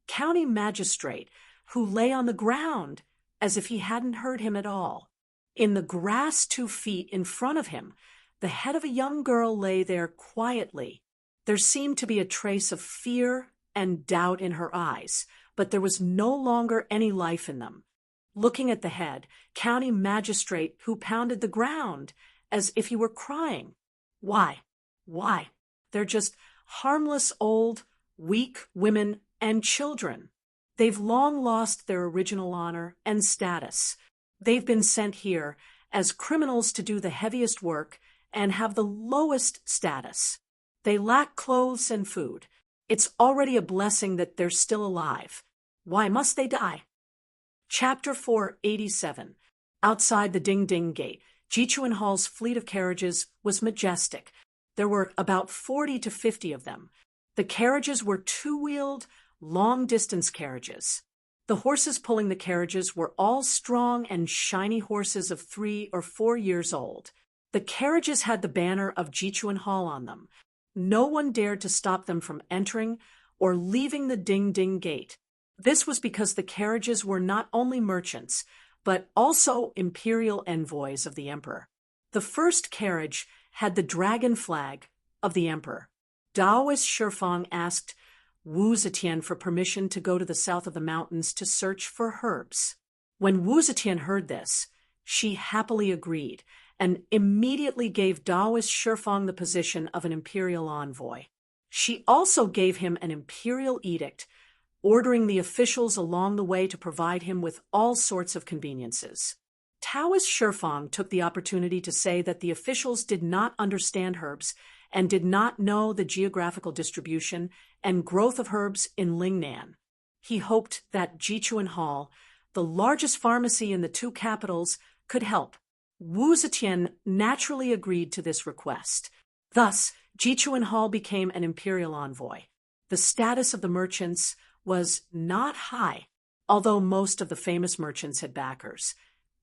County Magistrate, who lay on the ground as if he hadn't heard him at all. In the grass 2 feet in front of him, the head of a young girl lay there quietly. There seemed to be a trace of fear and doubt in her eyes, but there was no longer any life in them. Looking at the head, County Magistrate, who pounded the ground as if he were crying. Why? They're just harmless old, weak women and children. They've long lost their original honor and status. They've been sent here as criminals to do the heaviest work and have the lowest status. They lack clothes and food. It's already a blessing that they're still alive. Why must they die? Chapter 487. Outside the Ding Ding Gate, Jichuan Hall's fleet of carriages was majestic. There were about 40 to 50 of them. The carriages were 2-wheeled, long-distance carriages. The horses pulling the carriages were all strong and shiny horses of 3 or 4 years old. The carriages had the banner of Jichuan Hall on them. No one dared to stop them from entering or leaving the ding-ding gate. This was because the carriages were not only merchants, but also imperial envoys of the emperor. The first carriage had the dragon flag of the emperor. Taoist Shifang asked Wu Zetian for permission to go to the south of the mountains to search for herbs. When Wu Zetian heard this, she happily agreed and immediately gave Taoist Shifang the position of an imperial envoy. She also gave him an imperial edict, ordering the officials along the way to provide him with all sorts of conveniences. Taoist Shifang took the opportunity to say that the officials did not understand herbs and did not know the geographical distribution and growth of herbs in Lingnan. He hoped that Jichuan Hall, the largest pharmacy in the 2 capitals, could help. Wu Zetian naturally agreed to this request. Thus, Jichuan Hall became an imperial envoy. The status of the merchants was not high, although most of the famous merchants had backers.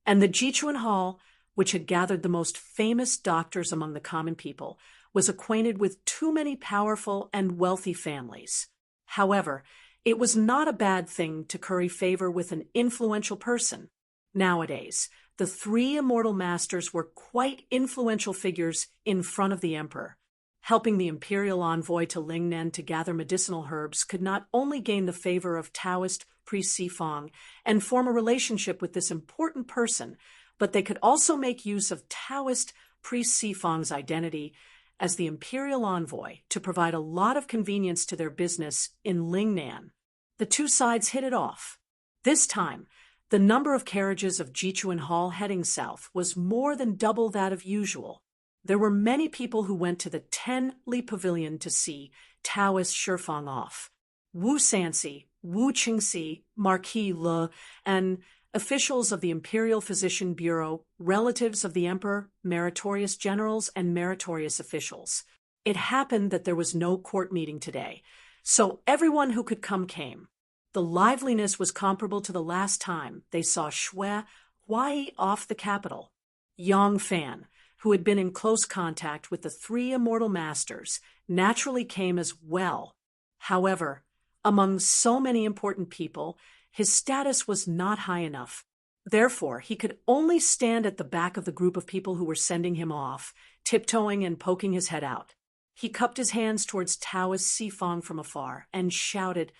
And the Jichuan Hall, which had gathered the most famous doctors among the common people, was acquainted with too many powerful and wealthy families. However, it was not a bad thing to curry favor with an influential person. Nowadays, the 3 immortal masters were quite influential figures in front of the emperor. Helping the imperial envoy to Lingnan to gather medicinal herbs could not only gain the favor of Taoist priest Xifang and form a relationship with this important person, but they could also make use of Taoist priest Xifang's identity as the imperial envoy to provide a lot of convenience to their business in Lingnan. The 2 sides hit it off. This time, the number of carriages of Jichuan Hall heading south was more than double that of usual. There were many people who went to the 10-li pavilion to see Taoist Shifang off. Wu Sanxi, Wu Qingxi, Marquis Le, and officials of the Imperial Physician Bureau, relatives of the emperor, meritorious generals, and meritorious officials. It happened that there was no court meeting today, so everyone who could come came. The liveliness was comparable to the last time they saw Shui Huai off the capital. Yang Fan, who had been in close contact with the 3 immortal masters, naturally came as well. However, among so many important people, his status was not high enough. Therefore, he could only stand at the back of the group of people who were sending him off, tiptoeing and poking his head out. He cupped his hands towards Taoist Xifang from afar and shouted,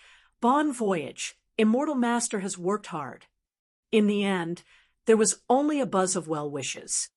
"Bon voyage! Immortal Master has worked hard." In the end, there was only a buzz of well wishes.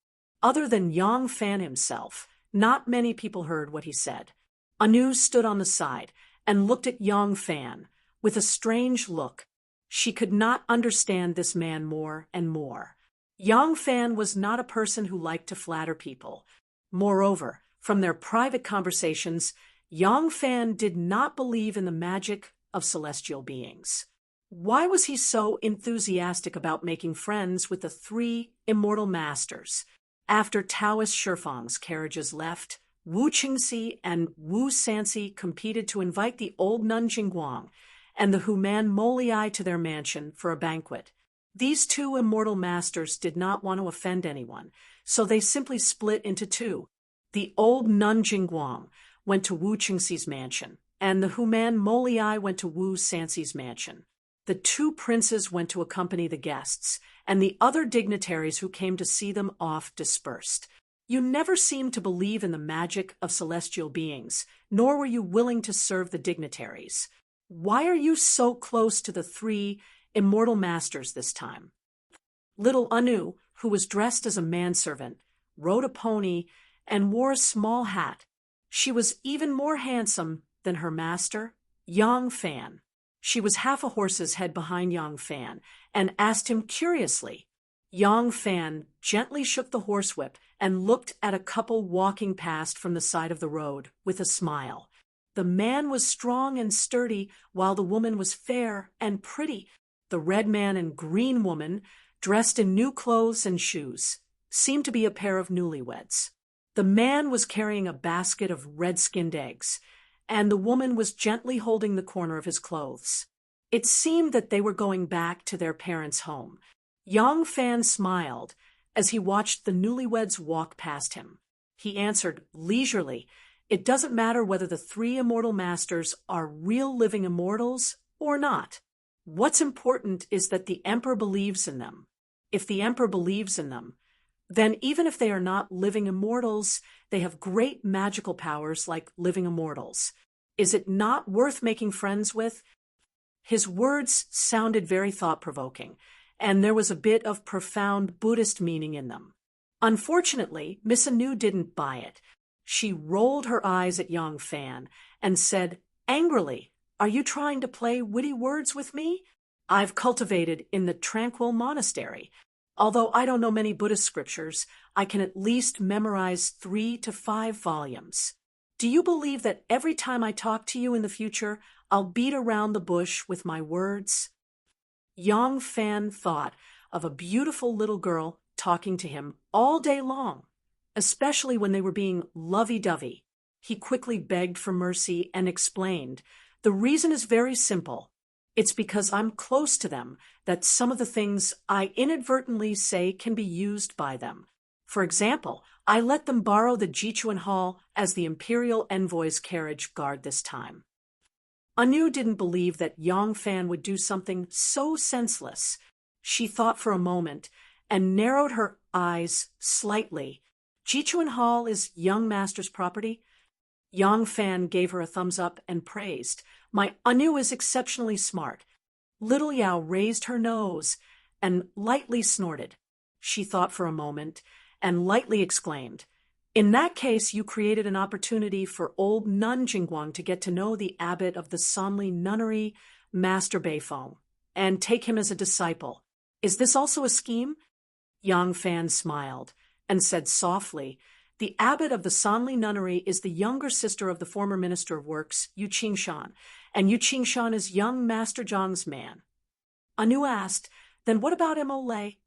Other than Yang Fan himself, not many people heard what he said. Anu stood on the side and looked at Yang Fan with a strange look. She could not understand this man more and more. Yang Fan was not a person who liked to flatter people. Moreover, from their private conversations, Yang Fan did not believe in the magic of celestial beings. Why was he so enthusiastic about making friends with the 3 immortal masters? After Taoist Shifang's carriages left, Wu Qingxi and Wu Sanxi competed to invite the old Nun Jingguang and the Human Molii to their mansion for a banquet. These 2 immortal masters did not want to offend anyone, so they simply split into 2. The old Nun Jingguang went to Wu Qingxi's mansion, and the Human Molii went to Wu Sanxi's mansion. The 2 princes went to accompany the guests, and the other dignitaries who came to see them off dispersed. You never seemed to believe in the magic of celestial beings, nor were you willing to serve the dignitaries. Why are you so close to the 3 immortal masters this time? Little Anu, who was dressed as a manservant, rode a pony, and wore a small hat. She was even more handsome than her master, Yang Fan. She was half a horse's head behind Yang Fan and asked him curiously. Yang Fan gently shook the horsewhip and looked at a couple walking past from the side of the road with a smile. The man was strong and sturdy, while the woman was fair and pretty. The red man and green woman, dressed in new clothes and shoes, seemed to be a pair of newlyweds. The man was carrying a basket of red-skinned eggs, and the woman was gently holding the corner of his clothes. It seemed that they were going back to their parents' home. Yang Fan smiled as he watched the newlyweds walk past him. He answered leisurely, "It doesn't matter whether the three immortal masters are real living immortals or not. What's important is that the emperor believes in them. If the emperor believes in them, then even if they are not living immortals, they have great magical powers like living immortals. Is it not worth making friends with?" His words sounded very thought-provoking, and there was a bit of profound Buddhist meaning in them. Unfortunately, Miss Anu didn't buy it. She rolled her eyes at Yang Fan and said angrily, "Are you trying to play witty words with me? I've cultivated in the tranquil monastery. Although I don't know many Buddhist scriptures, I can at least memorize 3 to 5 volumes. Do you believe that every time I talk to you in the future, I'll beat around the bush with my words?" Yang Fan thought of a beautiful little girl talking to him all day long, especially when they were being lovey-dovey. He quickly begged for mercy and explained, "The reason is very simple. It's because I'm close to them that some of the things I inadvertently say can be used by them. For example, I let them borrow the Jichuan Hall as the imperial envoy's carriage guard this time." Anu didn't believe that Yang Fan would do something so senseless. She thought for a moment and narrowed her eyes slightly. "Jichuan Hall is young master's property?" Yang Fan gave her a thumbs up and praised, "My Anu is exceptionally smart." Little Yao raised her nose and lightly snorted. She thought for a moment and lightly exclaimed, "In that case, you created an opportunity for old Nun Jingguang to get to know the abbot of the Sanli Nunnery, Master Beifeng, and take him as a disciple. Is this also a scheme?" Yang Fan smiled and said softly, "The abbot of the Sanli Nunnery is the younger sister of the former Minister of Works, Yu Qingshan, and Yu Qingshan is young Master Zhang's man." Anu asked, "Then what about Mo Lei?"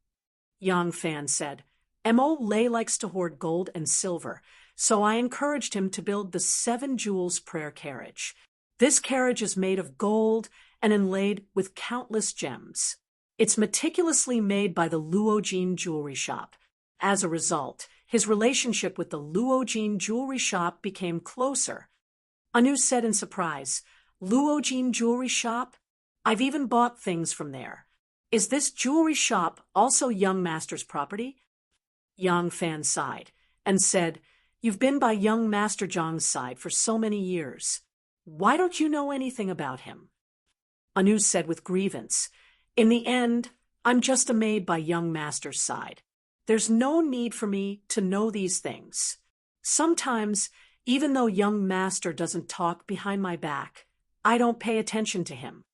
Yang Fan said, "Mo Lei likes to hoard gold and silver, so I encouraged him to build the 7 jewels prayer carriage. This carriage is made of gold and inlaid with countless gems. It's meticulously made by the Luojin jewelry shop. As a result, his relationship with the Luojin jewelry shop became closer." Anu said in surprise, "Luojin jewelry shop? I've even bought things from there. Is this jewelry shop also young master's property?" Yang Fan sighed and said, "You've been by young Master Zhang's side for so many years. Why don't you know anything about him?" Anu said with grievance, "In the end, I'm just a maid by young master's side. There's no need for me to know these things. Sometimes, even though young master doesn't talk behind my back, I don't pay attention to him."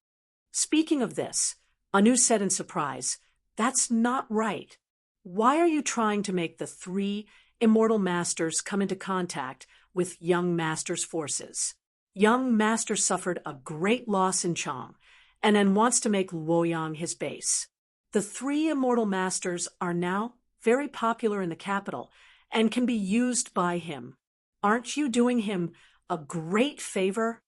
Speaking of this, Anu said in surprise, "That's not right. Why are you trying to make the 3 immortal masters come into contact with young master's forces? Young master suffered a great loss in Chang, and then wants to make Luoyang his base. The 3 immortal masters are now very popular in the capital and can be used by him. Aren't you doing him a great favor?"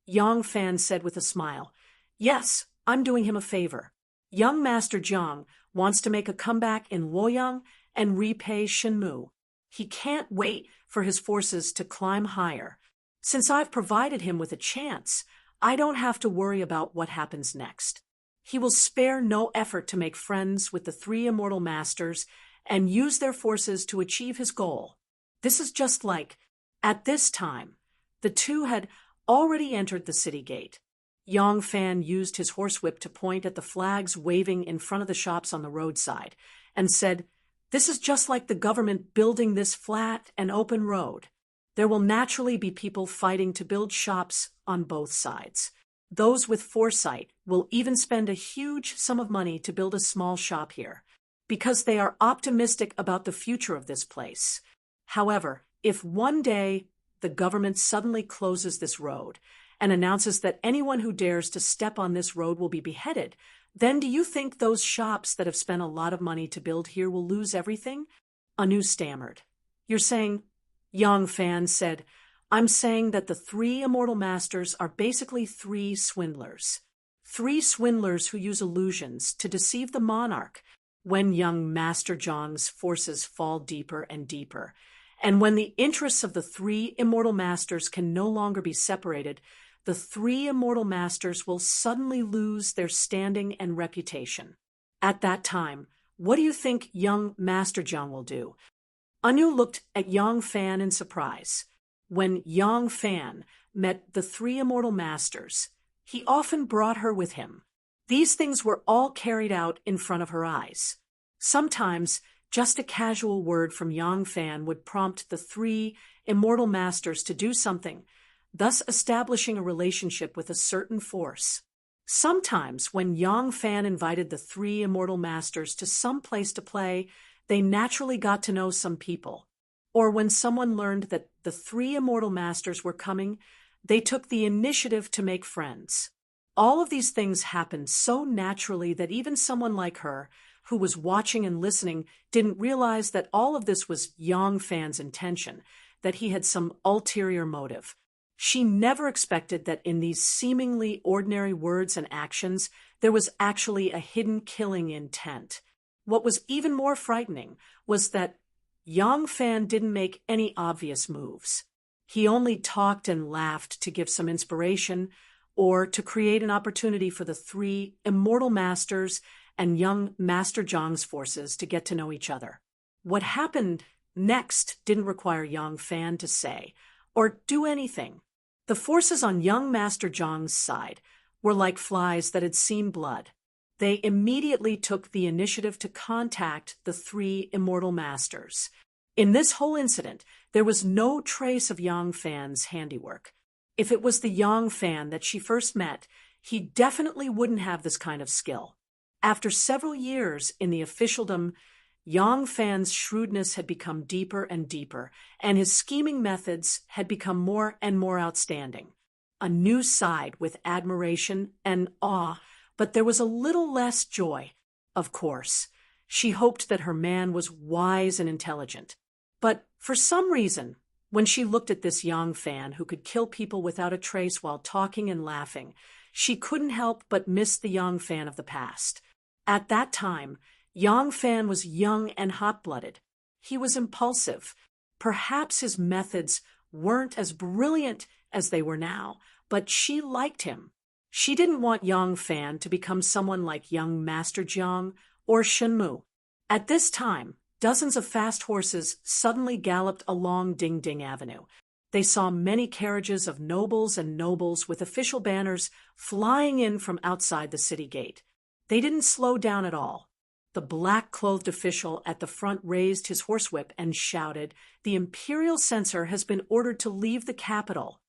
Yang Fan said with a smile, "Yes, I'm doing him a favor. Young Master Zhang wants to make a comeback in Luoyang and repay Shenmu. He can't wait for his forces to climb higher. Since I've provided him with a chance, I don't have to worry about what happens next. He will spare no effort to make friends with the 3 immortal masters and use their forces to achieve his goal. This is just like, at this time, the 2 had already entered the city gate. Yang Fan used his horsewhip to point at the flags waving in front of the shops on the roadside and said, "This is just like the government building this flat and open road. There will naturally be people fighting to build shops on both sides. Those with foresight will even spend a huge sum of money to build a small shop here, because they are optimistic about the future of this place. However, if one day the government suddenly closes this road and announces that anyone who dares to step on this road will be beheaded, then do you think those shops that have spent a lot of money to build here will lose everything?" Anu stammered. "You're saying—" Yang Fan said, "I'm saying that the 3 immortal masters are basically 3 swindlers. three swindlers who use illusions to deceive the monarch. When young Master Zhang's forces fall deeper and deeper, and when the interests of the three immortal masters can no longer be separated, the three immortal masters will suddenly lose their standing and reputation. At that time, what do you think young Master Zhang will do? Anu looked at Yang Fan in surprise. When Yang Fan met the three immortal masters, he often brought her with him. These things were all carried out in front of her eyes. Sometimes, just a casual word from Yang Fan would prompt the three immortal masters to do something, thus establishing a relationship with a certain force. Sometimes, when Yang Fan invited the three immortal masters to some place to play, they naturally got to know some people. Or when someone learned that the three immortal masters were coming, they took the initiative to make friends. All of these things happened so naturally that even someone like her, who was watching and listening, didn't realize that all of this was Yang Fan's intention, that he had some ulterior motive. She never expected that in these seemingly ordinary words and actions, there was actually a hidden killing intent. What was even more frightening was that Yang Fan didn't make any obvious moves. He only talked and laughed to give some inspiration or to create an opportunity for the three immortal masters and young Master Zhang's forces to get to know each other. What happened next didn't require Yang Fan to say or do anything. The forces on young Master Zhang's side were like flies that had seen blood. They immediately took the initiative to contact the three immortal masters. In this whole incident, there was no trace of Yang Fan's handiwork. If it was the Yang Fan that she first met, he definitely wouldn't have this kind of skill. After several years in the officialdom, Yang Fan's shrewdness had become deeper and deeper, and his scheming methods had become more and more outstanding. Anu sighed with admiration and awe, but there was a little less joy. Of course, she hoped that her man was wise and intelligent. But for some reason, when she looked at this Yang Fan who could kill people without a trace while talking and laughing, she couldn't help but miss the Yang Fan of the past. At that time, Yang Fan was young and hot-blooded. He was impulsive. Perhaps his methods weren't as brilliant as they were now, but she liked him. She didn't want Yang Fan to become someone like young Master Zhang or Shenmu. At this time, dozens of fast horses suddenly galloped along Ding Ding Avenue. They saw many carriages of nobles and nobles with official banners flying in from outside the city gate. They didn't slow down at all. The black-clothed official at the front raised his horsewhip and shouted, "The imperial censor has been ordered to leave the capital.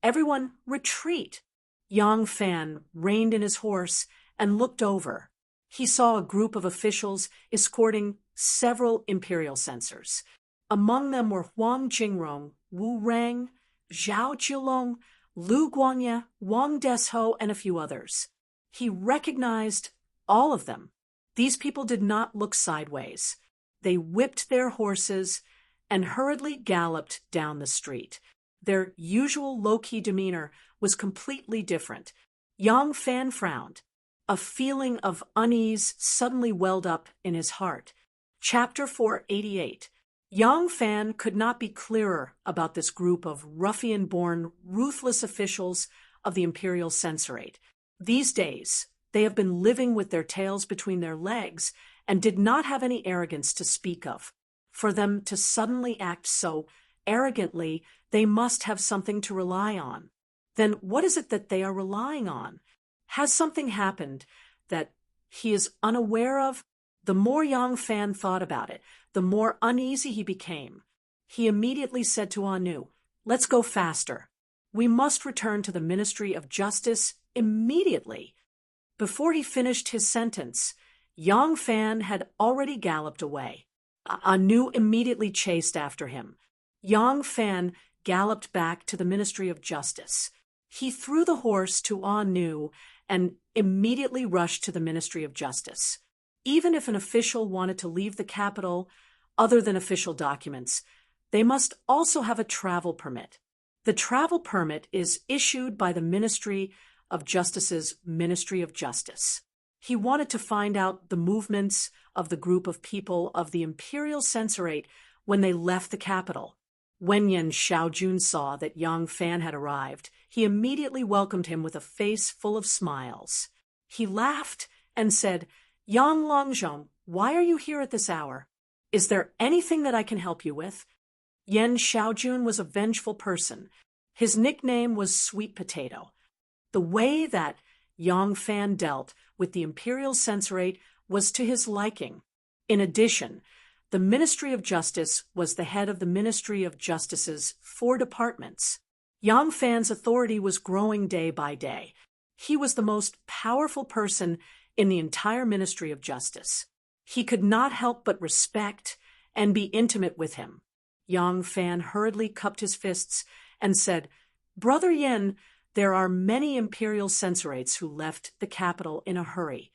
Everyone, retreat!" Yang Fan reined in his horse and looked over. He saw a group of officials escorting several imperial censors. Among them were Huang Jingrong, Wu Rang, Zhao Jilong, Lu Guangye, Wang Desho, and a few others. He recognized all of them. These people did not look sideways. They whipped their horses and hurriedly galloped down the street. Their usual low-key demeanor was completely different. Yang Fan frowned. A feeling of unease suddenly welled up in his heart. Chapter 488. Yang Fan could not be clearer about this group of ruffian-born, ruthless officials of the imperial censorate. These days, they have been living with their tails between their legs and did not have any arrogance to speak of. For them to suddenly act so arrogantly, they must have something to rely on. Then what is it that they are relying on? Has something happened that he is unaware of? The more Yang Fan thought about it, the more uneasy he became. He immediately said to Anu, "Let's go faster. We must return to the Ministry of Justice immediately." Before he finished his sentence, Yang Fan had already galloped away. Anu immediately chased after him. Yang Fan galloped back to the Ministry of Justice. He threw the horse to Anu and immediately rushed to the Ministry of Justice. Even if an official wanted to leave the capital, other than official documents, they must also have a travel permit. The travel permit is issued by the Ministry of Justice's Ministry of Justice. He wanted to find out the movements of the group of people of the Imperial Censorate when they left the capital. When Yan Xiaojun saw that Yang Fan had arrived, he immediately welcomed him with a face full of smiles. He laughed and said, "Yang Longzhong, why are you here at this hour? Is there anything that I can help you with?" Yan Xiaojun was a vengeful person. His nickname was Sweet Potato. The way that Yang Fan dealt with the Imperial Censorate was to his liking. In addition, the Ministry of Justice was the head of the Ministry of Justice's 4 departments. Yang Fan's authority was growing day by day. He was the most powerful person in the entire Ministry of Justice. He could not help but respect and be intimate with him. Yang Fan hurriedly cupped his fists and said, "Brother Yin, there are many Imperial Censorates who left the capital in a hurry.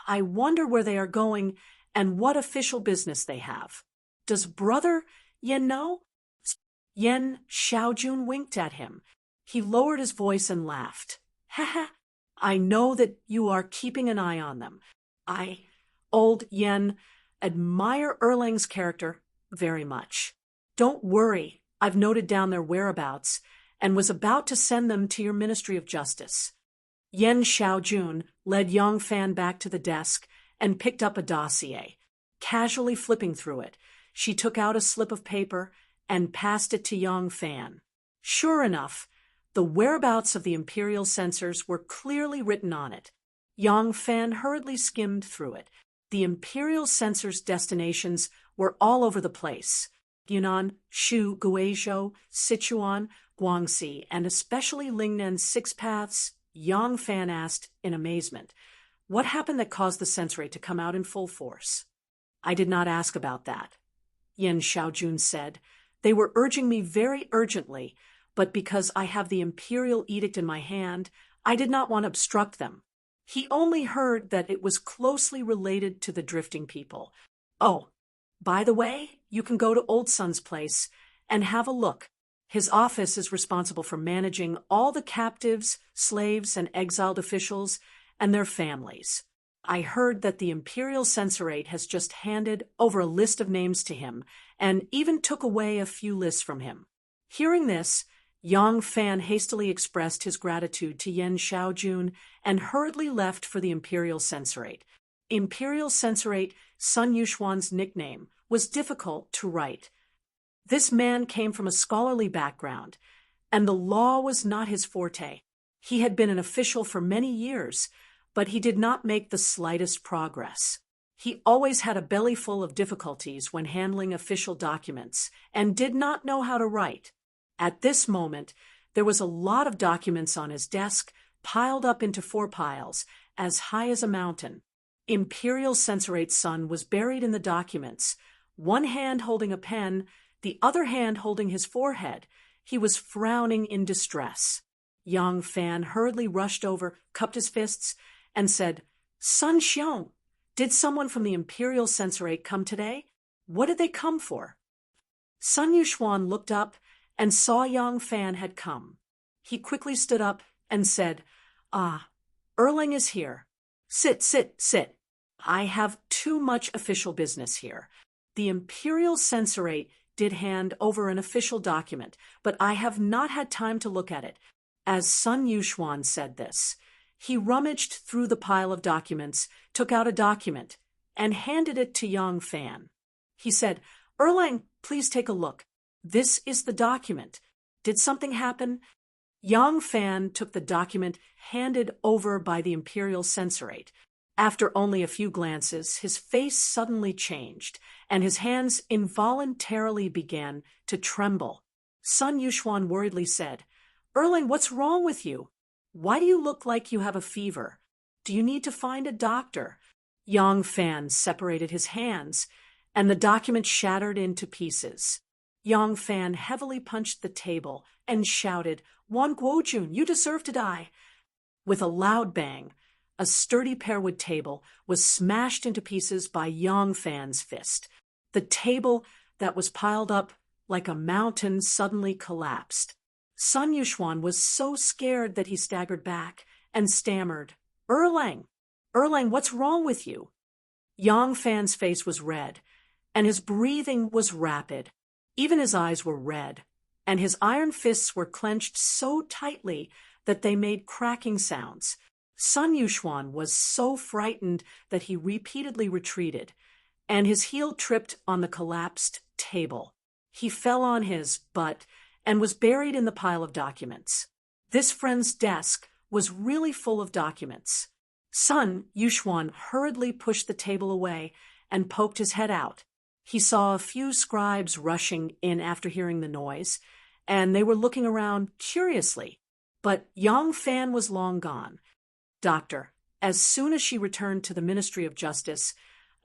I wonder where they are going and what official business they have. Does Brother Yin know?" Yan Xiaojun winked at him. He lowered his voice and laughed. "Ha! I know that you are keeping an eye on them. Old Yen, admire Erlang's character very much. Don't worry, I've noted down their whereabouts and was about to send them to your Ministry of Justice." Yan Xiaojun led Yang Fan back to the desk and picked up a dossier. Casually flipping through it, she took out a slip of paper and passed it to Yang Fan. Sure enough, the whereabouts of the Imperial censors were clearly written on it. Yang Fan hurriedly skimmed through it. The Imperial censors' destinations were all over the place: Yunnan, Shu, Guizhou, Sichuan, Guangxi, and especially Lingnen's 6 paths. Yang Fan asked in amazement, "What happened that caused the censorate to come out in full force?" "I did not ask about that," Yan Xiaojun said. "They were urging me very urgently, but because I have the imperial edict in my hand, I did not want to obstruct them." He only heard that it was closely related to the drifting people. "Oh, by the way, you can go to Old Sun's place and have a look. His office is responsible for managing all the captives, slaves, and exiled officials and their families. I heard that the Imperial Censorate has just handed over a list of names to him and even took away a few lists from him." Hearing this, Yang Fan hastily expressed his gratitude to Yan Xiaojun and hurriedly left for the Imperial Censorate. Imperial Censorate Sun Yuxuan's nickname was difficult to write. This man came from a scholarly background, and the law was not his forte. He had been an official for many years, but he did not make the slightest progress. He always had a belly full of difficulties when handling official documents and did not know how to write. At this moment, there was a lot of documents on his desk, piled up into 4 piles, as high as a mountain. Imperial Censorate's son was buried in the documents, one hand holding a pen, the other hand holding his forehead. He was frowning in distress. Yang Fan hurriedly rushed over, cupped his fists, and said, "Sun Xiong, did someone from the Imperial Censorate come today? What did they come for?" Sun Yuxuan looked up and saw Yang Fan had come. He quickly stood up and said, "Ah, Erlang is here. Sit. I have too much official business here. The Imperial Censorate did hand over an official document, but I have not had time to look at it." As Sun Yuxuan said this, he rummaged through the pile of documents, took out a document, and handed it to Yang Fan. He said, "Erlang, please take a look. This is the document. Did something happen?" Yang Fan took the document handed over by the Imperial Censorate. After only a few glances, his face suddenly changed, and his hands involuntarily began to tremble. Sun Yuxuan worriedly said, "Erlang, what's wrong with you? Why do you look like you have a fever? Do you need to find a doctor?" Yang Fan separated his hands, and the document shattered into pieces. Yang Fan heavily punched the table and shouted, "Wan Guojun, you deserve to die." With a loud bang, a sturdy pearwood table was smashed into pieces by Yang Fan's fist. The table that was piled up like a mountain suddenly collapsed. Sun Yuxuan was so scared that he staggered back and stammered, Erlang, Erlang, what's wrong with you? Yang Fan's face was red, and his breathing was rapid. Even his eyes were red, and his iron fists were clenched so tightly that they made cracking sounds. Sun Yuxuan was so frightened that he repeatedly retreated, and his heel tripped on the collapsed table. He fell on his butt and was buried in the pile of documents. This friend's desk was really full of documents. Sun Yuxuan hurriedly pushed the table away and poked his head out. He saw a few scribes rushing in after hearing the noise, and they were looking around curiously. But Yang Fan was long gone. Doctor, as soon as she returned to the Ministry of Justice,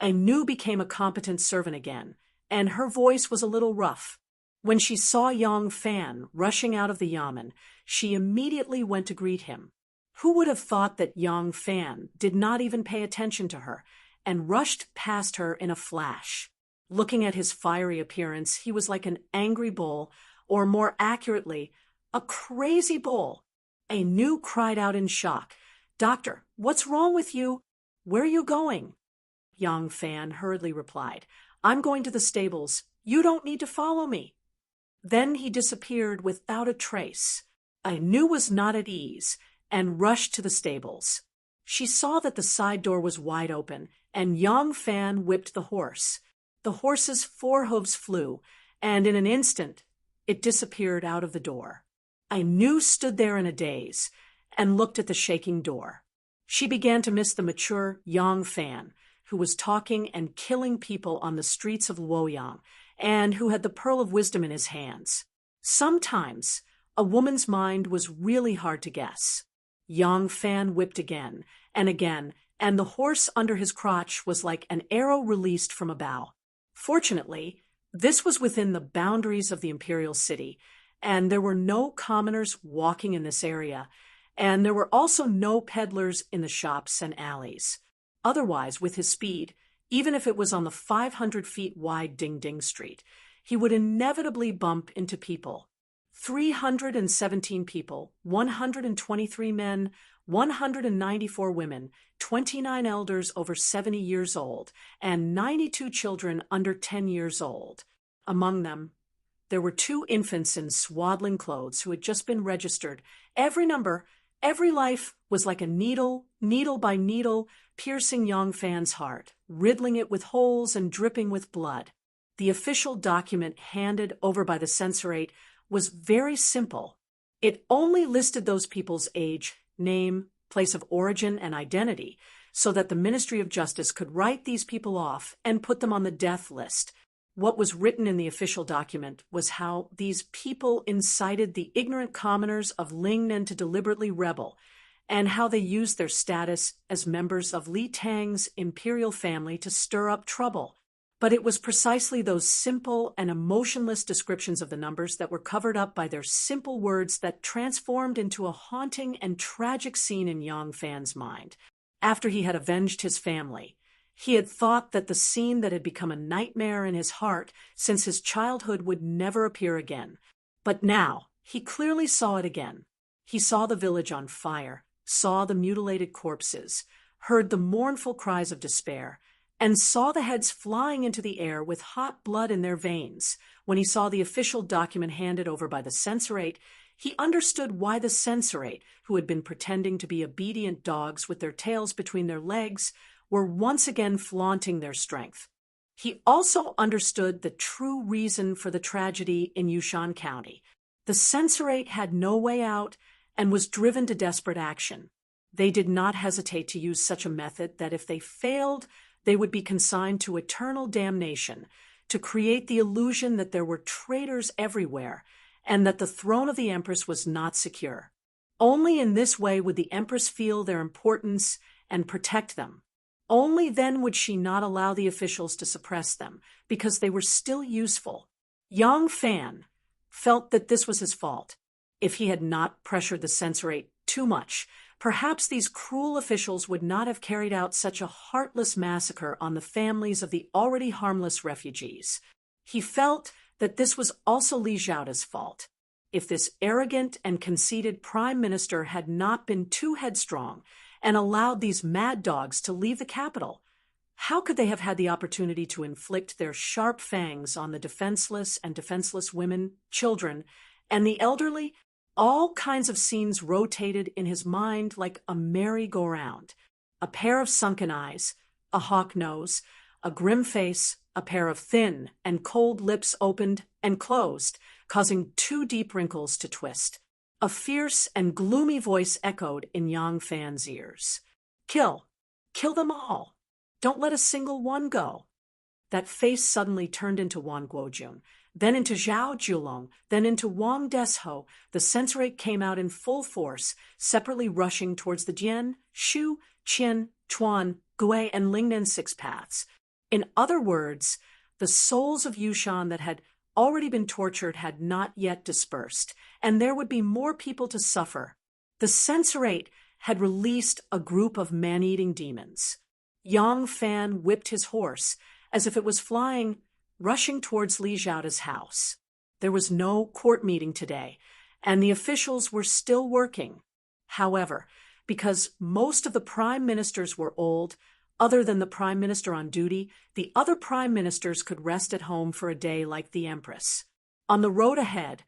Anu became a competent servant again, and her voice was a little rough. When she saw Yang Fan rushing out of the yamen, she immediately went to greet him. Who would have thought that Yang Fan did not even pay attention to her and rushed past her in a flash? Looking at his fiery appearance, he was like an angry bull, or more accurately, a crazy bull. Anu cried out in shock, Doctor, what's wrong with you? Where are you going? Yang Fan hurriedly replied, I'm going to the stables. You don't need to follow me. Then he disappeared without a trace. Anu was not at ease and rushed to the stables. She saw that the side door was wide open, and Yang Fan whipped the horse. The horse's forehooves flew, and in an instant it disappeared out of the door. Anu stood there in a daze and looked at the shaking door. She began to miss the mature Yang Fan, who was talking and killing people on the streets of Luoyang, and who had the pearl of wisdom in his hands. Sometimes a woman's mind was really hard to guess. Yang Fan whipped again, and the horse under his crotch was like an arrow released from a bow. Fortunately, this was within the boundaries of the imperial city, and there were no commoners walking in this area, and there were also no peddlers in the shops and alleys. Otherwise, with his speed, even if it was on the 500 feet wide Ding Ding Street, he would inevitably bump into people. 317 people, 123 men, 194 women, 29 elders over 70 years old, and 92 children under 10 years old. Among them, there were 2 infants in swaddling clothes who had just been registered. Every number, every life was like a needle, needle by needle, piercing Yang Fan's heart, riddling it with holes and dripping with blood. The official document handed over by the censorate was very simple. It only listed those people's age, name, place of origin, and identity, so that the Ministry of Justice could write these people off and put them on the death list. What was written in the official document was how these people incited the ignorant commoners of Lingnan to deliberately rebel, and how they used their status as members of Li Tang's imperial family to stir up trouble. But it was precisely those simple and emotionless descriptions of the numbers that were covered up by their simple words that transformed into a haunting and tragic scene in Yang Fan's mind. After he had avenged his family, he had thought that the scene that had become a nightmare in his heart since his childhood would never appear again. But now he clearly saw it again. He saw the village on fire, saw the mutilated corpses, heard the mournful cries of despair, and saw the heads flying into the air with hot blood in their veins. When he saw the official document handed over by the censorate, he understood why the censorate, who had been pretending to be obedient dogs with their tails between their legs, were once again flaunting their strength. He also understood the true reason for the tragedy in Yushan County. The censorate had no way out and was driven to desperate action. They did not hesitate to use such a method that if they failed, they would be consigned to eternal damnation, to create the illusion that there were traitors everywhere and that the throne of the Empress was not secure. Only in this way would the Empress feel their importance and protect them. Only then would she not allow the officials to suppress them, because they were still useful. Yang Fan felt that this was his fault. If he had not pressured the censorate too much, perhaps these cruel officials would not have carried out such a heartless massacre on the families of the already harmless refugees. He felt that this was also Li Zhaoda's fault. if this arrogant and conceited prime minister had not been too headstrong and allowed these mad dogs to leave the capital. How could they have had the opportunity to inflict their sharp fangs on the defenseless and defenseless women, children, and the elderly? All kinds of scenes rotated in his mind like a merry-go-round. A pair of sunken eyes, a hawk nose, a grim face, a pair of thin and cold lips opened and closed, causing two deep wrinkles to twist. A fierce and gloomy voice echoed in Yang Fan's ears. Kill! Kill them all! Don't let a single one go. That face suddenly turned into Wang Guojun, then into Zhao Julong, then into Wang Desho. The censorate came out in full force, separately rushing towards the Jian, Shu, Qian, Chuan, Gui, and Lingnan six paths. In other words, the souls of Yushan that had already been tortured had not yet dispersed, and there would be more people to suffer. The censorate had released a group of man-eating demons. Yang Fan whipped his horse, as if it was flying, rushing towards Li Zhaoda's house. There was no court meeting today, and the officials were still working. However, because most of the prime ministers were old, other than the prime minister on duty, the other prime ministers could rest at home for a day like the empress. On the road ahead,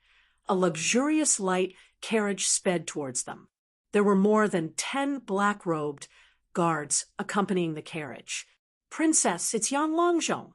a luxurious light carriage sped towards them. There were more than 10 black-robed guards accompanying the carriage. Princess, it's Yang Longzhong.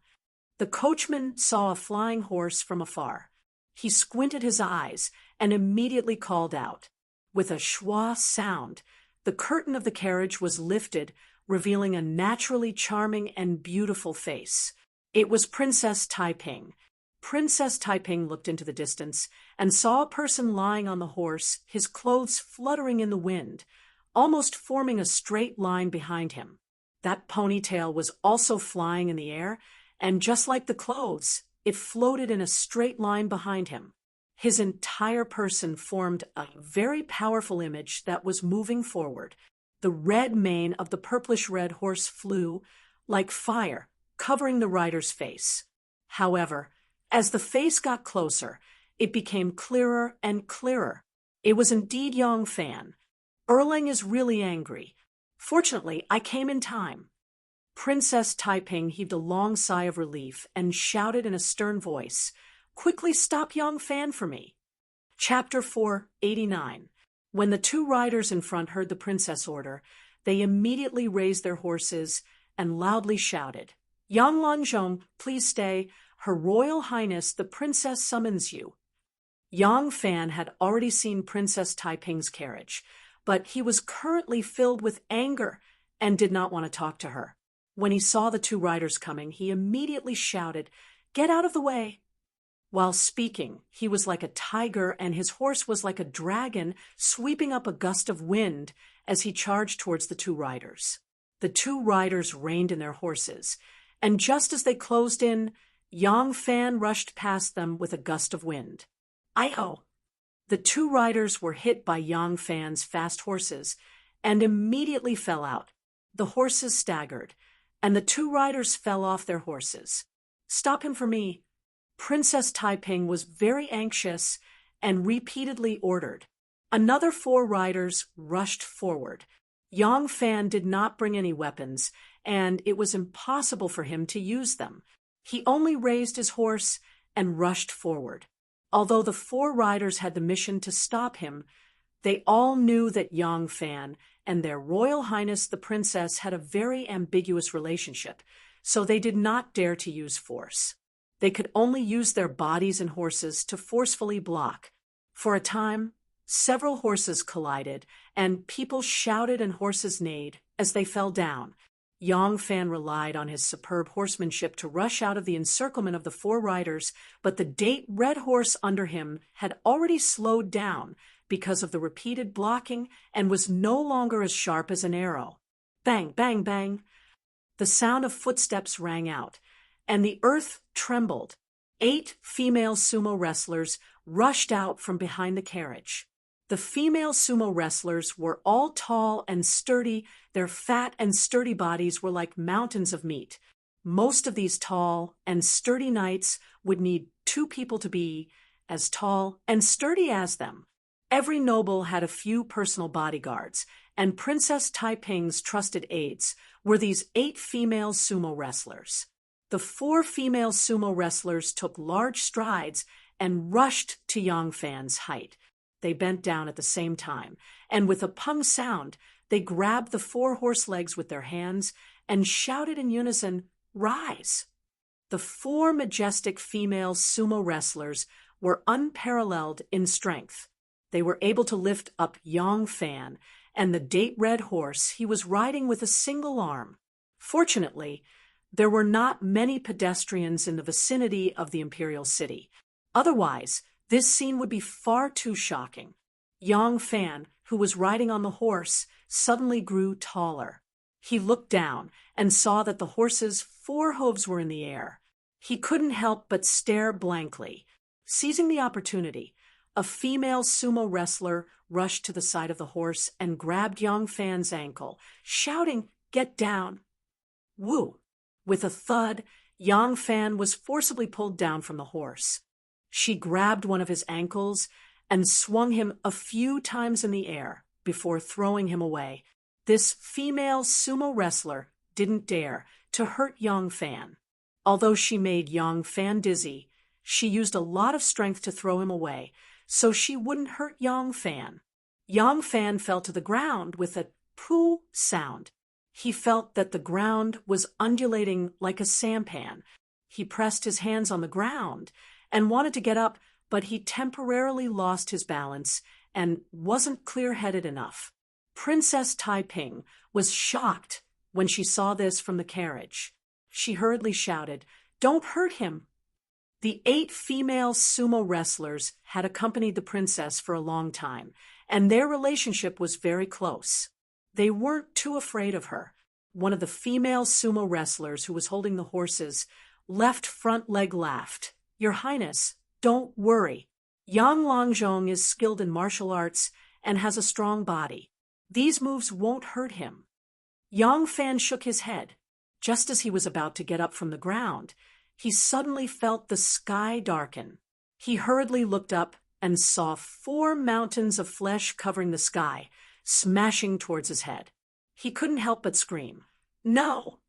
The coachman saw a flying horse from afar. He squinted his eyes and immediately called out. With a schwa sound, the curtain of the carriage was lifted, revealing a naturally charming and beautiful face. It was Princess Taiping. Princess Taiping looked into the distance and saw a person lying on the horse, his clothes fluttering in the wind, almost forming a straight line behind him. That ponytail was also flying in the air, and just like the clothes, it floated in a straight line behind him. His entire person formed a very powerful image that was moving forward. The red mane of the purplish-red horse flew like fire, covering the rider's face. However, as the face got closer, it became clearer and clearer. It was indeed Yang Fan. Erlang is really angry. Fortunately, I came in time. Princess Taiping heaved a long sigh of relief and shouted in a stern voice, "Quickly stop Yang Fan for me." Chapter 489. When the two riders in front heard the princess order, they immediately raised their horses and loudly shouted, "Yang Longzhong, please stay. Her Royal Highness the Princess summons you." Yang Fan had already seen Princess Taiping's carriage, but he was currently filled with anger and did not want to talk to her. When he saw the two riders coming, he immediately shouted, "Get out of the way!" While speaking, he was like a tiger and his horse was like a dragon sweeping up a gust of wind as he charged towards the two riders. The two riders reined in their horses, and just as they closed in, Yang Fan rushed past them with a gust of wind. "Ai-oh!" The two riders were hit by Yang Fan's fast horses and immediately fell out. The horses staggered, and the two riders fell off their horses. "Stop him for me." Princess Taiping was very anxious and repeatedly ordered. Another 4 riders rushed forward. Yang Fan did not bring any weapons, and it was impossible for him to use them. He only raised his horse and rushed forward. Although the 4 riders had the mission to stop him, they all knew that Yang Fan and their Royal Highness the Princess had a very ambiguous relationship, so they did not dare to use force. They could only use their bodies and horses to forcefully block. For a time, several horses collided, and people shouted and horses neighed as they fell down. Yang Fan relied on his superb horsemanship to rush out of the encirclement of the 4 riders, but the date red horse under him had already slowed down because of the repeated blocking and was no longer as sharp as an arrow. Bang, bang, bang. The sound of footsteps rang out, and the earth trembled. 8 female sumo wrestlers rushed out from behind the carriage. The female sumo wrestlers were all tall and sturdy. Their fat and sturdy bodies were like mountains of meat. Most of these tall and sturdy knights would need 2 people to be as tall and sturdy as them. Every noble had a few personal bodyguards, and Princess Taiping's trusted aides were these 8 female sumo wrestlers. The 4 female sumo wrestlers took large strides and rushed to Yang Fan's height. They bent down at the same time, and with a pung sound, they grabbed the 4 horse legs with their hands and shouted in unison, "Rise!" The 4 majestic female sumo wrestlers were unparalleled in strength. They were able to lift up Yang Fan and the date red horse he was riding with a single arm. Fortunately, there were not many pedestrians in the vicinity of the imperial city. Otherwise, this scene would be far too shocking. Yang Fan, who was riding on the horse, suddenly grew taller. He looked down and saw that the horse's 4 hooves were in the air. He couldn't help but stare blankly. Seizing the opportunity, a female sumo wrestler rushed to the side of the horse and grabbed Yang Fan's ankle, shouting, "Get down!" Woo! With a thud, Yang Fan was forcibly pulled down from the horse. She grabbed one of his ankles and swung him a few times in the air before throwing him away. This female sumo wrestler didn't dare to hurt Yang Fan. Although she made Yang Fan dizzy, she used a lot of strength to throw him away, so she wouldn't hurt Yang Fan. Yang Fan fell to the ground with a poo sound. He felt that the ground was undulating like a sampan. He pressed his hands on the ground and wanted to get up, but he temporarily lost his balance and wasn't clear-headed enough. Princess Taiping was shocked when she saw this from the carriage. She hurriedly shouted, "Don't hurt him!" The 8 female sumo wrestlers had accompanied the princess for a long time, and their relationship was very close. They weren't too afraid of her. One of the female sumo wrestlers who was holding the horse's left front leg laughed. "Your Highness, don't worry. Yang Langzhong is skilled in martial arts and has a strong body. These moves won't hurt him." Yang Fan shook his head. Just as he was about to get up from the ground, he suddenly felt the sky darken. He hurriedly looked up and saw 4 mountains of flesh covering the sky, smashing towards his head. He couldn't help but scream, "No!"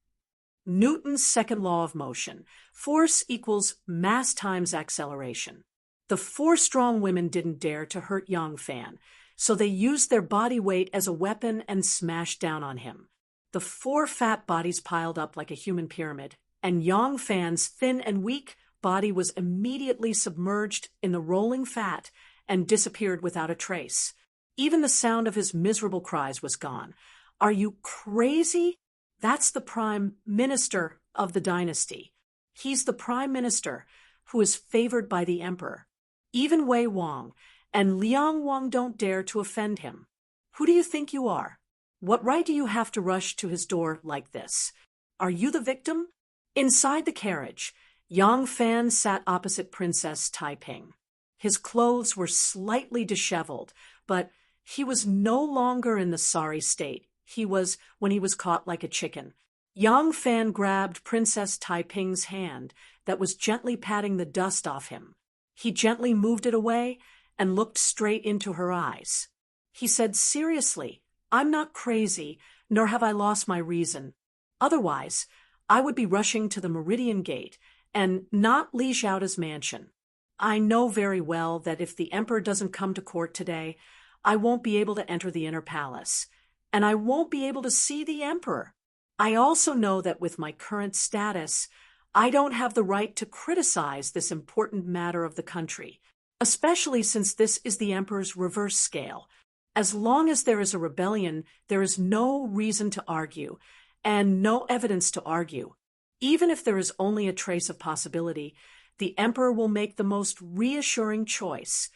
Newton's second law of motion, force equals mass times acceleration. The 4 strong women didn't dare to hurt Yang Fan, so they used their body weight as a weapon and smashed down on him. The 4 fat bodies piled up like a human pyramid, and Yang Fan's thin and weak body was immediately submerged in the rolling fat and disappeared without a trace. Even the sound of his miserable cries was gone. "Are you crazy? That's the prime minister of the dynasty. He's the prime minister who is favored by the emperor. Even Wei Wang and Liang Wang don't dare to offend him. Who do you think you are? What right do you have to rush to his door like this? Are you the victim?" Inside the carriage, Yang Fan sat opposite Princess Taiping. His clothes were slightly disheveled, but he was no longer in the sorry state he was when he was caught like a chicken. Yang Fan grabbed Princess Taiping's hand that was gently patting the dust off him. He gently moved it away and looked straight into her eyes. He said seriously, "I'm not crazy, nor have I lost my reason. Otherwise, I would be rushing to the Meridian Gate and not Li Xiaoda's mansion. I know very well that if the emperor doesn't come to court today, I won't be able to enter the inner palace, and I won't be able to see the emperor. I also know that with my current status, I don't have the right to criticize this important matter of the country, especially since this is the emperor's reverse scale. As long as there is a rebellion, there is no reason to argue, and no evidence to argue. Even if there is only a trace of possibility, the emperor will make the most reassuring choice.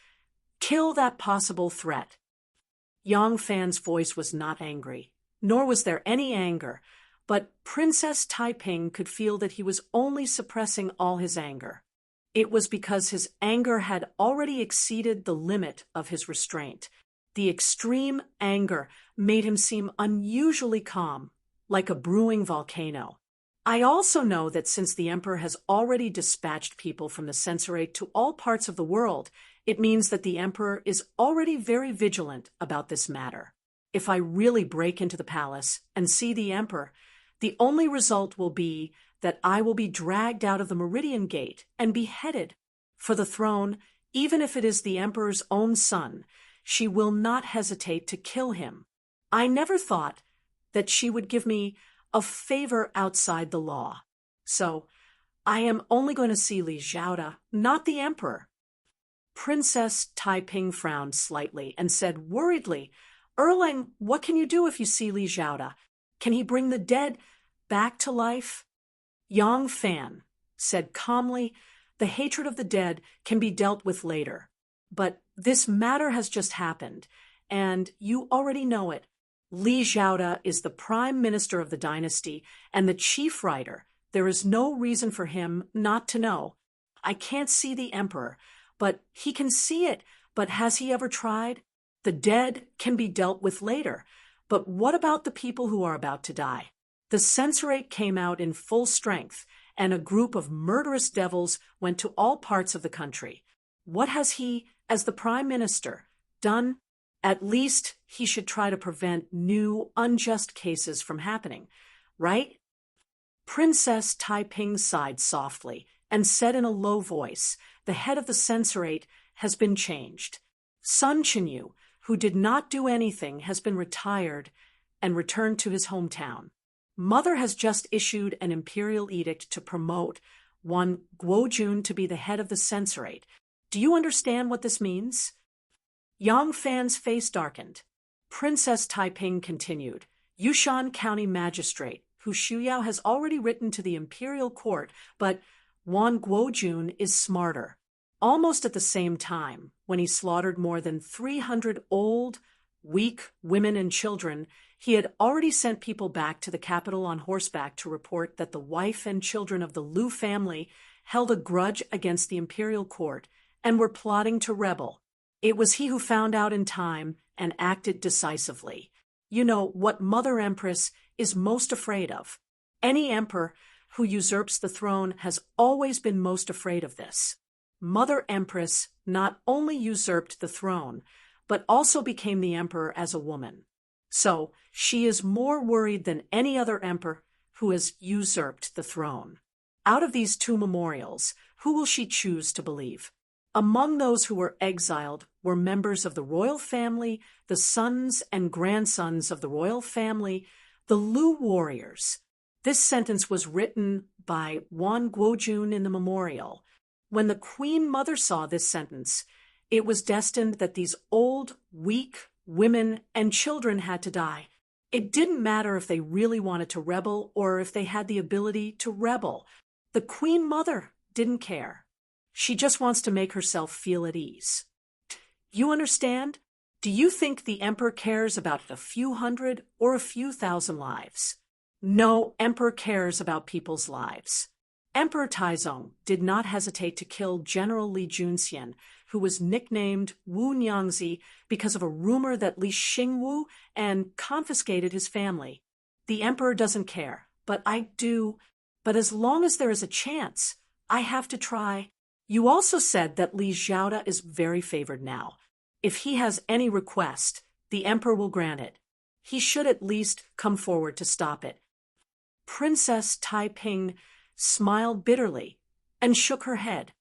Kill that possible threat." Yang Fan's voice was not angry, nor was there any anger, but Princess Taiping could feel that he was only suppressing all his anger. It was because his anger had already exceeded the limit of his restraint. The extreme anger made him seem unusually calm, like a brewing volcano. I also know that since the emperor has already dispatched people from the censorate to all parts of the world, it means that the emperor is already very vigilant about this matter. If I really break into the palace and see the emperor, the only result will be that I will be dragged out of the Meridian Gate and beheaded. For the throne, even if it is the emperor's own son, she will not hesitate to kill him. I never thought that she would give me a favor outside the law. So, I am only going to see Li Xiaoda, not the emperor. Princess Taiping frowned slightly and said worriedly, Erlang, what can you do if you see Li Xiaoda? Can he bring the dead back to life? Yang Fan said calmly, the hatred of the dead can be dealt with later. But this matter has just happened, and you already know it. Li Xiaoda is the prime minister of the dynasty and the chief writer. There is no reason for him not to know. I can't see the emperor, but he can see it. But has he ever tried? The dead can be dealt with later. But what about the people who are about to die? The censorate came out in full strength, and a group of murderous devils went to all parts of the country. What has he, as the prime minister, done? At least he should try to prevent new, unjust cases from happening, right? Princess Taiping sighed softly and said in a low voice, the head of the censorate has been changed. Sun Chenyu, who did not do anything, has been retired and returned to his hometown. Mother has just issued an imperial edict to promote one Guojun to be the head of the censorate. Do you understand what this means? Yang Fan's face darkened. Princess Taiping continued, Yushan County Magistrate, who Shuyao has already written to the imperial court, but Wan Guojun is smarter. Almost at the same time, when he slaughtered more than 300 old, weak women and children, he had already sent people back to the capital on horseback to report that the wife and children of the Liu family held a grudge against the imperial court and were plotting to rebel. It was he who found out in time and acted decisively. You know what Mother Empress is most afraid of. Any emperor who usurps the throne has always been most afraid of this. Mother Empress not only usurped the throne, but also became the emperor as a woman. So she is more worried than any other emperor who has usurped the throne. Out of these two memorials, who will she choose to believe? Among those who were exiled were members of the royal family, the sons and grandsons of the royal family, the Liu warriors. This sentence was written by Wan Guojun in the memorial. When the Queen Mother saw this sentence, it was destined that these old, weak women and children had to die. It didn't matter if they really wanted to rebel or if they had the ability to rebel. The Queen Mother didn't care. She just wants to make herself feel at ease. You understand? Do you think the emperor cares about a few hundred or a few thousand lives? No emperor cares about people's lives. Emperor Taizong did not hesitate to kill General Li Junxian, who was nicknamed Wu Nyangzi because of a rumor that Li Xingwu and confiscated his family. The emperor doesn't care, but I do. But as long as there is a chance, I have to try. You also said that Li Xiaoda is very favored now. If he has any request, the emperor will grant it. He should at least come forward to stop it. Princess Taiping smiled bitterly and shook her head.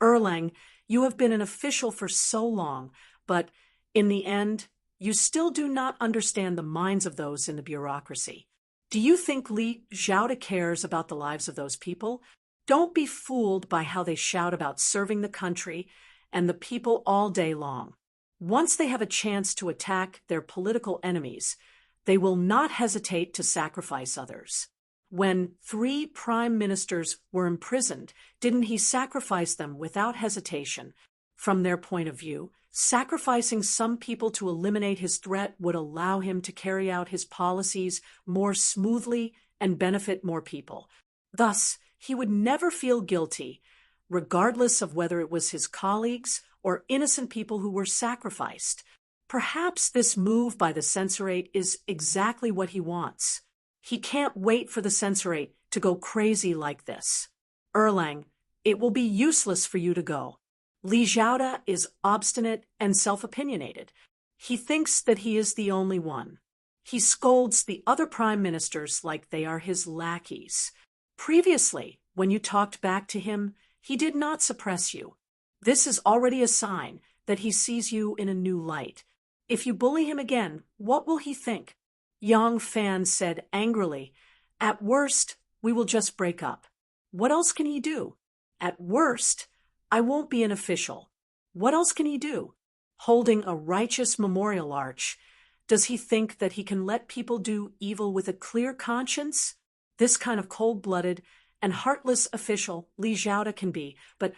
Erlang, you have been an official for so long, but in the end, you still do not understand the minds of those in the bureaucracy. Do you think Li Xiaoda cares about the lives of those people? Don't be fooled by how they shout about serving the country and the people all day long. Once they have a chance to attack their political enemies, they will not hesitate to sacrifice others. When 3 prime ministers were imprisoned, didn't he sacrifice them without hesitation? From their point of view, sacrificing some people to eliminate his threat would allow him to carry out his policies more smoothly and benefit more people. Thus, he would never feel guilty, regardless of whether it was his colleagues or innocent people who were sacrificed. Perhaps this move by the censorate is exactly what he wants. He can't wait for the censorate to go crazy like this. Erlang, it will be useless for you to go. Li Xiaoda is obstinate and self-opinionated. He thinks that he is the only one. He scolds the other prime ministers like they are his lackeys. Previously, when you talked back to him, he did not suppress you. This is already a sign that he sees you in a new light. If you bully him again, what will he think? Yang Fan said angrily, "At worst, we will just break up. What else can he do? At worst, I won't be an official. What else can he do? Holding a righteous memorial arch, does he think that he can let people do evil with a clear conscience? This kind of cold-blooded and heartless official Li Xiaoda can be, but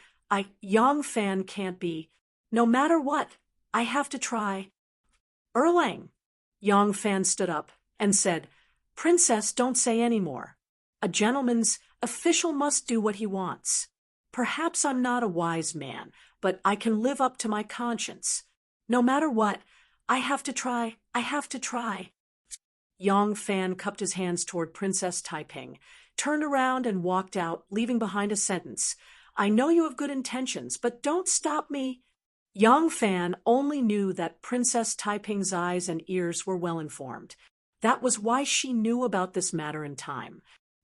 Yang Fan can't be. No matter what, I have to try." Erlang. Yang Fan stood up and said, "Princess, don't say any more. A gentleman's official must do what he wants. Perhaps I'm not a wise man, but I can live up to my conscience. No matter what, I have to try. I have to try." Yang Fan cupped his hands toward Princess Taiping, turned around and walked out, leaving behind a sentence. "I know you have good intentions, but don't stop me." Yang Fan only knew that Princess Taiping's eyes and ears were well informed. That was why she knew about this matter in time.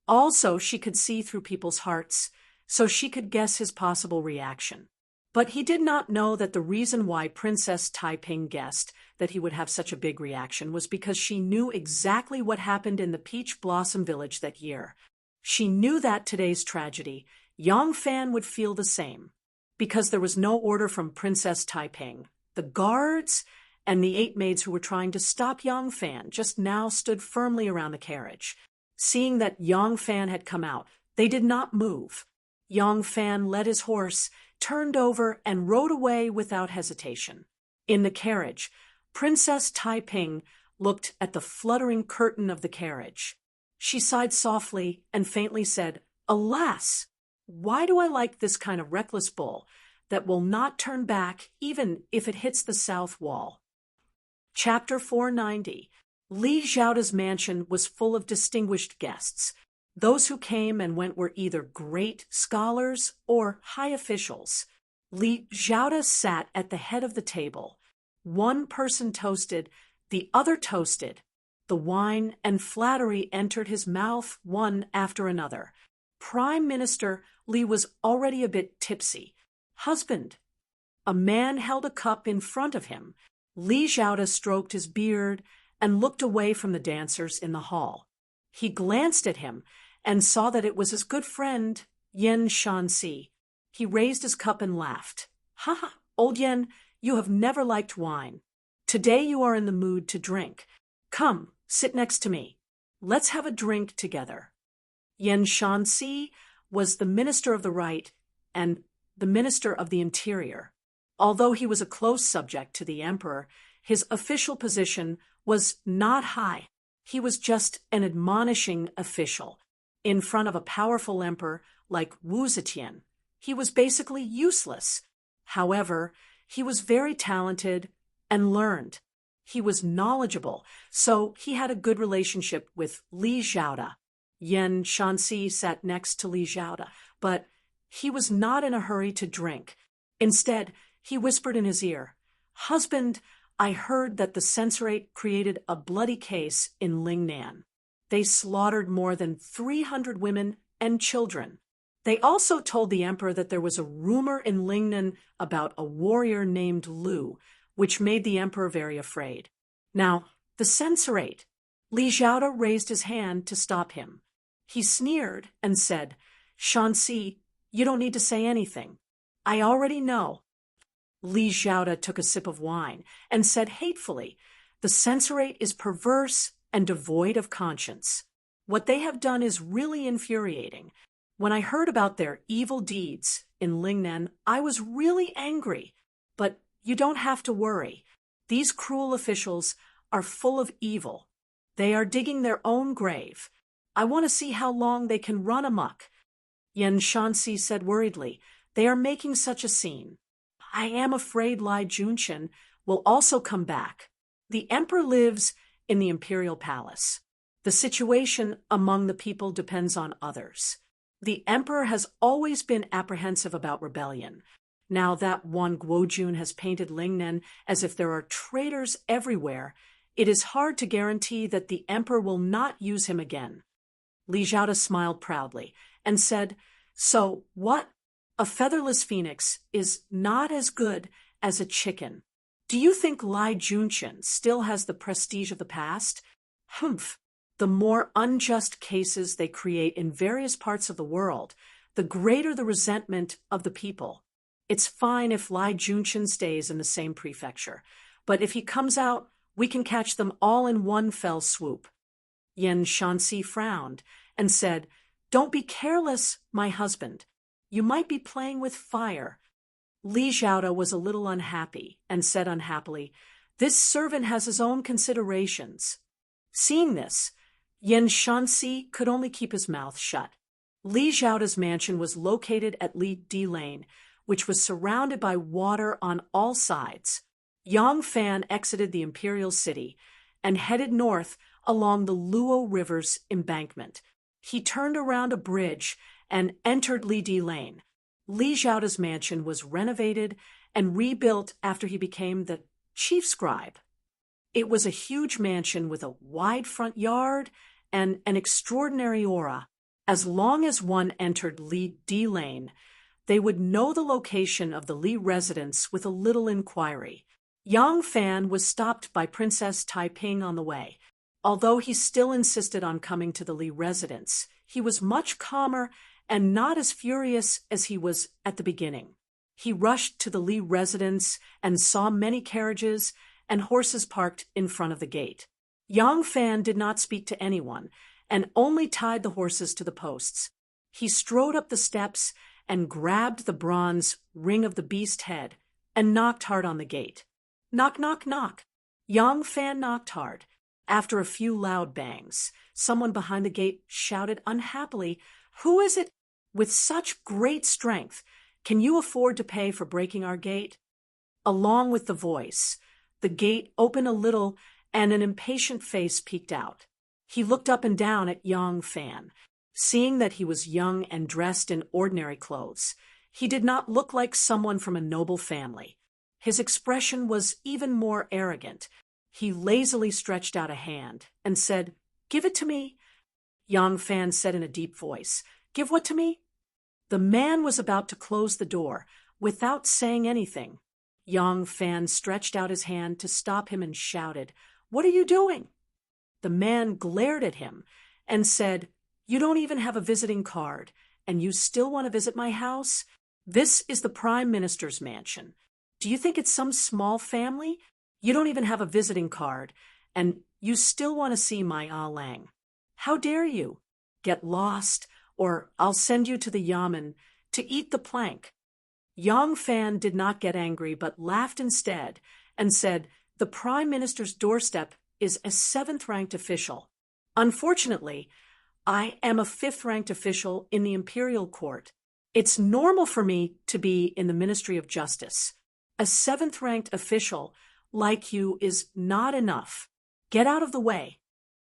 Also, she could see through people's hearts, so she could guess his possible reaction. But he did not know that the reason why Princess Taiping guessed that he would have such a big reaction was because she knew exactly what happened in the Peach Blossom Village that year. She knew that today's tragedy, Yang Fan would feel the same. Because there was no order from Princess Taiping, the guards and the 8 maids who were trying to stop Yang Fan just now stood firmly around the carriage. Seeing that Yang Fan had come out, they did not move. Yang Fan led his horse, turned over, and rode away without hesitation. In the carriage, Princess Taiping looked at the fluttering curtain of the carriage. She sighed softly and faintly said, "Alas! Why do I like this kind of reckless bull that will not turn back even if it hits the south wall?" Chapter 490. Li Xiaoda's mansion was full of distinguished guests. Those who came and went were either great scholars or high officials. Li Xiaoda sat at the head of the table. One person toasted, the other toasted. The wine and flattery entered his mouth one after another. Prime Minister Li was already a bit tipsy. "Husband." A man held a cup in front of him. Li Xiaoda stroked his beard and looked away from the dancers in the hall. He glanced at him and saw that it was his good friend, Yen Shanxi. He raised his cup and laughed. "Ha ha, old Yen, you have never liked wine. Today you are in the mood to drink. Come, sit next to me. Let's have a drink together." Yen Shanxi was the Minister of the Right and the Minister of the Interior. Although he was a close subject to the emperor, his official position was not high. He was just an admonishing official. In front of a powerful emperor like Wu Zetian, he was basically useless. However, he was very talented and learned. He was knowledgeable, so he had a good relationship with Li Xiaoda. Yen Shanxi sat next to Li Xiaoda, but he was not in a hurry to drink. Instead, he whispered in his ear, "Husband, I heard that the censorate created a bloody case in Lingnan. They slaughtered more than 300 women and children. They also told the emperor that there was a rumor in Lingnan about a warrior named Lu, which made the emperor very afraid. Now, the censorate." Li Xiaoda raised his hand to stop him. He sneered and said, "Shanxi, you don't need to say anything. I already know." Li Xiaoda took a sip of wine and said hatefully, "The censorate is perverse and devoid of conscience. What they have done is really infuriating. When I heard about their evil deeds in Lingnan, I was really angry. But you don't have to worry. These cruel officials are full of evil. They are digging their own grave. I want to see how long they can run amok." Yen Shanxi said worriedly, "They are making such a scene. I am afraid Lai Junqian will also come back. The emperor lives in the imperial palace. The situation among the people depends on others. The emperor has always been apprehensive about rebellion. Now that one Guojun has painted Lingnan as if there are traitors everywhere, it is hard to guarantee that the emperor will not use him again. Li Zhaoda smiled proudly and said, "So what? A featherless phoenix is not as good as a chicken. Do you think Lai Junqian still has the prestige of the past? Humph. The more unjust cases they create in various parts of the world, the greater the resentment of the people. It's fine if Lai Junqian stays in the same prefecture, but if he comes out, we can catch them all in one fell swoop." Yen Shanxi frowned and said, "Don't be careless, my husband. You might be playing with fire." Li Zhaoda was a little unhappy and said unhappily, "This servant has his own considerations." Seeing this, Yen Shanxi could only keep his mouth shut. Li Zhaoda's mansion was located at Li Di Lane, which was surrounded by water on all sides. Yang Fan exited the imperial city and headed north along the Luo River's embankment. He turned around a bridge and entered Li Di Lane. Li Zhaoda's mansion was renovated and rebuilt after he became the chief scribe. It was a huge mansion with a wide front yard and an extraordinary aura. As long as one entered Li Di Lane, they would know the location of the Li residence with a little inquiry. Yang Fan was stopped by Princess Taiping on the way. Although he still insisted on coming to the Li residence, he was much calmer and not as furious as he was at the beginning. He rushed to the Li residence and saw many carriages and horses parked in front of the gate. Yang Fan did not speak to anyone and only tied the horses to the posts. He strode up the steps and grabbed the bronze ring of the beast head and knocked hard on the gate. Knock, knock, knock. Yang Fan knocked hard. After a few loud bangs, someone behind the gate shouted unhappily, "Who is it with such great strength? Can you afford to pay for breaking our gate?" Along with the voice, the gate opened a little and an impatient face peeked out. He looked up and down at Yang Fan. Seeing that he was young and dressed in ordinary clothes, he did not look like someone from a noble family. His expression was even more arrogant. He lazily stretched out a hand and said, "Give it to me." Yang Fan said in a deep voice, "Give what to me?" The man was about to close the door without saying anything. Yang Fan stretched out his hand to stop him and shouted, "What are you doing?" The man glared at him and said, "You don't even have a visiting card, and you still want to visit my house? This is the Prime Minister's mansion. Do you think it's some small family? You don't even have a visiting card, and you still want to see my Lang. How dare you? Get lost, or I'll send you to the yamen to eat the plank." Yang Fan did not get angry but laughed instead and said, "The Prime Minister's doorstep is a 7th-ranked official. Unfortunately, I am a 5th-ranked official in the imperial court. It's normal for me to be in the Ministry of Justice. A 7th-ranked official like you is not enough. Get out of the way."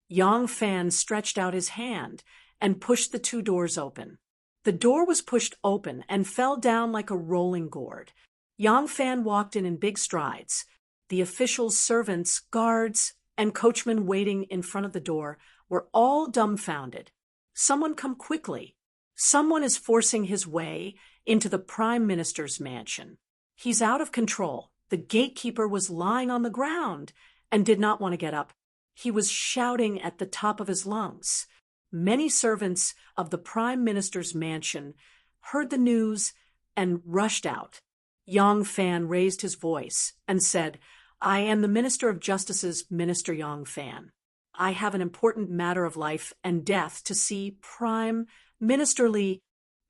Yang Fan stretched out his hand and pushed the 2 doors open. The door was pushed open and fell down like a rolling gourd. Yang Fan walked in big strides. The officials, servants, guards, and coachmen waiting in front of the door were all dumbfounded. "Someone come quickly. Someone is forcing his way into the Prime Minister's mansion. He's out of control." The gatekeeper was lying on the ground and did not want to get up. He was shouting at the top of his lungs. Many servants of the Prime Minister's mansion heard the news and rushed out. Yang Fan raised his voice and said, "I am the Minister of Justice's Minister Yang Fan. I have an important matter of life and death to see Prime Minister Li.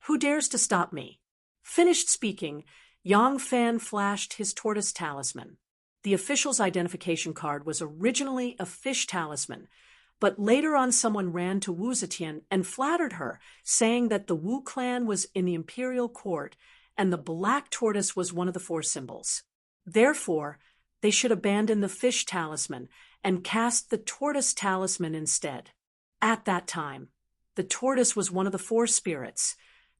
Who dares to stop me?" Finished speaking, Yang Fan flashed his tortoise talisman. The official's identification card was originally a fish talisman, but later on someone ran to Wu Zetian and flattered her, saying that the Wu clan was in the imperial court and the black tortoise was one of the 4 symbols. Therefore, they should abandon the fish talisman and cast the tortoise talisman instead. At that time, the tortoise was one of the four spirits,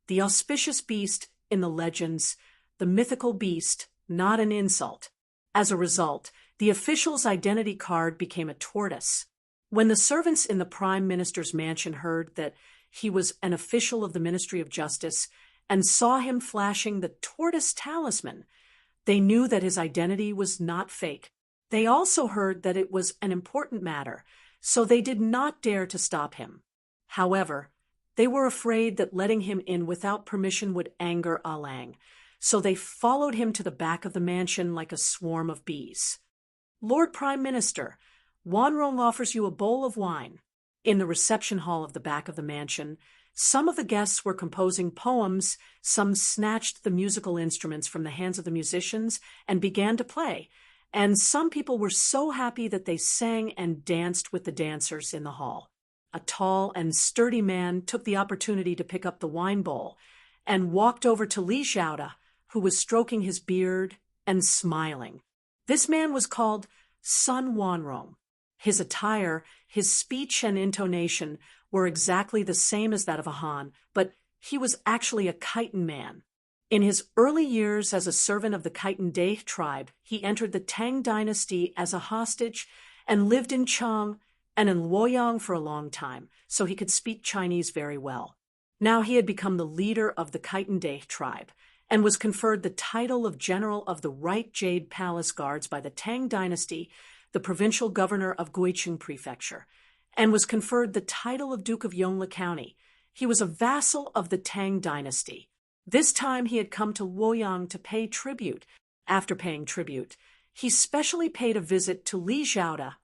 the auspicious beast in the legends, the mythical beast, not an insult. As a result, the official's identity card became a tortoise. When the servants in the Prime Minister's mansion heard that he was an official of the Ministry of Justice and saw him flashing the tortoise talisman, they knew that his identity was not fake. They also heard that it was an important matter, so they did not dare to stop him. However, they were afraid that letting him in without permission would anger Alang, so they followed him to the back of the mansion like a swarm of bees. "Lord Prime Minister, Wanrong offers you a bowl of wine." In the reception hall of the back of the mansion, some of the guests were composing poems, some snatched the musical instruments from the hands of the musicians and began to play, and some people were so happy that they sang and danced with the dancers in the hall. A tall and sturdy man took the opportunity to pick up the wine bowl and walked over to Li Xiaoda, who was stroking his beard and smiling. This man was called Sun Wanrong. His attire, his speech and intonation were exactly the same as that of a Han, but he was actually a Khitan man. In his early years as a servant of the Khitan Day tribe, he entered the Tang dynasty as a hostage and lived in Chang and in Luoyang for a long time, so he could speak Chinese very well. Now he had become the leader of the Khitan Day tribe and was conferred the title of General of the Right Jade Palace Guards by the Tang dynasty, the provincial governor of Guiqing Prefecture, and was conferred the title of Duke of Yongle County. He was a vassal of the Tang dynasty. This time he had come to Luoyang to pay tribute. After paying tribute, he specially paid a visit to Li Xiaoda,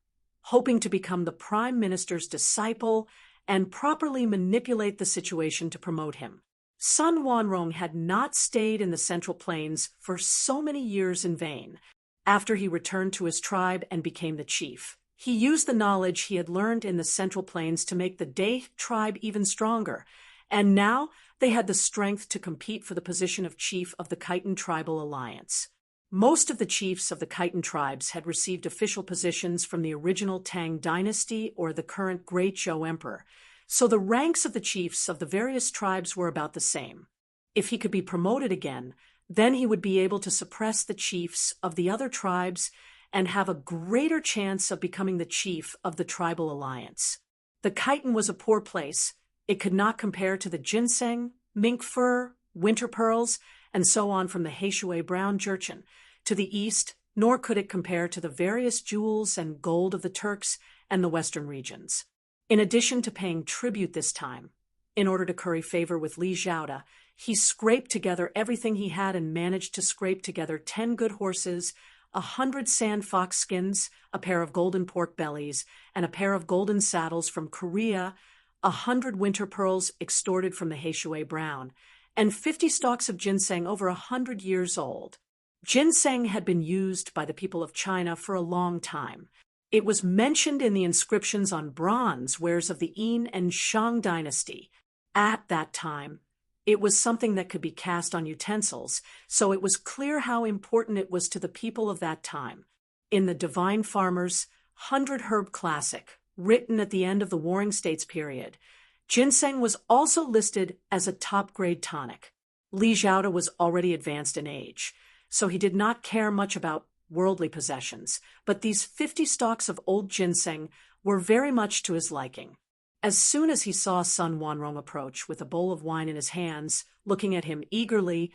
hoping to become the Prime Minister's disciple and properly manipulate the situation to promote him. Sun Wanrong had not stayed in the Central Plains for so many years in vain. After he returned to his tribe and became the chief, he used the knowledge he had learned in the Central Plains to make the Day tribe even stronger, and now they had the strength to compete for the position of chief of the Khitan Tribal Alliance. Most of the chiefs of the Khitan tribes had received official positions from the original Tang dynasty or the current Great Zhou Emperor, so the ranks of the chiefs of the various tribes were about the same. If he could be promoted again, then he would be able to suppress the chiefs of the other tribes and have a greater chance of becoming the chief of the tribal alliance. The Khitan was a poor place. It could not compare to the ginseng, mink fur, winter pearls, and so on from the Heishui brown jerchin to the east, nor could it compare to the various jewels and gold of the Turks and the western regions. In addition to paying tribute this time, in order to curry favor with Li Xiaoda, he scraped together everything he had and managed to scrape together 10 good horses, 100 sand fox skins, a pair of golden pork bellies, and a pair of golden saddles from Korea, 100 winter pearls extorted from the Heishui brown, and 50 stalks of ginseng over 100 years old. Ginseng had been used by the people of China for a long time. It was mentioned in the inscriptions on bronze wares of the Yin and Shang dynasty. At that time, it was something that could be cast on utensils, so it was clear how important it was to the people of that time. In the Divine Farmer's 100 Herb Classic, written at the end of the Warring States period, ginseng was also listed as a top-grade tonic. Li Xiaoda was already advanced in age, so he did not care much about worldly possessions, but these 50 stalks of old ginseng were very much to his liking. As soon as he saw Sun Wanrong approach with a bowl of wine in his hands, looking at him eagerly,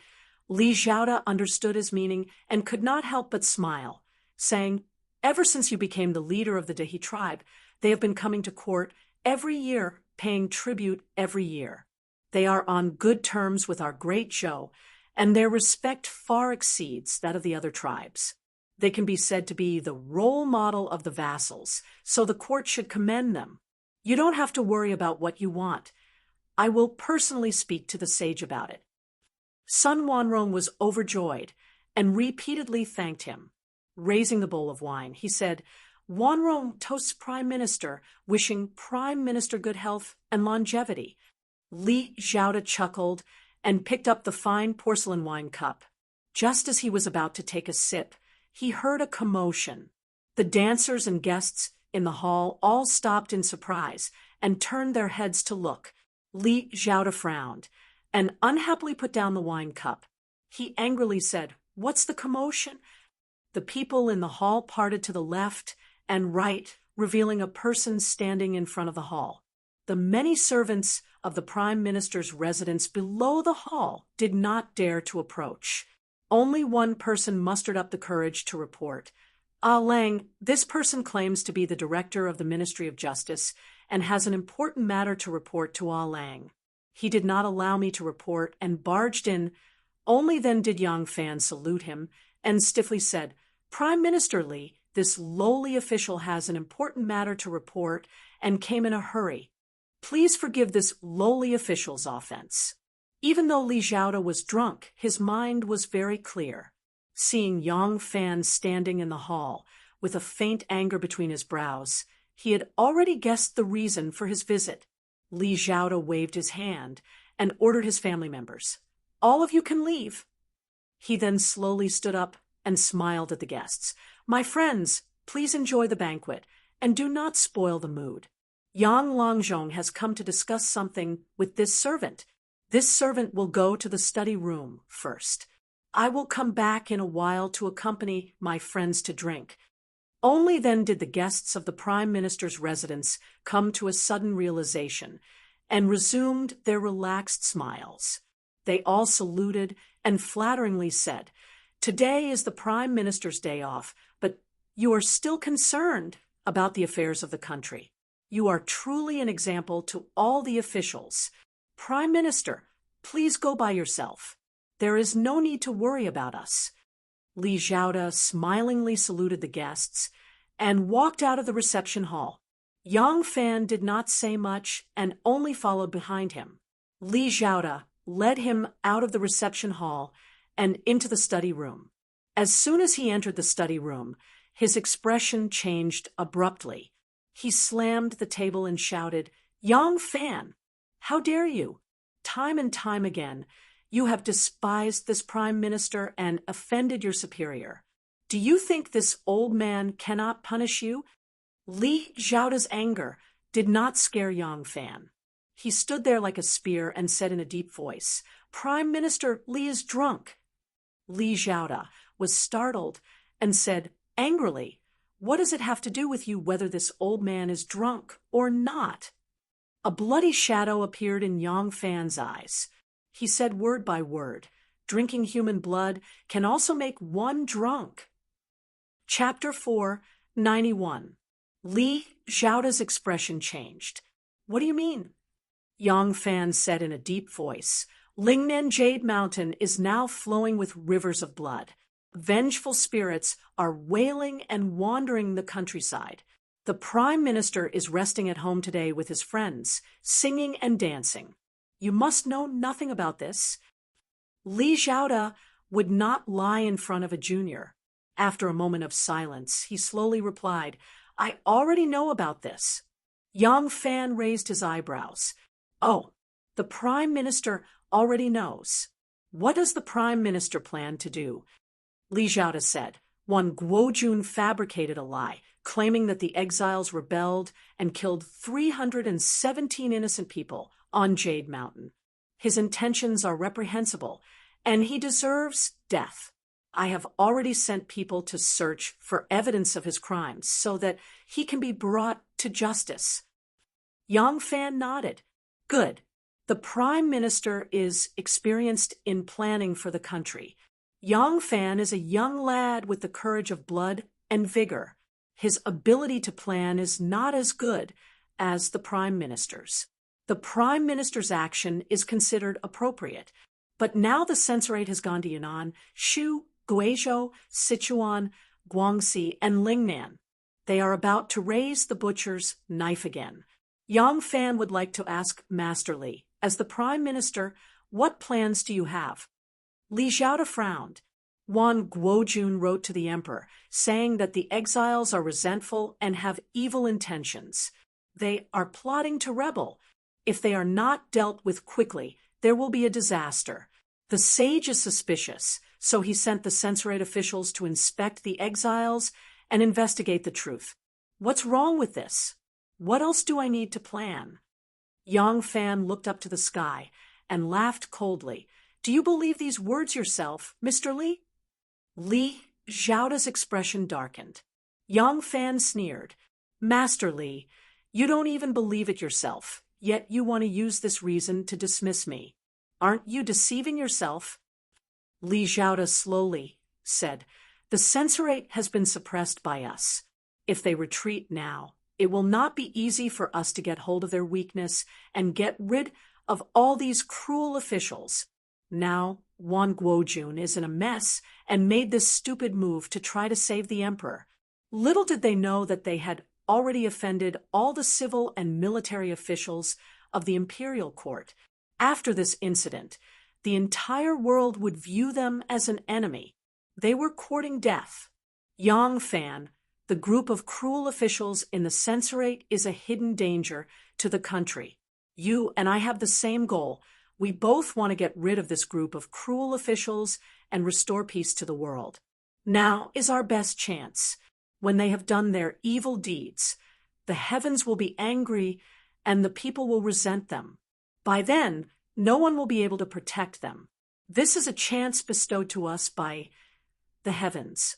Li Xiaoda understood his meaning and could not help but smile, saying, "Ever since you became the leader of the Dehi tribe, they have been coming to court every year, paying tribute every year. They are on good terms with our great Zhou, and their respect far exceeds that of the other tribes. They can be said to be the role model of the vassals, so the court should commend them. You don't have to worry about what you want. I will personally speak to the sage about it." Sun Wanrong was overjoyed and repeatedly thanked him. Raising the bowl of wine, he said, "Wanrong toasts Prime Minister, wishing Prime Minister good health and longevity." Li Xiaoda chuckled and picked up the fine porcelain wine cup. Just as he was about to take a sip, he heard a commotion. The dancers and guests in the hall all stopped in surprise and turned their heads to look. Li Xiaoda frowned and unhappily put down the wine cup. He angrily said, "What's the commotion?" The people in the hall parted to the left and right, revealing a person standing in front of the hall. The many servants of the Prime Minister's residence below the hall did not dare to approach. Only one person mustered up the courage to report. "Ah Lang, this person claims to be the director of the Ministry of Justice and has an important matter to report to Ah Lang." He did not allow me to report and barged in. Only then did Yang Fan salute him and stiffly said, "Prime Minister Li, this lowly official has an important matter to report and came in a hurry. Please forgive this lowly official's offense." Even though Li Xiaoda was drunk, his mind was very clear. Seeing Yang Fan standing in the hall with a faint anger between his brows, he had already guessed the reason for his visit. Li Xiaoda waved his hand and ordered his family members, "All of you can leave." He then slowly stood up and smiled at the guests. "My friends, please enjoy the banquet and do not spoil the mood. Yang Longzhong has come to discuss something with this servant. This servant will go to the study room first. I will come back in a while to accompany my friends to drink." Only then did the guests of the Prime Minister's residence come to a sudden realization and resumed their relaxed smiles. They all saluted and flatteringly said, "Today is the Prime Minister's day off, but you are still concerned about the affairs of the country. You are truly an example to all the officials. Prime Minister, please go by yourself. There is no need to worry about us." Li Xiaoda smilingly saluted the guests and walked out of the reception hall. Yang Fan did not say much and only followed behind him. Li Xiaoda led him out of the reception hall and into the study room. As soon as he entered the study room, his expression changed abruptly. He slammed the table and shouted, "Yang Fan, how dare you? Time and time again, you have despised this Prime Minister and offended your superior. Do you think this old man cannot punish you?" Li Xiaoda's anger did not scare Yang Fan. He stood there like a spear and said in a deep voice, "Prime Minister Li is drunk." Li Xiaoda was startled and said angrily, "What does it have to do with you whether this old man is drunk or not?" A bloody shadow appeared in Yang Fan's eyes. He said word by word, "Drinking human blood can also make one drunk." Chapter 4, 91. Li Xiaoda's expression changed. "What do you mean?" Yang Fan said in a deep voice, "Lingnan Jade Mountain is now flowing with rivers of blood. Vengeful spirits are wailing and wandering the countryside. The Prime Minister is resting at home today with his friends, singing and dancing. You must know nothing about this." Li Xiaoda would not lie in front of a junior. After a moment of silence, he slowly replied, "I already know about this." Yang Fan raised his eyebrows. "Oh, the Prime Minister already knows. What does the Prime Minister plan to do?" Li Xiaoda said, "One Guojun fabricated a lie, claiming that the exiles rebelled and killed 317 innocent people on Jade Mountain. His intentions are reprehensible, and he deserves death. I have already sent people to search for evidence of his crimes so that he can be brought to justice." Yang Fan nodded. "Good. The Prime Minister is experienced in planning for the country. Yang Fan is a young lad with the courage of blood and vigor. His ability to plan is not as good as the Prime Minister's. The Prime Minister's action is considered appropriate, but now the censorate has gone to Yunnan, Shu, Guizhou, Sichuan, Guangxi, and Lingnan. They are about to raise the butcher's knife again. Yang Fan would like to ask Master Li, as the Prime Minister, what plans do you have?" Li Xiaoda frowned. "Wan Guojun wrote to the emperor, saying that the exiles are resentful and have evil intentions. They are plotting to rebel. If they are not dealt with quickly, there will be a disaster. The sage is suspicious, so he sent the censorate officials to inspect the exiles and investigate the truth. What's wrong with this? What else do I need to plan? Yang Fan looked up to the sky and laughed coldly. Do you believe these words yourself, Mr. Li? Li Xiaoda's expression darkened. Yang Fan sneered. Master Li, you don't even believe it yourself, yet you want to use this reason to dismiss me. Aren't you deceiving yourself? Li Xiaoda slowly said, the censorate has been suppressed by us. If they retreat now, it will not be easy for us to get hold of their weakness and get rid of all these cruel officials. Now, Wan Guojun is in a mess and made this stupid move to try to save the emperor. Little did they know that they had already offended all the civil and military officials of the imperial court. After this incident, the entire world would view them as an enemy. They were courting death. Yang Fan, the group of cruel officials in the censorate, is a hidden danger to the country. You and I have the same goal. We both want to get rid of this group of cruel officials and restore peace to the world. Now is our best chance. When they have done their evil deeds, the heavens will be angry and the people will resent them. By then, no one will be able to protect them. This is a chance bestowed to us by the heavens.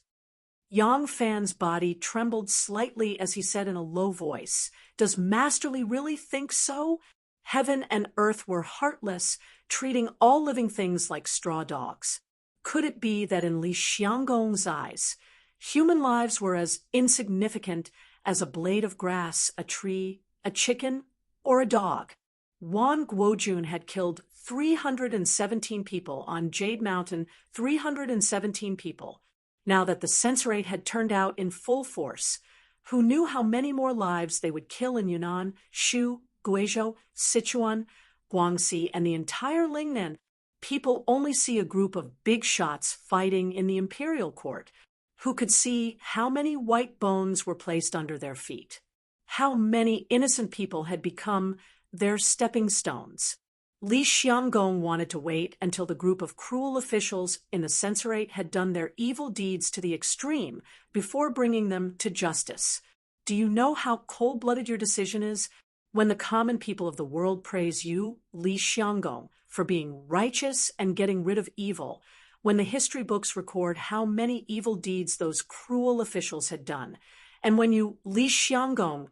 Yang Fan's body trembled slightly as he said in a low voice, Does Master Li really think so? Heaven and earth were heartless, treating all living things like straw dogs. Could it be that in Li Xianggong's eyes, human lives were as insignificant as a blade of grass, a tree, a chicken, or a dog? Wan Guojun had killed 317 people on Jade Mountain, 317 people. Now that the censorate had turned out in full force, who knew how many more lives they would kill in Yunnan, Shu, Guizhou, Sichuan, Guangxi, and the entire Lingnan? People only see a group of big shots fighting in the imperial court. Who could see how many white bones were placed under their feet? How many innocent people had become their stepping stones? Li Xianggong wanted to wait until the group of cruel officials in the censorate had done their evil deeds to the extreme before bringing them to justice. Do you know how cold-blooded your decision is? When the common people of the world praise you, Li Xianggong, for being righteous and getting rid of evil, when the history books record how many evil deeds those cruel officials had done, and when you, Li Xianggong,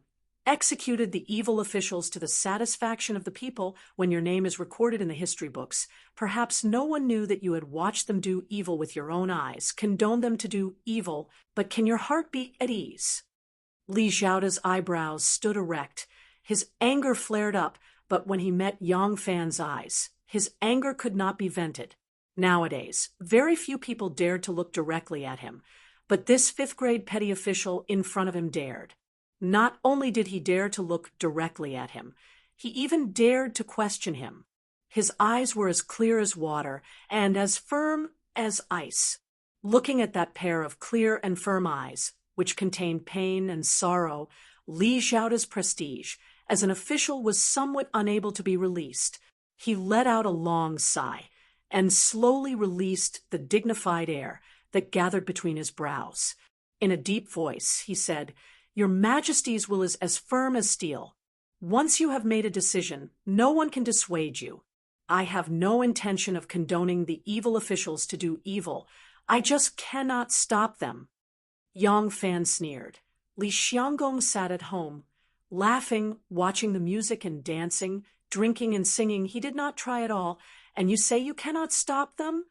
executed the evil officials to the satisfaction of the people, when your name is recorded in the history books, perhaps no one knew that you had watched them do evil with your own eyes, condoned them to do evil, but can your heart be at ease? Li Xiaoda's eyebrows stood erect. His anger flared up, but when he met Yang Fan's eyes, his anger could not be vented. Nowadays, very few people dared to look directly at him, but this fifth-grade petty official in front of him dared. Not only did he dare to look directly at him, he even dared to question him. His eyes were as clear as water and as firm as ice. Looking at that pair of clear and firm eyes, which contained pain and sorrow, Li Xiaoda's prestige as an official was somewhat unable to be released. He let out a long sigh and slowly released the dignified air that gathered between his brows. In a deep voice, he said, Your Majesty's will is as firm as steel. Once you have made a decision, no one can dissuade you. I have no intention of condoning the evil officials to do evil. I just cannot stop them. Yang Fan sneered. Li Xianggong sat at home, laughing, watching the music and dancing, drinking and singing. He did not try at all. And you say you cannot stop them?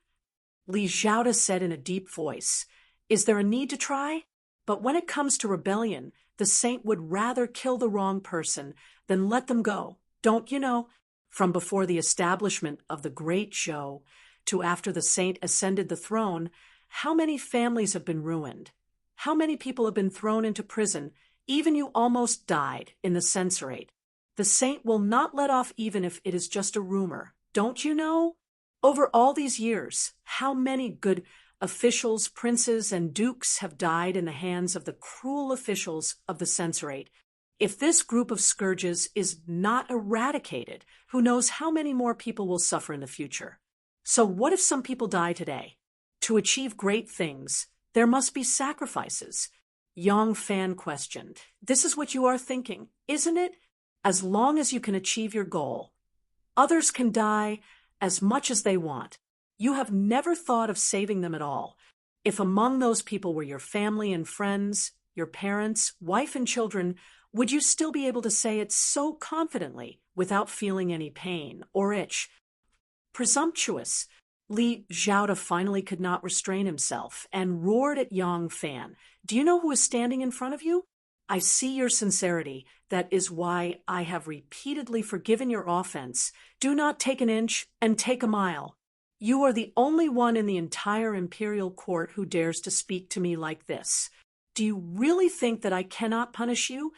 Li Xiaoda said in a deep voice, Is there a need to try? But when it comes to rebellion, the saint would rather kill the wrong person than let them go. Don't you know? From before the establishment of the Great Zhou to after the saint ascended the throne, how many families have been ruined? How many people have been thrown into prison? Even you almost died in the censorate. The saint will not let off even if it is just a rumor. Don't you know? Over all these years, how many good officials, princes, and dukes have died in the hands of the cruel officials of the censorate? If this group of scourges is not eradicated, who knows how many more people will suffer in the future? So what if some people die today? To achieve great things, there must be sacrifices. Yang Fan questioned. This is what you are thinking, isn't it? As long as you can achieve your goal, others can die as much as they want. You have never thought of saving them at all. If among those people were your family and friends, your parents, wife and children, would you still be able to say it so confidently without feeling any pain or itch? Presumptuous. Li Xiaoda finally could not restrain himself and roared at Yang Fan. Do you know who is standing in front of you? I see your sincerity. That is why I have repeatedly forgiven your offense. Do not take an inch and take a mile. You are the only one in the entire imperial court who dares to speak to me like this. Do you really think that I cannot punish you?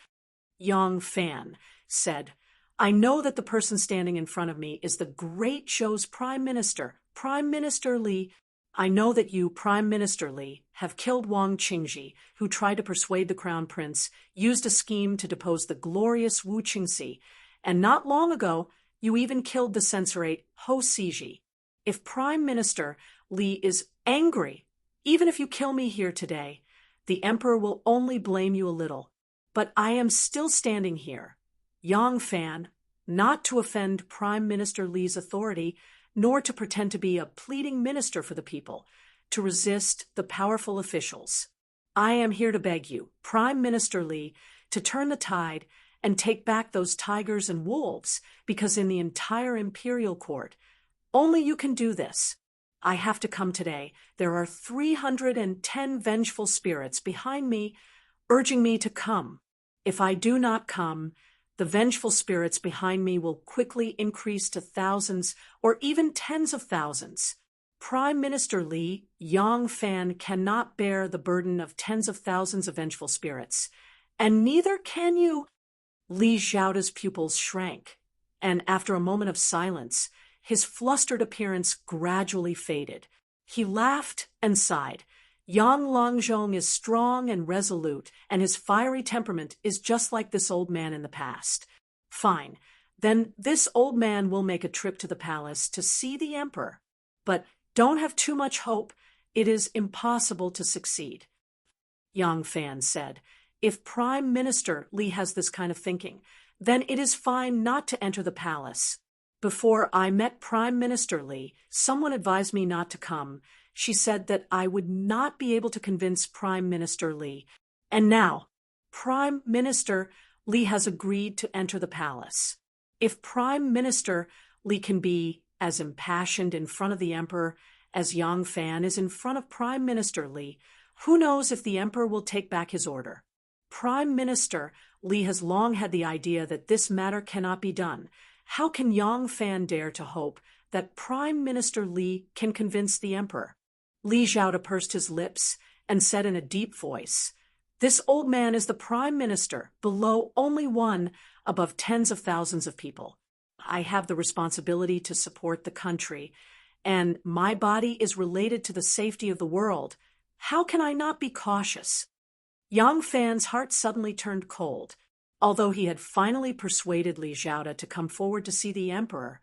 Yang Fan said, I know that the person standing in front of me is the great Zhou's Prime Minister, Prime Minister Li. I know that you, Prime Minister Li, have killed Wang Qingji, who tried to persuade the Crown Prince, used a scheme to depose the glorious Wu Qingxi, and not long ago, you even killed the censorate Ho Siji. If Prime Minister Li is angry, even if you kill me here today, the Emperor will only blame you a little. But I am still standing here, Yang Fan, not to offend Prime Minister Li's authority, nor to pretend to be a pleading minister for the people, to resist the powerful officials. I am here to beg you, Prime Minister Li, to turn the tide and take back those tigers and wolves, because in the entire imperial court, only you can do this. I have to come today. There are 310 vengeful spirits behind me, urging me to come. If I do not come, the vengeful spirits behind me will quickly increase to thousands or even tens of thousands. Prime Minister Li, Yang Fan cannot bear the burden of tens of thousands of vengeful spirits, and neither can you. Li Xiaoda's pupils shrank, and after a moment of silence, his flustered appearance gradually faded. He laughed and sighed. Yang Longzhong is strong and resolute, and his fiery temperament is just like this old man in the past. Fine, then this old man will make a trip to the palace to see the emperor. But don't have too much hope. It is impossible to succeed. Yang Fan said, if Prime Minister Li has this kind of thinking, then it is fine not to enter the palace. Before I met Prime Minister Li, someone advised me not to come. She said that I would not be able to convince Prime Minister Li. And now, Prime Minister Li has agreed to enter the palace. If Prime Minister Li can be as impassioned in front of the Emperor as Yang Fan is in front of Prime Minister Li, who knows if the Emperor will take back his order? Prime Minister Li has long had the idea that this matter cannot be done. How can Yang Fan dare to hope that Prime Minister Li can convince the Emperor? Li Xiaoda pursed his lips and said in a deep voice, this old man is the Prime Minister, below only one, above tens of thousands of people. I have the responsibility to support the country, and my body is related to the safety of the world. How can I not be cautious? Yang Fan's heart suddenly turned cold. Although he had finally persuaded Li Xiaoda to come forward to see the Emperor,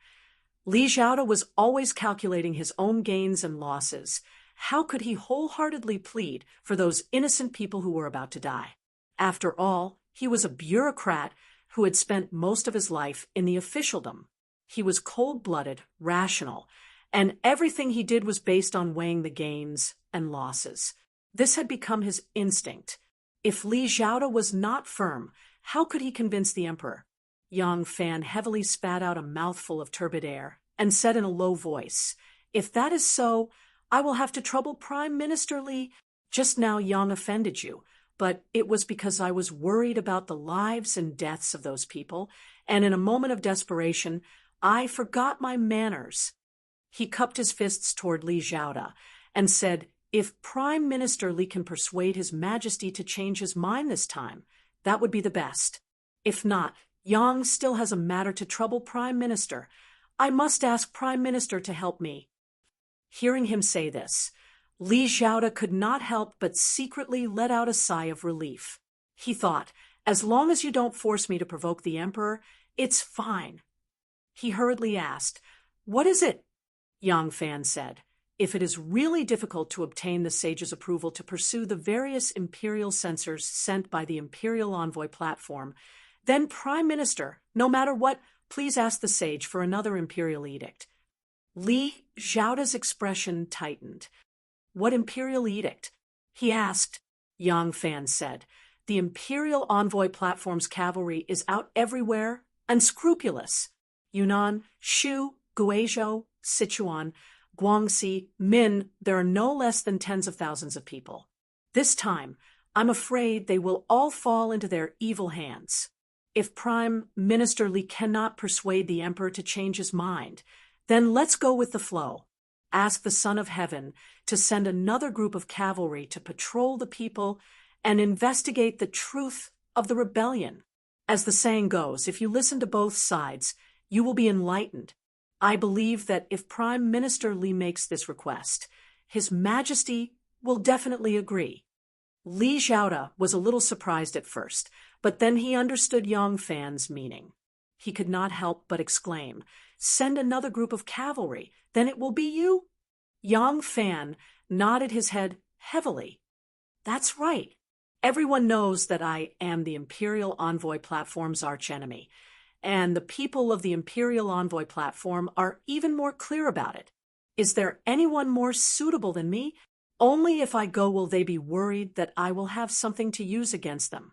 Li Xiaoda was always calculating his own gains and losses. How could he wholeheartedly plead for those innocent people who were about to die? After all, he was a bureaucrat who had spent most of his life in the officialdom. He was cold-blooded, rational, and everything he did was based on weighing the gains and losses. This had become his instinct. If Li Xiaoda was not firm, how could he convince the Emperor? Yang Fan heavily spat out a mouthful of turbid air and said in a low voice, if that is so, I will have to trouble Prime Minister Li. Just now Yang offended you, but it was because I was worried about the lives and deaths of those people, and in a moment of desperation, I forgot my manners. He cupped his fists toward Li Xiaoda and said, if Prime Minister Li can persuade His Majesty to change his mind this time, that would be the best. If not, Yang still has a matter to trouble Prime Minister. I must ask Prime Minister to help me. Hearing him say this, Li Xiaoda could not help but secretly let out a sigh of relief. He thought, as long as you don't force me to provoke the Emperor, it's fine. He hurriedly asked, what is it? Yang Fan said, if it is really difficult to obtain the sage's approval to pursue the various imperial censors sent by the Imperial Envoy platform, then Prime Minister, no matter what, please ask the sage for another imperial edict. Li Xiaoda's expression tightened. What imperial edict? He asked. Yang Fan said. The Imperial Envoy platform's cavalry is out everywhere, unscrupulous. Yunnan, Shu, Guizhou, Sichuan, Guangxi, Min, there are no less than tens of thousands of people. This time, I'm afraid they will all fall into their evil hands. If Prime Minister Li cannot persuade the Emperor to change his mind, then let's go with the flow. Ask the Son of Heaven to send another group of cavalry to patrol the people and investigate the truth of the rebellion. As the saying goes, if you listen to both sides, you will be enlightened. I believe that if Prime Minister Li makes this request, His Majesty will definitely agree. Li Xiaoda was a little surprised at first, but then he understood Yang Fan's meaning. He could not help but exclaim, "Send another group of cavalry, then it will be you?" Yang Fan nodded his head heavily. "That's right. Everyone knows that I am the Imperial Envoy platform's archenemy, and the people of the Imperial Envoy platform are even more clear about it. Is there anyone more suitable than me? Only if I go will they be worried that I will have something to use against them.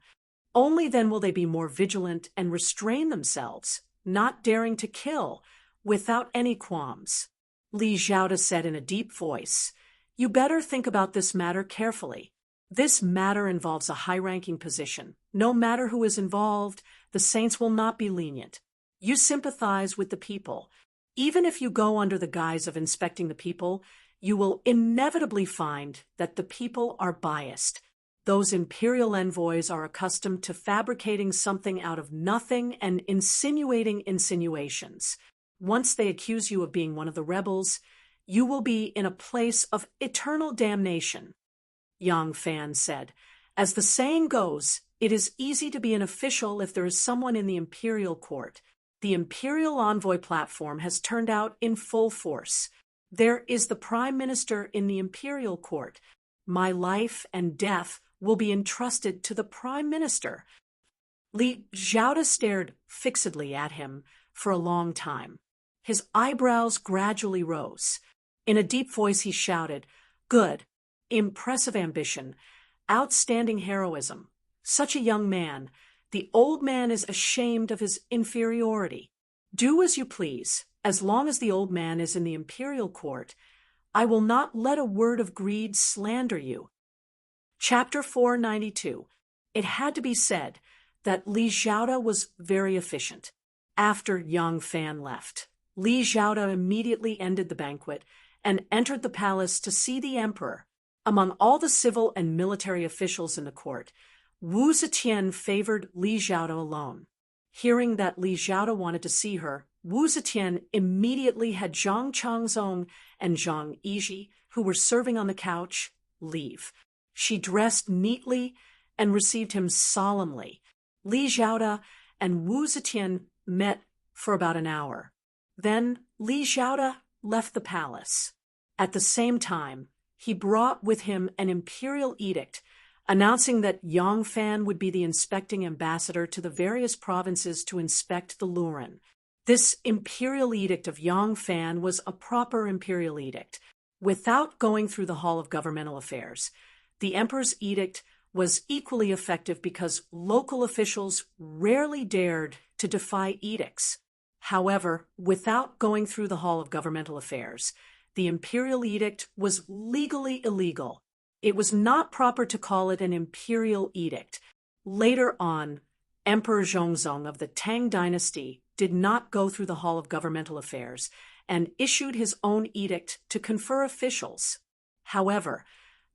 Only then will they be more vigilant and restrain themselves, not daring to kill, without any qualms." Li Xiaoda said in a deep voice, "You better think about this matter carefully. This matter involves a high-ranking position. No matter who is involved, the saints will not be lenient. You sympathize with the people. Even if you go under the guise of inspecting the people, you will inevitably find that the people are biased. Those imperial envoys are accustomed to fabricating something out of nothing and insinuating insinuations. Once they accuse you of being one of the rebels, you will be in a place of eternal damnation." Yang Fan said, "As the saying goes, it is easy to be an official if there is someone in the imperial court. The Imperial Envoy platform has turned out in full force. There is the Prime Minister in the imperial court. My life and death will be entrusted to the Prime Minister." Li Xiaoda stared fixedly at him for a long time. His eyebrows gradually rose. In a deep voice he shouted, "Good, impressive ambition, outstanding heroism. Such a young man. The old man is ashamed of his inferiority. Do as you please. As long as the old man is in the imperial court, I will not let a word of greed slander you." Chapter 492. It had to be said that Li Xiaoda was very efficient. After Yang Fan left, Li Xiaoda immediately ended the banquet and entered the palace to see the emperor. Among all the civil and military officials in the court, Wu Zetian favored Li Xiaoda alone. Hearing that Li Xiaoda wanted to see her, Wu Zetian immediately had Zhang Changzong and Zhang Yizhi, who were serving on the couch, leave. She dressed neatly and received him solemnly. Li Xiaoda and Wu Zetian met for about an hour. Then Li Xiaoda left the palace. At the same time, he brought with him an imperial edict announcing that Yang Fan would be the inspecting ambassador to the various provinces to inspect the Luren. This imperial edict of Yang Fan was a proper imperial edict. Without going through the Hall of Governmental Affairs, the emperor's edict was equally effective because local officials rarely dared to defy edicts. However, without going through the Hall of Governmental Affairs, the imperial edict was legally illegal. It was not proper to call it an imperial edict. Later on, Emperor Zhongzong of the Tang dynasty did not go through the Hall of Governmental Affairs and issued his own edict to confer officials. However,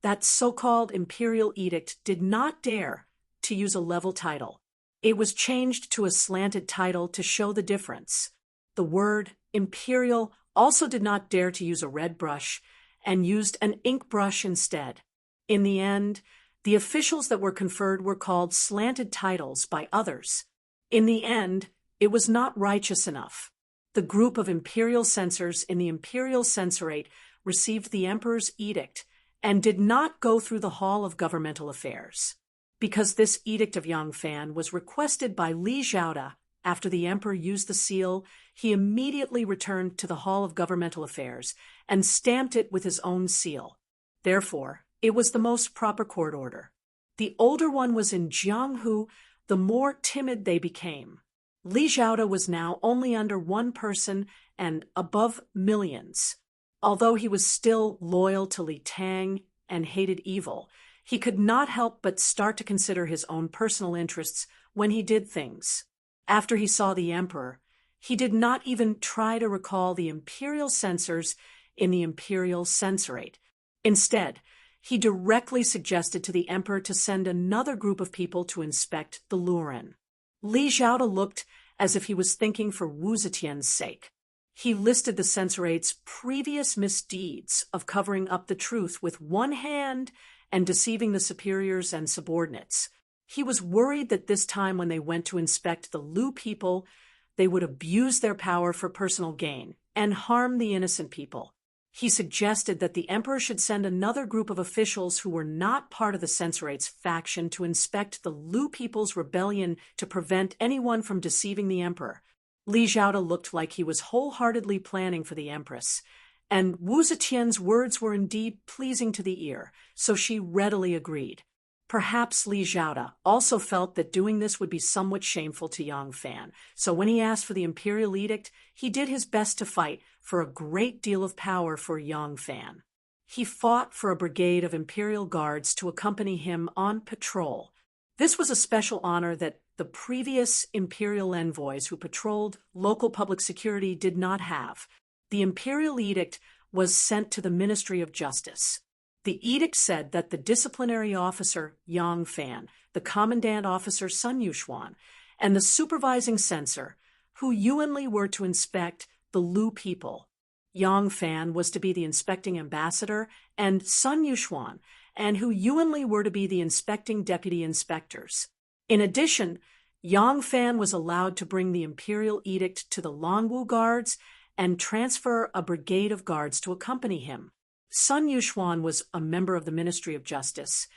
that so-called imperial edict did not dare to use a level title. It was changed to a slanted title to show the difference. The word imperial also did not dare to use a red brush and used an ink brush instead. In the end, the officials that were conferred were called slanted titles by others. In the end, it was not righteous enough. The group of imperial censors in the imperial censorate received the emperor's edict and did not go through the Hall of Governmental Affairs. Because this edict of Yang Fan was requested by Li Zhaoda after the emperor used the seal, he immediately returned to the Hall of Governmental Affairs and stamped it with his own seal. Therefore, it was the most proper court order. The older one was in Jianghu, the more timid they became. Li Zhaoda was now only under one person and above millions. Although he was still loyal to Li Tang and hated evil, he could not help but start to consider his own personal interests when he did things. After he saw the emperor, he did not even try to recall the imperial censors in the imperial censorate. Instead, he directly suggested to the emperor to send another group of people to inspect the Lurin. Li Zhaoda looked as if he was thinking for Wu Zetian's sake. He listed the censorate's previous misdeeds of covering up the truth with one hand and deceiving the superiors and subordinates. He was worried that this time when they went to inspect the Lu people, they would abuse their power for personal gain and harm the innocent people. He suggested that the emperor should send another group of officials who were not part of the censorate's faction to inspect the Lu people's rebellion to prevent anyone from deceiving the emperor. Li Zhaoda looked like he was wholeheartedly planning for the empress, and Wu Zetian's words were indeed pleasing to the ear, so she readily agreed. Perhaps Li Zhaoda also felt that doing this would be somewhat shameful to Yang Fan, so when he asked for the imperial edict, he did his best to fight for a great deal of power for Yang Fan. He fought for a brigade of imperial guards to accompany him on patrol. This was a special honor that the previous imperial envoys who patrolled local public security did not have. The imperial edict was sent to the Ministry of Justice. The edict said that the disciplinary officer Yang Fan, the commandant officer Sun Yuxuan, and the supervising censor, Hu Yuanli, were to inspect the Lu people. Yang Fan was to be the inspecting ambassador, and Sun Yuxuan and Hu Yuanli were to be the inspecting deputy inspectors. In addition, Yang Fan was allowed to bring the imperial edict to the Longwu guards and transfer a brigade of guards to accompany him. Sun Yuxuan was a member of the Ministry of Justice,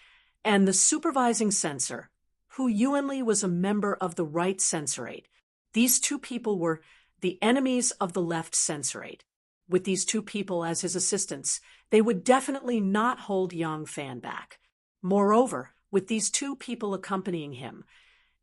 and the supervising censor, Hu Yuanli, was a member of the right censorate. These two people were the enemies of the left censorate. With these two people as his assistants, they would definitely not hold Yang Fan back. Moreover, with these two people accompanying him,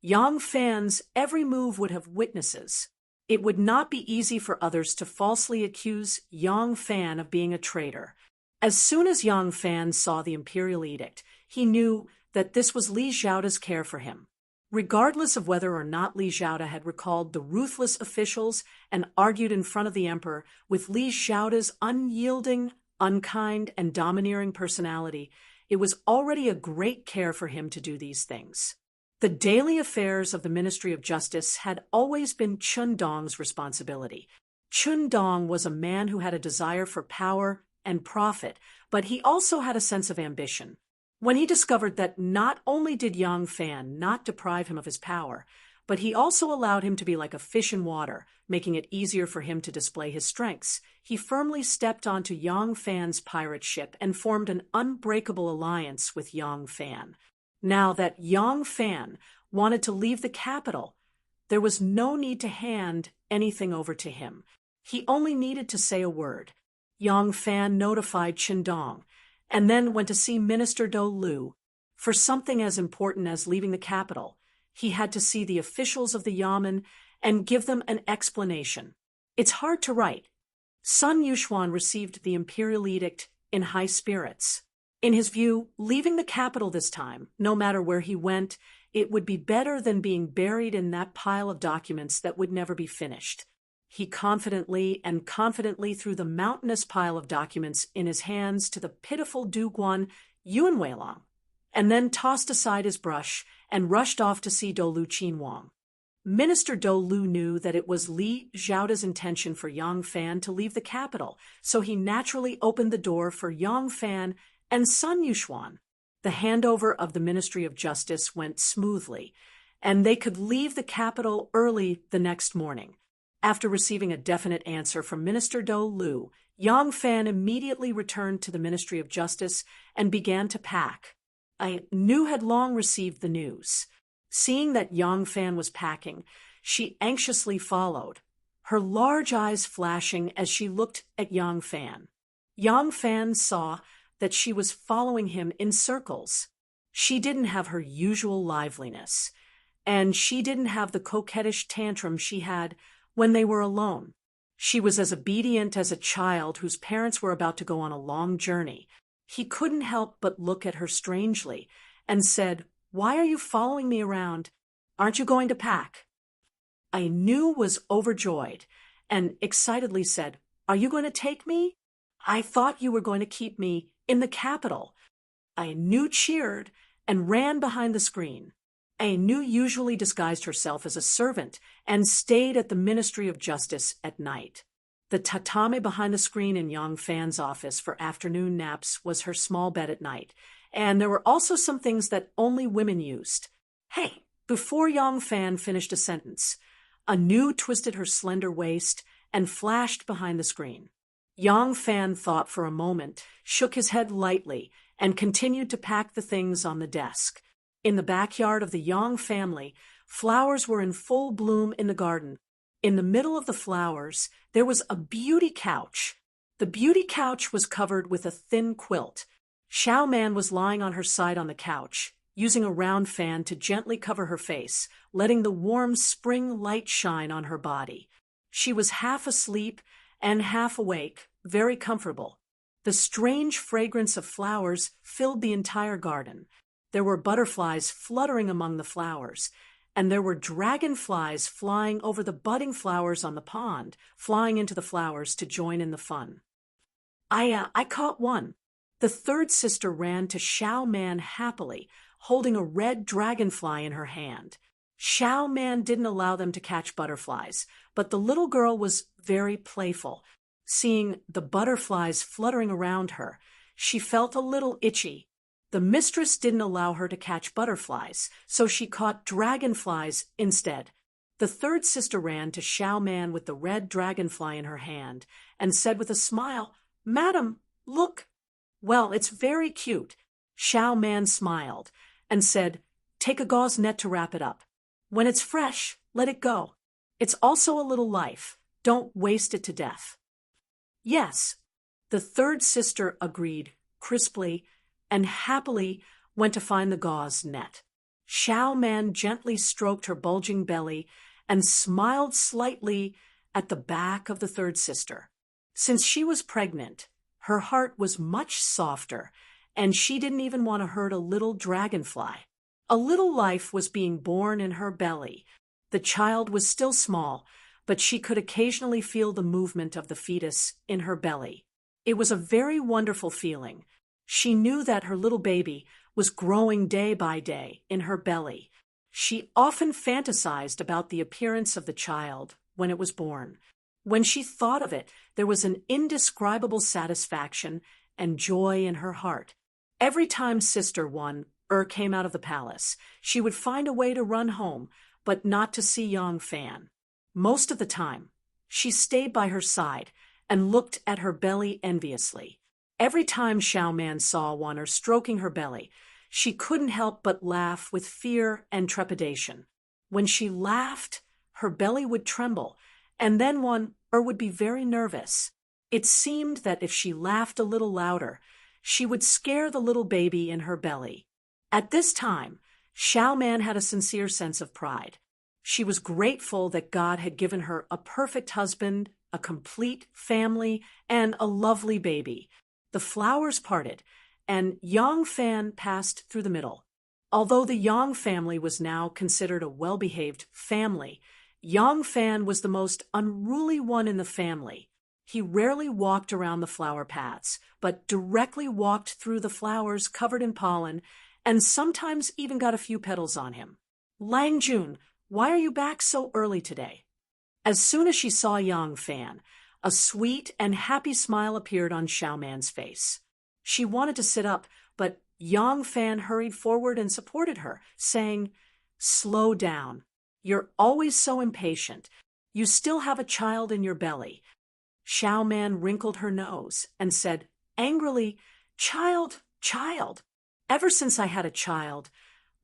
Yang Fan's every move would have witnesses. It would not be easy for others to falsely accuse Yang Fan of being a traitor. As soon as Yang Fan saw the imperial edict, he knew that this was Li Zhaoda's care for him. Regardless of whether or not Li Zhaoda had recalled the ruthless officials and argued in front of the emperor with Li Zhaoda's unyielding, unkind, and domineering personality, it was already a great care for him to do these things. The daily affairs of the Ministry of Justice had always been Chun Dong's responsibility. Chun Dong was a man who had a desire for power and profit, but he also had a sense of ambition. When he discovered that not only did Yang Fan not deprive him of his power, but he also allowed him to be like a fish in water, making it easier for him to display his strengths, he firmly stepped onto Yang Fan's pirate ship and formed an unbreakable alliance with Yang Fan. Now that Yang Fan wanted to leave the capital, there was no need to hand anything over to him. He only needed to say a word. Yang Fan notified Chun Dong, and then went to see Minister Do Lu. For something as important as leaving the capital, he had to see the officials of the Yamen and give them an explanation. It's hard to write. Sun Yuxuan received the imperial edict in high spirits. In his view, leaving the capital this time, no matter where he went, it would be better than being buried in that pile of documents that would never be finished. He confidently threw the mountainous pile of documents in his hands to the pitiful Duguan Yunweilong, and then tossed aside his brush and rushed off to see Dolu Qinwang. Minister Dolu knew that it was Li Zhaoda's intention for Yang Fan to leave the capital, so he naturally opened the door for Yang Fan and Sun Yuxuan. The handover of the Ministry of Justice went smoothly, and they could leave the capital early the next morning. After receiving a definite answer from Minister Do Lu, Yang Fan immediately returned to the Ministry of Justice and began to pack. Nu had long received the news. Seeing that Yang Fan was packing, she anxiously followed, her large eyes flashing as she looked at Yang Fan. Yang Fan saw that she was following him in circles. She didn't have her usual liveliness, and she didn't have the coquettish tantrum she had when they were alone. She was as obedient as a child whose parents were about to go on a long journey. He couldn't help but look at her strangely and said, "Why are you following me around? Aren't you going to pack?" Nu was overjoyed and excitedly said, "Are you going to take me? I thought you were going to keep me in the capital." Nu cheered and ran behind the screen. Nu usually disguised herself as a servant and stayed at the Ministry of Justice at night. The tatami behind the screen in Yang Fan's office for afternoon naps was her small bed at night, and there were also some things that only women used. Hey, before Yang Fan finished a sentence, Nu twisted her slender waist and flashed behind the screen. Yang Fan thought for a moment, shook his head lightly, and continued to pack the things on the desk. In the backyard of the Yang family, flowers were in full bloom in the garden. In the middle of the flowers, there was a beauty couch. The beauty couch was covered with a thin quilt. Xiao Man was lying on her side on the couch, using a round fan to gently cover her face, letting the warm spring light shine on her body. She was half asleep and half awake, very comfortable. The strange fragrance of flowers filled the entire garden. There were butterflies fluttering among the flowers, and there were dragonflies flying over the budding flowers on the pond, flying into the flowers to join in the fun. I caught one. The third sister ran to Xiao Man happily, holding a red dragonfly in her hand. Xiao Man didn't allow them to catch butterflies, but the little girl was very playful. Seeing the butterflies fluttering around her, she felt a little itchy. The mistress didn't allow her to catch butterflies, so she caught dragonflies instead. The third sister ran to Xiao Man with the red dragonfly in her hand and said with a smile, "Madam, look." "Well, it's very cute." Xiao Man smiled and said, "Take a gauze net to wrap it up. When it's fresh, let it go. It's also a little life. Don't waste it to death." "Yes," the third sister agreed crisply and happily went to find the gauze net. Xiao Man gently stroked her bulging belly and smiled slightly at the back of the third sister. Since she was pregnant, her heart was much softer, and she didn't even want to hurt a little dragonfly. A little life was being born in her belly. The child was still small, but she could occasionally feel the movement of the fetus in her belly. It was a very wonderful feeling. She knew that her little baby was growing day by day in her belly. She often fantasized about the appearance of the child when it was born. When she thought of it, there was an indescribable satisfaction and joy in her heart. Every time Sister One came out of the palace, she would find a way to run home, but not to see Yang Fan. Most of the time, she stayed by her side and looked at her belly enviously. Every time Xiao Man saw one stroking her belly, she couldn't help but laugh with fear and trepidation. When she laughed, her belly would tremble, and then one would be very nervous. It seemed that if she laughed a little louder, she would scare the little baby in her belly. At this time, Xiao Man had a sincere sense of pride. She was grateful that God had given her a perfect husband, a complete family, and a lovely baby. The flowers parted, and Yang Fan passed through the middle. Although the Yang family was now considered a well-behaved family, Yang Fan was the most unruly one in the family. He rarely walked around the flower paths, but directly walked through the flowers covered in pollen, and sometimes even got a few petals on him. "Lang Jun, why are you back so early today?" As soon as she saw Yang Fan, a sweet and happy smile appeared on Xiao Man's face. She wanted to sit up, but Yang Fan hurried forward and supported her, saying, "Slow down. You're always so impatient. You still have a child in your belly. Xiao Man wrinkled her nose and said angrily, Child, child. Ever since I had a child,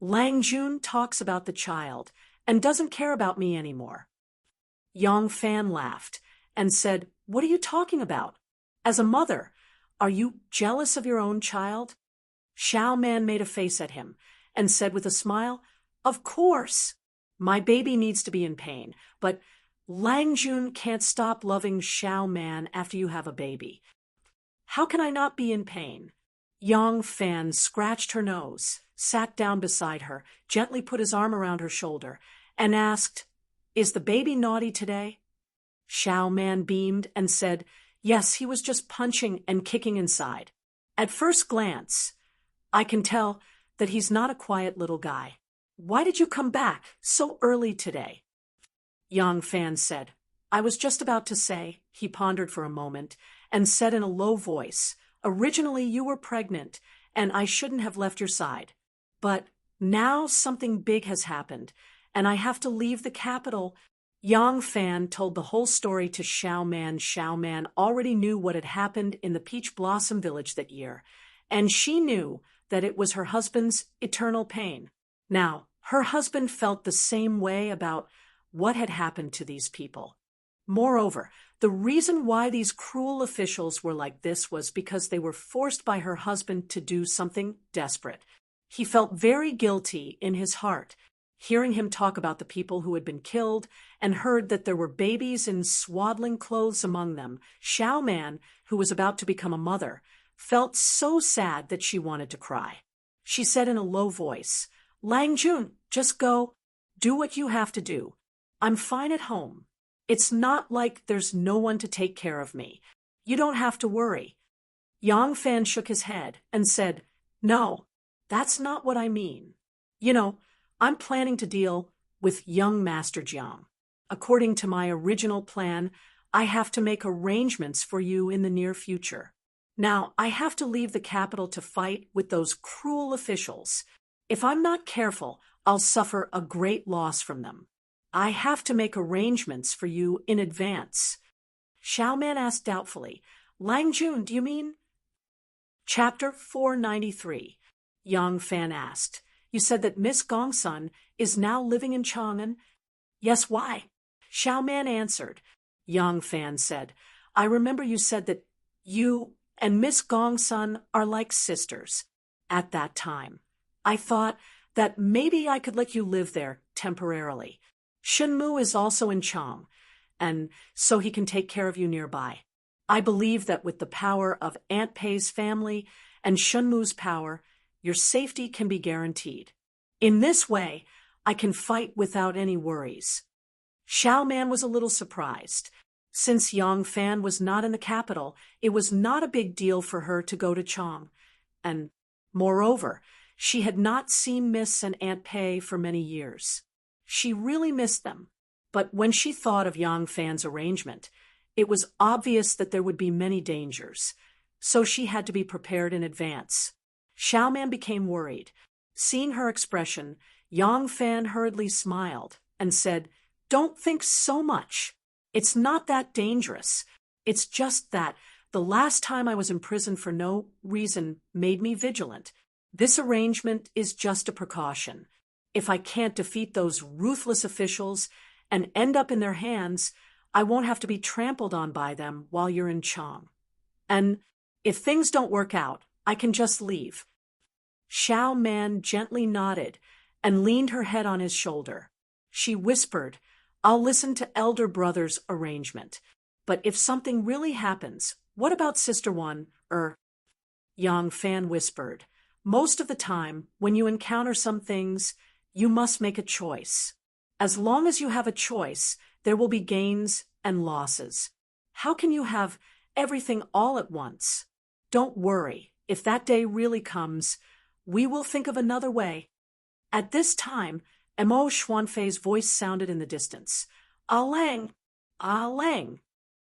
Lang Jun talks about the child and doesn't care about me anymore. Yang Fan laughed and said, What are you talking about? As a mother, are you jealous of your own child? Xiao Man made a face at him and said with a smile, Of course. My baby needs to be in pain, but Lang Jun can't stop loving Xiao Man after you have a baby. How can I not be in pain? Yang Fan scratched her nose, sat down beside her, gently put his arm around her shoulder, and asked, Is the baby naughty today? Xiao Man beamed and said, Yes, he was just punching and kicking inside. At first glance, I can tell that he's not a quiet little guy. Why did you come back so early today? Yang Fan said, I was just about to say, he pondered for a moment, and said in a low voice, Originally you were pregnant, and I shouldn't have left your side. But now something big has happened, and I have to leave the capital. Yang Fan told the whole story to Xiao Man. Xiao Man already knew what had happened in the Peach Blossom Village that year, and she knew that it was her husband's eternal pain. Now, her husband felt the same way about what had happened to these people. Moreover, the reason why these cruel officials were like this was because they were forced by her husband to do something desperate. He felt very guilty in his heart, hearing him talk about the people who had been killed and heard that there were babies in swaddling clothes among them. Xiao Man, who was about to become a mother, felt so sad that she wanted to cry. She said in a low voice, Lang Jun, just go. Do what you have to do. I'm fine at home. It's not like there's no one to take care of me. You don't have to worry. Yang Fan shook his head and said, No, that's not what I mean. I'm planning to deal with young Master Jiang. According to my original plan, I have to make arrangements for you in the near future. Now, I have to leave the capital to fight with those cruel officials. If I'm not careful, I'll suffer a great loss from them. I have to make arrangements for you in advance. Xiao Man asked doubtfully, Lang Jun, do you mean? Chapter 493. Yang Fan asked, You said that Miss Gongsun is now living in Chang'an? Yes, why? Xiao Man answered. Yang Fan said, I remember you said that you and Miss Gongsun are like sisters. At that time, I thought that maybe I could let you live there temporarily. Shenmu is also in Chang, and so he can take care of you nearby. I believe that with the power of Aunt Pei's family and Shenmu's power, your safety can be guaranteed. In this way, I can fight without any worries. Xiao Man was a little surprised. Since Yang Fan was not in the capital, it was not a big deal for her to go to Chang. And, moreover, she had not seen Miss and Aunt Pei for many years. She really missed them. But when she thought of Yang Fan's arrangement, it was obvious that there would be many dangers. So she had to be prepared in advance. Xiao Man became worried. Seeing her expression, Yang Fan hurriedly smiled and said, Don't think so much. It's not that dangerous. It's just that the last time I was imprisoned for no reason made me vigilant. This arrangement is just a precaution. If I can't defeat those ruthless officials and end up in their hands, I won't have to be trampled on by them while you're in Chang. And if things don't work out, I can just leave. Xiao Man gently nodded and leaned her head on his shoulder. She whispered, I'll listen to elder brother's arrangement. But if something really happens, what about Sister One, Yang Fan whispered, Most of the time, when you encounter some things, you must make a choice. As long as you have a choice, there will be gains and losses. How can you have everything all at once? Don't worry. If that day really comes, we will think of another way. At this time, Mo Xuanfei's voice sounded in the distance. Ah Lang! Ah Lang!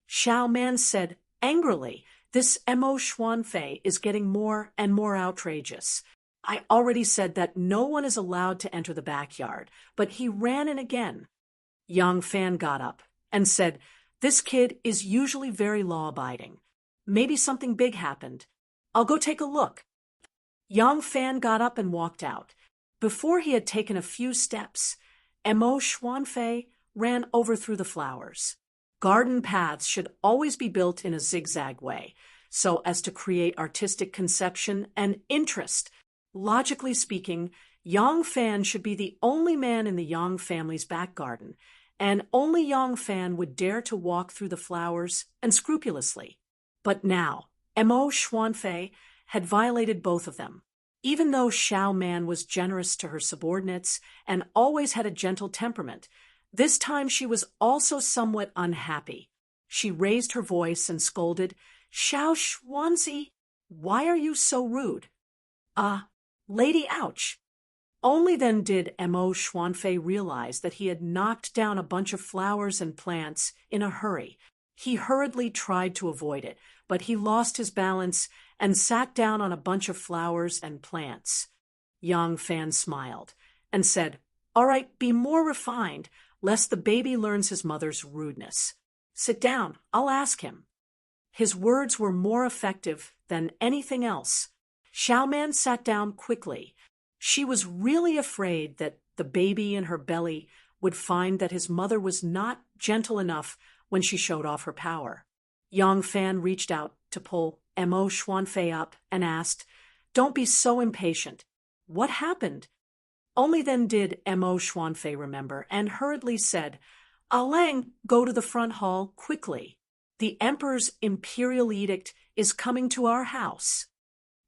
Xiao Man said angrily, This Mo Xuanfei is getting more and more outrageous. I already said that no one is allowed to enter the backyard, but he ran in again. Yang Fan got up and said, "This kid is usually very law-abiding. Maybe something big happened. I'll go take a look." Yang Fan got up and walked out. Before he had taken a few steps, Mo Xuanfei ran over through the flowers. Garden paths should always be built in a zigzag way, so as to create artistic conception and interest. Logically speaking, Yang Fan should be the only man in the Yang family's back garden, and only Yang Fan would dare to walk through the flowers and scrupulously. But now, Mo Xuanfei had violated both of them. Even though Xiao Man was generous to her subordinates and always had a gentle temperament, this time she was also somewhat unhappy. She raised her voice and scolded, "Xiao Xuanzi, why are you so rude?" Lady Ouch." Only then did Mo Xuanfei realize that he had knocked down a bunch of flowers and plants in a hurry. He hurriedly tried to avoid it, but he lost his balance and sat down on a bunch of flowers and plants. Yang Fan smiled and said, "All right, be more refined, lest the baby learns his mother's rudeness. Sit down, I'll ask him." His words were more effective than anything else. Xiao Man sat down quickly. She was really afraid that the baby in her belly would find that his mother was not gentle enough when she showed off her power. Yang Fan reached out to pull Mo Xuanfei up and asked, "Don't be so impatient. What happened?" Only then did Mo Xuanfei remember and hurriedly said, "Lang, go to the front hall quickly. The Emperor's imperial edict is coming to our house."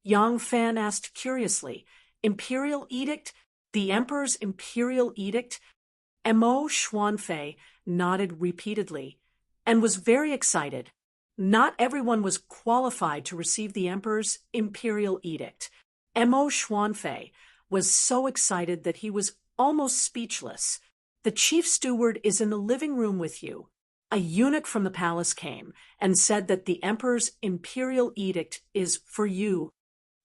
Yang Fan asked curiously, "Imperial edict? The Emperor's imperial edict?" Mo Xuanfei nodded repeatedly and was very excited. Not everyone was qualified to receive the Emperor's imperial edict. Mo Xuanfei was so excited that he was almost speechless. "The chief steward is in the living room with you." A eunuch from the palace came and said that the Emperor's imperial edict is for you.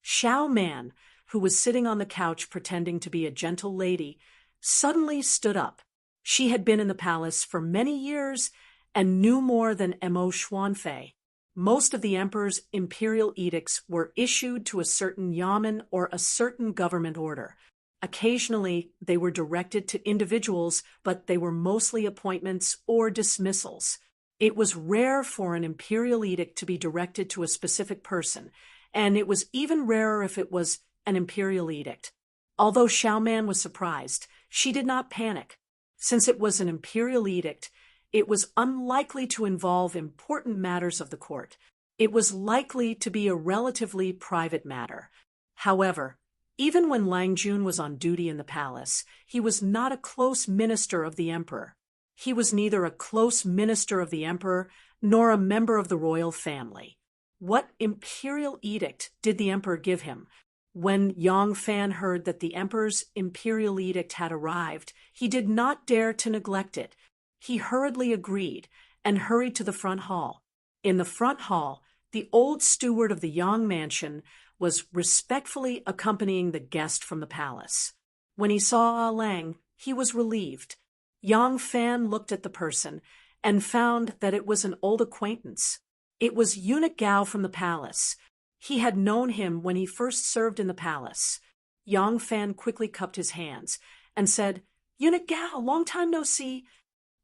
Xiao Man, who was sitting on the couch pretending to be a gentle lady, suddenly stood up. She had been in the palace for many years and knew more than Mo Xuanfei. Most of the Emperor's imperial edicts were issued to a certain yamen or a certain government order. Occasionally, they were directed to individuals, but they were mostly appointments or dismissals. It was rare for an imperial edict to be directed to a specific person, and it was even rarer if it was an imperial edict. Although Xiao Man was surprised, she did not panic. Since it was an imperial edict, it was unlikely to involve important matters of the court. It was likely to be a relatively private matter. However, even when Lang Jun was on duty in the palace, he was not a close minister of the emperor. He was neither a close minister of the emperor nor a member of the royal family. What imperial edict did the emperor give him? When Yang Fan heard that the emperor's imperial edict had arrived, he did not dare to neglect it. He hurriedly agreed and hurried to the front hall. In the front hall, the old steward of the Yang mansion was respectfully accompanying the guest from the palace. When he saw Lang, he was relieved. Yang Fan looked at the person and found that it was an old acquaintance. It was Eunuch Gao from the palace. He had known him when he first served in the palace. Yang Fan quickly cupped his hands and said, "Eunuch Gao, long time no see."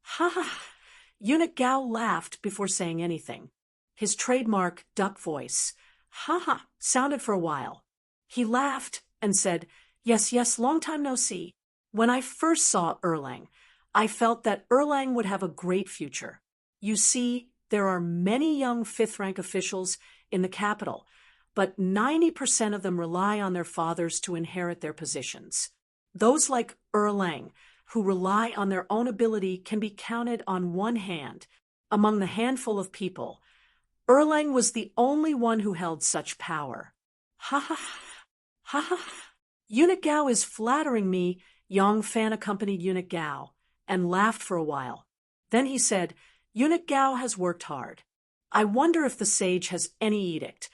"Ha ha!" Eunuch Gao laughed before saying anything. His trademark duck voice, "Ha ha," sounded for a while. He laughed and said, "Yes, yes, long time no see. When I first saw Erlang, I felt that Erlang would have a great future. You see, there are many young fifth-rank officials in the capital, but 90% of them rely on their fathers to inherit their positions. Those like Erlang, who rely on their own ability, can be counted on one hand. Among the handful of people, Erlang was the only one who held such power." "Ha ha ha ha! Eunuch Gao is flattering me." Yang Fan accompanied Eunuch Gao and laughed for a while. Then he said, "Eunuch Gao has worked hard. I wonder if the sage has any edict."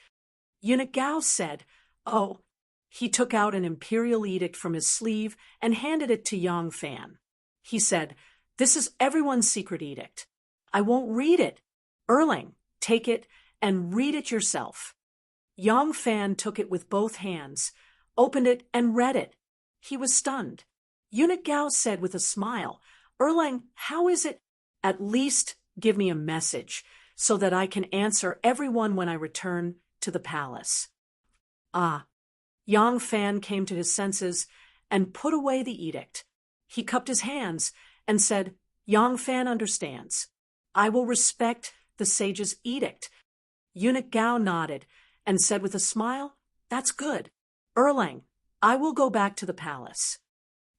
Eunuch Gao said, "Oh." He took out an imperial edict from his sleeve and handed it to Yang Fan. He said, "This is everyone's secret edict. I won't read it. Erling, take it and read it yourself. Yang Fan took it with both hands, opened it and read it. He was stunned. Eunuch Gao said with a smile, Erlang, how is it? At least give me a message, so that I can answer everyone when I return to the palace. Ah. Yang Fan came to his senses and put away the edict. He cupped his hands and said, Yang Fan understands. I will respect the sage's edict. Eunuch Gao nodded and said with a smile, That's good. Erlang, I will go back to the palace.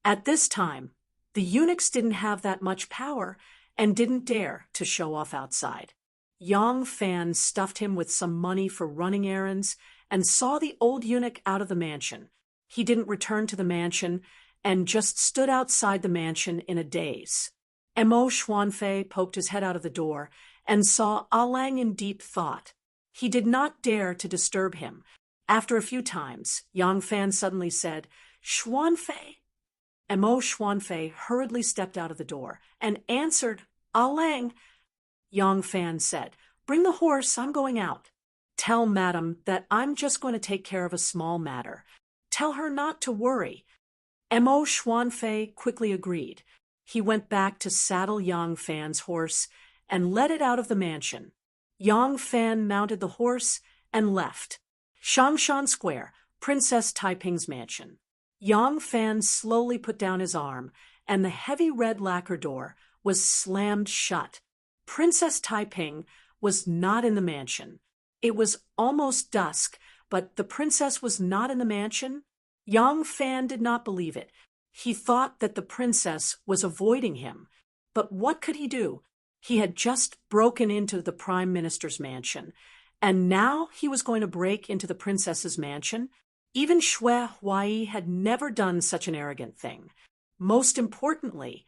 At this time, the eunuchs didn't have that much power and didn't dare to show off outside. Yang Fan stuffed him with some money for running errands and saw the old eunuch out of the mansion. He didn't return to the mansion and just stood outside the mansion in a daze. Mo Xuanfei poked his head out of the door and saw Ah Lang in deep thought. He did not dare to disturb him. After a few times, Yang Fan suddenly said, Xuanfei. Mo Xuanfei hurriedly stepped out of the door and answered, Ah Lang. Yang Fan said, Bring the horse, I'm going out. Tell Madam that I'm just going to take care of a small matter. Tell her not to worry. Mo Xuanfei quickly agreed. He went back to saddle Yang Fan's horse and led it out of the mansion. Yang Fan mounted the horse and left. Shangshan Square, Princess Taiping's mansion. Yang Fan slowly put down his arm, and the heavy red lacquer door was slammed shut. Princess Taiping was not in the mansion. It was almost dusk, but the princess was not in the mansion. Yang Fan did not believe it. He thought that the princess was avoiding him. But what could he do? He had just broken into the prime minister's mansion, and now he was going to break into the princess's mansion? Even Xue Huai had never done such an arrogant thing. Most importantly,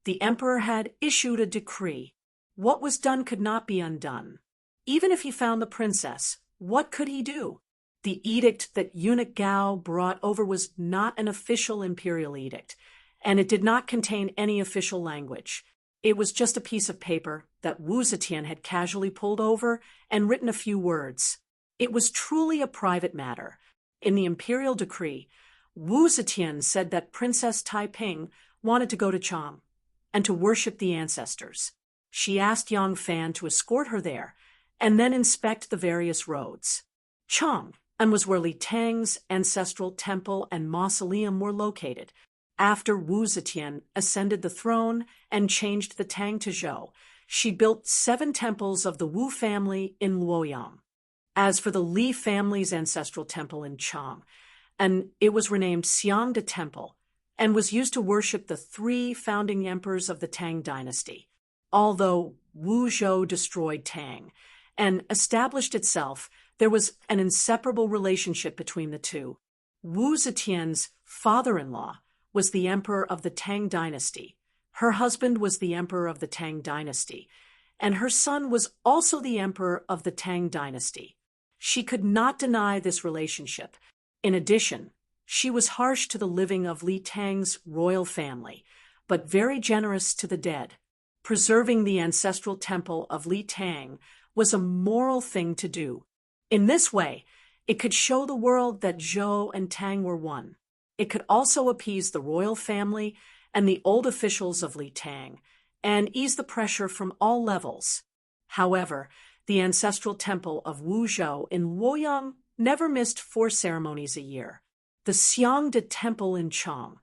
the emperor had issued a decree. What was done could not be undone. Even if he found the princess, what could he do? The edict that Eunuch Gao brought over was not an official imperial edict, and it did not contain any official language. It was just a piece of paper that Wu Zetian had casually pulled over and written a few words. It was truly a private matter. In the imperial decree, Wu Zetian said that Princess Taiping wanted to go to Chang and to worship the ancestors. She asked Yang Fan to escort her there and then inspect the various roads. Chang and was where Li Tang's ancestral temple and mausoleum were located. After Wu Zetian ascended the throne and changed the Tang to Zhou, she built 7 temples of the Wu family in Luoyang. As for the Li family's ancestral temple in Chang, and it was renamed Xiangde Temple and was used to worship the 3 founding emperors of the Tang dynasty. Although Wu Zhou destroyed Tang and established itself, there was an inseparable relationship between the two. Wu Zetian's father-in-law was the emperor of the Tang dynasty. Her husband was the emperor of the Tang dynasty, and her son was also the emperor of the Tang dynasty. She could not deny this relationship. In addition, she was harsh to the living of Li Tang's royal family, but very generous to the dead. Preserving the ancestral temple of Li Tang was a moral thing to do. In this way, it could show the world that Zhou and Tang were one. It could also appease the royal family and the old officials of Li Tang, and ease the pressure from all levels. However, the ancestral temple of Wu Zhou in Luoyang never missed 4 ceremonies a year. The Xiangde Temple in Chang,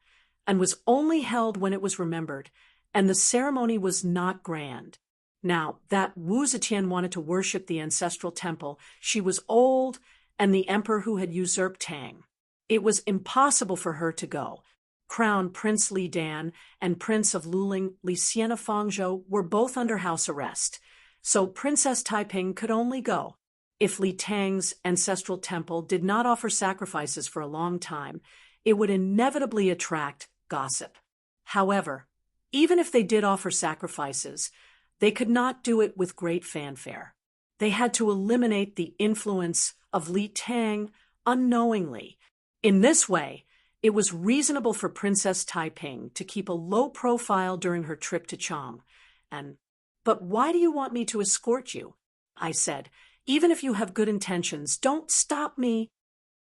and was only held when it was remembered, and the ceremony was not grand. Now, that Wu Zetian wanted to worship the ancestral temple, she was old, and the emperor who had usurped Tang. It was impossible for her to go. Crown Prince Li Dan and Prince of Luling Li Xianfangzhou were both under house arrest, so Princess Taiping could only go. If Li Tang's ancestral temple did not offer sacrifices for a long time, it would inevitably attract gossip. However, even if they did offer sacrifices, they could not do it with great fanfare. They had to eliminate the influence of Li Tang unknowingly. In this way, it was reasonable for Princess Taiping to keep a low profile during her trip to Chang, and "But why do you want me to escort you?" I said. "Even if you have good intentions, don't stop me."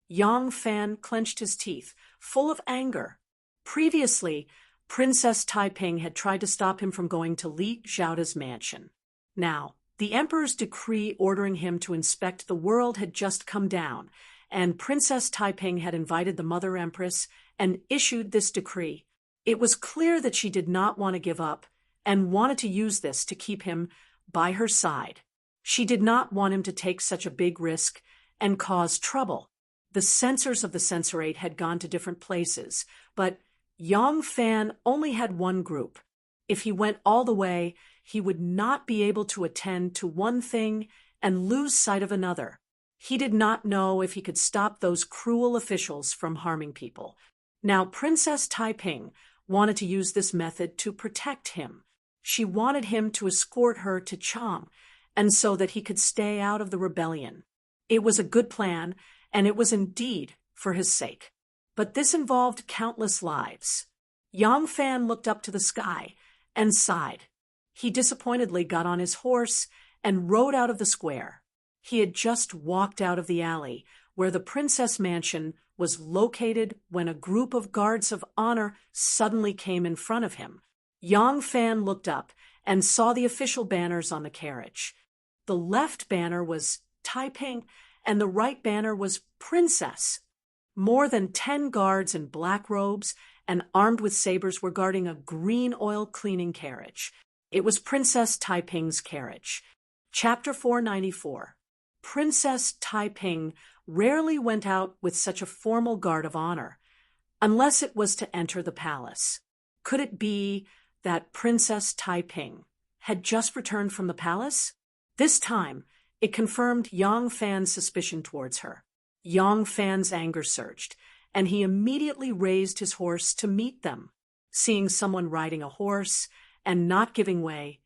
Yang Fan clenched his teeth, full of anger. Previously, Princess Taiping had tried to stop him from going to Li Xiaoda's mansion. Now, the emperor's decree ordering him to inspect the world had just come down, and Princess Taiping had invited the Mother Empress and issued this decree. It was clear that she did not want to give up and wanted to use this to keep him by her side. She did not want him to take such a big risk and cause trouble. The censors of the censorate had gone to different places, but Yang Fan only had one group. If he went all the way, he would not be able to attend to one thing and lose sight of another. He did not know if he could stop those cruel officials from harming people. Now, Princess Taiping wanted to use this method to protect him. She wanted him to escort her to Chang, and so that he could stay out of the rebellion. It was a good plan, and it was indeed for his sake. But this involved countless lives. Yang Fan looked up to the sky and sighed. He disappointedly got on his horse and rode out of the square. He had just walked out of the alley where the princess mansion was located when a group of guards of honor suddenly came in front of him. Yang Fan looked up and saw the official banners on the carriage. The left banner was Taiping and the right banner was Princess. More than 10 guards in black robes and armed with sabers were guarding a green oil cleaning carriage. It was Princess Taiping's carriage. Chapter 494. Princess Taiping rarely went out with such a formal guard of honor, unless it was to enter the palace. Could it be that Princess Taiping had just returned from the palace? This time, it confirmed Yang Fan's suspicion towards her. Yang Fan's anger surged, and he immediately raised his horse to meet them. Seeing someone riding a horse and not giving way,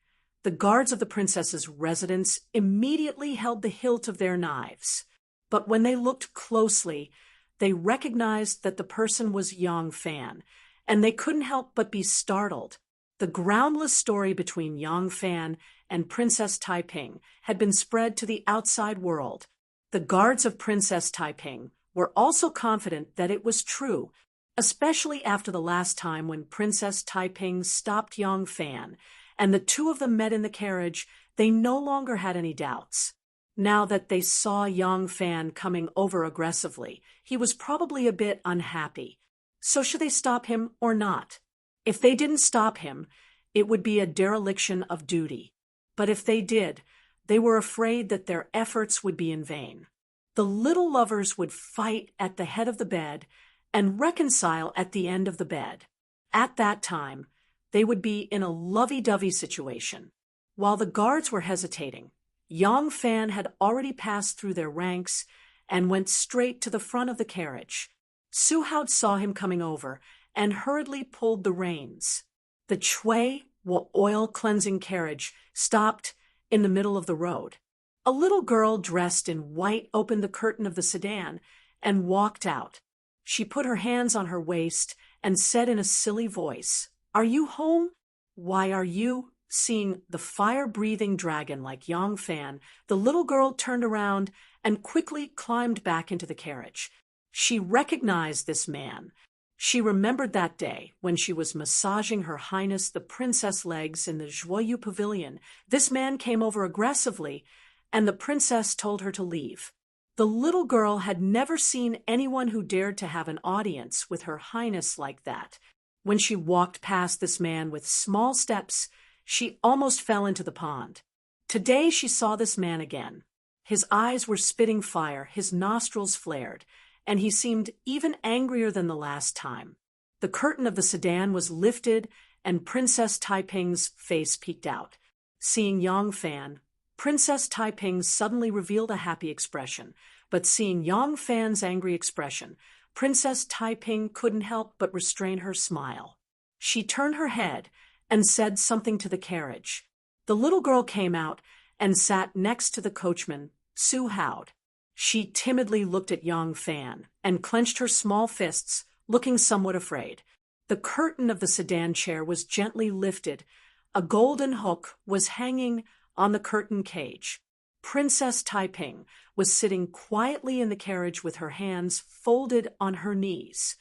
the guards of the princess's residence immediately held the hilt of their knives. But when they looked closely, they recognized that the person was Yang Fan, and they couldn't help but be startled. The groundless story between Yang Fan and Princess Taiping had been spread to the outside world. The guards of Princess Taiping were also confident that it was true, especially after the last time when Princess Taiping stopped Yang Fan, and the two of them met in the carriage. They no longer had any doubts. Now that they saw Yang Fan coming over aggressively, he was probably a bit unhappy. So should they stop him or not? If they didn't stop him, it would be a dereliction of duty. But if they did, they were afraid that their efforts would be in vain. The little lovers would fight at the head of the bed and reconcile at the end of the bed. At that time, they would be in a lovey-dovey situation. While the guards were hesitating, Yang Fan had already passed through their ranks and went straight to the front of the carriage. Su Hao saw him coming over and hurriedly pulled the reins. The Chui oil cleansing carriage stopped in the middle of the road. A little girl dressed in white opened the curtain of the sedan and walked out. She put her hands on her waist and said in a silly voice, "Are you home?" "Why are you?" Seeing the fire-breathing dragon like Yang Fan, the little girl turned around and quickly climbed back into the carriage. She recognized this man. She remembered that day when she was massaging Her Highness the Princess legs in the Joyeux Pavilion. This man came over aggressively, and the princess told her to leave. The little girl had never seen anyone who dared to have an audience with Her Highness like that. When she walked past this man with small steps, she almost fell into the pond. Today she saw this man again. His eyes were spitting fire, his nostrils flared, and he seemed even angrier than the last time. The curtain of the sedan was lifted, and Princess Taiping's face peeked out. Seeing Yang Fan, Princess Taiping suddenly revealed a happy expression, but seeing Yang Fan's angry expression, Princess Taiping couldn't help but restrain her smile. She turned her head and said something to the carriage. The little girl came out and sat next to the coachman, Su Hao. She timidly looked at Yang Fan and clenched her small fists, looking somewhat afraid. The curtain of the sedan chair was gently lifted. A golden hook was hanging on the curtain cage. Princess Taiping was sitting quietly in the carriage with her hands folded on her knees.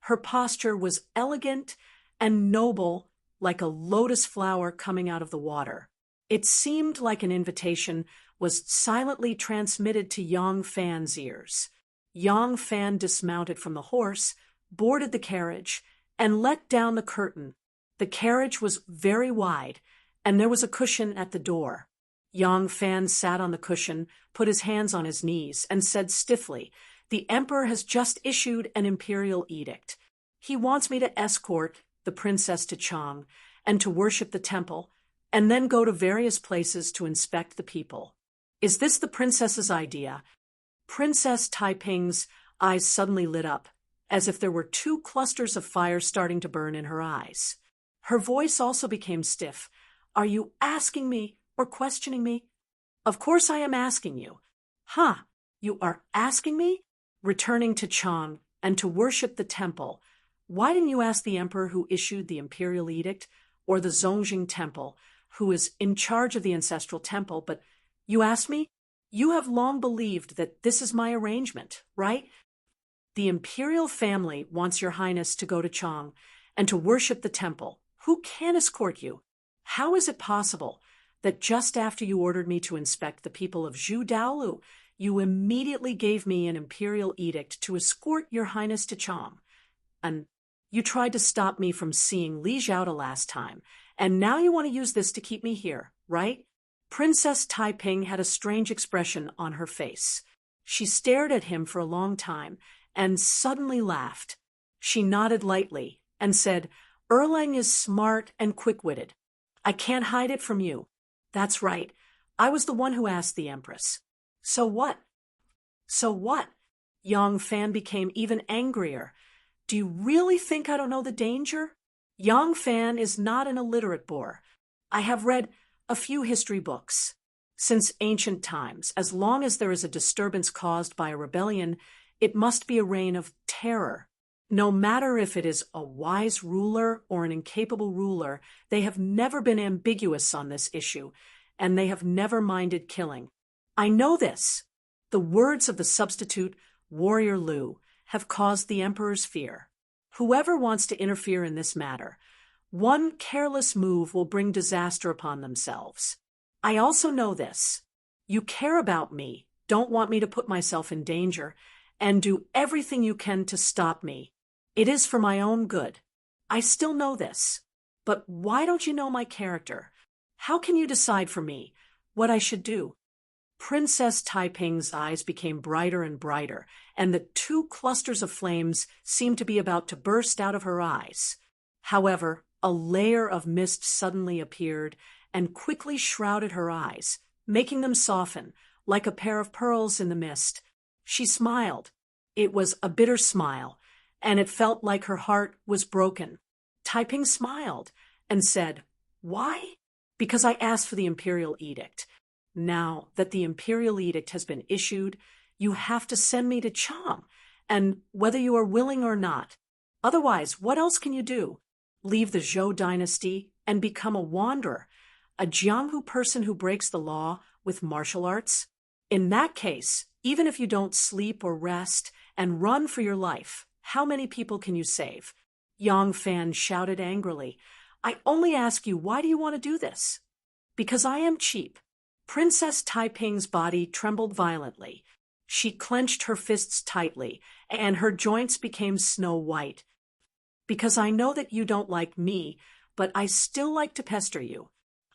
Her posture was elegant and noble, like a lotus flower coming out of the water. It seemed like an invitation was silently transmitted to Yang Fan's ears. Yang Fan dismounted from the horse, boarded the carriage, and let down the curtain. The carriage was very wide, and there was a cushion at the door. Yang Fan sat on the cushion, put his hands on his knees, and said stiffly, "The emperor has just issued an imperial edict. He wants me to escort the princess to Chang and to worship the temple, and then go to various places to inspect the people. Is this the princess's idea?" Princess Taiping's eyes suddenly lit up, as if there were two clusters of fire starting to burn in her eyes. Her voice also became stiff. "Are you asking me or questioning me?" "Of course I am asking you." "Huh, you are asking me?" "Returning to Chang and to worship the temple. Why didn't you ask the emperor who issued the imperial edict, or the Zongjing temple, who is in charge of the ancestral temple, but you asked me? You have long believed that this is my arrangement, right? The imperial family wants your highness to go to Chang and to worship the temple. Who can escort you? How is it possible that just after you ordered me to inspect the people of Zhu Daolu, you immediately gave me an imperial edict to escort your highness to Chang? And you tried to stop me from seeing Li Zhao the last time, and now you want to use this to keep me here, right?" Princess Taiping had a strange expression on her face. She stared at him for a long time and suddenly laughed. She nodded lightly and said, "Erlang is smart and quick-witted. I can't hide it from you. That's right. I was the one who asked the empress." "So what?" "So what?" Yang Fan became even angrier. "Do you really think I don't know the danger? Yang Fan is not an illiterate boor. I have read a few history books. Since ancient times, as long as there is a disturbance caused by a rebellion, it must be a reign of terror. No matter if it is a wise ruler or an incapable ruler, they have never been ambiguous on this issue, and they have never minded killing. I know this. The words of the substitute warrior Lu have caused the emperor's fear. Whoever wants to interfere in this matter, one careless move will bring disaster upon themselves. I also know this. You care about me, don't want me to put myself in danger, and do everything you can to stop me. It is for my own good. I still know this. But why don't you know my character? How can you decide for me what I should do?" Princess Taiping's eyes became brighter and brighter, and the two clusters of flames seemed to be about to burst out of her eyes. However, a layer of mist suddenly appeared and quickly shrouded her eyes, making them soften like a pair of pearls in the mist. She smiled. It was a bitter smile, and it felt like her heart was broken. Taiping smiled and said, "Why?" "Because I asked for the imperial edict. Now that the imperial edict has been issued, you have to send me to Chang, and whether you are willing or not. Otherwise, what else can you do? Leave the Zhou dynasty and become a wanderer, a Jianghu person who breaks the law with martial arts? In that case, even if you don't sleep or rest and run for your life, how many people can you save?" Yang Fan shouted angrily, "I only ask you, why do you want to do this?" "Because I am cheap." Princess Taiping's body trembled violently. She clenched her fists tightly, and her joints became snow white. "Because I know that you don't like me, but I still like to pester you.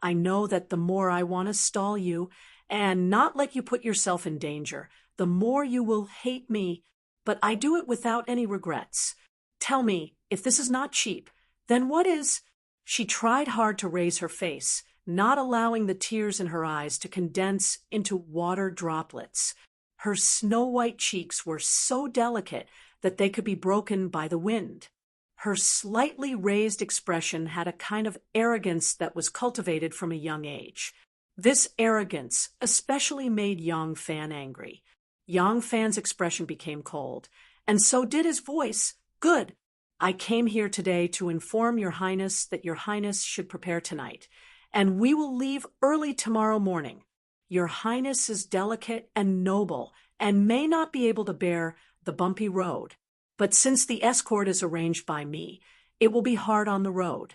I know that the more I want to stall you and not let you put yourself in danger, the more you will hate me, but I do it without any regrets. Tell me, if this is not cheap, then what is?" She tried hard to raise her face, not allowing the tears in her eyes to condense into water droplets. Her snow-white cheeks were so delicate that they could be broken by the wind. Her slightly raised expression had a kind of arrogance that was cultivated from a young age. This arrogance especially made Yang Fan angry. Yang Fan's expression became cold, and so did his voice. "Good. I came here today to inform Your Highness that Your Highness should prepare tonight, and we will leave early tomorrow morning. Your Highness is delicate and noble and may not be able to bear the bumpy road, but since the escort is arranged by me, it will be hard on the road.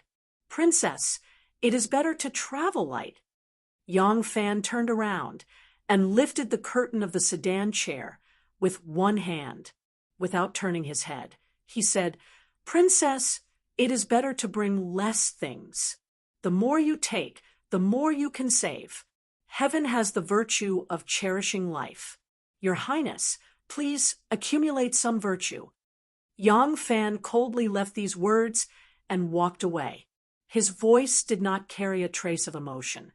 Princess, it is better to travel light. Yang Fan turned around and lifted the curtain of the sedan chair with one hand. Without turning his head, he said, Princess, it is better to bring less things. The more you take, the more you can save. Heaven has the virtue of cherishing life. Your Highness, please accumulate some virtue. Yang Fan coldly left these words and walked away. His voice did not carry a trace of emotion,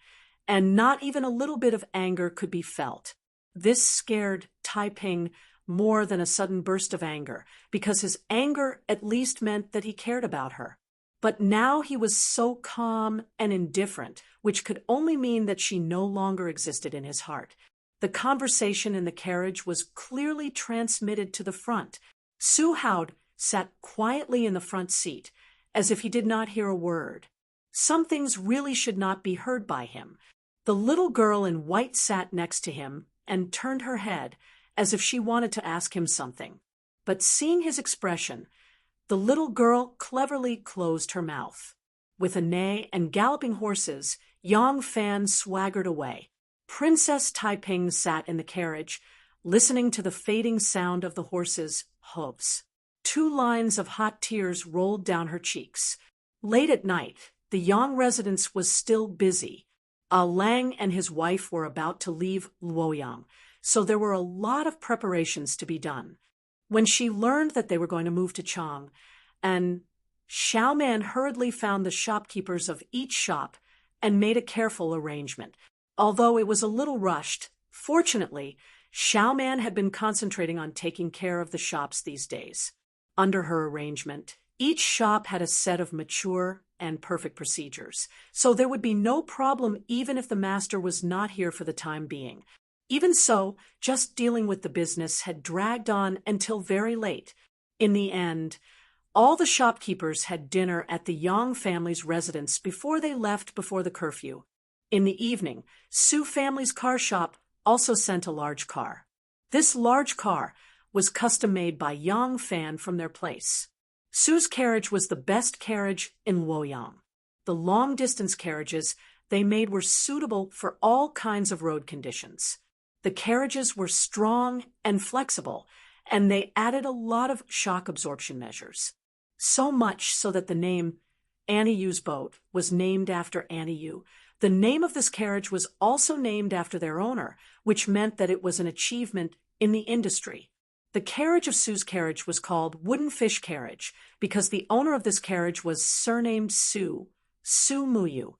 and not even a little bit of anger could be felt. This scared Taiping more than a sudden burst of anger, because his anger at least meant that he cared about her. But now he was so calm and indifferent, which could only mean that she no longer existed in his heart. The conversation in the carriage was clearly transmitted to the front. Su Hao sat quietly in the front seat, as if he did not hear a word. Some things really should not be heard by him. The little girl in white sat next to him and turned her head, as if she wanted to ask him something. But seeing his expression, the little girl cleverly closed her mouth. With a neigh and galloping horses, Yang Fan swaggered away. Princess Taiping sat in the carriage, listening to the fading sound of the horses' hoofs. 2 lines of hot tears rolled down her cheeks. Late at night, the Yang residence was still busy. Lang and his wife were about to leave Luoyang, so there were a lot of preparations to be done. When she learned that they were going to move to Chang, and Xiaoman hurriedly found the shopkeepers of each shop and made a careful arrangement. Although it was a little rushed, fortunately, Xiaoman had been concentrating on taking care of the shops these days. Under her arrangement, each shop had a set of mature and perfect procedures, so there would be no problem even if the master was not here for the time being. Even so, just dealing with the business had dragged on until very late. In the end, all the shopkeepers had dinner at the Yang family's residence before they left before the curfew. In the evening, Su family's car shop also sent a large car. This large car was custom-made by Yang Fan from their place. Su's carriage was the best carriage in Luoyang. The long-distance carriages they made were suitable for all kinds of road conditions. The carriages were strong and flexible, and they added a lot of shock absorption measures. So much so that the name Annie Yu's boat was named after Annie Yu. The name of this carriage was also named after their owner, which meant that it was an achievement in the industry. The carriage of Su's carriage was called Wooden Fish Carriage because the owner of this carriage was surnamed Su Muyu.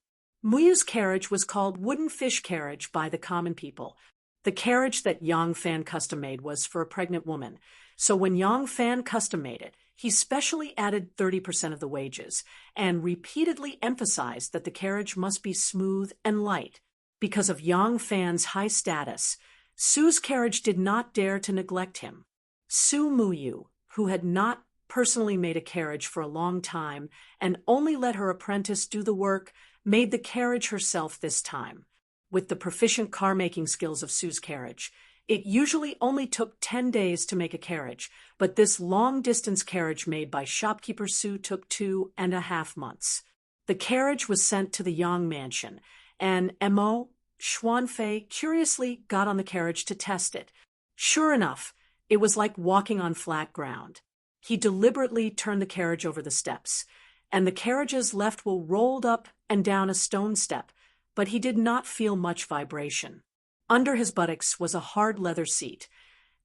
Muyu's carriage was called Wooden Fish Carriage by the common people. The carriage that Yang Fan custom-made was for a pregnant woman, so when Yang Fan custom-made it, he specially added 30% of the wages and repeatedly emphasized that the carriage must be smooth and light. Because of Yang Fan's high status, Su's carriage did not dare to neglect him. Su Muyu, who had not personally made a carriage for a long time and only let her apprentice do the work, made the carriage herself this time. With the proficient car-making skills of Su's carriage, it usually only took 10 days to make a carriage, but this long-distance carriage made by shopkeeper Su took 2.5 months. The carriage was sent to the Yang mansion, and Mo Xuanfei curiously got on the carriage to test it. Sure enough, it was like walking on flat ground. He deliberately turned the carriage over the steps, and the carriage's left wheel rolled up and down a stone step, but he did not feel much vibration. Under his buttocks was a hard leather seat,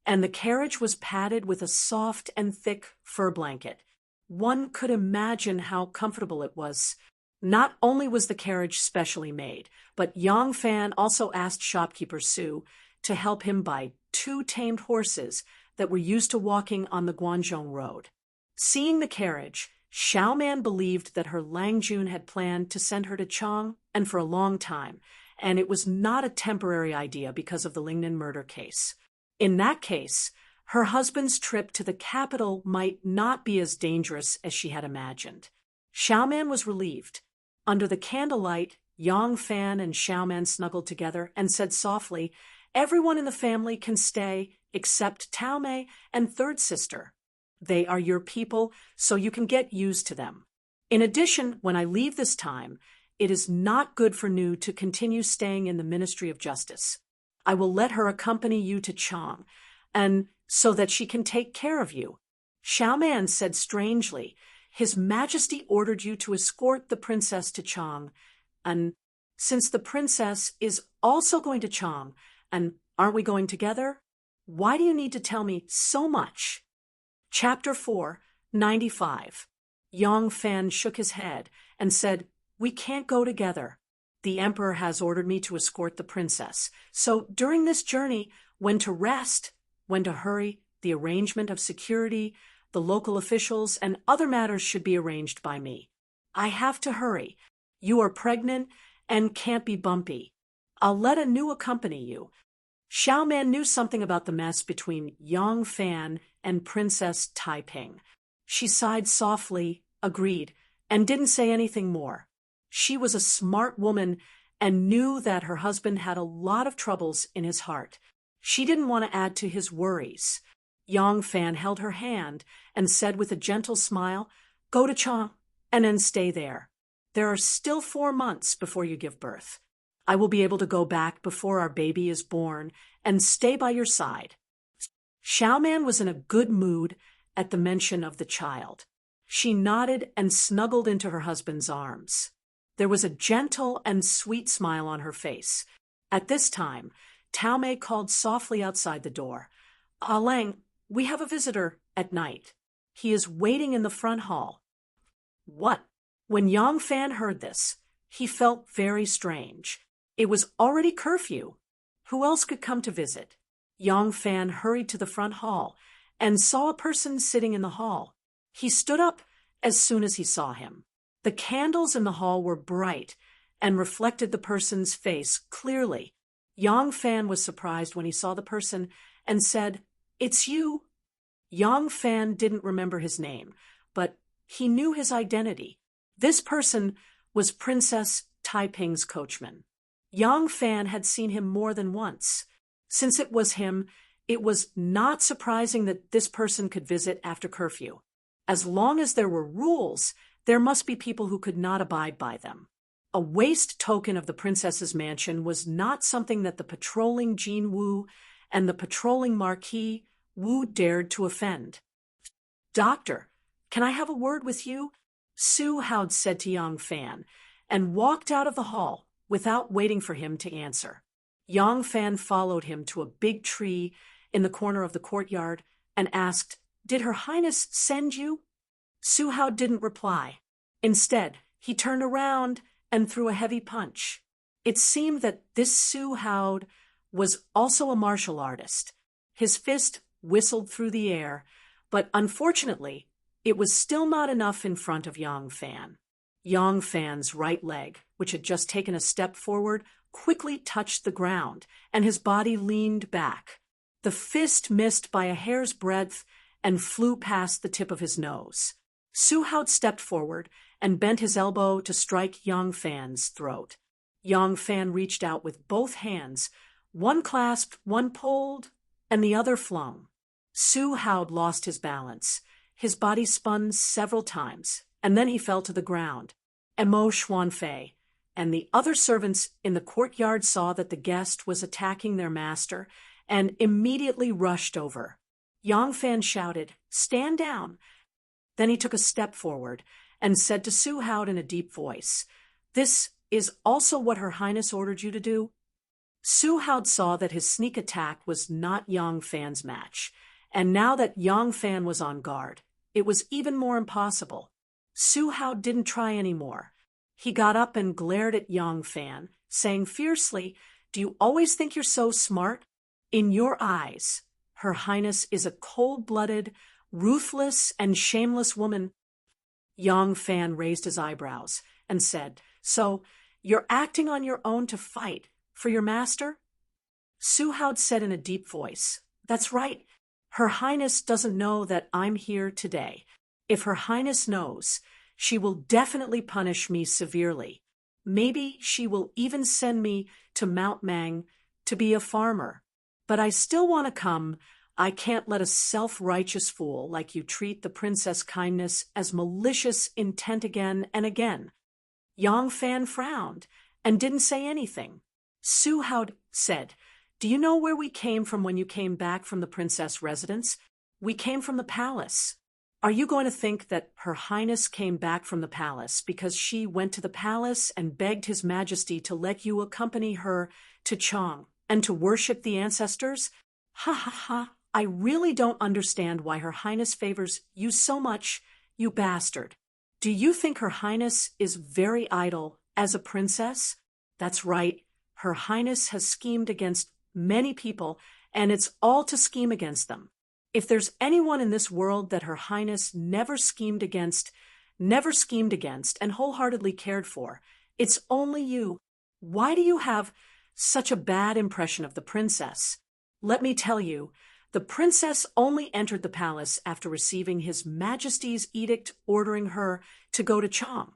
and the carriage was padded with a soft and thick fur blanket. One could imagine how comfortable it was. Not only was the carriage specially made, but Yang Fan also asked shopkeeper Su to help him buy 2 tamed horses that were used to walking on the Guangzhou road. Seeing the carriage, Xiaoman believed that her Langjun had planned to send her to Chang and for a long time, and it was not a temporary idea because of the Lingnan murder case. In that case, Her husband's trip to the capital might not be as dangerous as she had imagined. Xiaoman was relieved. Under the candlelight, Yang Fan and Xiaoman snuggled together and said softly, "Everyone in the family can stay except Tao Mei and third sister. They are your people, so you can get used to them. In addition, when I leave this time, it is not good for Nu to continue staying in the Ministry of Justice. I will let her accompany you to Chang, and so that she can take care of you." Xiaoman said strangely, "His Majesty ordered you to escort the princess to Chang, and since the princess is also going to Chang, and aren't we going together? Why do you need to tell me so much?" Chapter 4, 95. Yang Fan shook his head and said, "We can't go together. The emperor has ordered me to escort the princess. So during this journey, when to rest, when to hurry, the arrangement of security, the local officials, and other matters should be arranged by me. I have to hurry. You are pregnant and can't be bumpy. I'll let a Nu accompany you." Xiaoman knew something about the mess between Yang Fan and Princess Taiping. She sighed softly, agreed, and didn't say anything more. She was a smart woman and knew that her husband had a lot of troubles in his heart. She didn't want to add to his worries. Yang Fan held her hand and said with a gentle smile, "Go to Chang and then stay there. There are still 4 months before you give birth. I will be able to go back before our baby is born and stay by your side." Xiaoman was in a good mood at the mention of the child. She nodded and snuggled into her husband's arms. There was a gentle and sweet smile on her face. At this time, Tao Mei called softly outside the door, "Ah Lang, we have a visitor at night. He is waiting in the front hall." What? When Yang Fan heard this, he felt very strange. It was already curfew. Who else could come to visit? Yang Fan hurried to the front hall and saw a person sitting in the hall. He stood up as soon as he saw him. The candles in the hall were bright and reflected the person's face clearly. Yang Fan was surprised when he saw the person and said, "It's you." Yang Fan didn't remember his name, but he knew his identity. This person was Princess Taiping's coachman. Yang Fan had seen him more than once. Since it was him, it was not surprising that this person could visit after curfew. As long as there were rules, there must be people who could not abide by them. A waste token of the princess's mansion was not something that the patrolling Jean Wu and the patrolling Marquis Wu dared to offend. "Doctor, can I have a word with you?" Su Hao said to Yang Fan, and walked out of the hall without waiting for him to answer. Yang Fan followed him to a big tree in the corner of the courtyard and asked, "Did Her Highness send you?" Su Hao didn't reply. Instead, he turned around and threw a heavy punch. It seemed that this Su Hao was also a martial artist. His fist whistled through the air, but unfortunately, it was still not enough in front of Yang Fan. Yang Fan's right leg, which had just taken a step forward, quickly touched the ground, and his body leaned back. The fist missed by a hair's breadth and flew past the tip of his nose. Su Hao stepped forward and bent his elbow to strike Yang Fan's throat. Yang Fan reached out with both hands, one clasped, one pulled, and the other flung. Su Hao lost his balance. His body spun several times, and then he fell to the ground. Emo Xuanfei and the other servants in the courtyard saw that the guest was attacking their master and immediately rushed over. Yang Fan shouted, "Stand down." Then he took a step forward and said to Su Hao in a deep voice, "This is also what Her Highness ordered you to do?" Su Hao saw that his sneak attack was not Yang Fan's match, and now that Yang Fan was on guard, it was even more impossible. Su Hao didn't try anymore. He got up and glared at Yang Fan, saying fiercely, "Do you always think you're so smart? In your eyes, Her Highness is a cold-blooded, ruthless, and shameless woman." Yang Fan raised his eyebrows and said, "So, you're acting on your own to fight for your master?" Su Hao said in a deep voice, "That's right. Her Highness doesn't know that I'm here today. If Her Highness knows, she will definitely punish me severely. Maybe she will even send me to Mount Mang to be a farmer. But I still want to come. I can't let a self-righteous fool like you treat the princess kindness as malicious intent again and again. Yang Fan frowned and didn't say anything. Su Hao said, "Do you know where we came from when you came back from the princess residence? We came from the palace. Are you going to think that Her Highness came back from the palace because she went to the palace and begged His Majesty to let you accompany her to Chang and to worship the ancestors? Ha ha ha, I really don't understand why Her Highness favors you so much, you bastard. Do you think Her Highness is very idle as a princess? That's right, Her Highness has schemed against many people, and it's all to scheme against them. If there's anyone in this world that Her Highness never schemed against and wholeheartedly cared for, it's only you. Why do you have such a bad impression of the princess? Let me tell you, the princess only entered the palace after receiving His Majesty's edict ordering her to go to Chang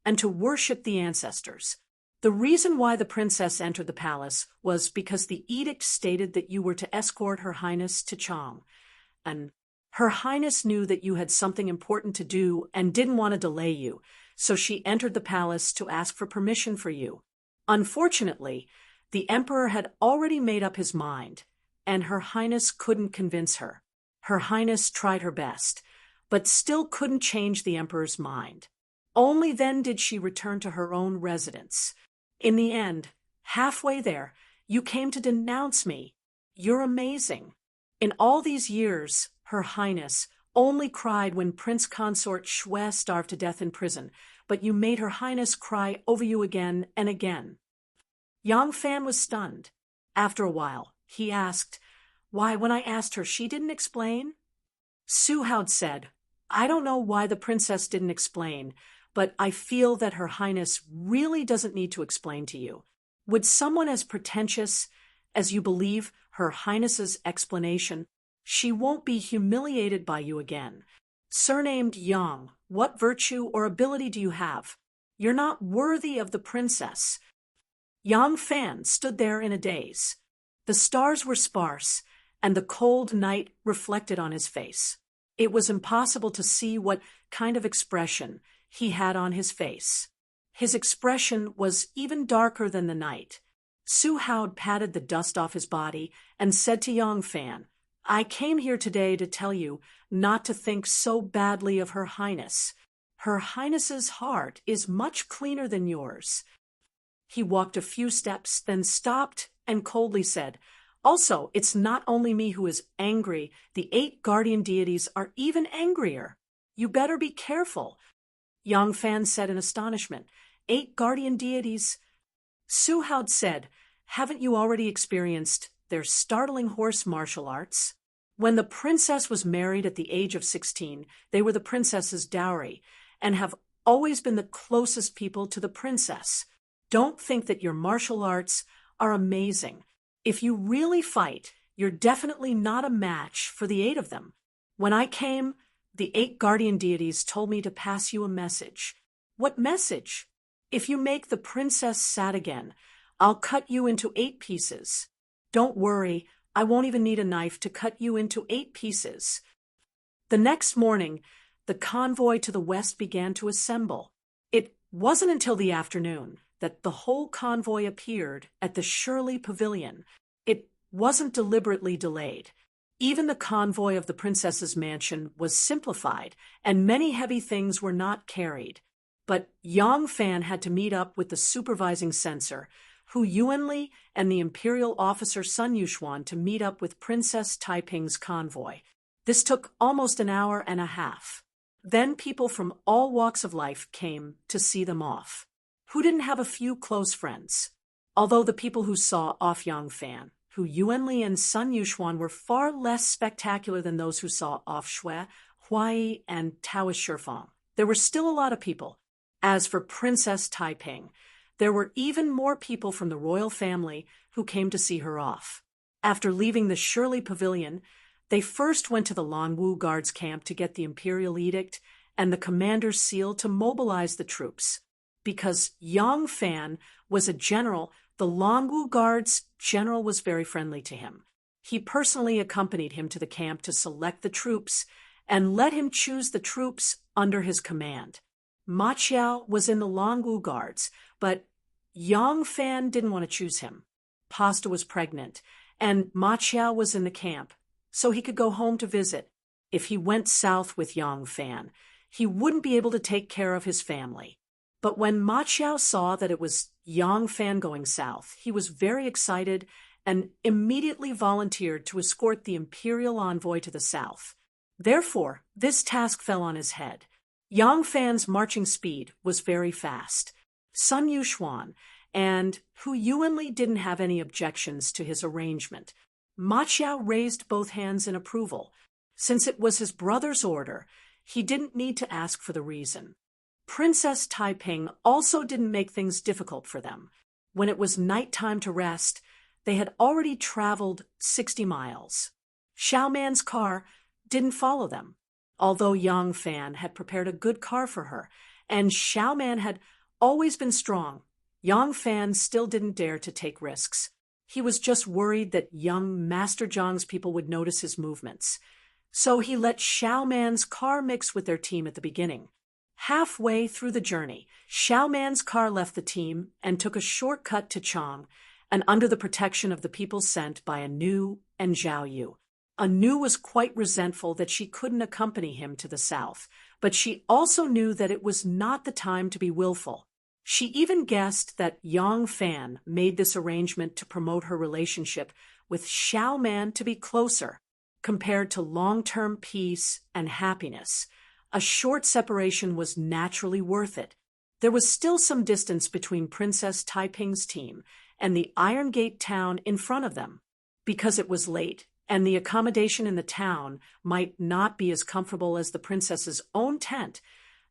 and to worship the ancestors. The reason why the princess entered the palace was because the edict stated that you were to escort Her Highness to Chang, and Her Highness knew that you had something important to do and didn't want to delay you, so she entered the palace to ask for permission for you. Unfortunately, the emperor had already made up his mind, and Her Highness couldn't convince her. Her Highness tried her best, but still couldn't change the emperor's mind. Only then did she return to her own residence. In the end, halfway there, you came to denounce me. You're amazing. In all these years, Her Highness only cried when Prince Consort Shui starved to death in prison, but you made Her Highness cry over you again and again." Yang Fan was stunned. After a while, he asked, "Why, when I asked her, she didn't explain?" Su Hao said, "I don't know why the princess didn't explain, but I feel that Her Highness really doesn't need to explain to you. Would someone as pretentious as you believe Her Highness's explanation? She won't be humiliated by you again. Surnamed Yang, what virtue or ability do you have? You're not worthy of the princess." Yang Fan stood there in a daze. The stars were sparse, and the cold night reflected on his face. It was impossible to see what kind of expression he had on his face. His expression was even darker than the night. Su Hao patted the dust off his body and said to Yang Fan, "I came here today to tell you not to think so badly of Her Highness. Her Highness's heart is much cleaner than yours." He walked a few steps, then stopped and coldly said, "Also, it's not only me who is angry. The 8 guardian deities are even angrier. You better be careful." Yang Fan said in astonishment, "8 guardian deities?" Su Hao said, "Haven't you already experienced their startling horse martial arts? When the princess was married at the age of 16, they were the princess's dowry, and have always been the closest people to the princess. Don't think that your martial arts are amazing. If you really fight, you're definitely not a match for the 8 of them. When I came, the 8 guardian deities told me to pass you a message." "What message?" "If you make the princess sad again, I'll cut you into 8 pieces. Don't worry, I won't even need a knife to cut you into 8 pieces." The next morning, the convoy to the west began to assemble. It wasn't until the afternoon that the whole convoy appeared at the Shirley Pavilion. It wasn't deliberately delayed. Even the convoy of the princess's mansion was simplified, and many heavy things were not carried. But Yang Fan had to meet up with the supervising censor, Hu Yuanli, and the imperial officer Sun Yuxuan to meet up with Princess Taiping's convoy. This took almost an hour and a half. Then people from all walks of life came to see them off. Who didn't have a few close friends? Although the people who saw off Yang Fan, Hu Yuanli and Sun Yuxuan, were far less spectacular than those who saw off Shui, Huai, and Taoist Shifang, there were still a lot of people. As for Princess Taiping, there were even more people from the royal family who came to see her off. After leaving the Shirley Pavilion, They first went to the Lanwu Guards camp to get the imperial edict and the commander's seal to mobilize the troops. Because Yang Fan was a general, the Lanwu Guards general was very friendly to him. He personally accompanied him to the camp to select the troops and let him choose the troops under his command. Ma Qiao was in the Lanwu Guards, but Yang Fan didn't want to choose him. Pasta was pregnant, and Ma Qiao was in the camp, so he could go home to visit. If he went south with Yang Fan, he wouldn't be able to take care of his family. But when Ma Qiao saw that it was Yang Fan going south, he was very excited and immediately volunteered to escort the imperial envoy to the south. Therefore, this task fell on his head. Yang Fan's marching speed was very fast. Sun Yuxuan and Hu Yuanli didn't have any objections to his arrangement. Ma Qiao raised both hands in approval. Since it was his brother's order, he didn't need to ask for the reason. Princess Taiping also didn't make things difficult for them. When it was night time to rest, they had already traveled 60 miles. Xiaoman's car didn't follow them, although Yang Fan had prepared a good car for her, and Xiaoman had always been strong. Yang Fan still didn't dare to take risks. He was just worried that young Master Zhang's people would notice his movements. So he let Xiaoman's car mix with their team at the beginning. Halfway through the journey, Xiaoman's car left the team and took a shortcut to Chang, and under the protection of the people sent by Anu and Zhao Yu. Anu was quite resentful that she couldn't accompany him to the south, but she also knew that it was not the time to be willful. She even guessed that Yang Fan made this arrangement to promote her relationship with Xiaoman to be closer. Compared to long-term peace and happiness, a short separation was naturally worth it. There was still some distance between Princess Taiping's team and the Iron Gate town in front of them. Because it was late, and the accommodation in the town might not be as comfortable as the princess's own tent,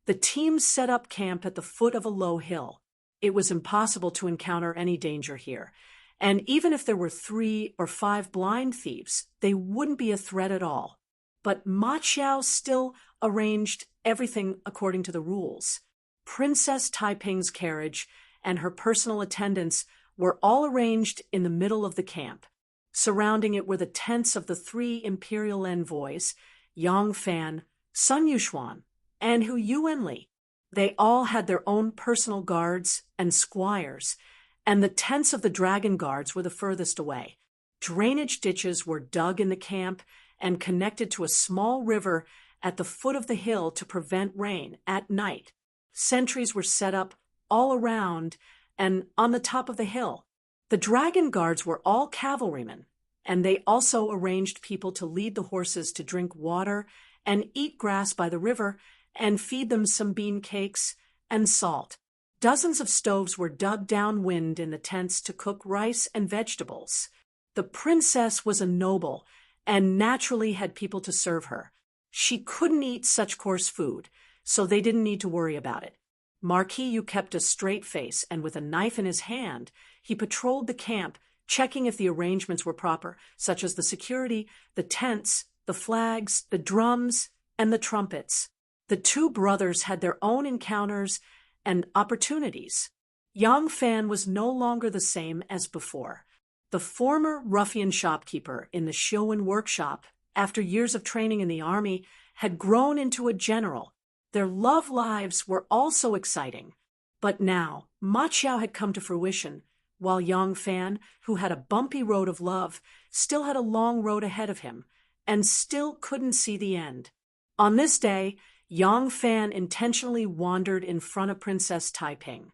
the team set up camp at the foot of a low hill. It was impossible to encounter any danger here, and even if there were 3 or 5 blind thieves, they wouldn't be a threat at all. But Ma Qiao still arranged everything according to the rules. Princess Taiping's carriage and her personal attendants were all arranged in the middle of the camp. Surrounding it were the tents of the 3 imperial envoys, Yang Fan, Sun Yuxuan, and Hu Yuanli. They all had their own personal guards and squires, and the tents of the dragon guards were the furthest away. Drainage ditches were dug in the camp and connected to a small river at the foot of the hill to prevent rain at night. Sentries were set up all around and on the top of the hill. The dragon guards were all cavalrymen, and they also arranged people to lead the horses to drink water and eat grass by the river and feed them some bean cakes and salt. Dozens of stoves were dug downwind in the tents to cook rice and vegetables. The princess was a noble and naturally had people to serve her. She couldn't eat such coarse food, so they didn't need to worry about it. Marquis Yu kept a straight face, and with a knife in his hand, he patrolled the camp, checking if the arrangements were proper, such as the security, the tents, the flags, the drums, and the trumpets. The 2 brothers had their own encounters and opportunities. Yang Fan was no longer the same as before. The former ruffian shopkeeper in the Shiowen workshop, after years of training in the army, had grown into a general. Their love lives were also exciting. But now, Ma Qiao had come to fruition, while Yang Fan, who had a bumpy road of love, still had a long road ahead of him, and still couldn't see the end. On this day, Yang Fan intentionally wandered in front of Princess Taiping.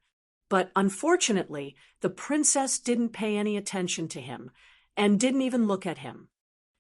But unfortunately, the princess didn't pay any attention to him, and didn't even look at him.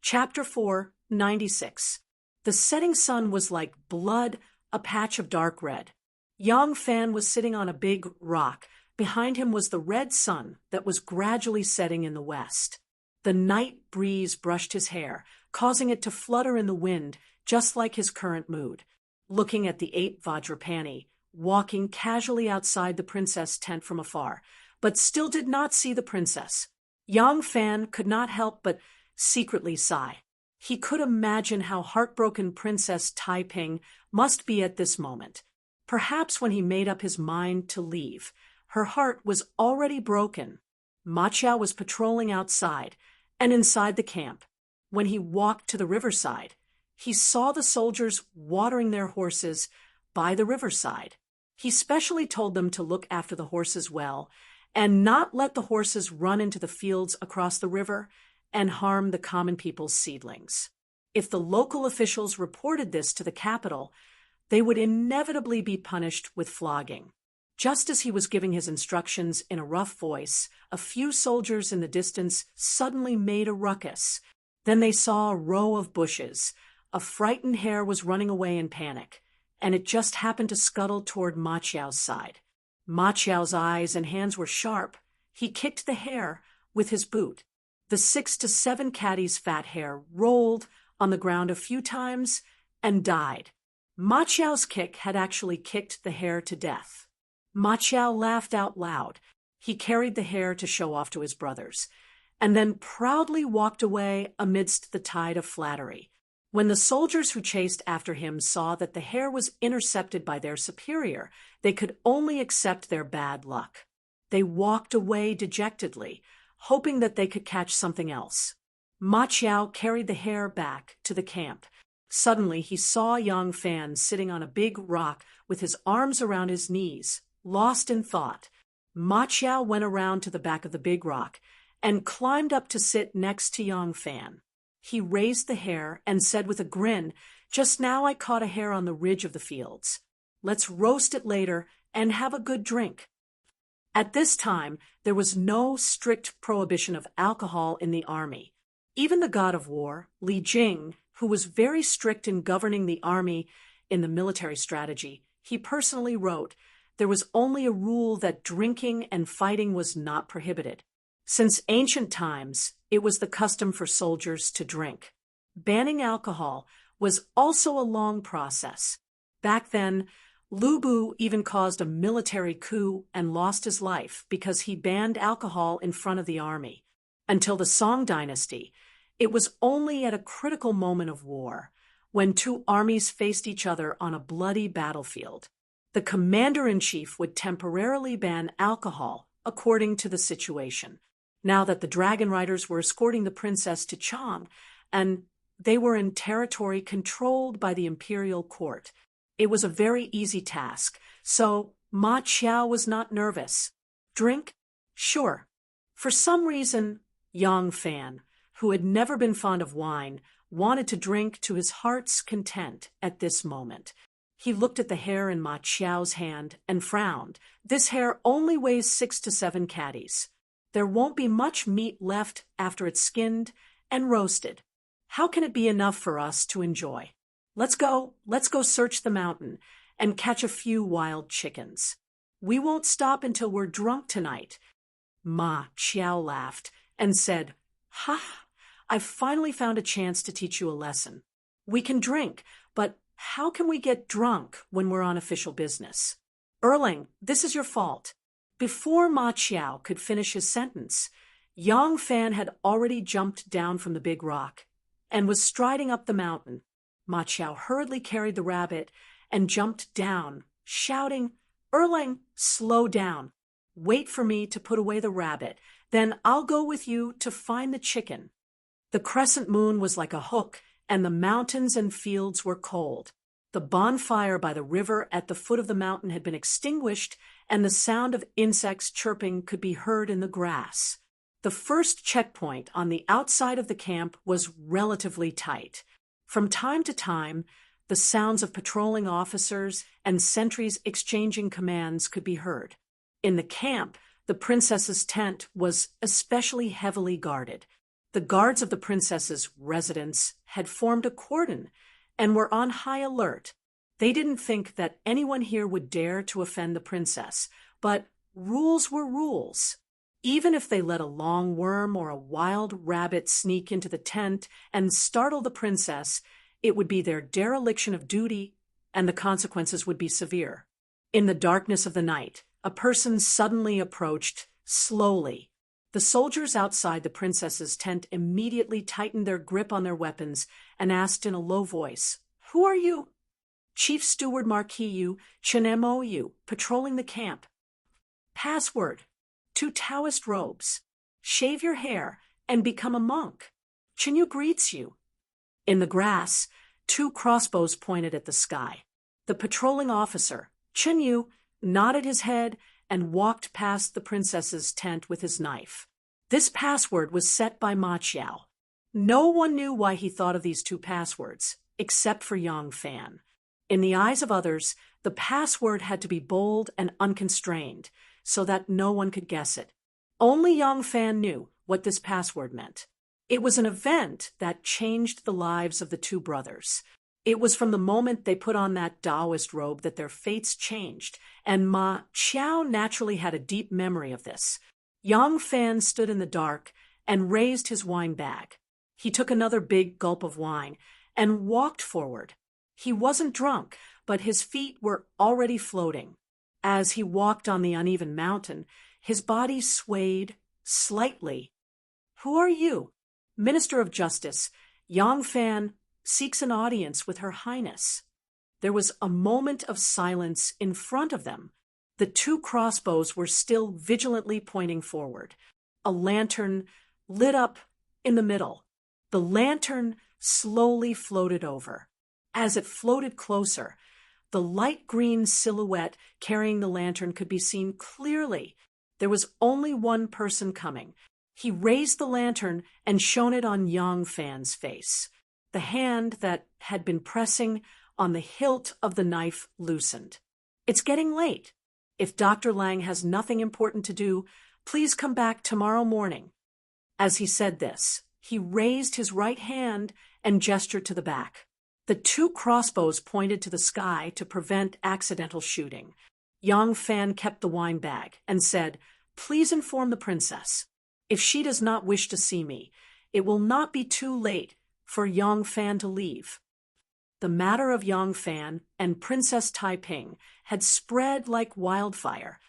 Chapter 4, 96. The setting sun was like blood, a patch of dark red. Yang Fan was sitting on a big rock. Behind him was the red sun that was gradually setting in the west. The night breeze brushed his hair, causing it to flutter in the wind, just like his current mood. Looking at the 8 Vajrapani, walking casually outside the princess' tent from afar, but still did not see the princess. Yang Fan could not help but secretly sigh. He could imagine how heartbroken Princess Taiping must be at this moment. Perhaps when he made up his mind to leave, her heart was already broken. Ma Chao was patrolling outside and inside the camp. When he walked to the riverside, he saw the soldiers watering their horses by the riverside. He specially told them to look after the horses well and not let the horses run into the fields across the river and harm the common people's seedlings. If the local officials reported this to the capital, they would inevitably be punished with flogging. Just as he was giving his instructions in a rough voice, a few soldiers in the distance suddenly made a ruckus. Then they saw a row of bushes. A frightened hare was running away in panic, and it just happened to scuttle toward Ma Chao's side. Ma Chao's eyes and hands were sharp. He kicked the hare with his boot. The 6 to 7 caddies' fat hare rolled on the ground a few times and died. Ma Chao's kick had actually kicked the hare to death. Ma Chao laughed out loud. He carried the hare to show off to his brothers, and then proudly walked away amidst the tide of flattery. When the soldiers who chased after him saw that the hare was intercepted by their superior, they could only accept their bad luck. They walked away dejectedly, hoping that they could catch something else. Ma Chao carried the hare back to the camp. Suddenly he saw young Fan sitting on a big rock with his arms around his knees, lost in thought. Ma Chao went around to the back of the big rock and climbed up to sit next to young Fan. He raised the hare and said with a grin, "Just now I caught a hare on the ridge of the fields. Let's roast it later and have a good drink." At this time, there was no strict prohibition of alcohol in the army. Even the god of war, Li Jing, who was very strict in governing the army in the military strategy, he personally wrote, there was only a rule that drinking and fighting was not prohibited. Since ancient times, it was the custom for soldiers to drink. Banning alcohol was also a long process. Back then, Lu Bu even caused a military coup and lost his life because he banned alcohol in front of the army. Until the Song dynasty, it was only at a critical moment of war, when two armies faced each other on a bloody battlefield. The commander-in-chief would temporarily ban alcohol according to the situation. Now that the dragon riders were escorting the princess to Chang, and they were in territory controlled by the imperial court, it was a very easy task, so Ma Chao was not nervous. Drink? Sure. For some reason, Yang Fan, who had never been fond of wine, wanted to drink to his heart's content at this moment. He looked at the hare in Ma Chao's hand and frowned. This hare only weighs 6 to 7 caddies. There won't be much meat left after it's skinned and roasted. How can it be enough for us to enjoy? Let's go search the mountain and catch a few wild chickens. We won't stop until we're drunk tonight. Ma Chao laughed and said, "Ha, I've finally found a chance to teach you a lesson. We can drink, but how can we get drunk when we're on official business? Erling, this is your fault." Before Ma Chao could finish his sentence, Yang Fan had already jumped down from the big rock and was striding up the mountain. Ma Chao hurriedly carried the rabbit and jumped down, shouting, "Erling, slow down. Wait for me to put away the rabbit, then I'll go with you to find the chicken." The crescent moon was like a hook, and the mountains and fields were cold. The bonfire by the river at the foot of the mountain had been extinguished, and the sound of insects chirping could be heard in the grass. The first checkpoint on the outside of the camp was relatively tight. From time to time, the sounds of patrolling officers and sentries exchanging commands could be heard. In the camp, the princess's tent was especially heavily guarded. The guards of the princess's residence had formed a cordon and were on high alert. They didn't think that anyone here would dare to offend the princess, but rules were rules. Even if they let a long worm or a wild rabbit sneak into the tent and startle the princess, it would be their dereliction of duty, and the consequences would be severe. In the darkness of the night, a person suddenly approached slowly. The soldiers outside the princess's tent immediately tightened their grip on their weapons and asked in a low voice, "Who are you?" "Chief Steward Marquis Chinemo, patrolling the camp." "Password: 2 Taoist robes. Shave your hair and become a monk. Chinyu greets you." In the grass, 2 crossbows pointed at the sky. The patrolling officer, Chinyu, nodded his head and walked past the princess's tent with his knife. This password was set by Ma Qiao. No one knew why he thought of these 2 passwords, except for Yang Fan. In the eyes of others, the password had to be bold and unconstrained, so that no one could guess it. Only Yang Fan knew what this password meant. It was an event that changed the lives of the 2 brothers. It was from the moment they put on that Taoist robe that their fates changed, and Ma Qiao naturally had a deep memory of this. Yang Fan stood in the dark and raised his wine bag. He took another big gulp of wine and walked forward. He wasn't drunk, but his feet were already floating. As he walked on the uneven mountain, his body swayed slightly. "Who are you?" "Minister of Justice. Yang Fan seeks an audience with Her Highness." There was a moment of silence in front of them. The 2 crossbows were still vigilantly pointing forward. A lantern lit up in the middle. The lantern slowly floated over. As it floated closer, the light green silhouette carrying the lantern could be seen clearly. There was only one person coming. He raised the lantern and shone it on Yang Fan's face. The hand that had been pressing on the hilt of the knife loosened. "It's getting late. If Dr. Lang has nothing important to do, please come back tomorrow morning." As he said this, he raised his right hand and gestured to the back. The 2 crossbows pointed to the sky to prevent accidental shooting. Yang Fan kept the wine bag and said, "Please inform the princess. If she does not wish to see me, it will not be too late for Yang Fan to leave." The matter of Yang Fan and Princess Taiping had spread like wildfire.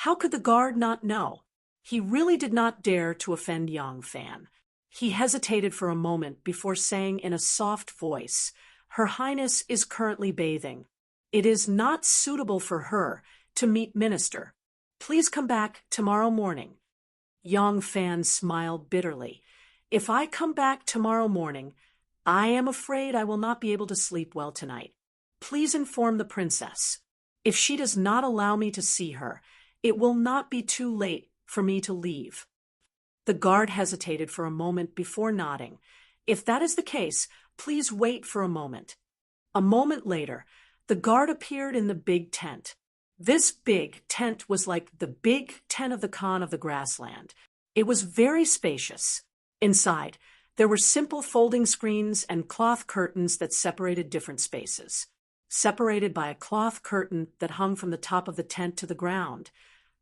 How could the guard not know? He really did not dare to offend Yang Fan. He hesitated for a moment before saying in a soft voice, "Her Highness is currently bathing. It is not suitable for her to meet Minister. Please come back tomorrow morning." Yang Fan smiled bitterly. "If I come back tomorrow morning, I am afraid I will not be able to sleep well tonight. Please inform the princess. If she does not allow me to see her, it will not be too late for me to leave." The guard hesitated for a moment before nodding. "If that is the case, please wait for a moment." A moment later, the guard appeared in the big tent. This big tent was like the big tent of the Khan of the Grassland. It was very spacious. Inside, there were simple folding screens and cloth curtains that separated different spaces, separated by a cloth curtain that hung from the top of the tent to the ground.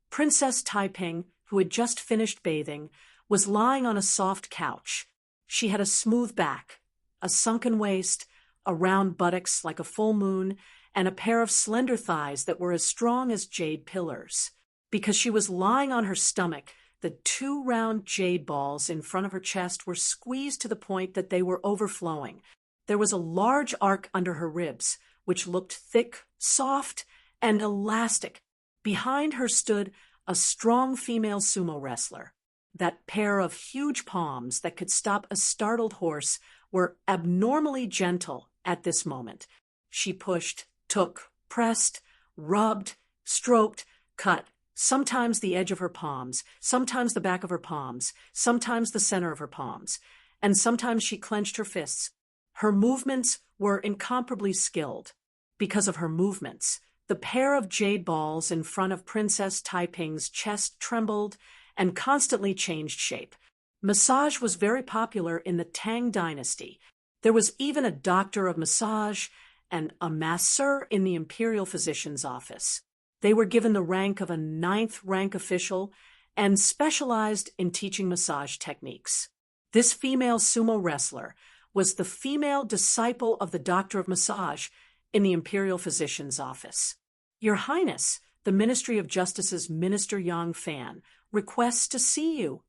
Princess Taiping, who had just finished bathing, was lying on a soft couch. She had a smooth back, a sunken waist, a round buttocks like a full moon, and a pair of slender thighs that were as strong as jade pillars. Because she was lying on her stomach, the 2 round jade balls in front of her chest were squeezed to the point that they were overflowing. There was a large arc under her ribs, which looked thick, soft, and elastic. Behind her stood a strong female sumo wrestler. That pair of huge palms that could stop a startled horse were abnormally gentle at this moment. She pushed, took, pressed, rubbed, stroked, cut, sometimes the edge of her palms, sometimes the back of her palms, sometimes the center of her palms, and sometimes she clenched her fists. Her movements were incomparably skilled. Because of her movements, the pair of jade balls in front of Princess Taiping's chest trembled and constantly changed shape. Massage was very popular in the Tang dynasty. There was even a doctor of massage and a masseur in the imperial physician's office. They were given the rank of a 9th rank official and specialized in teaching massage techniques. This female sumo wrestler was the female disciple of the doctor of massage in the imperial physician's office. "Your Highness, the Ministry of Justice's Minister Yang Fan requests to see you."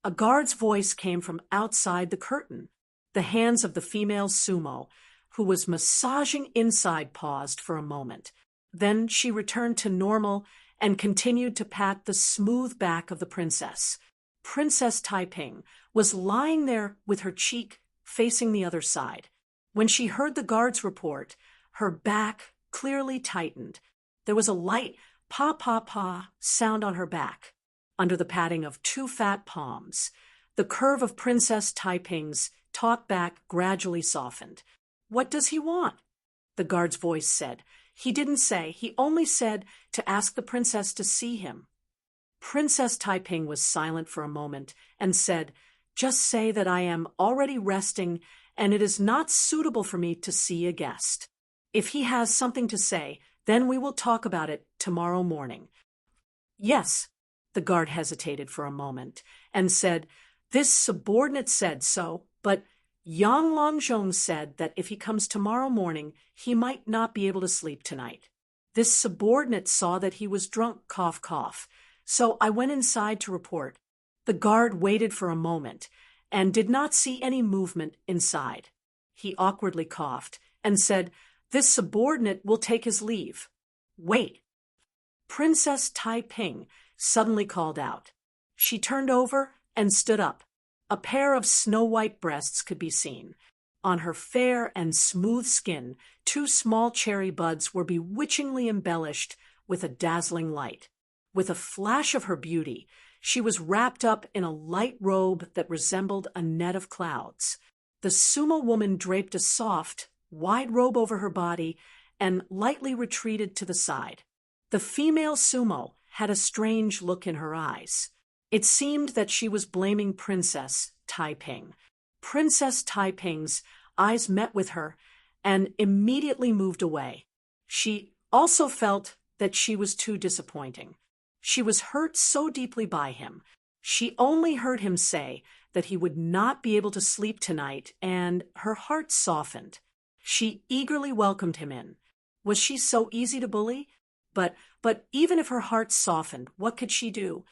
A guard's voice came from outside the curtain. The hands of the female sumo, who was massaging inside, paused for a moment. Then she returned to normal and continued to pat the smooth back of the princess. Princess Taiping was lying there with her cheek facing the other side. When she heard the guard's report, her back clearly tightened. There was a light pa-pa-pa sound on her back, under the patting of two fat palms. The curve of Princess Taiping's taut back gradually softened. "What does he want?" the guard's voice said. "He didn't say. He only said to ask the princess to see him." Princess Taiping was silent for a moment and said, "Just say that I am already resting and it is not suitable for me to see a guest. If he has something to say, then we will talk about it tomorrow morning." "Yes," the guard hesitated for a moment and said, "this subordinate said so, but Yang Longzhong said that if he comes tomorrow morning, he might not be able to sleep tonight. This subordinate saw that he was drunk, cough, cough. So I went inside to report." The guard waited for a moment and did not see any movement inside. He awkwardly coughed and said, "This subordinate will take his leave." "Wait." Princess Taiping suddenly called out. She turned over and stood up. A pair of snow-white breasts could be seen. On her fair and smooth skin, two small cherry buds were bewitchingly embellished with a dazzling light. With a flash of her beauty, she was wrapped up in a light robe that resembled a net of clouds. The sumo woman draped a soft, wide robe over her body and lightly retreated to the side. The female sumo had a strange look in her eyes. It seemed that she was blaming Princess Taiping. Princess Taiping's eyes met with her and immediately moved away. She also felt that she was too disappointing. She was hurt so deeply by him. She only heard him say that he would not be able to sleep tonight, and her heart softened. She eagerly welcomed him in. Was she so easy to bully? But even if her heart softened, what could she do?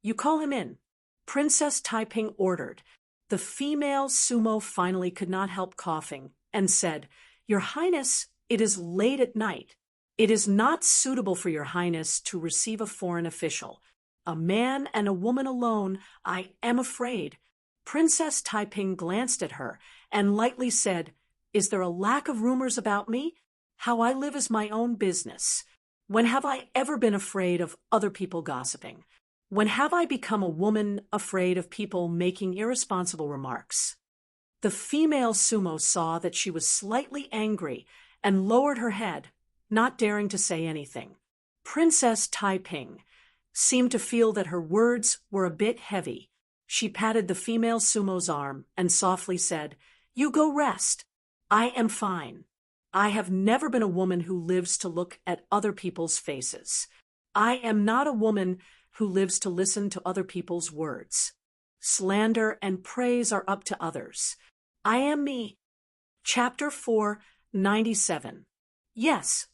"You call him in," Princess Taiping ordered. The female sumo finally could not help coughing and said, "Your Highness, it is late at night. It is not suitable for your Highness to receive a foreign official. A man and a woman alone, I am afraid." Princess Taiping glanced at her and lightly said, "Is there a lack of rumors about me? How I live is my own business. When have I ever been afraid of other people gossiping? When have I become a woman afraid of people making irresponsible remarks?" The female sumo saw that she was slightly angry and lowered her head, not daring to say anything. Princess Taiping seemed to feel that her words were a bit heavy. She patted the female sumo's arm and softly said, "You go rest. I am fine. I have never been a woman who lives to look at other people's faces. I am not a woman who lives to listen to other people's words. Slander and praise are up to others. I am me." Chapter 497. "Yes."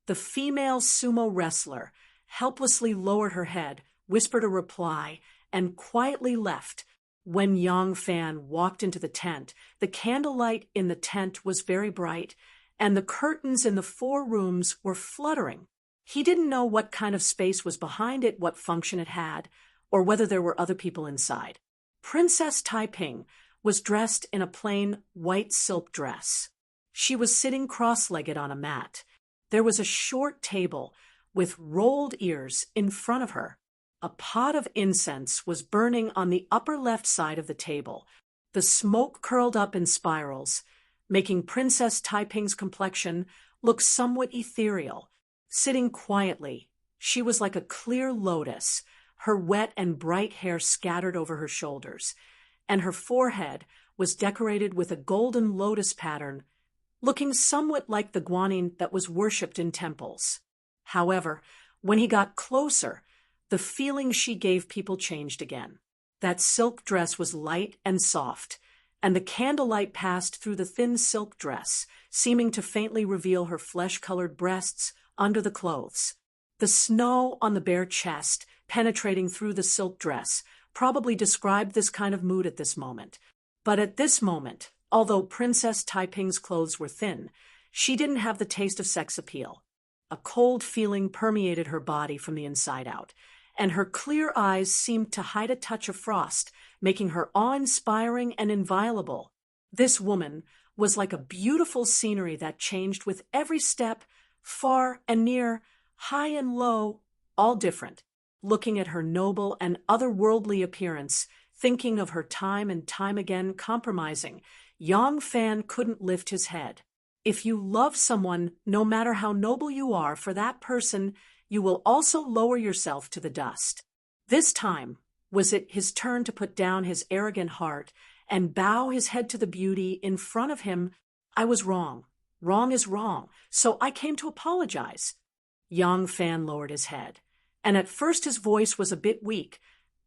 The female sumo wrestler helplessly lowered her head, whispered a reply, and quietly left. When Yang Fan walked into the tent, the candlelight in the tent was very bright, and the curtains in the 4 rooms were fluttering. He didn't know what kind of space was behind it, what function it had, or whether there were other people inside. Princess Taiping was dressed in a plain white silk dress. She was sitting cross-legged on a mat. There was a short table with rolled ears in front of her. A pot of incense was burning on the upper left side of the table. The smoke curled up in spirals, making Princess Taiping's complexion look somewhat ethereal. Sitting quietly, she was like a clear lotus, her wet and bright hair scattered over her shoulders, and her forehead was decorated with a golden lotus pattern, looking somewhat like the guanyin that was worshipped in temples. However, when he got closer, the feeling she gave people changed again. That silk dress was light and soft, and the candlelight passed through the thin silk dress, seeming to faintly reveal her flesh-colored breasts under the clothes. The snow on the bare chest, penetrating through the silk dress, probably described this kind of mood at this moment. But at this moment, although Princess Taiping's clothes were thin, she didn't have the taste of sex appeal. A cold feeling permeated her body from the inside out, and her clear eyes seemed to hide a touch of frost, making her awe-inspiring and inviolable. This woman was like a beautiful scenery that changed with every step, far and near, high and low, all different. Looking at her noble and otherworldly appearance, thinking of her time and time again compromising, Yang Fan couldn't lift his head. If you love someone, no matter how noble you are for that person, you will also lower yourself to the dust. This time was it his turn to put down his arrogant heart and bow his head to the beauty in front of him. I was wrong. Wrong is wrong, so I came to apologize. Yang Fan lowered his head, and at first his voice was a bit weak,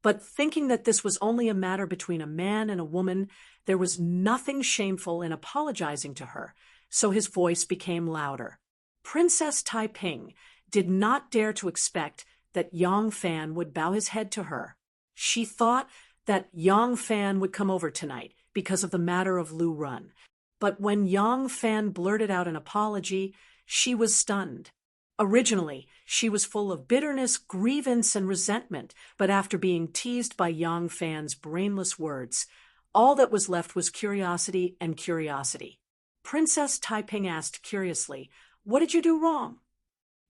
but thinking that this was only a matter between a man and a woman, there was nothing shameful in apologizing to her, so his voice became louder. Princess Taiping did not dare to expect that Yang Fan would bow his head to her. She thought that Yang Fan would come over tonight because of the matter of Lu Run. But when Yang Fan blurted out an apology, she was stunned. Originally, she was full of bitterness, grievance, and resentment, but after being teased by Yang Fan's brainless words, all that was left was curiosity and curiosity. Princess Taiping asked curiously, "What did you do wrong?"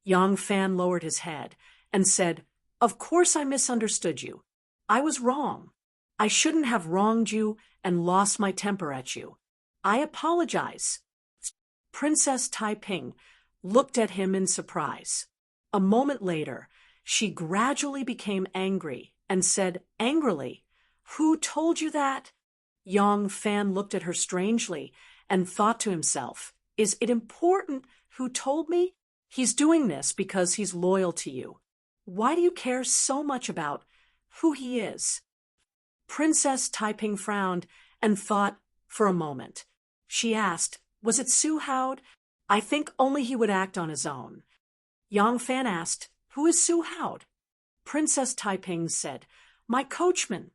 Yang Fan lowered his head and said, "Of course I misunderstood you. I was wrong. I shouldn't have wronged you and lost my temper at you. I apologize." Princess Taiping looked at him in surprise. A moment later, she gradually became angry and said angrily, "Who told you that?" Yang Fan looked at her strangely and thought to himself, "Is it important who told me? He's doing this because he's loyal to you. Why do you care so much about who he is?" Princess Taiping frowned and thought for a moment. She asked, "Was it Su Haud?" "I think only he would act on his own." Yang Fan asked, "Who is Su Haud?" Princess Taiping said, "My coachman."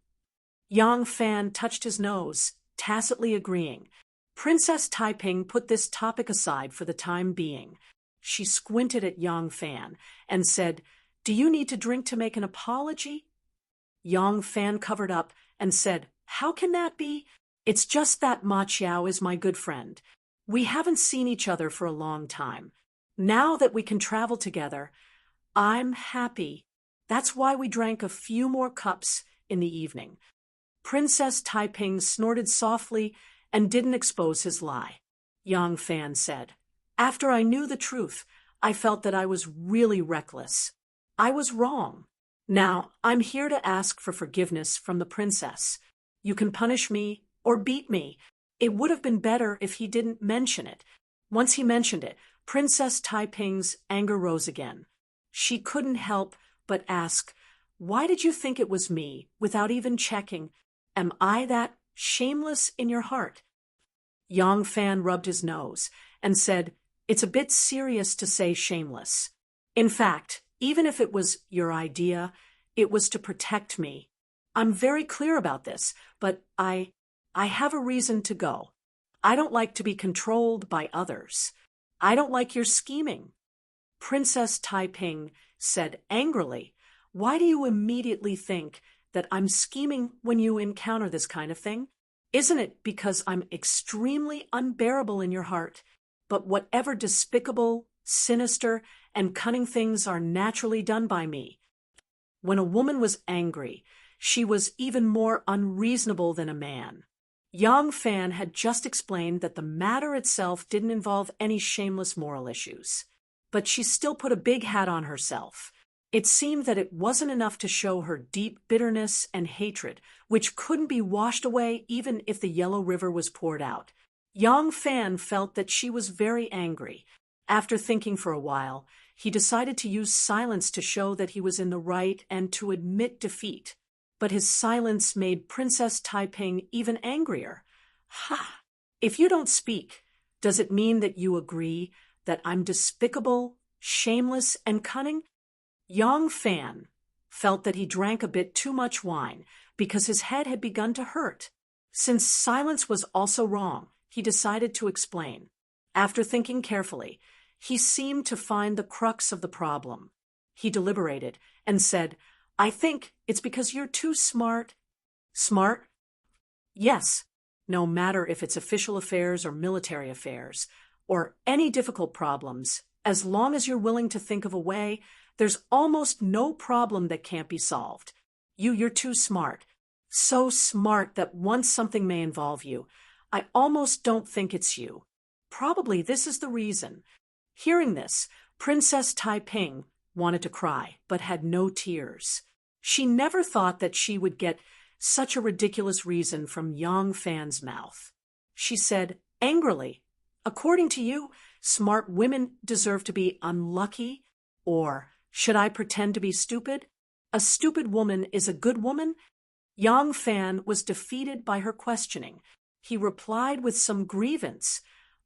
Yang Fan touched his nose, tacitly agreeing. Princess Taiping put this topic aside for the time being. She squinted at Yang Fan and said, "Do you need to drink to make an apology?" Yang Fan covered up and said, "How can that be? It's just that Ma Chiao is my good friend. We haven't seen each other for a long time. Now that we can travel together, I'm happy. That's why we drank a few more cups in the evening." Princess Taiping snorted softly and didn't expose his lie. Yang Fan said, "After I knew the truth, I felt that I was really reckless. I was wrong. Now, I'm here to ask for forgiveness from the princess. You can punish me or beat me. It would have been better if he didn't mention it." Once he mentioned it, Princess Taiping's anger rose again. She couldn't help but ask, "Why did you think it was me, without even checking? Am I that shameless in your heart?" Yang Fan rubbed his nose and said, "It's a bit serious to say shameless. In fact, even if it was your idea, it was to protect me. I'm very clear about this, but I have a reason to go. I don't like to be controlled by others. I don't like your scheming." Princess Taiping said angrily, "Why do you immediately think that I'm scheming when you encounter this kind of thing? Isn't it because I'm extremely unbearable in your heart? But whatever despicable, sinister, and cunning things are naturally done by me." When a woman was angry, she was even more unreasonable than a man. Yang Fan had just explained that the matter itself didn't involve any shameless moral issues. But she still put a big hat on herself. It seemed that it wasn't enough to show her deep bitterness and hatred, which couldn't be washed away even if the Yellow River was poured out. Yang Fan felt that she was very angry. After thinking for a while, he decided to use silence to show that he was in the right and to admit defeat. But his silence made Princess Taiping even angrier. "Ha! If you don't speak, does it mean that you agree that I'm despicable, shameless, and cunning?" Yang Fan felt that he drank a bit too much wine because his head had begun to hurt. Since silence was also wrong, he decided to explain. After thinking carefully, he seemed to find the crux of the problem. He deliberated and said, "I think it's because you're too smart." Smart? Yes. No matter if it's official affairs or military affairs, or any difficult problems, as long as you're willing to think of a way, there's almost no problem that can't be solved. You're too smart. So smart that once something may involve you, I almost don't think it's you. Probably this is the reason. Hearing this, Princess Taiping wanted to cry, but had no tears. She never thought that she would get such a ridiculous reason from Yang Fan's mouth. She said angrily, "According to you, smart women deserve to be unlucky? Or should I pretend to be stupid? A stupid woman is a good woman?" Yang Fan was defeated by her questioning. He replied with some grievance,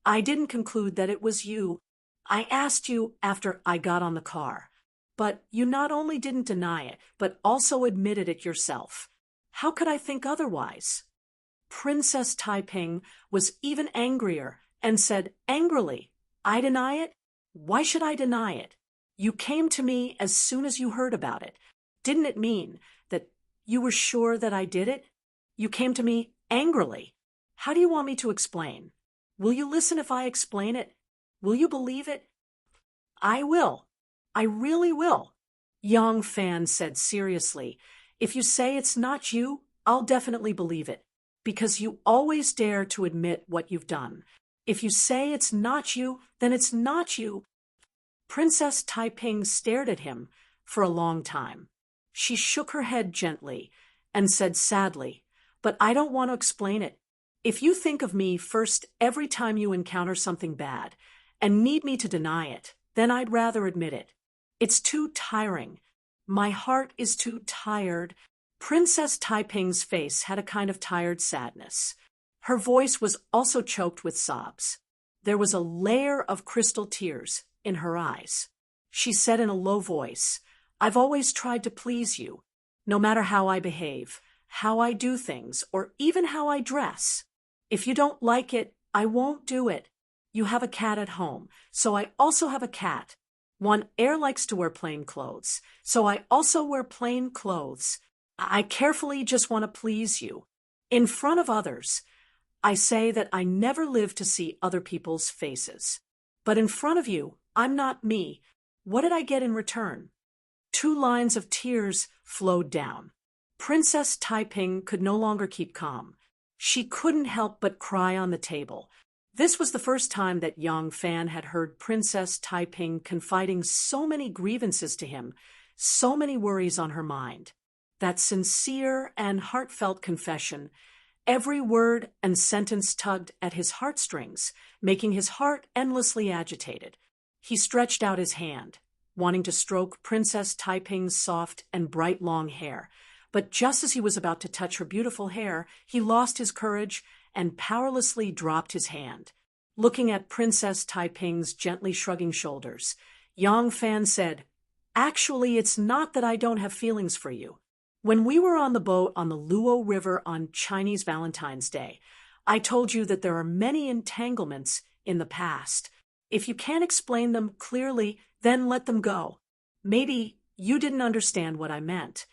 "I didn't conclude that it was you. I asked you after I got on the car. But you not only didn't deny it, but also admitted it yourself. How could I think otherwise?" Princess Taiping was even angrier and said angrily, "I deny it? Why should I deny it? You came to me as soon as you heard about it. Didn't it mean that you were sure that I did it? You came to me angrily. How do you want me to explain? Will you listen if I explain it? Will you believe it?" "I will. I really will," Yang Fan said seriously. "If you say it's not you, I'll definitely believe it, because you always dare to admit what you've done. If you say it's not you, then it's not you." Princess Taiping stared at him for a long time. She shook her head gently and said sadly, "But I don't want to explain it. If you think of me first every time you encounter something bad and need me to deny it, then I'd rather admit it. It's too tiring. My heart is too tired." Princess Taiping's face had a kind of tired sadness. Her voice was also choked with sobs. There was a layer of crystal tears in her eyes. She said in a low voice, "I've always tried to please you, no matter how I behave, how I do things, or even how I dress. If you don't like it, I won't do it. You have a cat at home, so I also have a cat. One heir likes to wear plain clothes, so I also wear plain clothes. I carefully just want to please you. In front of others, I say that I never live to see other people's faces. But in front of you, I'm not me. What did I get in return?" 2 lines of tears flowed down. Princess Taiping could no longer keep calm. She couldn't help but cry on the table. This was the first time that Yang Fan had heard Princess Taiping confiding so many grievances to him, so many worries on her mind. That sincere and heartfelt confession, every word and sentence tugged at his heartstrings, making his heart endlessly agitated. He stretched out his hand, wanting to stroke Princess Taiping's soft and bright long hair, but just as he was about to touch her beautiful hair, he lost his courage and powerlessly dropped his hand. Looking at Princess Taiping's gently shrugging shoulders, Yang Fan said, "Actually, it's not that I don't have feelings for you. When we were on the boat on the Luo River on Chinese Valentine's Day, I told you that there are many entanglements in the past. If you can't explain them clearly, then let them go. Maybe you didn't understand what I meant."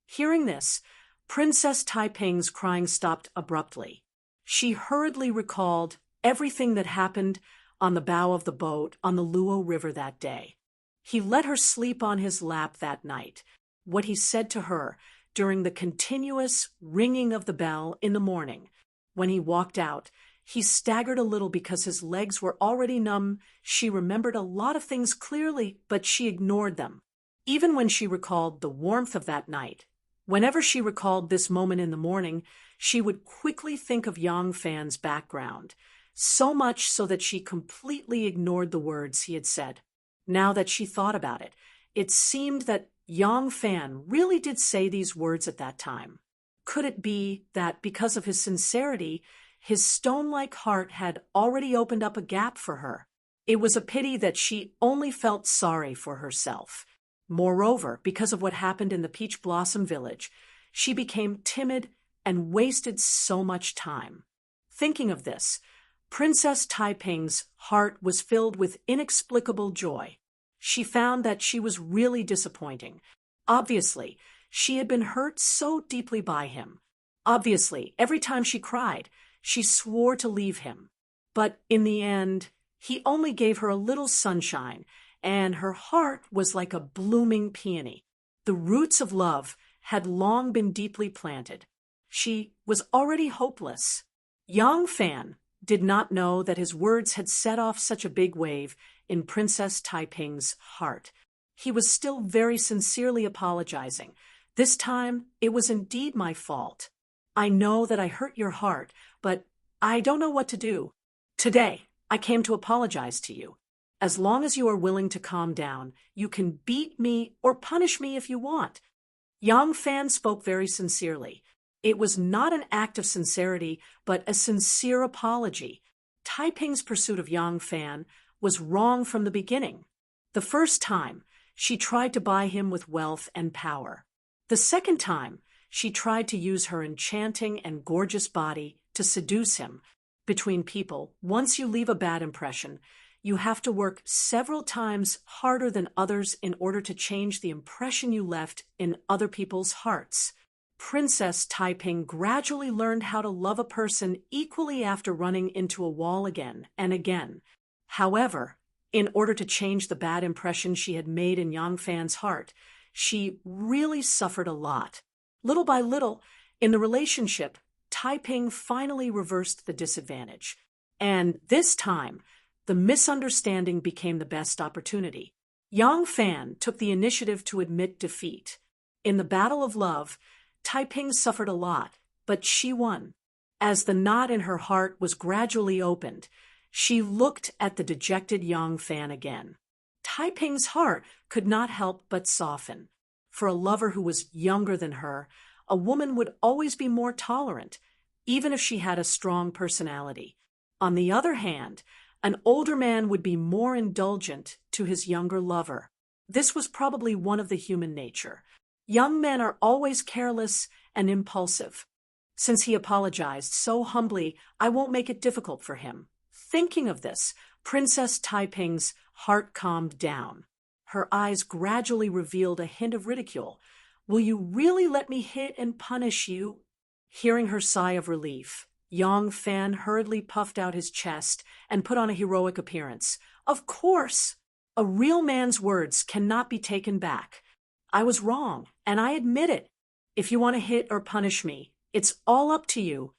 Hearing this, Princess Taiping's crying stopped abruptly. She hurriedly recalled everything that happened on the bow of the boat on the Luo River that day. He let her sleep on his lap that night. What he said to her during the continuous ringing of the bell in the morning. When he walked out, he staggered a little because his legs were already numb. She remembered a lot of things clearly, but she ignored them. Even when she recalled the warmth of that night, whenever she recalled this moment in the morning, she would quickly think of Yang Fan's background, so much so that she completely ignored the words he had said. Now that she thought about it, it seemed that Yang Fan really did say these words at that time. Could it be that because of his sincerity, his stone-like heart had already opened up a gap for her? It was a pity that she only felt sorry for herself. Moreover, because of what happened in the Peach Blossom Village, she became timid and wasted so much time. Thinking of this, Princess Taiping's heart was filled with inexplicable joy. She found that she was really disappointing. Obviously, she had been hurt so deeply by him. Obviously, every time she cried, she swore to leave him. But in the end, he only gave her a little sunshine, and her heart was like a blooming peony. The roots of love had long been deeply planted. She was already hopeless. Yang Fan did not know that his words had set off such a big wave in Princess Taiping's heart. He was still very sincerely apologizing. This time, it was indeed my fault. I know that I hurt your heart, but I don't know what to do. Today, I came to apologize to you. As long as you are willing to calm down, you can beat me or punish me if you want. Yang Fan spoke very sincerely. It was not an act of sincerity, but a sincere apology. Taiping's pursuit of Yang Fan was wrong from the beginning. The first time, she tried to buy him with wealth and power. The second time, she tried to use her enchanting and gorgeous body to seduce him. Between people, once you leave a bad impression, you have to work several times harder than others in order to change the impression you left in other people's hearts. Princess Taiping gradually learned how to love a person equally after running into a wall again and again. However, in order to change the bad impression she had made in Yang Fan's heart, she really suffered a lot. Little by little, in the relationship, Taiping finally reversed the disadvantage. And this time, the misunderstanding became the best opportunity. Yang Fan took the initiative to admit defeat. In the battle of love, Taiping suffered a lot, but she won. As the knot in her heart was gradually opened, she looked at the dejected Yang Fan again. Taiping's heart could not help but soften. For a lover who was younger than her, a woman would always be more tolerant, even if she had a strong personality. On the other hand, an older man would be more indulgent to his younger lover. This was probably one of the human nature. Young men are always careless and impulsive. Since he apologized so humbly, I won't make it difficult for him. Thinking of this, Princess Taiping's heart calmed down. Her eyes gradually revealed a hint of ridicule. Will you really let me hit and punish you? Hearing her sigh of relief, Yang Fan hurriedly puffed out his chest and put on a heroic appearance. Of course! A real man's words cannot be taken back. I was wrong, and I admit it. If you want to hit or punish me, it's all up to you.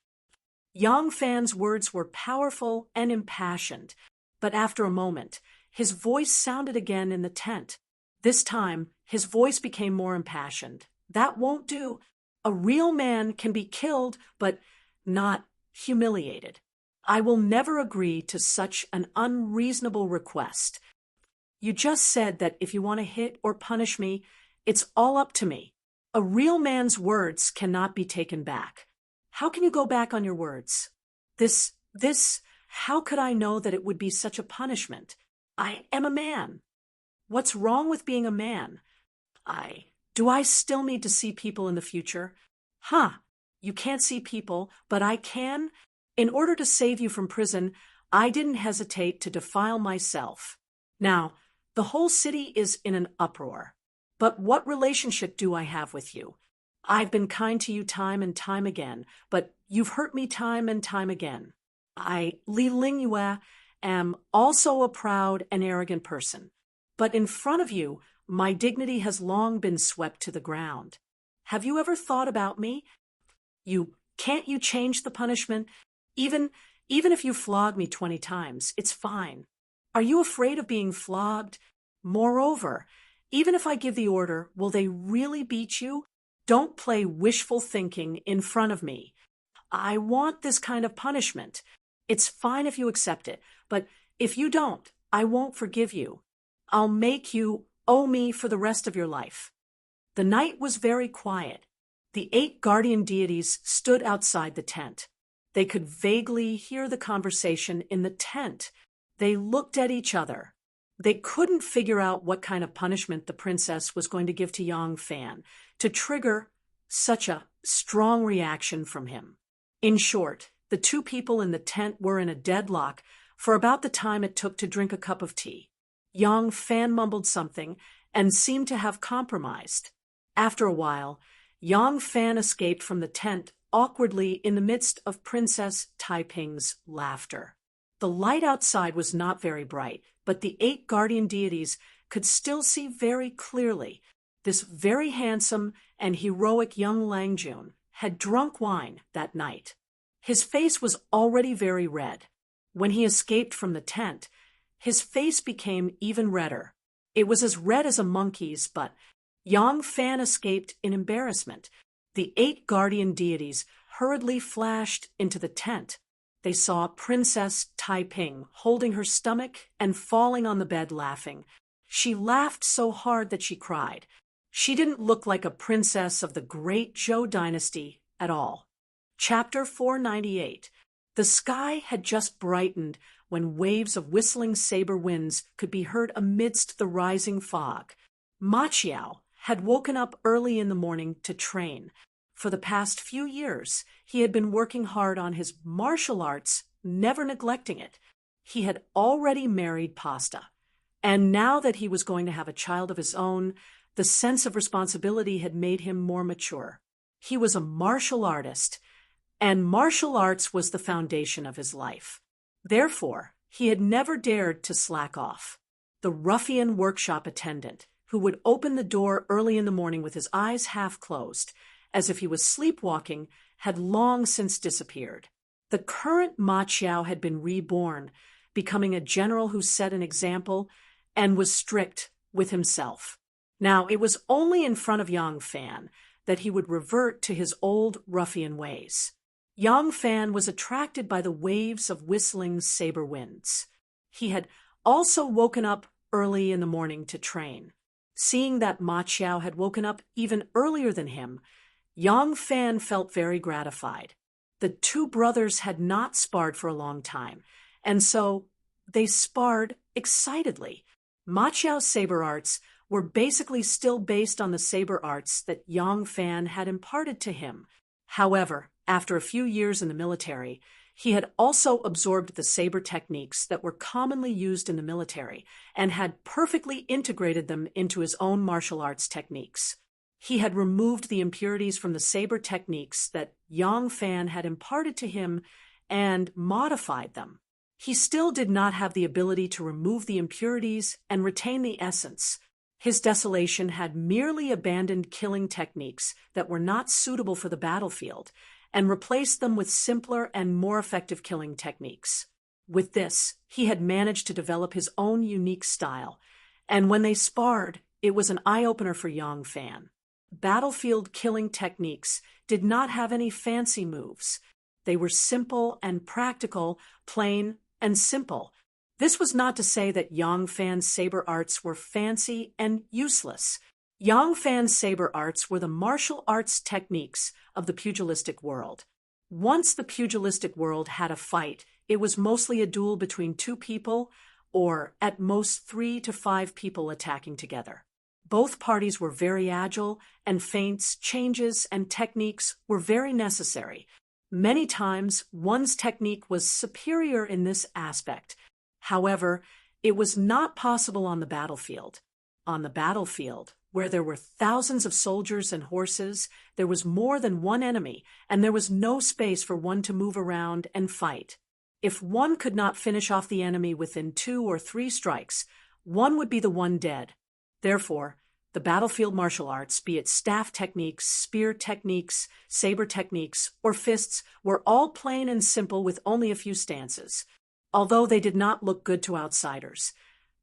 Yang Fan's words were powerful and impassioned, but after a moment, his voice sounded again in the tent. This time, his voice became more impassioned. That won't do. A real man can be killed, but not humiliated. I will never agree to such an unreasonable request. You just said that if you want to hit or punish me, it's all up to me. A real man's words cannot be taken back. How can you go back on your words? How could I know that it would be such a punishment? I am a man. What's wrong with being a man? Do I still need to see people in the future? You can't see people, but I can. In order to save you from prison, I didn't hesitate to defile myself. Now, the whole city is in an uproar. But what relationship do I have with you? I've been kind to you time and time again, but you've hurt me time and time again. I, Li Lingyue, am also a proud and arrogant person. But in front of you, my dignity has long been swept to the ground. Have you ever thought about me? Can't you change the punishment? Even if you flog me 20 times, it's fine. Are you afraid of being flogged? Moreover, even if I give the order, will they really beat you? Don't play wishful thinking in front of me. I want this kind of punishment. It's fine if you accept it, but if you don't, I won't forgive you. I'll make you owe me for the rest of your life. The night was very quiet. The 8 guardian deities stood outside the tent. They could vaguely hear the conversation in the tent. They looked at each other. They couldn't figure out what kind of punishment the princess was going to give to Yang Fan to trigger such a strong reaction from him. In short, the two people in the tent were in a deadlock for about the time it took to drink a cup of tea. Yang Fan mumbled something and seemed to have compromised. After a while, Yang Fan escaped from the tent awkwardly in the midst of Princess Taiping's laughter. The light outside was not very bright, but the 8 guardian deities could still see very clearly. This very handsome and heroic young Langjun had drunk wine that night. His face was already very red. When he escaped from the tent, his face became even redder. It was as red as a monkey's, but Yang Fan escaped in embarrassment. The 8 guardian deities hurriedly flashed into the tent. They saw Princess Taiping holding her stomach and falling on the bed laughing. She laughed so hard that she cried. She didn't look like a princess of the great Zhou dynasty at all. Chapter 498. The sky had just brightened when waves of whistling saber winds could be heard amidst the rising fog. Ma Qiao had woken up early in the morning to train. For the past few years, he had been working hard on his martial arts, never neglecting it. He had already married Pasta, and now that he was going to have a child of his own, the sense of responsibility had made him more mature. He was a martial artist, and martial arts was the foundation of his life. Therefore, he had never dared to slack off. The ruffian workshop attendant, who would open the door early in the morning with his eyes half closed, as if he was sleepwalking, had long since disappeared. The current Ma Qiao had been reborn, becoming a general who set an example and was strict with himself. Now, it was only in front of Yang Fan that he would revert to his old ruffian ways. Yang Fan was attracted by the waves of whistling saber winds. He had also woken up early in the morning to train. Seeing that Ma Qiao had woken up even earlier than him, Yang Fan felt very gratified. The two brothers had not sparred for a long time, and so they sparred excitedly. Ma Qiao's saber arts were basically still based on the saber arts that Yang Fan had imparted to him. However, after a few years in the military, he had also absorbed the saber techniques that were commonly used in the military and had perfectly integrated them into his own martial arts techniques. He had removed the impurities from the saber techniques that Yang Fan had imparted to him and modified them. He still did not have the ability to remove the impurities and retain the essence. His desolation had merely abandoned killing techniques that were not suitable for the battlefield and replaced them with simpler and more effective killing techniques. With this, he had managed to develop his own unique style, and when they sparred, it was an eye-opener for Yang Fan. Battlefield killing techniques did not have any fancy moves. They were simple and practical, plain and simple. This was not to say that Yang Fan's saber arts were fancy and useless. Yang Fan's saber arts were the martial arts techniques of the pugilistic world. Once the pugilistic world had a fight, it was mostly a duel between 2 people, or at most 3 to 5 people attacking together. Both parties were very agile, and feints, changes, and techniques were very necessary. Many times, one's technique was superior in this aspect. However, it was not possible on the battlefield. On the battlefield, where there were thousands of soldiers and horses, there was more than one enemy, and there was no space for one to move around and fight. If one could not finish off the enemy within 2 or 3 strikes, one would be the one dead. Therefore, the battlefield martial arts, be it staff techniques, spear techniques, saber techniques, or fists, were all plain and simple with only a few stances. Although they did not look good to outsiders,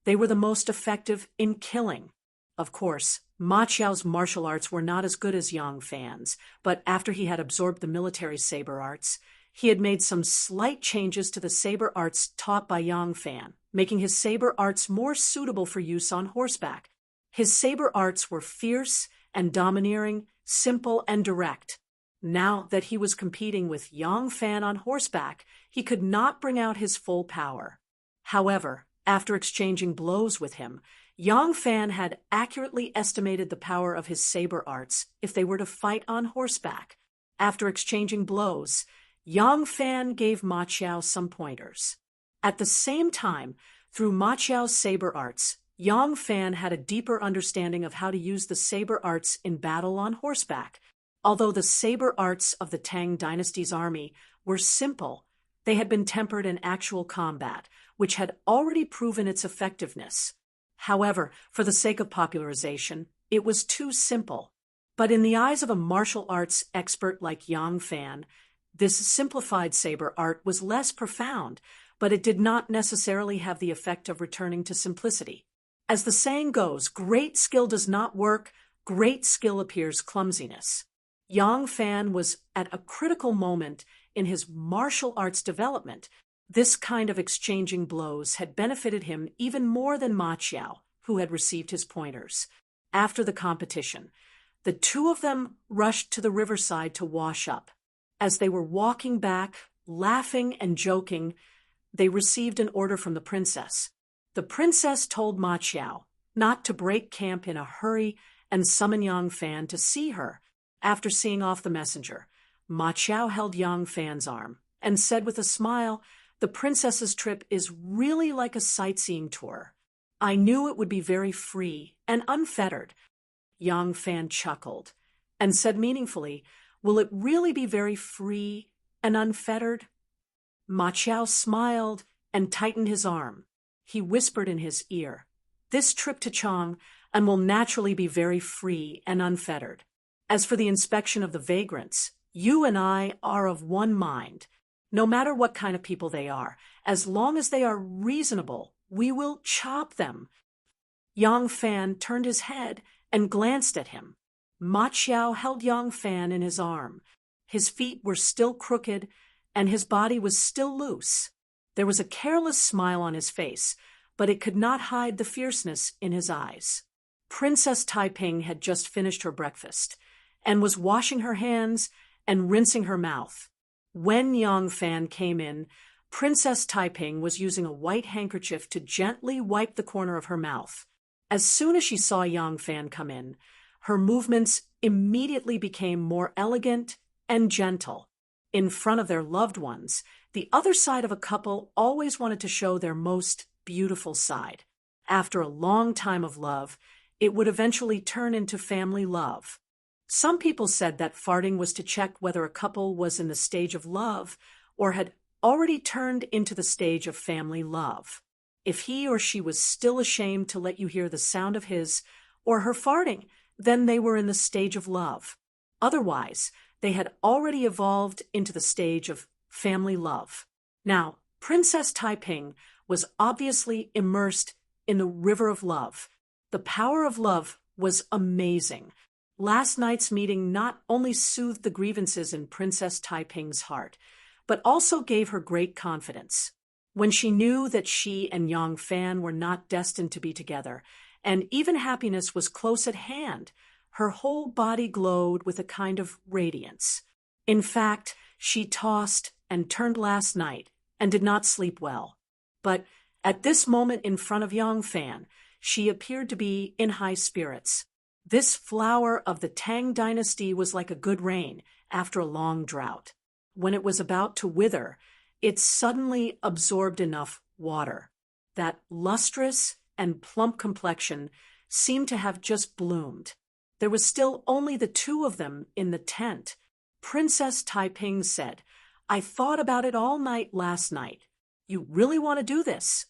they were the most effective in killing. Of course, Ma Qiao's martial arts were not as good as Yang Fan's, but after he had absorbed the military saber arts, he had made some slight changes to the saber arts taught by Yang Fan, making his saber arts more suitable for use on horseback. His saber arts were fierce and domineering, simple and direct. Now that he was competing with Yang Fan on horseback, he could not bring out his full power. However, After exchanging blows with him, Yang Fan had accurately estimated the power of his saber arts if they were to fight on horseback. After exchanging blows, Yang Fan gave Ma Qiao some pointers. At the same time, through Ma Qiao's saber arts, Yang Fan had a deeper understanding of how to use the saber arts in battle on horseback. Although the saber arts of the Tang dynasty's army were simple, they had been tempered in actual combat, which had already proven its effectiveness. However, for the sake of popularization, it was too simple. But in the eyes of a martial arts expert like Yang Fan, this simplified saber art was less profound, but it did not necessarily have the effect of returning to simplicity. As the saying goes, great skill does not work, great skill appears clumsiness. Yang Fan was at a critical moment in his martial arts development. This kind of exchanging blows had benefited him even more than Ma Qiao, who had received his pointers. After the competition, the two of them rushed to the riverside to wash up. As they were walking back, laughing and joking, they received an order from the princess. The princess told Ma Qiao not to break camp in a hurry and summon Yang Fan to see her. After seeing off the messenger, Ma Qiao held Yang Fan's arm and said with a smile, "The princess's trip is really like a sightseeing tour. I knew it would be very free and unfettered." Yang Fan chuckled and said meaningfully, "Will it really be very free and unfettered?" Ma Qiao smiled and tightened his arm. He whispered in his ear, "This trip to Chang and will naturally be very free and unfettered. As for the inspection of the vagrants, you and I are of one mind. No matter what kind of people they are, as long as they are reasonable, we will chop them." Yang Fan turned his head and glanced at him. Ma Qiao held Yang Fan in his arm. His feet were still crooked, and his body was still loose. There was a careless smile on his face, but it could not hide the fierceness in his eyes. Princess Taiping had just finished her breakfast, and was washing her hands and rinsing her mouth. When Yang Fan came in, Princess Taiping was using a white handkerchief to gently wipe the corner of her mouth. As soon as she saw Yang Fan come in, her movements immediately became more elegant and gentle. In front of their loved ones, the other side of a couple always wanted to show their most beautiful side. After a long time of love, it would eventually turn into family love. Some people said that farting was to check whether a couple was in the stage of love or had already turned into the stage of family love. If he or she was still ashamed to let you hear the sound of his or her farting, then they were in the stage of love. Otherwise, they had already evolved into the stage of family love. Now, Princess Taiping was obviously immersed in the river of love. The power of love was amazing. Last night's meeting not only soothed the grievances in Princess Taiping's heart, but also gave her great confidence. When she knew that she and Yang Fan were not destined to be together, and even happiness was close at hand, her whole body glowed with a kind of radiance. In fact, she tossed and turned last night and did not sleep well. But at this moment in front of Yang Fan, she appeared to be in high spirits. This flower of the Tang dynasty was like a good rain after a long drought. When it was about to wither, it suddenly absorbed enough water. That lustrous and plump complexion seemed to have just bloomed. There was still only the two of them in the tent. Princess Taiping said, "I thought about it all night last night. You really want to do this?"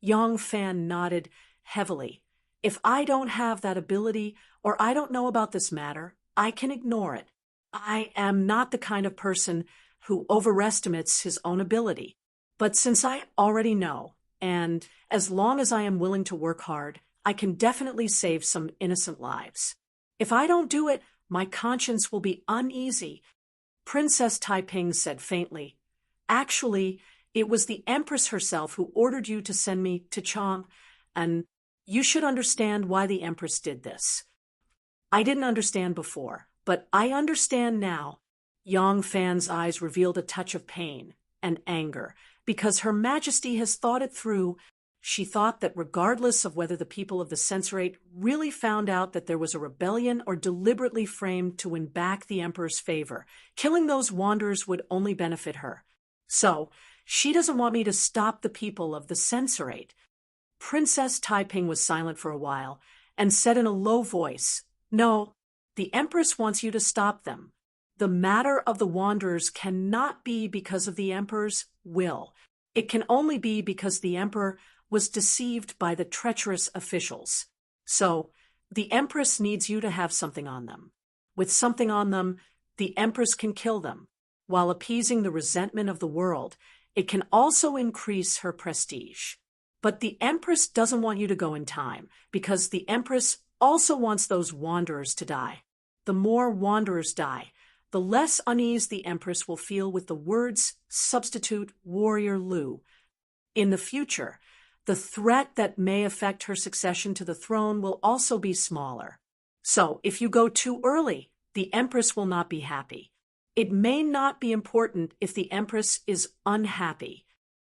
Yang Fan nodded heavily. "If I don't have that ability or I don't know about this matter, I can ignore it. I am not the kind of person who overestimates his own ability. But since I already know, and as long as I am willing to work hard, I can definitely save some innocent lives. If I don't do it, my conscience will be uneasy." Princess Taiping said faintly, "Actually, it was the Empress herself who ordered you to send me to Chang, and you should understand why the Empress did this." "I didn't understand before, but I understand now." Yang Fan's eyes revealed a touch of pain and anger. Because Her Majesty has thought it through, She thought that regardless of whether the people of the censorate really found out that there was a rebellion or deliberately framed to win back the emperor's favor, killing those wanderers would only benefit her. So, she doesn't want me to stop the people of the censorate. Princess Taiping was silent for a while and said in a low voice, "No, the Empress wants you to stop them. The matter of the wanderers cannot be because of the Emperor's will. It can only be because the Emperor was deceived by the treacherous officials. So, the Empress needs you to have something on them. With something on them, the Empress can kill them. While appeasing the resentment of the world, it can also increase her prestige. But the Empress doesn't want you to go in time, because the Empress also wants those wanderers to die. The more wanderers die, the less unease the Empress will feel with the words substitute warrior Lu. In the future, the threat that may affect her succession to the throne will also be smaller. So, if you go too early, the Empress will not be happy. It may not be important if the Empress is unhappy.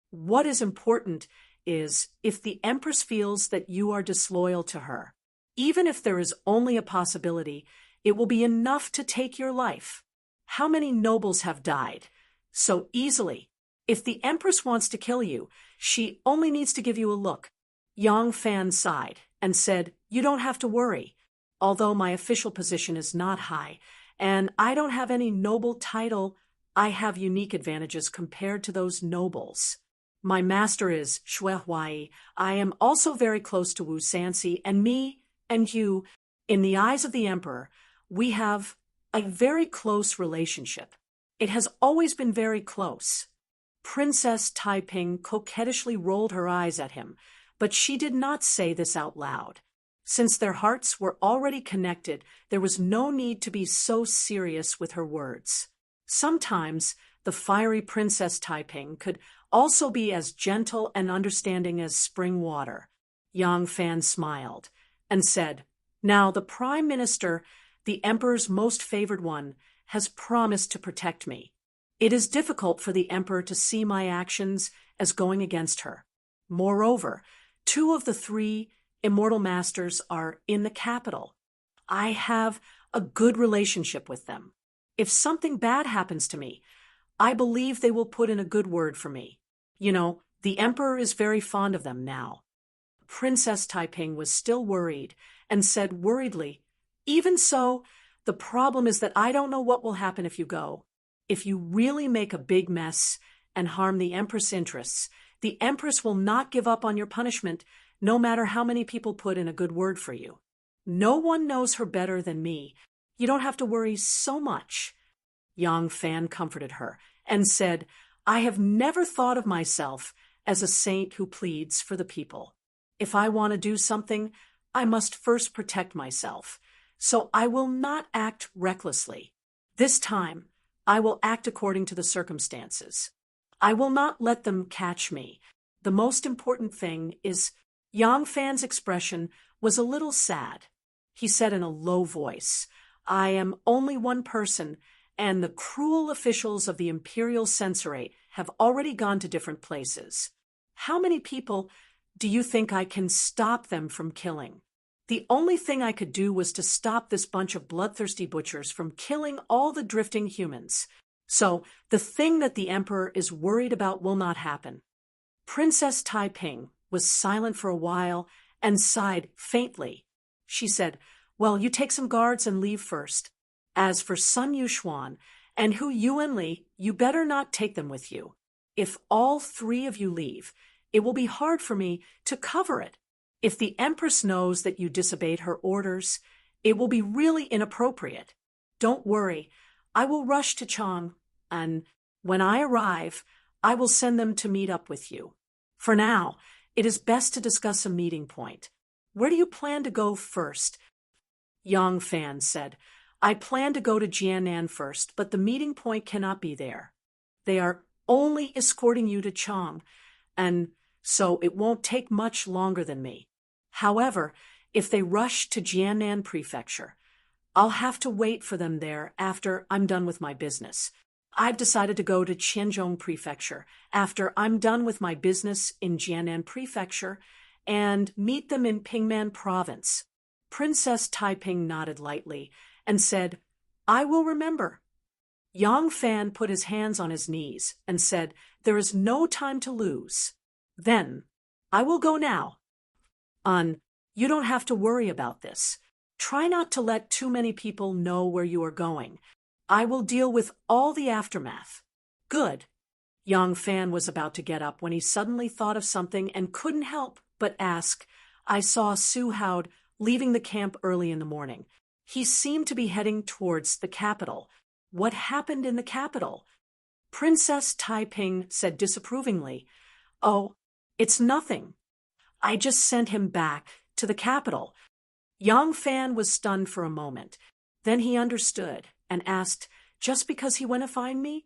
What is important is if the Empress feels that you are disloyal to her. Even if there is only a possibility, it will be enough to take your life. How many nobles have died so easily? If the Empress wants to kill you, she only needs to give you a look." Yang Fan sighed and said, "You don't have to worry. Although my official position is not high, and I don't have any noble title, I have unique advantages compared to those nobles. My master is Xue Huai. I am also very close to Wu Sanxi, and me and you, in the eyes of the Emperor, we have a very close relationship. It has always been very close." Princess Taiping coquettishly rolled her eyes at him, but she did not say this out loud. Since their hearts were already connected, there was no need to be so serious with her words. Sometimes the fiery Princess Taiping could also be as gentle and understanding as spring water. Yang Fan smiled and said, "Now the Prime Minister, the Emperor's most favored one, has promised to protect me. It is difficult for the Emperor to see my actions as going against her. Moreover, 2 of the 3 immortal masters are in the capital. I have a good relationship with them. If something bad happens to me, I believe they will put in a good word for me. You know, the Emperor is very fond of them now." Princess Taiping was still worried and said worriedly, "Even so, the problem is that I don't know what will happen if you go. If you really make a big mess and harm the Empress' interests, the Empress will not give up on your punishment, no matter how many people put in a good word for you. No one knows her better than me. You don't have to worry so much." Yang Fan comforted her and said, "I have never thought of myself as a saint who pleads for the people. If I want to do something, I must first protect myself. So I will not act recklessly. This time, I will act according to the circumstances. I will not let them catch me. The most important thing is—" Yang Fan's expression was a little sad. He said in a low voice, "I am only one person, and the cruel officials of the Imperial Censorate have already gone to different places. How many people do you think I can stop them from killing? The only thing I could do was to stop this bunch of bloodthirsty butchers from killing all the drifting humans. So the thing that the Emperor is worried about will not happen." Princess Taiping was silent for a while and sighed faintly. She said, "Well, you take some guards and leave first. As for Sun Yuxuan and Hu Yuanli, you better not take them with you. If all 3 of you leave, it will be hard for me to cover it. If the Empress knows that you disobeyed her orders, it will be really inappropriate. Don't worry, I will rush to Chang, and when I arrive, I will send them to meet up with you. For now, it is best to discuss a meeting point. Where do you plan to go first?" Yang Fan said, "I plan to go to Jiannan first, but the meeting point cannot be there. They are only escorting you to Chang, and so it won't take much longer than me. However, if they rush to Jiannan Prefecture, I'll have to wait for them there after I'm done with my business. I've decided to go to Qianzhong Prefecture after I'm done with my business in Jianan Prefecture and meet them in Pingman Province. Princess Taiping nodded lightly and said, I will remember. Yang Fan put his hands on his knees and said, There is no time to lose. Then, I will go now. You don't have to worry about this. Try not to let too many people know where you are going. I will deal with all the aftermath. Good. Yang Fan was about to get up when he suddenly thought of something and couldn't help but ask, I saw Su Hao leaving the camp early in the morning. He seemed to be heading towards the capital. What happened in the capital? Princess Taiping said disapprovingly, Oh, it's nothing. I just sent him back to the capital. Yang Fan was stunned for a moment. Then he understood and asked, Just because he went to find me?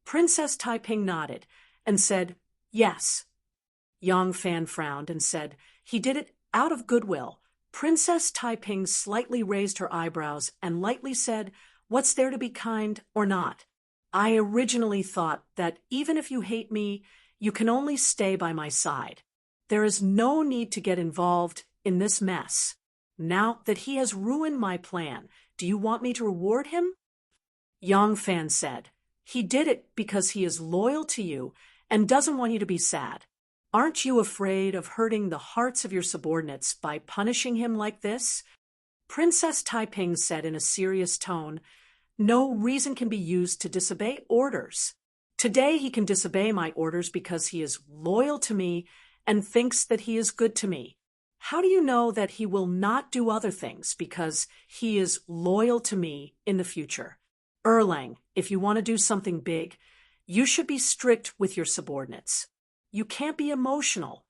Princess Taiping nodded and said, Yes. Yang Fan frowned and said, He did it out of goodwill. Princess Taiping slightly raised her eyebrows and lightly said, What's there to be kind or not? I originally thought that even if you hate me, you can only stay by my side. There is no need to get involved in this mess. Now that he has ruined my plan, do you want me to reward him? Yang Fan said, He did it because he is loyal to you and doesn't want you to be sad. Aren't you afraid of hurting the hearts of your subordinates by punishing him like this? Princess Taiping said in a serious tone, No reason can be used to disobey orders. Today he can disobey my orders because he is loyal to me and thinks that he is good to me. How do you know that he will not do other things because he is loyal to me in the future? Erlang, if you want to do something big, you should be strict with your subordinates. You can't be emotional.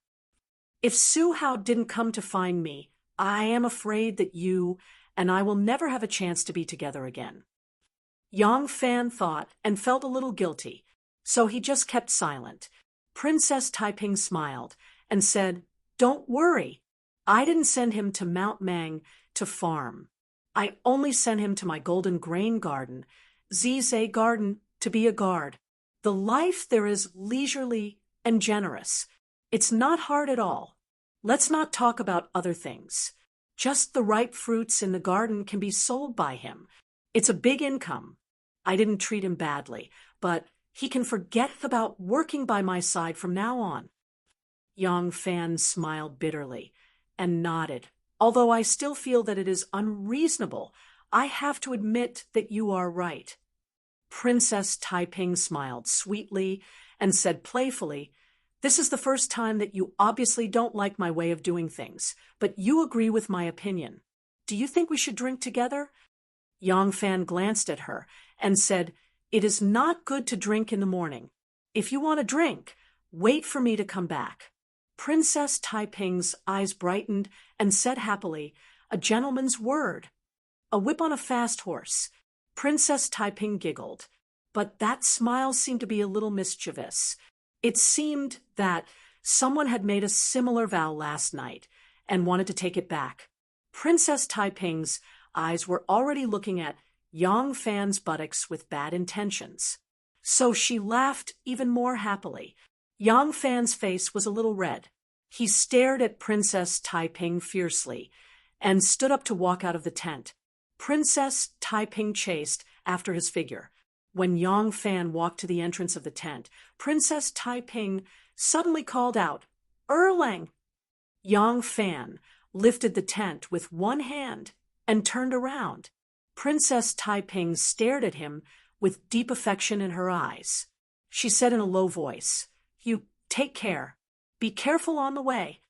If Su Hao didn't come to find me, I am afraid that you and I will never have a chance to be together again. Yang Fan thought and felt a little guilty, so he just kept silent. Princess Taiping smiled and said, Don't worry. I didn't send him to Mount Mang to farm. I only sent him to my golden grain garden, Zizé Garden, to be a guard. The life there is leisurely and generous. It's not hard at all. Let's not talk about other things. Just the ripe fruits in the garden can be sold by him. It's a big income. I didn't treat him badly, but he can forget about working by my side from now on. Yang Fan smiled bitterly and nodded. Although I still feel that it is unreasonable, I have to admit that you are right. Princess Taiping smiled sweetly and said playfully, This is the first time that you obviously don't like my way of doing things, but you agree with my opinion. Do you think we should drink together? Yang Fan glanced at her and said, It is not good to drink in the morning. If you want to drink, wait for me to come back. Princess Taiping's eyes brightened and said happily, A gentleman's word. A whip on a fast horse. Princess Taiping giggled, but that smile seemed to be a little mischievous. It seemed that someone had made a similar vow last night and wanted to take it back. Princess Taiping's eyes were already looking at Yang Fan's buttocks with bad intentions. So she laughed even more happily. Yang Fan's face was a little red. He stared at Princess Taiping fiercely and stood up to walk out of the tent. Princess Taiping chased after his figure. When Yang Fan walked to the entrance of the tent, Princess Taiping suddenly called out, Erlang! Yang Fan lifted the tent with one hand and turned around. Princess Taiping stared at him with deep affection in her eyes. She said in a low voice, You take care. Be careful on the way.